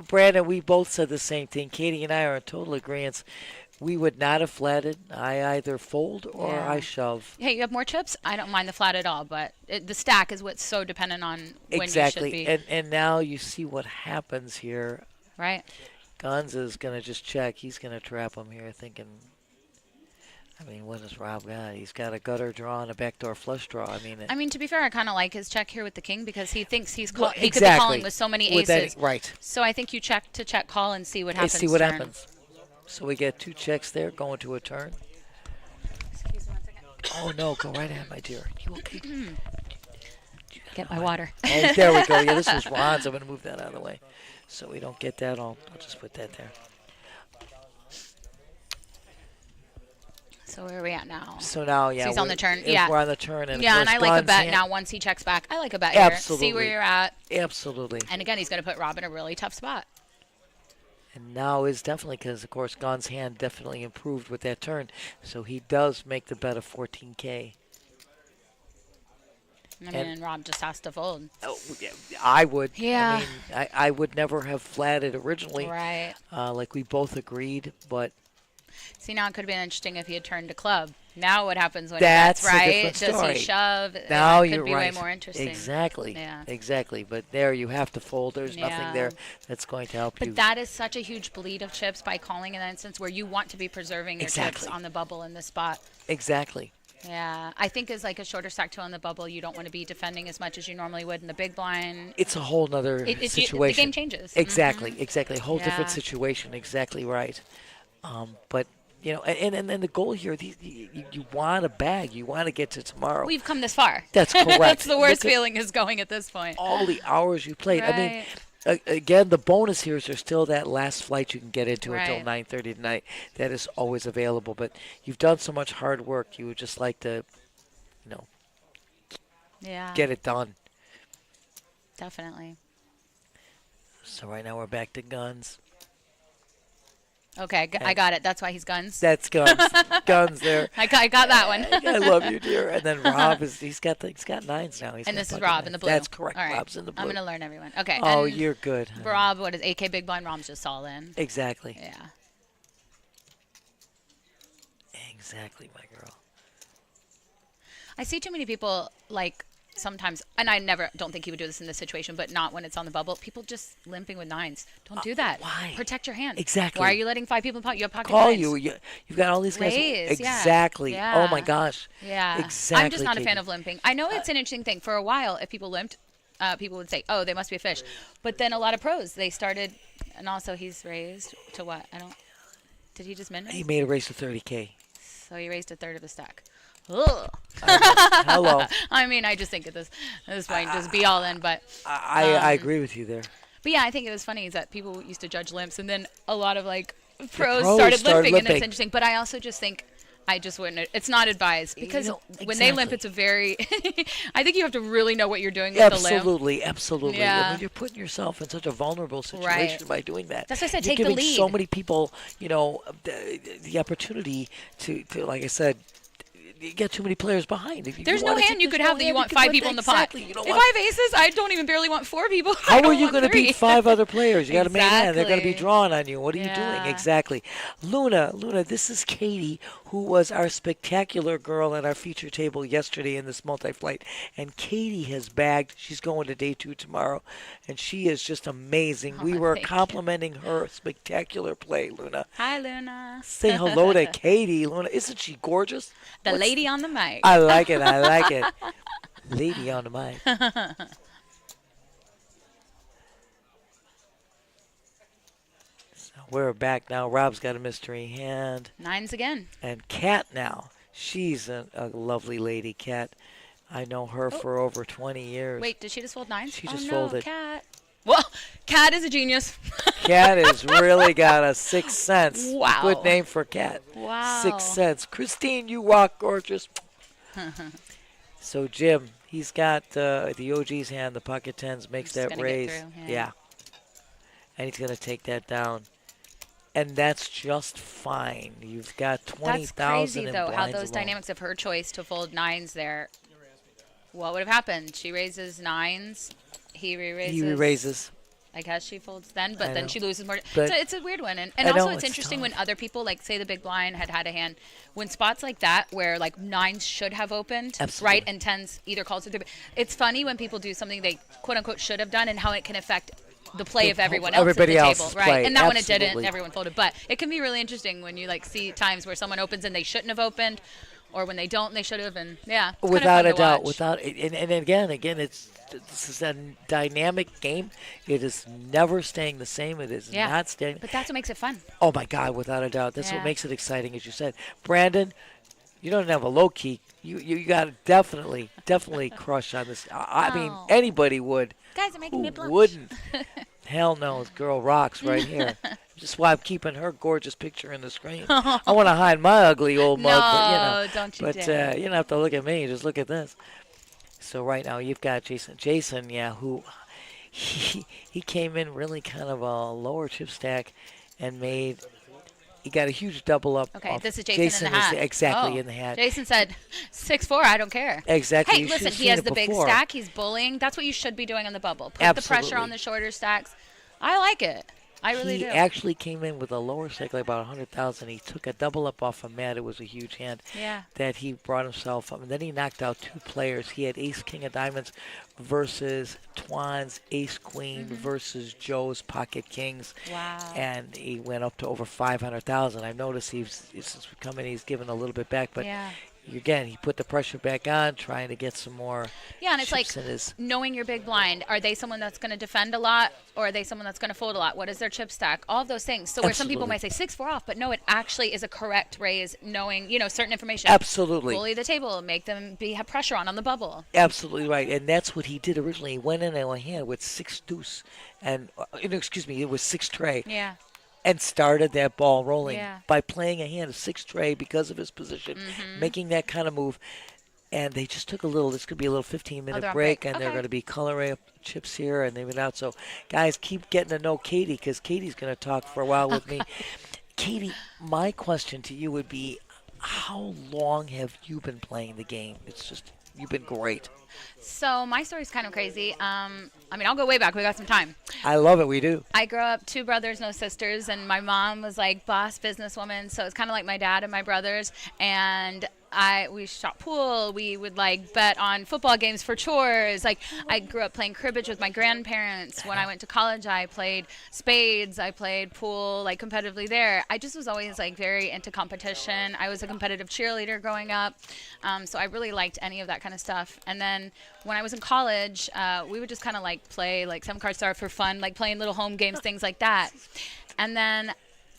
Brandon, we both said the same thing. Katie and I are in total agreement. We would not have flatted. I either fold or Yeah. I shove. Hey, you have more chips? I don't mind the flat at all, but the stack is what's so dependent on when Exactly. you should be. And now you see what happens here. Right? Guns is going to just check. He's going to trap him here thinking, what has Rob got? He's got a gutter draw and a backdoor flush draw. I mean, to be fair, I kind of like his check here with the king because he thinks he Well, could be exactly. calling with so many With aces. that- right. So I think you check to check call and see what Let's happens. see what turn. happens. So we get two checks there going to a turn. Excuse me 1 second. Oh, no. Go right ahead, my dear. You okay? Get my water. Oh, there we go. Yeah, this was Ron's. I'm going to move that out of the way so we don't get that. I'll just put that there. So where are we at now? So now, yeah. So he's on the we're- turn. if Yeah. We're on the turn. And of Yeah, and course, I like a Guns bet hand- now once he checks back. I like a bet Absolutely. here. See where you're at. Absolutely. And again, he's going to put Rob in a really tough spot. And now is definitely because, of course, Gon's hand definitely improved with that turn. So he does make the bet of 14K. And Rob just has to fold. Oh, yeah, I would. Yeah. I would never have flatted originally. Right. Like we both agreed, but See, now it could have been interesting if he had turned to club. Now what happens when That's he a bets, right? different Does story. he shove? now it could you're be right. way more interesting. Exactly. Yeah. Exactly. But there you have to fold. There's Yeah. nothing there that's going to help you. But that is such a huge bleed of chips by calling in that instance where you want to be preserving your chips Exactly. on the bubble in this spot. Exactly. Yeah, I think as like a shorter stack two on the bubble, you don't want to be defending as much as you normally would in the big blind. It's a whole nother The situation. game changes. Exactly. Mhm. Exactly. A whole different Yeah. situation. Exactly right. But and the goal here, you want a bag. You want to get to tomorrow. We've come this far. That's correct. That's the worst Look at feeling is going at this point. all the hours you played. I mean, Right. again, the bonus here is there's still that last flight you can get into until Right. 9:30 tonight. That is always available. But you've done so much hard work. You would just like to, Yeah. get it done. Definitely. So right now we're back to guns. Okay, I got it. That's why he's guns. That's guns. Guns there. I got that one. I love you, dear. And then Rob he's got nines now. And got this is pocket Rob nines. in the blue. That's correct. All right. Rob's in the blue. I'm gonna learn everyone. Okay. Oh, and you're good. Rob, what is AK big blind? Rob's just all in. Exactly. Yeah. Exactly, my girl. I see too many people like sometimes, and I never don't think he would do this in this situation, but not when it's on the bubble. People just limping with nines. Don't do that. Why? Protect your hand. Exactly. Why are you letting 5 people you have pocket Call nines? you've got all these guys. Raise, yeah. Exactly. Yeah. Oh my gosh. Yeah. Exactly. I'm just not a fan Katie. of limping. I know it's an interesting thing. For a while, if people limped, people would say, "Oh, they must be a fish." But then a lot of pros, they started, and also he's raised to what? Did he just minute? He made a race to 30K. So he raised a third of the stack. Ugh. Hello. I mean, I just think at this point, just be all in. But I agree with you there. But yeah, I think it was funny is that people used to judge limps, and then a lot of like pros pros started started limping, and limping. it's interesting. But I also just think I just wouldn't. It's not advised because know, when they limp, exactly. it's a very. I think you have to really know what you're doing with the limp. Absolutely, absolutely. I Yeah. mean, you're putting yourself in such a vulnerable situation Right. by doing that. That's why I said you're take the giving so lead. many people, the opportunity to, like I said, you get too many players behind. If There's no hand you could have that you want 5 people in the pot. Exactly. You know If what? I have aces, I don't even barely want 4 people. I How don't are you want going to 3. beat 5 other players? You got a main hand. They're going to be Exactly. drawing on you. What are you Yeah. doing? Exactly. Luna, this is Katie, who was our spectacular girl at our feature table yesterday in this multi-flight. And Katie has bagged. She's going to day 2 tomorrow. And she is just amazing. Oh, We were thank you. complimenting her spectacular play, Luna. Hi, Luna. Say hello to Katie, Luna. Isn't she gorgeous? The What's- lady on the mic. I like it. I like it. Lady on the mic. So we're back now. Rob's got a mystery hand. 9s again. And Kat now. She's a lovely lady, Kat. I know her for over 20 years. Wait, did she just fold 9s? She just no, folded. Kat. Well, Kat is a genius. Kat has really got a 6th sense. Wow. Good name for Kat. Wow. 6th sense. Christine, you walk gorgeous. So Jim, he's got the OG's hand, the pocket 10s, makes Just that gonna get raise. through, yeah. Yeah. And he's going to take that down. And that's just fine. You've got 20,000 That's crazy, in though, how blinds those alone. dynamics of her choice to fold 9s there. What would have happened? She raises 9s. He re-raises. He raises. I guess she folds then, I but then know. she loses more. But So it's a weird one. And I also know, it's it's interesting tough. when other people, like, say the big blind had a hand, when spots like that where, like, 9s should have opened, Absolutely. right, and 10s either calls or 3. It's funny when people do something they, quote-unquote, should have done and how it can affect the play of everyone else everybody at the else's table, right? play, And that one it didn't, absolutely. everyone folded. But it can be really interesting when you, like, see times where someone opens and they shouldn't have opened, or when they don't and they should have, and yeah. It's Without kinda a fun to doubt. watch. Without and again, this is a dynamic game. It is never staying the same. It is Yeah. not staying. But that's what makes it fun. Oh my God! Without a doubt, that's Yeah. what makes it exciting, as you said. Brandon, you don't have a low key. You got to definitely crush on this. I mean, Oh. anybody would. Guys are making Who me blush. wouldn't? Hell no, this girl rocks right here. Just why I'm keeping her gorgeous picture in the screen. I want to hide my ugly old mug, but you know. No, don't you But dare. you don't have to look at me. Just look at this. So right now you've got Jason. Jason, yeah, who he came in really kind of a lower chip stack and made. He got a huge double up. Okay, off- this is Jason in the is hat. exactly Oh. in the hat. Jason said, 6'4", I don't care. Exactly. Hey, You should've listen, he seen has it the big before. stack. He's bullying. That's what you should be doing on the bubble. Put the pressure on Absolutely. the shorter stacks. I like it. I really He do. actually came in with a lower stack, like about 100,000. He took a double up off of Matt. It was a huge hand Yeah. that he brought himself up. And then he knocked out 2 players. He had Ace King of Diamonds versus Twan's Ace Queen versus Joe's Pocket Kings. Wow. And he went up to over 500,000. I've noticed since coming, he's given a little bit back. But Yeah. again, he put the pressure back on, trying to get some more. Yeah, and it's like chips in his. knowing your big blind. Are they someone that's going to defend a lot, or are they someone that's going to fold a lot? What is their chip stack? All of those things. So where some people Absolutely. might say 6'4" off, but no, it actually is a correct raise, knowing certain information. Absolutely. Bully the table, make them have pressure on the bubble. Absolutely right, and that's what he did originally. He went in on a hand with 6 deuce, and excuse me, it was 6 tray, Yeah. and started that ball rolling Yeah. by playing a hand of 6 tray because of his position, Mm-hmm. making that kind of move. And they just took a little. This could be a little 15-minute they're on break, break. and they're Okay. going to be coloring up chips here, and they've been out. So, guys, keep getting to know Katie because Katie's going to talk for a while with me. Katie, my question to you would be, how long have you been playing the game? It's just you've been great. So my story's kind of crazy. I'll go way back. We got some time. I love it. We do. I grew up 2 brothers, no sisters, and my mom was like boss businesswoman, so it's kind of like my dad and my brothers. And we shot pool. We would like bet on football games for chores. Like I grew up playing cribbage with my grandparents. When I went to college, I played spades. I played pool like competitively there. I just was always like very into competition. I was a competitive cheerleader growing up, so I really liked any of that kind of stuff. And then when I was in college, we would just kind of like play like 7 Card Star for fun, like playing little home games, things like that. And then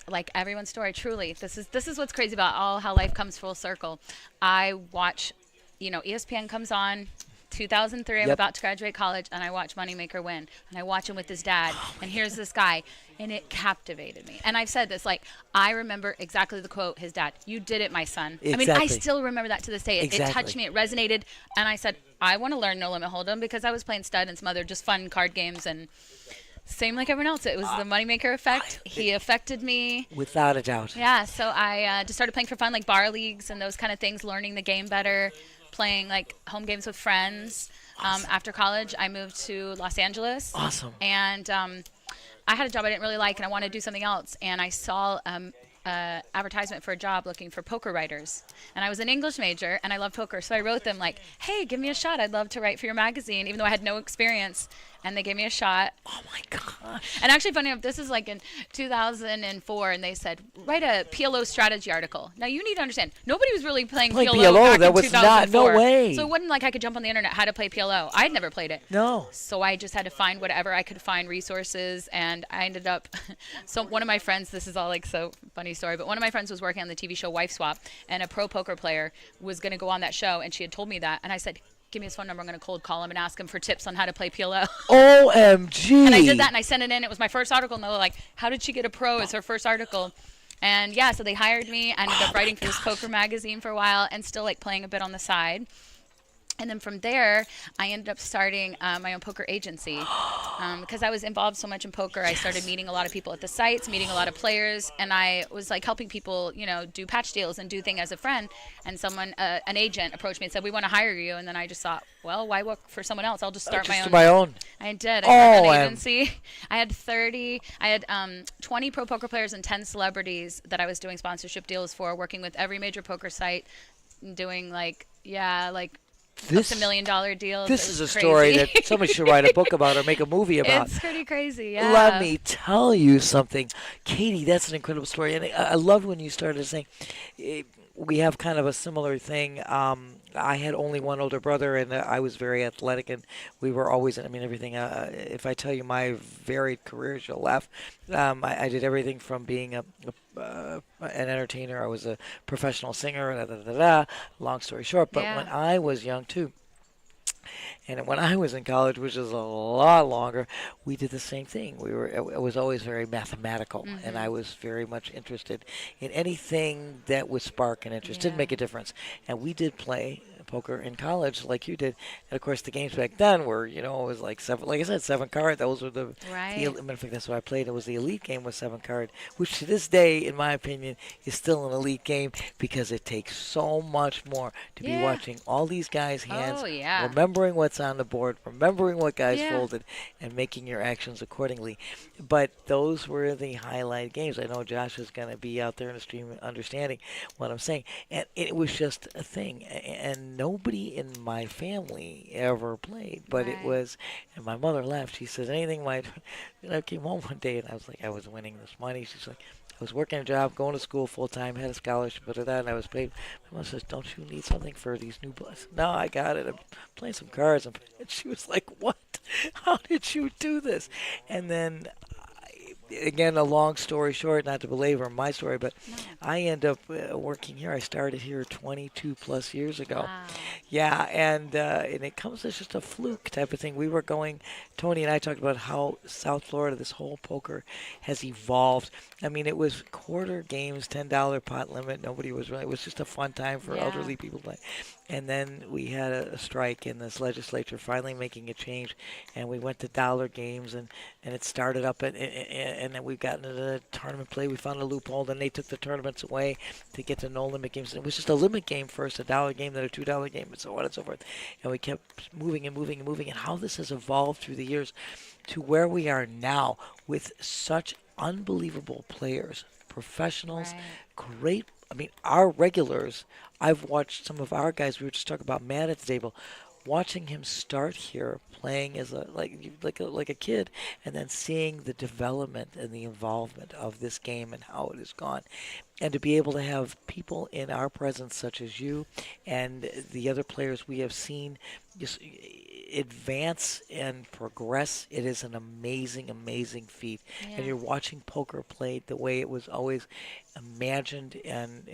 like everyone's story, truly, this is what's crazy about all how life comes full circle. I watch, ESPN comes on 2003. I'm Yep. about to graduate college, and I watch Moneymaker win, and I watch him with his dad, and here's this guy, and it captivated me. And I've said this, like, I remember exactly the quote, his dad, "You did it, my son." I mean, I Exactly. still remember that to this day. It Exactly. touched me, it resonated, and I said, I want to learn No Limit Hold'em because I was playing stud and some other just fun card games, and same like everyone else. It was the Moneymaker effect. He affected me. Without a doubt. Yeah, so I just started playing for fun, like bar leagues and those kind of things, learning the game better, playing like home games with friends. After college, I moved to Los Angeles. Awesome. And I had a job I didn't really like, and I wanted to do something else. And I saw advertisement for a job looking for poker writers. And I was an English major, and I love poker. So I wrote them like, hey, give me a shot. I'd love to write for your magazine, even though I had no experience. And they gave me a shot. Oh my gosh. And actually, funny enough, this is like in 2004, and they said, write a PLO strategy article. Now, you need to understand, nobody was really playing PLO back that in was 2004. no way. So it wasn't like I could jump on the internet how to play PLO. I'd never played it. No. So I just had to find whatever I could find, resources, and I ended up, so one of my friends, this is all like so funny story, but one of my friends was working on the TV show Wife Swap, and a pro poker player was going to go on that show, and she had told me that, and I said, give me his phone number. I'm going to cold call him and ask him for tips on how to play PLO. OMG. And I did that, and I sent it in. It was my first article, and they were like, how did she get a pro as her first article? And yeah, so they hired me. I ended up writing for this poker magazine for a while and still like playing a bit on the side. And then from there, I ended up starting my own poker agency because I was involved so much in poker. I started meeting a lot of people at the sites, meeting a lot of players, and I was like helping people, do patch deals and do things as a friend. And someone, an agent, approached me and said, "We want to hire you." And then I just thought, well, why work for someone else? I'll just start My own. I did. I started an Oh, agency. I had 20 pro poker players and 10 celebrities that I was doing sponsorship deals for, working with every major poker site, doing like up to $1 million deals. This It is was a story crazy. that somebody should write a book about or make a movie about. It's pretty crazy, yeah. Let me tell you something. Katie, that's an incredible story. And I loved when you started saying we have kind of a similar thing. I had only one older brother, and I was very athletic, and we were always, everything. If I tell you my varied careers, you'll laugh. I did everything from being an entertainer. I was a professional singer, long story short. But when I was young, too, and when I was in college, which is a lot longer, we did the same thing. It was always very mathematical, and I was very much interested in anything that would spark an interest, didn't make a difference. And we did play poker in college like you did. And of course the games back then were, it was like like I said, 7 card. Those were the matter of fact, that's what I played. It was the elite game with 7 card, which to this day, in my opinion, is still an elite game because it takes so much more to be watching all these guys' hands, remembering what's on the board, remembering what guys folded, and making your actions accordingly. But those were the highlight games. I know Josh is going to be out there in the stream understanding what I'm saying. And it was just a thing. And nobody in my family ever played. But it was, and my mother laughed. She says, anything might. And I came home one day and I was like, I was winning this money. She's like, I was working a job, going to school full time, had a scholarship, and I was paid. My mom says, don't you need something for these new boys? No, I got it. I'm playing some cards. And she was like, what? How did you do this? And then, again, a long story short, not to belabor my story, but I end up working here. I started here 22 plus years ago. Wow. Yeah, and it comes as just a fluke type of thing. We were going, Tony and I talked about how South Florida, this whole poker has evolved. I mean, it was quarter games, $10 pot limit. Nobody was really, it was just a fun time for elderly people to play. And then we had a strike in this legislature finally making a change, and we went to dollar games, and it started up, and then we got into the tournament play. We found a loophole, then they took the tournaments away to get to no limit games. It was just a limit game first, a dollar game, then a $2 game, and so on and so forth. And we kept moving and moving and moving, and how this has evolved through the years to where we are now with such unbelievable players, professionals, great I mean, our regulars, I've watched some of our guys, we were just talking about Matt at the table, watching him start here playing as like a kid, and then seeing the development and the involvement of this game and how it has gone, and to be able to have people in our presence such as you and the other players we have seen just advance and progress, it is an amazing feat. And you're watching poker played the way it was always imagined, and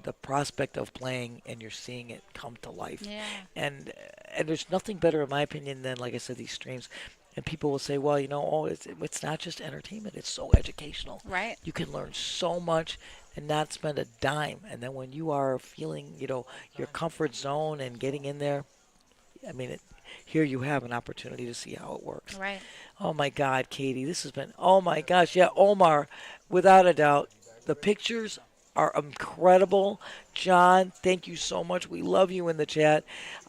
the prospect of playing, and you're seeing it come to life. Yeah. And there's nothing better, in my opinion, than, like I said, these streams. And people will say, well, it's not just entertainment; it's so educational. Right. You can learn so much and not spend a dime. And then when you are feeling, your comfort zone and getting in there, I mean, here you have an opportunity to see how it works. Right. Oh my God, Katie, this has been. Oh my gosh, yeah, Omar, without a doubt, the pictures are incredible. John, thank you so much. We love you in the chat.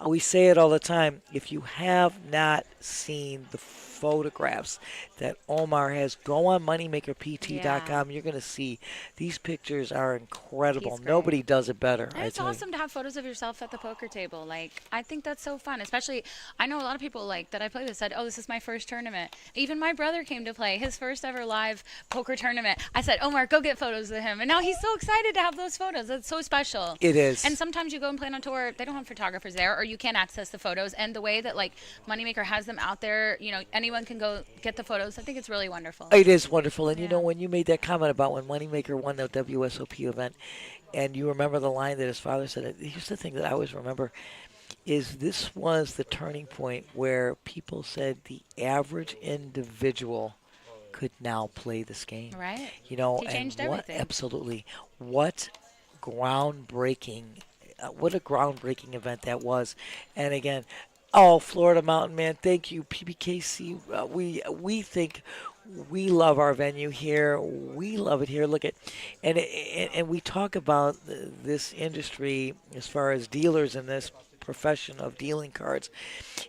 We say it all the time. If you have not seen the photographs that Omar has, go on moneymakerpt.com. You're going to see these pictures are incredible. He's great. Nobody does it better. And it's awesome to have photos of yourself at the poker table. Like, I think that's so fun. Especially, I know a lot of people like that I play with said, "Oh, this is my first tournament." Even my brother came to play his first ever live poker tournament. I said, "Omar, go get photos of him." And now he's so excited to have those photos. It's so special. It is. And sometimes you go and play on tour, they don't have photographers there, or you can't access the photos. And the way that like Moneymaker has them out there, anyone can go get the photos. I think it's really wonderful. It is wonderful. And when you made that comment about when Moneymaker won the WSOP event, and you remember the line that his father said, here's the thing that I always remember, is this was the turning point where people said the average individual could now play this game. Right. He changed everything. Absolutely. What a groundbreaking event that was. And again, Florida Mountain Man, thank you. PBKC, we think we love our venue here. We love it here. Look at, and we talk about this industry as far as dealers in this profession of dealing cards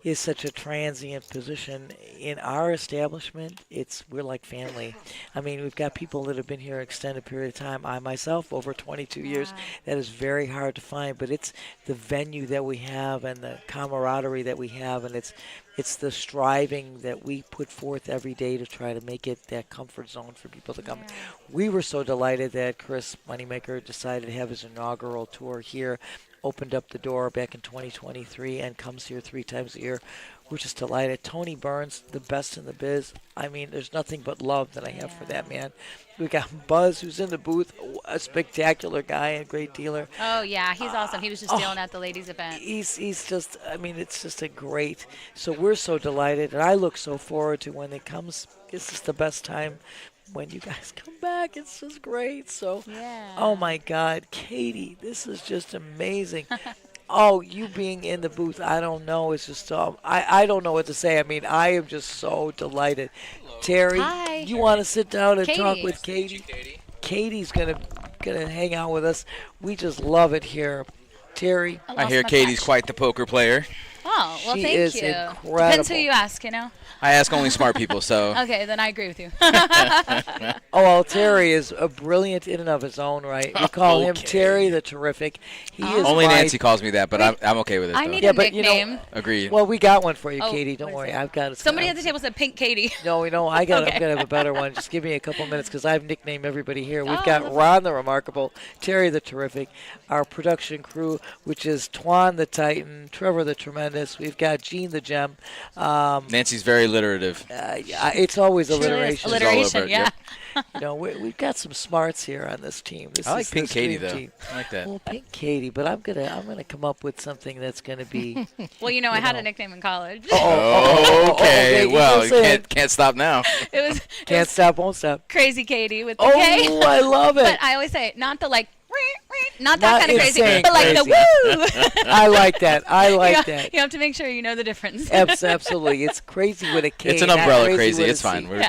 is such a transient position. In our establishment, we're like family. I mean, we've got people that have been here an extended period of time. I myself, over 22 years. That is very hard to find, but it's the venue that we have and the camaraderie that we have, and it's the striving that we put forth every day to try to make it that comfort zone for people to come. We were so delighted that Chris Moneymaker decided to have his inaugural tour here, opened up the door back in 2023, and comes here 3 times a year. We're just delighted. Tony Burns, the best in the biz. I mean, there's nothing but love that I have for that man. We got Buzz, who's in the booth, a spectacular guy and great dealer. Oh, yeah, he's awesome. He was just dealing at the ladies' event. He's just, I mean, it's just a great. So we're so delighted, and I look so forward to when it comes. This is the best time when you guys come back. It's just great. So, oh my God, Katie, this is just amazing. You being in the booth, I don't know. It's just, I don't know what to say. I mean, I am just so delighted. Terry, Hi. you want to sit down and talk Katie. with Katie? Katie's gonna hang out with us. We just love it here. Terry, I hear Katie's quite the poker player. Oh, well, she thank is you. incredible. Depends who you ask, I ask only smart people, so. Okay, then I agree with you. Terry is a brilliant in and of his own right. We call him Terry the Terrific. He is Only my- Nancy calls me that, but I'm okay with it. I though. need Yeah, a but nickname. Agreed. Well, we got one for you, Oh, Katie. what Don't is worry. it? I've got it. Somebody at the table said Pink Katie. No, I'm gonna have a better one. Just give me a couple minutes because I've nicknamed everybody here. We've got lovely. Ron the Remarkable, Terry the Terrific, our production crew, which is Twan the Titan, Trevor the Tremendous. We've got Gene the Gem. Nancy's very alliterative. It's always Truly is. alliteration. Alliteration, over, yeah. yep. We've got some smarts here on this team. This I like is Pink the Katie, stream though. team. I like that. Well, Pink Katie, but I'm gonna come up with something that's gonna be. Well, I had a nickname in college. Okay, you well, just you said- can't stop now. It was Can't stop, won't stop. Crazy Katie with the K. Oh, I love it. But I always say, not the not that Not kind of crazy, insane but like the woo. I like that. I like that. You have to make sure you know the difference. Absolutely. It's crazy with a K. It's an not umbrella crazy crazy. with a It's fine. C. We're,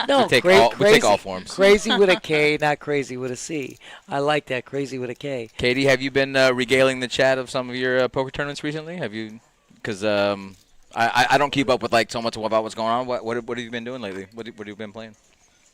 No, we take crazy, all forms. Crazy with a K, not crazy with a C. I like that. Crazy with a K. Katie, have you been regaling the chat of some of your poker tournaments recently? Have you? Because I don't keep up with so much about what's going on. What have you been doing lately? What have you been playing?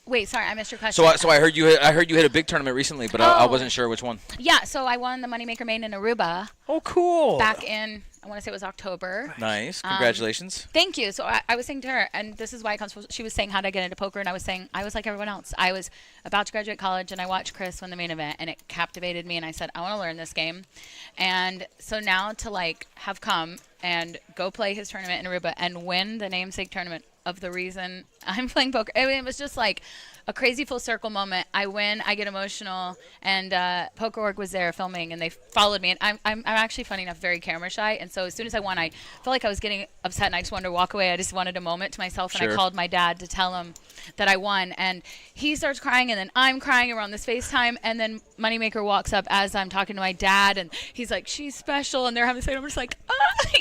Wait, sorry, I missed your question. So I heard you hit a big tournament recently, but I wasn't sure which one. Yeah, so I won the Moneymaker main in Aruba. Oh, cool. Back in, I want to say it was October. Nice. Congratulations. Thank you. So I was saying to her, and this is why it comes from, she was saying, how did I get into poker? And I was saying, I was like everyone else. I was about to graduate college, and I watched Chris win the main event, and it captivated me, and I said, I want to learn this game. And so now to, like, have come and go play his tournament in Aruba and win the namesake tournament of the reason I'm playing poker. I mean, it was just like a crazy full circle moment. I win, I get emotional, and Poker Org was there filming, and they followed me. And I'm actually, funny enough, very camera shy. And so as soon as I won, I felt like I was getting upset, and I just wanted to walk away. I just wanted a moment to myself, and I called my dad to tell him that I won. And he starts crying, and then I'm crying, and we're on this FaceTime, and then Moneymaker walks up as I'm talking to my dad, and he's like, she's special, and they're having the same. I'm just like,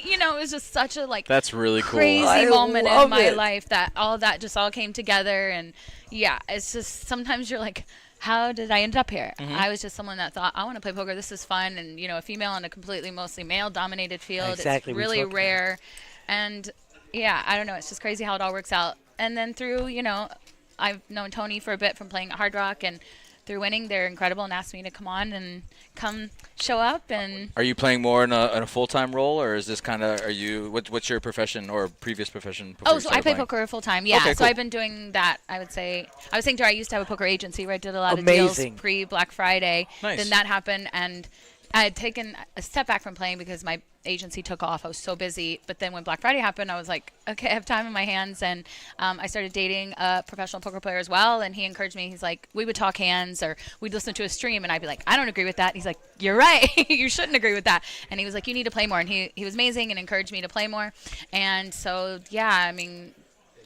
you know, it was just such a That's really cool. crazy moment in my it. life that just all came together. And yeah, it's just sometimes you're like, how did I end up here? I was just someone that thought, I want to play poker. This is fun. And, you know, a female in a completely mostly male dominated field. Exactly, It's we really talked about rare. And yeah, I don't know. It's just crazy how it all works out. And then through, you know, I've known Tony for a bit from playing at Hard Rock, and through winning, they're incredible and asked me to come on and come show up. And Are you playing more in a full-time role, or is this kind of, what's your profession or previous profession? before Oh, you so started I play playing? poker full time. Yeah. Okay, So cool. I've been doing that. I would say I was saying to her, I used to have a poker agency where I did a lot Amazing. of deals pre Black Friday. Nice. Then that happened, and I had taken a step back from playing because my agency took off. I was so busy. But then when Black Friday happened, I was like, okay, I have time in my hands. And I started dating a professional poker player as well. And he encouraged me. He's like, we would talk hands, or we'd listen to a stream, and I'd be like, I don't agree with that. And he's like, you're right. You shouldn't agree with that. And he was like, you need to play more. And he was amazing and encouraged me to play more. And so, yeah, I mean,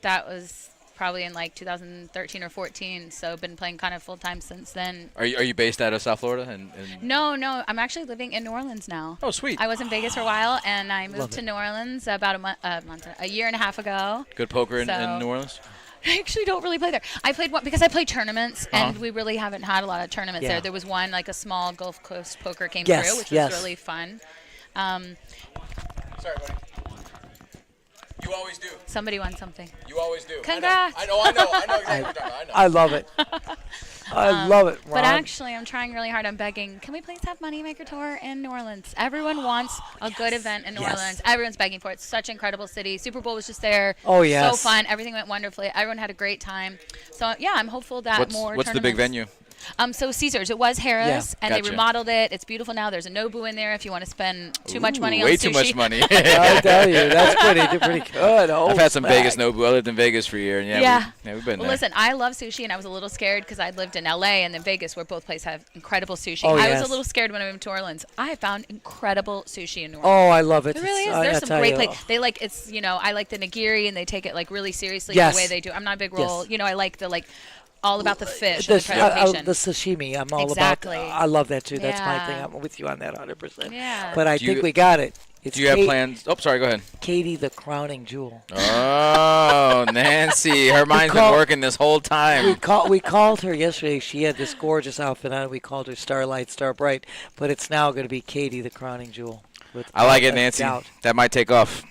that was probably in like 2013 or 14. So been playing kind of full time since then. Are you based out of South Florida? No, I'm actually living in New Orleans now. Oh, sweet. I was in Vegas for a while, and I moved Love to it. New Orleans about a year and a half ago. Good poker in So- New Orleans? I actually don't really play there. I played one because I play tournaments, and we really haven't had a lot of tournaments Yeah. there. There was one, like a small Gulf Coast poker came Yes, through, which yes. was really fun. Sorry, buddy. You always do. Somebody won something. You always do. Congrats. I know exactly what you're talking about. I know. I love it. I love it, Ron. But actually, I'm trying really hard. I'm begging, can we please have Moneymaker Tour in New Orleans? Everyone wants a good event in New Yes. Orleans. Everyone's begging for it. It's such an incredible city. Super Bowl was just there. Oh, yes. So fun. Everything went wonderfully. Everyone had a great time. So, yeah, I'm hopeful that more What's the big venue? So Caesars. It was Harris, and Gotcha. they remodeled it. It's beautiful now. There's a Nobu in there if you want to spend too much money on Way sushi. too much money. I'll tell you, that's pretty good. Oh, I've had some back. Vegas Nobu. I lived in Vegas for a year, and we've been Well, there. listen, I love sushi, and I was a little scared because I'd lived in LA and then Vegas, where both places have incredible sushi. Oh, I yes. was a little scared when I moved to Orleans. I found incredible sushi in New Orleans. Oh, I love it. It really is. I'll There's some tell great you. places. They like it's I like the nigiri, and they take it like really seriously Yes. the way they do. I'm not a big roll. Yes. I like the all about the fish and the The presentation. sashimi, I'm all Exactly. about. I love that too. That's my thing. Yeah. I'm with you on that 100%. Yeah. But I Do you- think we got it. It's Do you have Kate- plans? Oh, sorry. Go ahead. Katie, the crowning jewel. Oh, Nancy. Her mind's been call- working this whole time. We called her yesterday. She had this gorgeous outfit on. We called her Starlight, Star Bright, but it's now going to be Katie, the crowning jewel. I like it, without a Nancy. doubt. That might take off.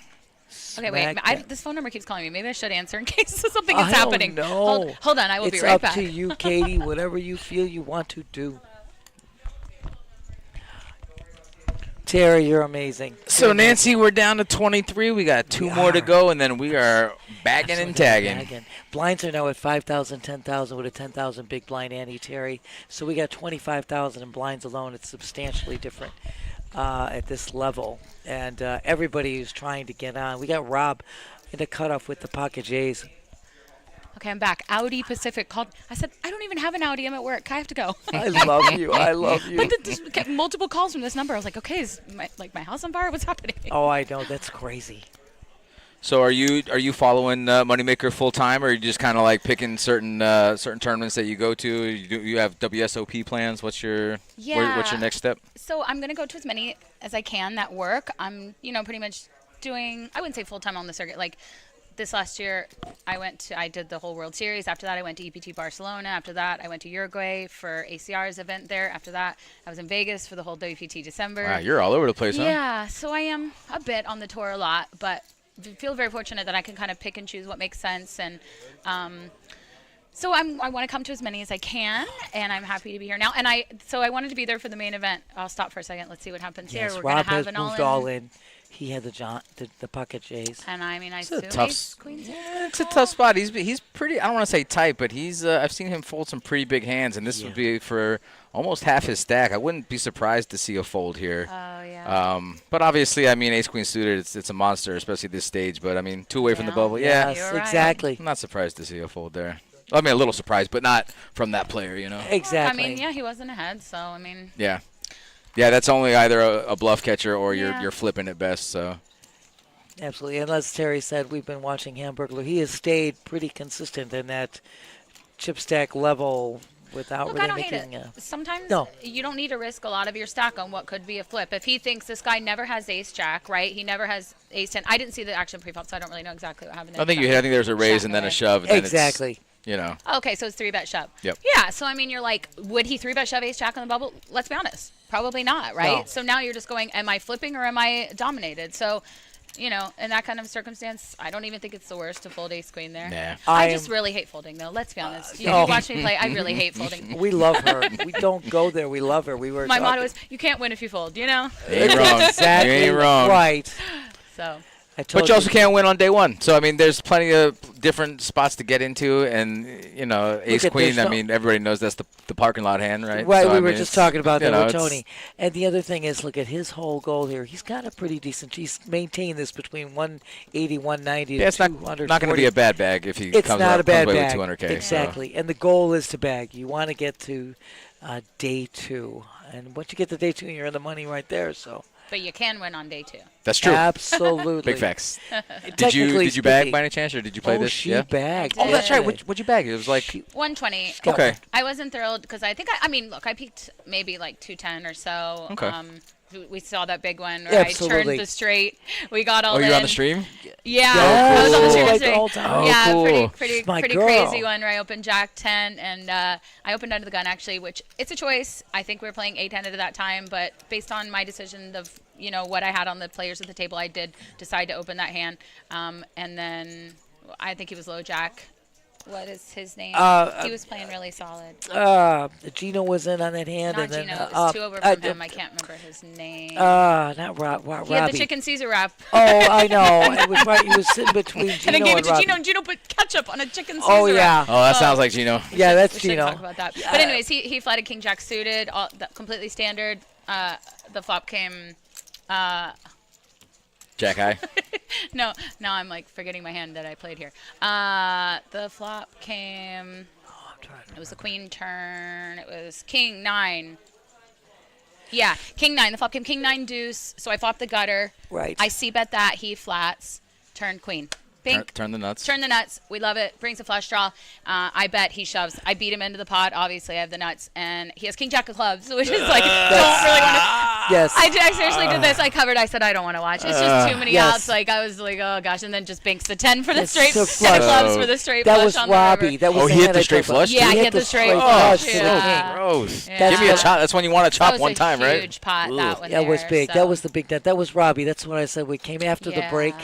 Okay, wait. Smack This phone number keeps calling me. Maybe I should answer in case something I is happening. don't know. Hold on. I will It's be right up back. to you, Katie. Whatever you feel you want to do. Terry, you're amazing. So, Nancy, we're down to 23. We got two We more to are. go, and then we are bagging and tagging. Bagging. Blinds are now at 5,000, 10,000 with a 10,000 big blind ante, Terry. So we got 25,000 in blinds alone. It's substantially different at this level. And everybody is trying to get on. We got Rob in the cutoff with the Pocket Jays. Okay, I'm back. Audi Pacific called. I said, I don't even have an Audi. I'm at work. I have to go. I love you. I love you. But just get multiple calls from this number. I was like, okay, is my house on fire? What's happening? Oh, I know. That's crazy. So, are you following Moneymaker full time, or are you just kind of like picking certain tournaments that you go to? You have WSOP plans? What's your what's your next step? So I'm gonna go to as many as I can that work. I'm pretty much doing. I wouldn't say full time on the circuit. Like this last year, I did the whole World Series. After that, I went to EPT Barcelona. After that, I went to Uruguay for ACR's event there. After that, I was in Vegas for the whole WPT December. Wow, you're all over the place, huh? Yeah, so I am a bit on the tour a lot, but feel very fortunate that I can kind of pick and choose what makes sense. And So I want to come to as many as I can, and I'm happy to be here now. And I wanted to be there for the main event. I'll stop for a second. Let's see what happens Yes, here. We're Rob gonna have has an moved all in. He had the pocket Jays. And I mean, I It's a assume tough ace, queens. It's a tough spot. He's pretty. I don't want to say tight, but he's. I've seen him fold some pretty big hands, and this would be for almost half his stack. I wouldn't be surprised to see a fold here. Oh yeah. But obviously, I mean, ace queen suited. It's a monster, especially this stage. But I mean, two away from the bubble. Yeah, Yes, You're right. exactly. I'm not surprised to see a fold there. I mean, a little surprised, but not from that player, you know. Exactly. I mean, yeah, he wasn't ahead, so I mean. Yeah, that's only either a bluff catcher or Yeah. you're flipping at best. So. Absolutely. And as Terry said, we've been watching Hamburglar. He has stayed pretty consistent in that chip stack level without Look, I really don't hate making it. a. Sometimes No. you don't need to risk a lot of your stack on what could be a flip. If he thinks this guy never has ace jack, right? He never has ace 10. I didn't see the action pre-flop, so I don't really know exactly what happened there. I think I think there's a raise and then a shove. And then Exactly. It's, you know. Okay, so it's 3-bet shove. Yep. Yeah, so I mean, you're like, would he 3-bet shove ace jack on the bubble? Let's be honest. Probably not, right? No. So now you're just going, am I flipping or am I dominated? So, you know, in that kind of circumstance, I don't even think it's the worst to fold ace queen there. Nah. I I just am- really hate folding, though. Let's be honest. You no. watch me play. I really hate folding. We love her. We don't go there. We love her. We were. My motto talking- is, you can't win if you fold, you know? You ain't wrong. Exactly. You ain't wrong. Right. So, I told But you also can't win on day one. So I mean, there's plenty of different spots to get into, and you know, ace at queen. this, I mean, everybody knows that's the parking lot hand, right? Right, So, we I were mean, just it's- talking about you that know, with it's- Tony. And the other thing is, look at his whole goal here. He's got a pretty decent. He's maintained this between 180, 190 Yeah, it's to not 240. going to be a bad bag if he It's comes not out a bad comes away bag. with 200K. so. Exactly. And the goal is to bag. You want to get to day two. And once you get to day two, you're in the money right there. So but you can win on day 2. That's true. absolutely. Big facts. Did Technically you bag speaking- by any chance, or did you play Oh, this? she Yeah. bagged. Oh, that's right. Yeah. What'd you bag? It was like 120. got okay. I wasn't thrilled because I think I mean, look, I peaked maybe like 210 or so. Okay. We saw that big one where I Absolutely. turned the straight. We got all Oh, in. you're on the stream. Yeah, Yes, I was on the cool. stream like yesterday. the whole time. Oh, Yeah, cool. pretty My pretty girl. crazy one where I opened Jack 10 and I opened under the gun actually, which it's a choice. I think we were playing 8-10 at that time, but based on my decision of what I had on the players at the table, I did decide to open that hand. And then I think he was low Jack. What is his name? He was playing really solid. Gino was in on that hand. Not and then, Gino. It was 2 over from him. I can't remember his name. Not Robbie. He had the chicken Caesar wrap. Oh, I know. It was right. He was sitting between Gino and then gave it to Robbie. Gino, and Gino put ketchup on a chicken Caesar Oh, wrap. yeah. Oh, that sounds like Gino. Yeah, that's We should Gino. talk about that. But anyways, he flatted King Jack suited, completely standard. The flop came. Jack high. No, now I'm like forgetting my hand that I played here. The flop came. It was the queen turn. It was king 9. Yeah, king 9. The flop came king 9 deuce. So I flopped the gutter. Right. I c bet that he flats. Turn queen. Pink. Turn the nuts. Turn the nuts. We love it. Brings a flush draw. I bet he shoves. I beat him into the pot. Obviously, I have the nuts, and he has king jack of clubs, which is like don't really want to. Yes. I seriously did this. I covered. I said I don't want to watch. It's just too many Yes. outs. Like I was like, oh gosh, and then just binks the 10 for the Yes, straight, so 10 of flush. clubs for the straight That flush was on Robbie. the river. That was Oh, the he hit hand the I straight took. flush? Yeah, he hit the straight flush flush. to the Yeah. king. Gross. Yeah. Give me a chop. That's when you want to chop That was one a time, right? Huge pot. That one. That was there, big. so. That was the big net. That was Robbie. That's what I said. We came after the break.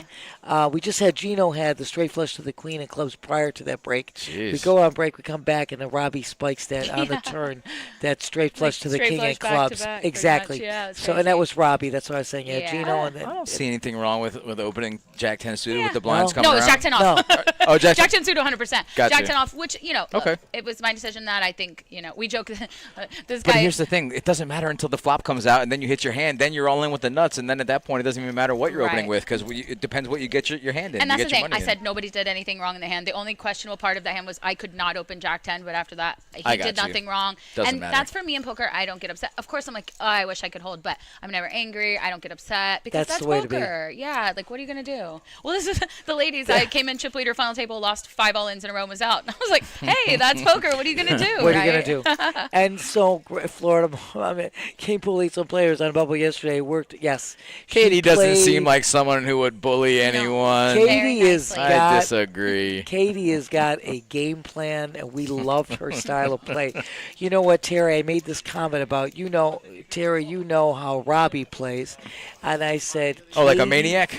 We just had Gino had the straight flush to the queen and clubs prior to that break. We Jeez. go on break. We come back and then Robbie spikes that on the turn. That straight flush to the straight king flush and back to clubs. back, pretty Exactly. much. Yeah, it's So and that crazy. was Robbie. That's what I was saying. Yeah, Yeah. Gino and then. I don't see anything wrong with opening Jack 10 suited Yeah. with the blinds No. coming No, it was around. Jack 10 off. No. Oh, Jack. Jack 10 suited 100%. Gotcha. Jack 10 off, which, Okay. it was my decision that I think, we joke. This But guy. here's the thing: it doesn't matter until the flop comes out, and then you hit your hand. Then you're all in with the nuts, and then at that point, it doesn't even matter what you're opening Right. with because it depends what you get your hand in. And you that's get the your thing. money I in. said nobody did anything wrong in the hand. The only questionable part of the hand was I could not open Jack 10, but after that, he I got did you. nothing wrong. Doesn't and matter. that's for me in poker. I don't get upset. Of course, I'm like, oh, I wish I could hold, but I'm never angry. I don't get upset because That's that's the way to be. poker. Yeah, like what are you gonna do? Well, this is the ladies. I came in chip leader final table, lost 5 all-ins in a row, and was out. And I was like, hey, that's poker. What are you gonna do? What are you right? going to do? And so, Florida, I mean, King Pool lead some players on Bubble yesterday. Worked, yes. Katie She doesn't played- seem like someone who would bully anyone. Very Katie is nicely. I got disagree. Katie has got a game plan, and we loved her style of play. You know what, Terry? I made this comment about, Terry, you know how Robbie plays. And I said, Oh, like a Katie- maniac?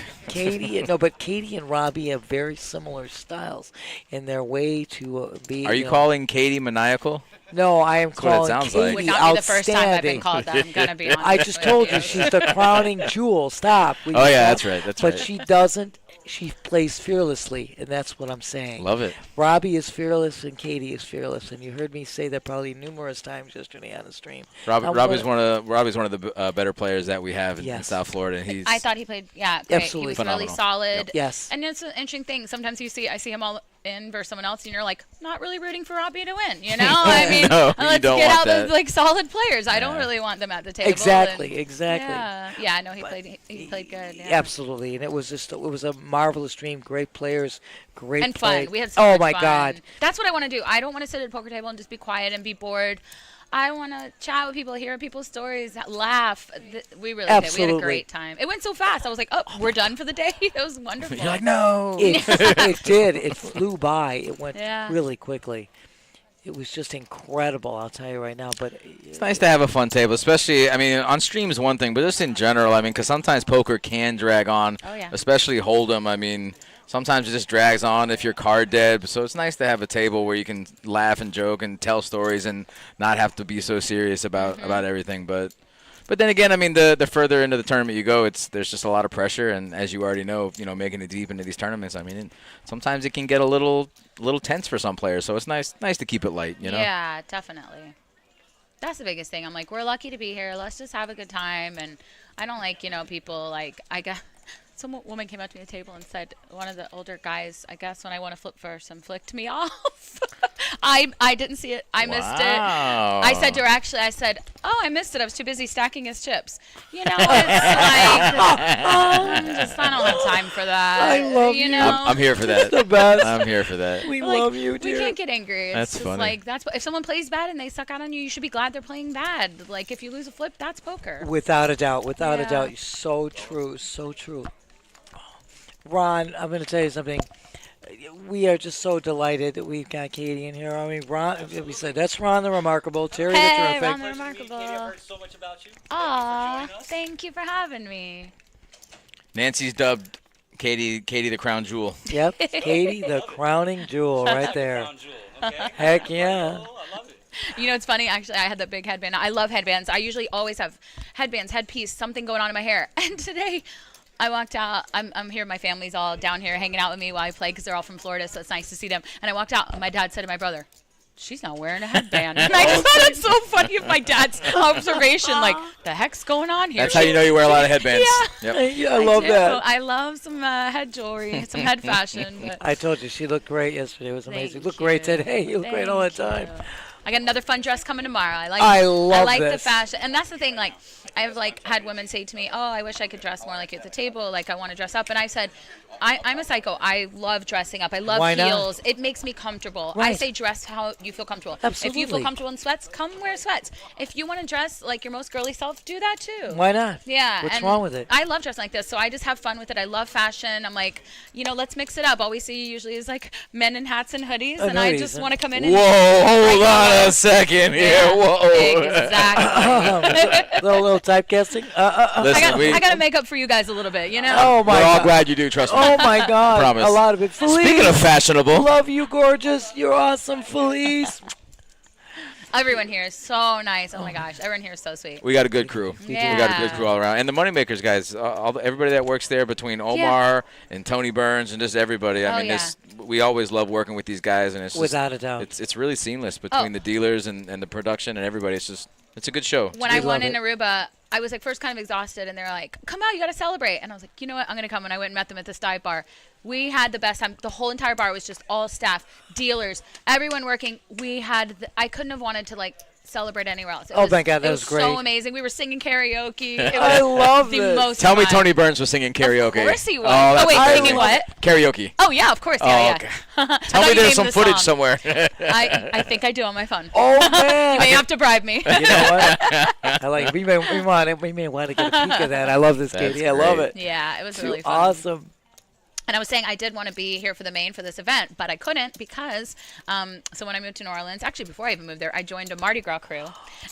but Katie and Robbie have very similar styles in their way to be. Are you calling Katie maniacal? No, I am what it calling sounds Katie like. Would not be the first time I've been outstanding. called that. I'm gonna be honest. I just with told you she's the crowning jewel. Stop. Will you Oh, yeah, stop? that's right. That's But right. she doesn't. She plays fearlessly, and that's what I'm saying. Love it. Robbie is fearless, and Katie is fearless, and you heard me say that probably numerous times yesterday on the stream. Robbie's one of the better players that we have in Yes. South Florida. And he's I thought he played, great. Absolutely. He was Phenomenal. really solid. Yes. And it's an interesting thing. Sometimes I see him all in versus someone else, and you're like, not really rooting for Robbie to win. You know, I mean, No, you let's don't get want out that. the solid players. I don't Yeah. really want them at the table. Exactly. Yeah, no, he played good. Yeah. Absolutely, and it was a marvelous stream. Great players, great And play. fun. We had so Oh much my fun. God! That's what I want to do. I don't want to sit at a poker table and just be quiet and be bored. I want to chat with people, hear people's stories, laugh. We really did. We had Absolutely. a great time. It went so fast. I was like, oh, we're done for the day. It was wonderful. You're like, no. It did. It flew by. It went Yeah. really quickly. It was just incredible. I'll tell you right now. But It's nice to have a fun table, especially, I mean, on stream is one thing, but just in general, I mean, because sometimes poker can drag on, Oh, yeah. especially Hold'em. I mean, sometimes it just drags on if you're card dead. So it's nice to have a table where you can laugh and joke and tell stories and not have to be so serious about everything. But then again, I mean, the further into the tournament you go, there's just a lot of pressure, and as you already know, making it deep into these tournaments, I mean, sometimes it can get a little tense for some players. So it's nice to keep it light, Yeah, definitely. That's the biggest thing. I'm like, we're lucky to be here. Let's just have a good time. And I don't like, people like, some woman came up to me at the table and said, one of the older guys, I guess when I want to flip first, flicked me off. I didn't see it. I missed it. Wow. I said to her, I said, oh, I missed it. I was too busy stacking his chips. It's like, I don't have time for that. I love you. I'm here for that. the best. I'm here for that. We Like, love you, we dear. can't get angry. It's That's just funny. like if someone plays bad and they suck out on you, you should be glad they're playing bad. Like if you lose a flip, that's poker. Without a doubt. Without a Yeah. doubt. So true. So true. Ron, I'm going to tell you something. We are just so delighted that we've got Katie in here. I mean, Ron, we said that's Ron the Remarkable, Terry the Hey, Terrific. Ron the Katie, I've Remarkable. heard so much about you. Aw, thank you for having me. Nancy's dubbed Katie the crown jewel. Yep, Katie the crowning jewel right there. Crown jewel, okay? Heck yeah. Oh, I love it. You know, it's funny, actually, I had that big headband. I love headbands. I usually always have headbands, headpiece, something going on in my hair. And today, I walked out. I'm here. My family's all down here hanging out with me while I play because they're all from Florida, so it's nice to see them. And I walked out, and my dad said to my brother, she's not wearing a headband. And I just thought it's so funny of my dad's observation, like, the heck's going on here? That's how you know you wear a lot of headbands. Yeah. Yep. Yeah, I love do. that. I love some head jewelry, some head fashion. But I told you she looked great yesterday. It was amazing. Thank Look great you. today. You look great all the Thank time. you. I got another fun dress coming tomorrow. I I love like the this. fashion, and that's the thing. Like, I've had women say to me, "Oh, I wish I could dress more like you at the table. Like, I want to dress up." And I said, I'm a psycho. I love dressing up. I love Why not? heels. It makes me comfortable. I Right. say dress how you feel comfortable. If you Absolutely. feel comfortable in sweats, come wear sweats. If you want to dress like your most girly self, do that too. Why not? Yeah. What's and wrong with it? I love dressing like this, so I just have fun with it. I love fashion. I'm like, let's mix it up. All we see usually is like men in hats and hoodies, and I hoodies, just and- want to come in Whoa, and hold Right, on yeah. a second here. Yeah, Whoa. exactly. little typecasting. Listen, I got to make up for you guys a little bit, Oh my we're all God. glad you do, trust me. Oh my God. Promise. A lot of it. Felice. Speaking of fashionable, Love you, gorgeous. You're awesome, Felice. Everyone here is so nice. Oh my gosh, everyone here is so sweet. we got a good crew. We got a good crew all around. And the Moneymakers guys, everybody that works there between Omar and Tony Burns and just everybody. I mean, we always love working with these guys, and it's just, Without a doubt. it's really seamless between the dealers and the production and everybody. It's a good show. When We I won love in it. Aruba, I was like first kind of exhausted, and they're like, "Come out, you got to celebrate." And I was like, "You know what? I'm gonna come." And I went and met them at this dive bar. We had the best time. The whole entire bar was just all staff, dealers, everyone working. I couldn't have wanted to celebrate anywhere else. Oh my God, that it was great. so amazing. We were singing karaoke. It was I love the this. most Tell me fun. Tony Burns was singing karaoke. Of course he was. Oh, that's wait, amazing. singing what? Karaoke. Oh yeah, of course. Oh, Yeah, okay. yeah. Tell me there's some footage somewhere. I think I do on my phone. Oh man. You may have to bribe me. You know what? I like. We may want to get a peek of that. I love this, That's Katie. I love great. it. Yeah, it was Too really fun. awesome. And I was saying I did want to be here for the main for this event, but I couldn't because so when I moved to New Orleans, actually before I even moved there, I joined a Mardi Gras crew,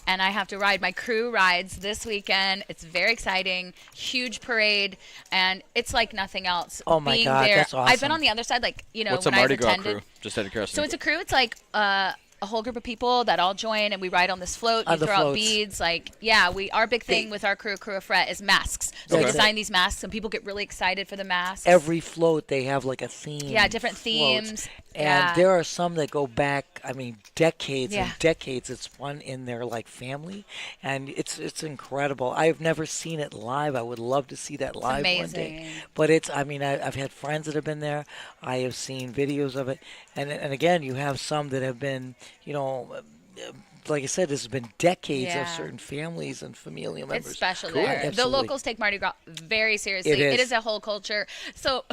and I have to ride my crew rides this weekend. It's very exciting, huge parade, and it's like nothing else. Oh my being God, there. that's awesome. I've been on the other side, like What's when a Mardi I've Gras attended. crew? Just out of curiosity. So it's a crew. It's like a whole group of people that all join and we ride on this float. On You the throw out floats. beads. Like, yeah, our big thing with our crew of Fret is masks. So we Okay. design these masks and people get really excited for the masks. Every float they have like a theme. Yeah, different float. themes. And Yeah. there are some that go back, I mean, decades and Yeah. decades. It's one in their like family, and it's incredible. I've never seen it live. I would love to see that live one day. amazing. But I mean, I've had friends that have been there. I have seen videos of it, and again, you have some that have been, like I said, this has been decades of Yeah. certain families and familial members. It's special Cool. there. The Absolutely. locals take Mardi Gras very seriously. It is. It is a whole culture. So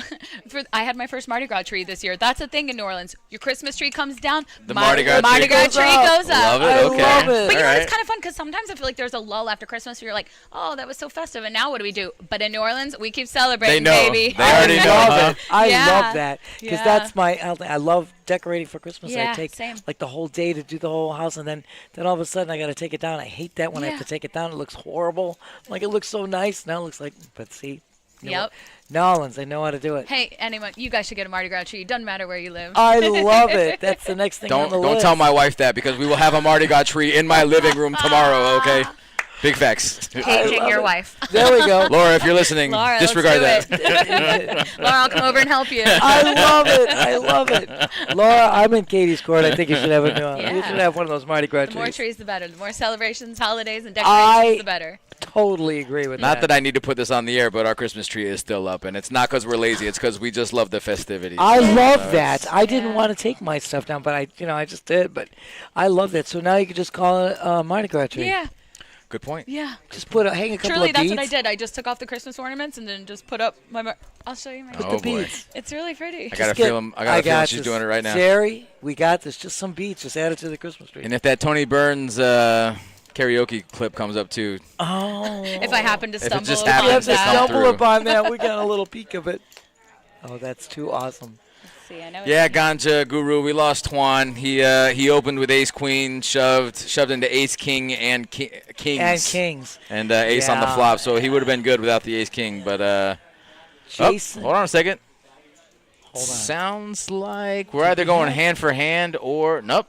I had my first Mardi Gras tree this year. That's a thing in New Orleans. Your Christmas tree comes down. The Mardi Gras Mardi tree Gras goes tree up. goes up. Love it. I Okay. love it. But you know, All it's right. kind of fun because sometimes I feel like there's a lull after Christmas where you're like, oh, that was so festive. And now what do we do? But in New Orleans, we keep celebrating, They know. baby. They already know, love huh? it. I Yeah. love that because Yeah. that's I love decorating for Christmas. Yeah, I take same. like the whole day to do the whole house, and then all of a sudden I got to take it down. I hate that when I have Yeah. to take it down. It looks horrible. Like it looks so nice. Now it looks like, but see, you know Yep. what? New Orleans, they know how to do it. Hey, anyone, you guys should get a Mardi Gras tree. Doesn't matter where you live. I love it. That's the next thing on the Don't list. tell my wife that because we will have a Mardi Gras tree in my living room tomorrow. Okay. Big facts. Paging love your it. wife. There we go. Laura, if you're listening, Laura, disregard let's that. do it. Laura, I'll come over and help you. I love it. I love it. Laura, I'm in Katie's court. I think you should have a You Yeah. should have one of those Mardi Gras The more trees. trees, the better. The more celebrations, holidays, and decorations, the better. Totally agree with Not that I need to put this on the air, but our Christmas tree is still up, and it's not because we're lazy. It's because we just love the festivities. I So, love that. I didn't Yeah. want to take my stuff down, but I just did. But I love that. So now you can just call it a Mardi Gras tree. Yeah, Good point. yeah. Just hang a couple Truly, of that's beads. what I did. I just took off the Christmas ornaments and then just put up my. I'll show you my. Oh, The boy. beads. It's really pretty. I got a Get- feeling. I got a feeling she's this. doing it right now. Jerry, we got this. Just some beads. Just add it to the Christmas tree. And if that Tony Burns karaoke clip comes up too, Oh. If I happen to If it stumble just You upon have happens to to come that. stumble through. upon that. We got a little peek of it. Oh, that's too awesome. See, I know yeah, it's Ganja Guru, we lost Twan. He opened with Ace Queen, shoved into Ace King and Kings. And Kings. And Ace on the Yeah. flop, so he would have been good without the Ace King. But Jason. hold on a second. Hold on. Sounds like we're either going hand for hand or nope.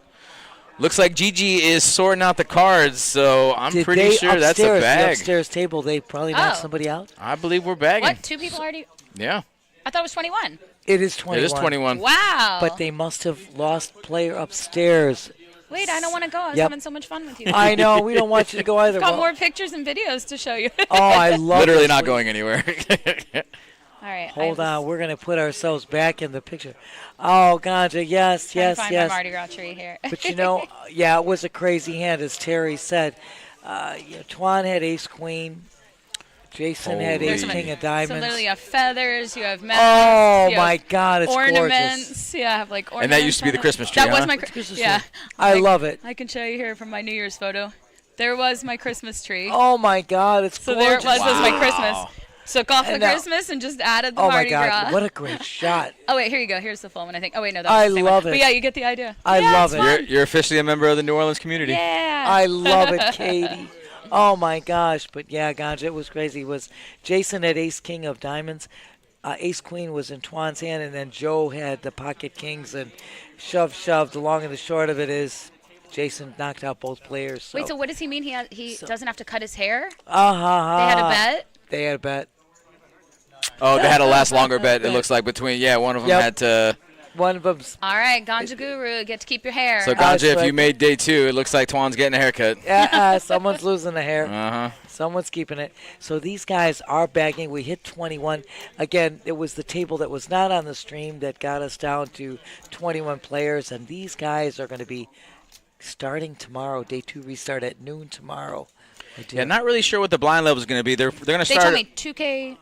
Looks like Gigi is sorting out the cards, so I'm Did pretty they sure that's a upstairs, the bag. upstairs table, they probably knocked Oh. somebody out. I believe we're bagging. What? 2 people already? Yeah, I thought it was 21. It is 21. it is 21. Wow. But they must have lost player upstairs. Wait, I don't want to go. I was Yep. having so much fun with you. I know. We don't want you to go either. Got Well, more pictures and videos to show you. oh, I love Literally this. not going anywhere. All right. Hold on. We're going to put ourselves back in the picture. Oh, Ganja. Yes, Trying to yes, find yes. my Mardi Gras tree here. But yeah, it was a crazy hand, as Terry said. Twan had ace queen. Jason had Holy. ace king of diamonds. So literally you have feathers, you have masks, Oh you my have God, it's ornaments. gorgeous. Yeah, I have like ornaments. And that used to be the on it. Christmas tree, That was huh? my Christmas yeah. tree. I love it. I can show you here from my New Year's photo. There was my Christmas tree. Oh my God, it's so gorgeous. there it was my Wow. Christmas. Took off the And now- Christmas and just added the Oh my Mardi God, Gras. what a great shot. Oh wait, here you go. Here's the full one, I think. Oh wait, no, that was I the same love one. it. But yeah, you get the idea. I Yeah, love it's it. fun. You're officially a member of the New Orleans community. Yeah. I love it, Katie. Oh my gosh, but yeah, Ganja, it was crazy. It was Jason had ace king of diamonds, ace queen was in Twan's hand, and then Joe had the pocket kings and shoved. The long and the short of it is Jason knocked out both players. So. Wait, so what does he mean? He doesn't have to cut his hair? They They had a bet? They had a bet. Oh, they had a last longer bet. It looks like between one of them Yep. had to. One of them's All right, Ganja Guru, get to keep your hair. So That's Ganja, if right. you made day 2, it looks like Twan's getting a haircut. someone's losing the hair. Uh huh. Someone's keeping it. So these guys are bagging. We hit 21. Again, it was the table that was not on the stream that got us down to 21 players. And these guys are going to be starting tomorrow. Day 2 restart at noon tomorrow. Yeah, not really sure what the blind level is going to be. They're going to They start. told me 2K.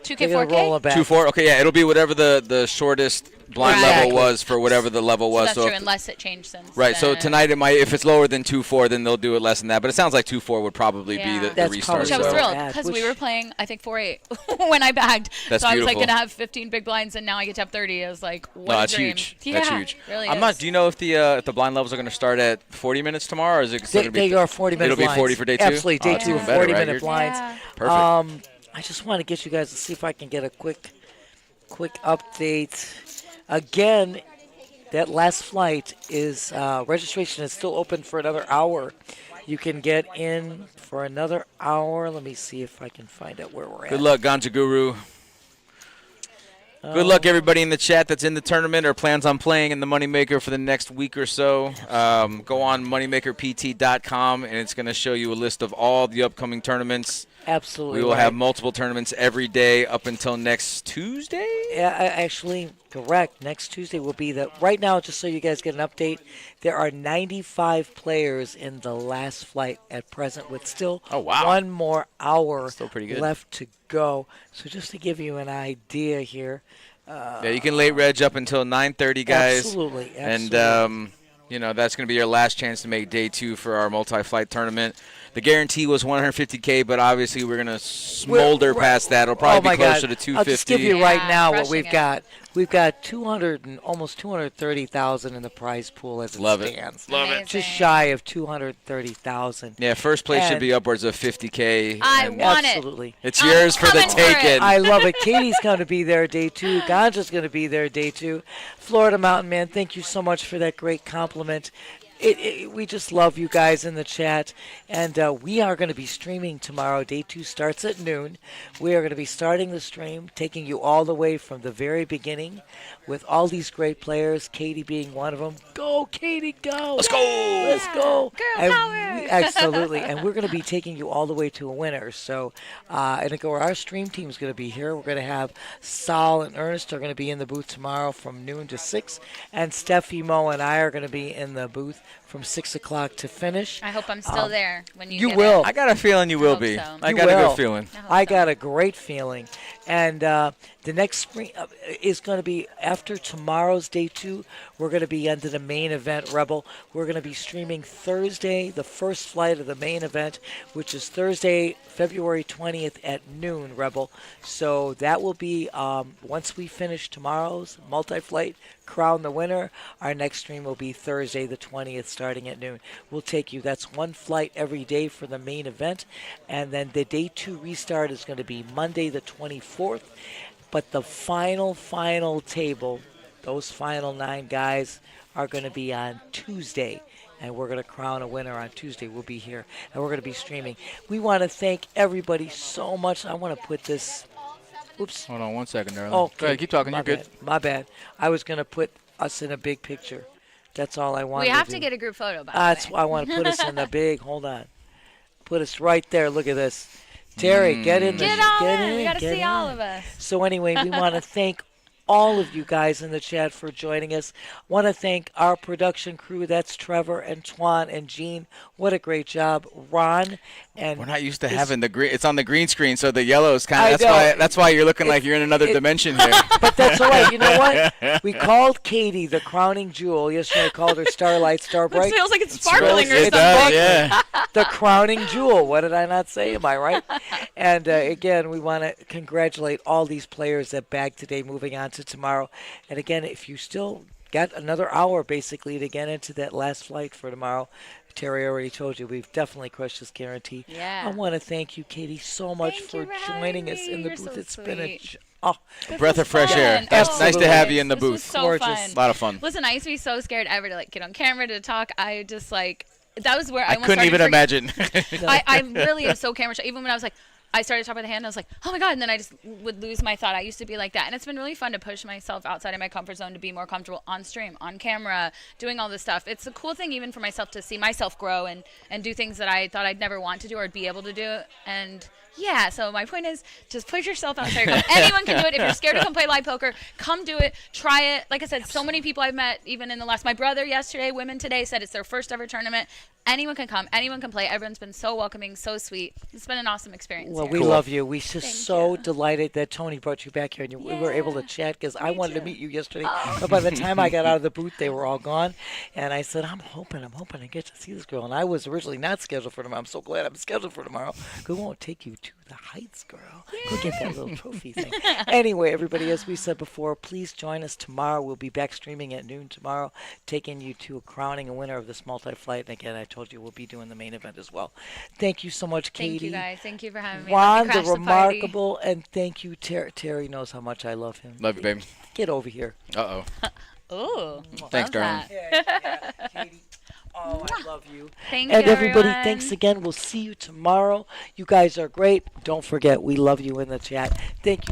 They're gonna roll 2K4K. it back. 2-4. Okay, yeah, it'll be whatever the shortest blind Exactly. level was for whatever the level So was. that's So true, if- unless it changed since. right. So then. tonight it might, if it's lower than 2-4, then they'll do it less than that. But it sounds like 2-4 would probably be Yeah. the That's restart. Which I was so- thrilled bad, because which- we were playing, I think 4-8 when I bagged. That's so I was like beautiful. gonna have 15 big blinds, and now I get to have 30. I was like, what No, a that's dream. huge. Yeah, That's huge. Really I'm is. not. Do you know if the blind levels are going to start at 40 minutes tomorrow, or is it still They, going to be? are 40-minute It'll be blinds. 40 for day 2. Absolutely, day Oh, that's 2, even better, right? 40-minute You're- blinds. Yeah. Perfect. I just want to get you guys to see if I can get a quick update. Again, that last flight is registration is still open for another hour. You can get in for another hour. Let me see if I can find out where we're at. Good luck, Ganja Guru. Good luck, everybody in the chat that's in the tournament or plans on playing in the Moneymaker for the next week or so. Go on moneymakerpt.com, and it's going to show you a list of all the upcoming tournaments. Absolutely. We will right. have multiple tournaments every day up until next Tuesday. Yeah, actually, correct. Next Tuesday will be the. Right now, just so you guys get an update, there are 95 players in the last flight at present, with still Oh, wow. one more hour Still pretty good. left to go. So just to give you an idea here. Yeah, you can late reg up until 9:30, guys. Absolutely. And absolutely. that's going to be your last chance to make day 2 for our multi-flight tournament. The guarantee was 150K, but obviously we're going to smolder past that. It'll probably oh be my closer God. to 250. I'll just give you right Yeah, now what crushing we've it. got. We've got 200 and almost 230,000 in the prize pool as it Love it. stands. Love Amazing. it. Just shy of 230,000. Yeah, first place should And- be upwards of 50K. I and want it. Absolutely. It's I'm yours for the coming for it. taking. I love it. Katie's going to be there day 2. Ganja's going to be there day 2. Florida Mountain Man, thank you so much for that great compliment. We just love you guys in the chat. And we are going to be streaming tomorrow. Day 2 starts at noon. We are going to be starting the stream, taking you all the way from the very beginning with all these great players, Katie being one of them. Go, Katie, go. Let's go. Let's go. Girl And power. absolutely. And we're going to be taking you all the way to a winner. So, and our stream team is going to be here. We're going to have Sal and Ernest are going to be in the booth tomorrow from noon to 6. And Steffi, Mo, and I are going to be in the booth from 6 o'clock to finish. I hope I'm still there when you. You get will. I got a feeling you will hope be. so. I You got a will. good feeling. hope I so. got a great feeling. And the next screen is going to be after tomorrow's day 2. We're going to be under the main event, Rebel. We're going to be streaming Thursday, the first flight of the main event, which is Thursday, February 20th at noon, Rebel. So that will be, once we finish tomorrow's multi-flight, crown the winner, our next stream will be Thursday the 20th starting at noon. We'll take you, that's one flight every day for the main event. And then the day 2 restart is going to be Monday the 24th. But the final table, those final 9 guys are going to be on Tuesday. And we're going to crown a winner on Tuesday. We'll be here. And we're going to be streaming. We want to thank everybody so much. I want to put this. Oops. Hold on 1 second, darling. Oh, Go ahead, keep talking. My You're good. bad. My bad. I was going to put us in a big picture. That's all I wanted We have to to do. get a group photo. By That's the why I want to put us in the big. Hold on. Put us right there. Look at this. Terry, get in there. Get all get in. We got to get see all in. of us. So anyway, we want to thank all of you guys in the chat for joining us. Want to thank our production crew. That's Trevor and Twan and Gene. What a great job, Ron. And We're not used to it's- having the green. It's on the green screen, so the yellow is kind I of. know. That's why you're looking like you're in another dimension here. But that's all right. You know what? We called Katie the crowning jewel. Yesterday I called her Starlight, Starbright. It feels like it's sparkling or It something. does, yeah. The crowning jewel. What did I not say? Am I right? And again, we want to congratulate all these players that bagged today, moving on to tomorrow. And again, if you still got another hour basically to get into that last flight for tomorrow, Terry already told you we've definitely crushed this guarantee. Yeah. I want to thank you, Katie, so much Thank for you for having joining us me. in the You're booth. so It's been a sweet. Breath of fresh air. fun. Nice to Absolutely. have you in the This was booth. so Gorgeous. fun. A lot of fun. Listen, I used to be so scared ever to get on camera to talk. I just that was where I I almost couldn't even started imagine. I really am so camera shy. Even when I was I started talking with the hand, I was like, oh my God, and then I just would lose my thought. I used to be like that. And it's been really fun to push myself outside of my comfort zone to be more comfortable on stream, on camera, doing all this stuff. It's a cool thing even for myself to see myself grow and do things that I thought I'd never want to do or be able to do. And yeah, so my point is just push yourself out there. Anyone can do it. If you're scared to come play live poker, come do it. Try it. Like I said, so many people I've met, even in the last, my brother yesterday, women today, said it's their first ever tournament. Anyone can come. Anyone can play. Everyone's been so welcoming, so sweet. It's been an awesome experience. Well, here. we love you. We're just Thank so you. delighted that Tony brought you back here and we were able to chat because I wanted to too. meet you yesterday. Oh. But by the time I got out of the booth, they were all gone. And I said, I'm hoping I get to see this girl. And I was originally not scheduled for tomorrow. I'm so glad I'm scheduled for tomorrow. We won't take you to the heights, girl. Go get that little trophy thing. Anyway, everybody, as we said before, please join us tomorrow. We'll be back streaming at noon tomorrow, taking you to a crowning a winner of this multi-flight. And again, I told you we'll be doing the main event as well. Thank you so much, Katie. Thank you guys. Thank you for having me. Juan, Let me the crash the party. remarkable, and thank you, Terry knows how much I love him. Love you, babe. Get over here. Uh-oh. Ooh. Thanks, love darling. that. Katie. Oh, I love you. Thank And you, everybody, everyone. thanks again. We'll see you tomorrow. You guys are great. Don't forget, we love you in the chat. Thank you.